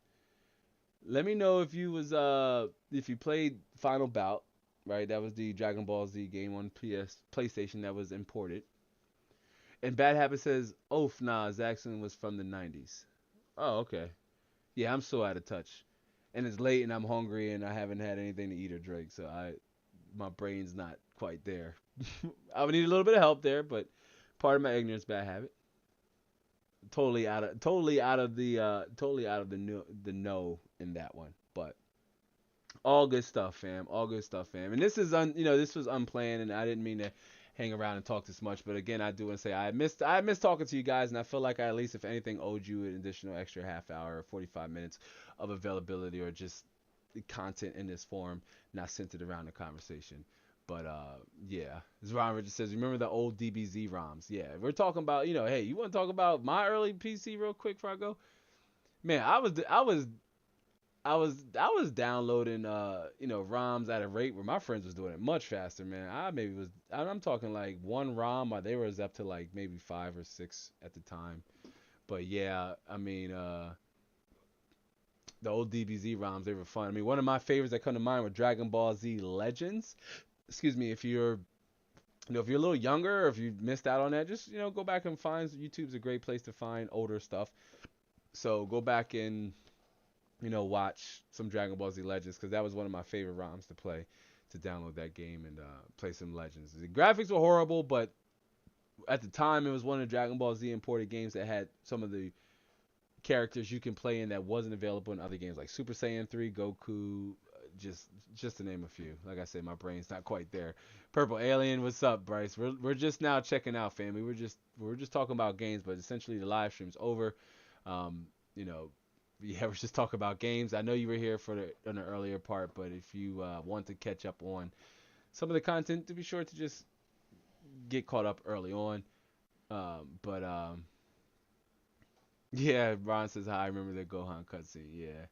Let me know if you played Final Bout, right? That was the Dragon Ball Z game on PlayStation that was imported. And Bad Habit says, oh, nah, Zaxxon was from the 90s. Oh, okay. Yeah, I'm so out of touch. And it's late and I'm hungry and I haven't had anything to eat or drink, so my brain's not quite there. I would need a little bit of help there, but Part of my ignorance, bad habit. Totally out of the know in that one. But all good stuff, fam. All good stuff, fam. And this is this was unplanned, and I didn't mean to hang around and talk this much. But again, I do want to say I missed talking to you guys, and I feel like I at least, if anything, owed you an additional extra half hour or 45 minutes of availability or just content in this form, not centered around the conversation. But yeah, as Ron Richard says, remember the old DBZ ROMs? Yeah, we're talking about, hey, you want to talk about my early PC real quick before I go? Man, I was downloading ROMs at a rate where my friends was doing it much faster, man. I'm talking like one ROM, or they was up to like maybe 5 or 6 at the time. But yeah, I mean, the old DBZ ROMs, they were fun. I mean, one of my favorites that come to mind were Dragon Ball Z Legends. Excuse me, if you're a little younger, or if you missed out on that, just go back and find. YouTube's a great place to find older stuff. So go back and watch some Dragon Ball Z Legends, because that was one of my favorite ROMs to play, to download that game and play some Legends. The graphics were horrible, but at the time it was one of the Dragon Ball Z imported games that had some of the characters you can play in that wasn't available in other games, like Super Saiyan 3, Goku, just to name a few. Like I said, my brain's not quite there. Purple Alien, what's up, Bryce? We're just now checking out, family. We're just talking about games, but essentially the live stream's over. Yeah, we're just talking about games. I know you were here on the earlier part, but if you want to catch up on some of the content, to be sure to just get caught up early on. Yeah, Ron says hi. I remember the Gohan cutscene. Yeah.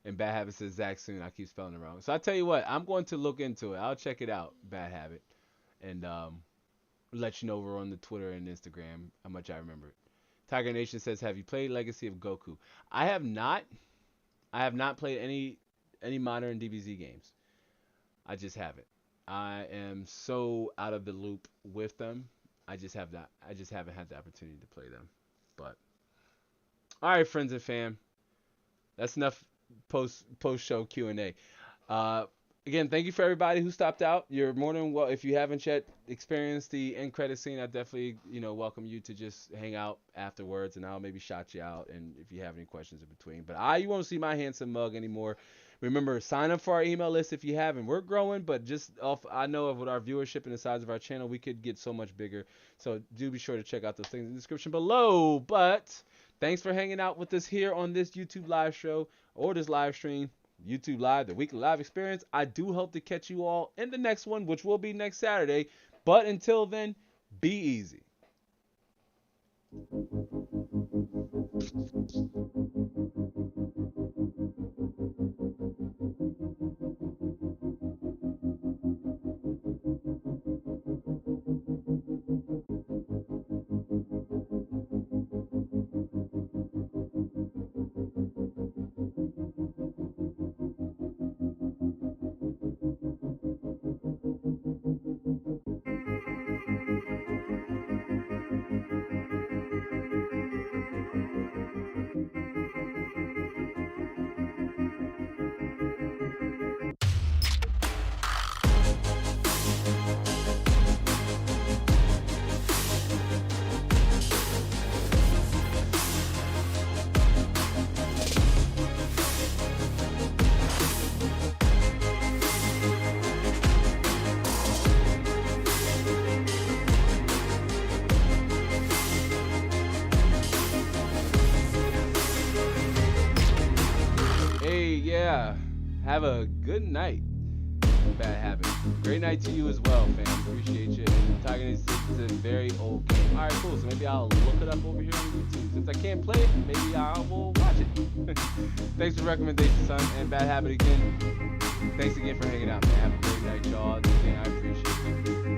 And Bad Habit says Zach soon. I keep spelling it wrong. So I tell you what, I'm going to look into it. I'll check it out, Bad Habit, and let you know over on the Twitter and Instagram how much I remember it. Tiger Nation says, have you played Legacy of Goku? I have not. I have not played any modern DBZ games. I just haven't. I am so out of the loop with them. I just haven't had the opportunity to play them. But all right, friends and fam, that's enough post show Q&A. Again, thank you for everybody who stopped out. You're more than well. If you haven't yet experienced the end credit scene, I definitely welcome you to just hang out afterwards, and I'll maybe shout you out. And if you have any questions in between, but you won't see my handsome mug anymore. Remember, sign up for our email list if you haven't. We're growing, but I know with our viewership and the size of our channel, we could get so much bigger. So do be sure to check out those things in the description below. But thanks for hanging out with us here on this YouTube live show or this live stream. YouTube Live, the weekly live experience. I do hope to catch you all in the next one, which will be next Saturday. But until then, be easy. Have a good night. Bad Habit. Great night to you as well, fam. Appreciate you. Tiger is a very old game. Alright, cool. So maybe I'll look it up over here on YouTube. Since I can't play it, maybe I will watch it. Thanks for the recommendation, son. And Bad Habit again. Thanks again for hanging out, man. Have a great night, y'all. Again, I appreciate it.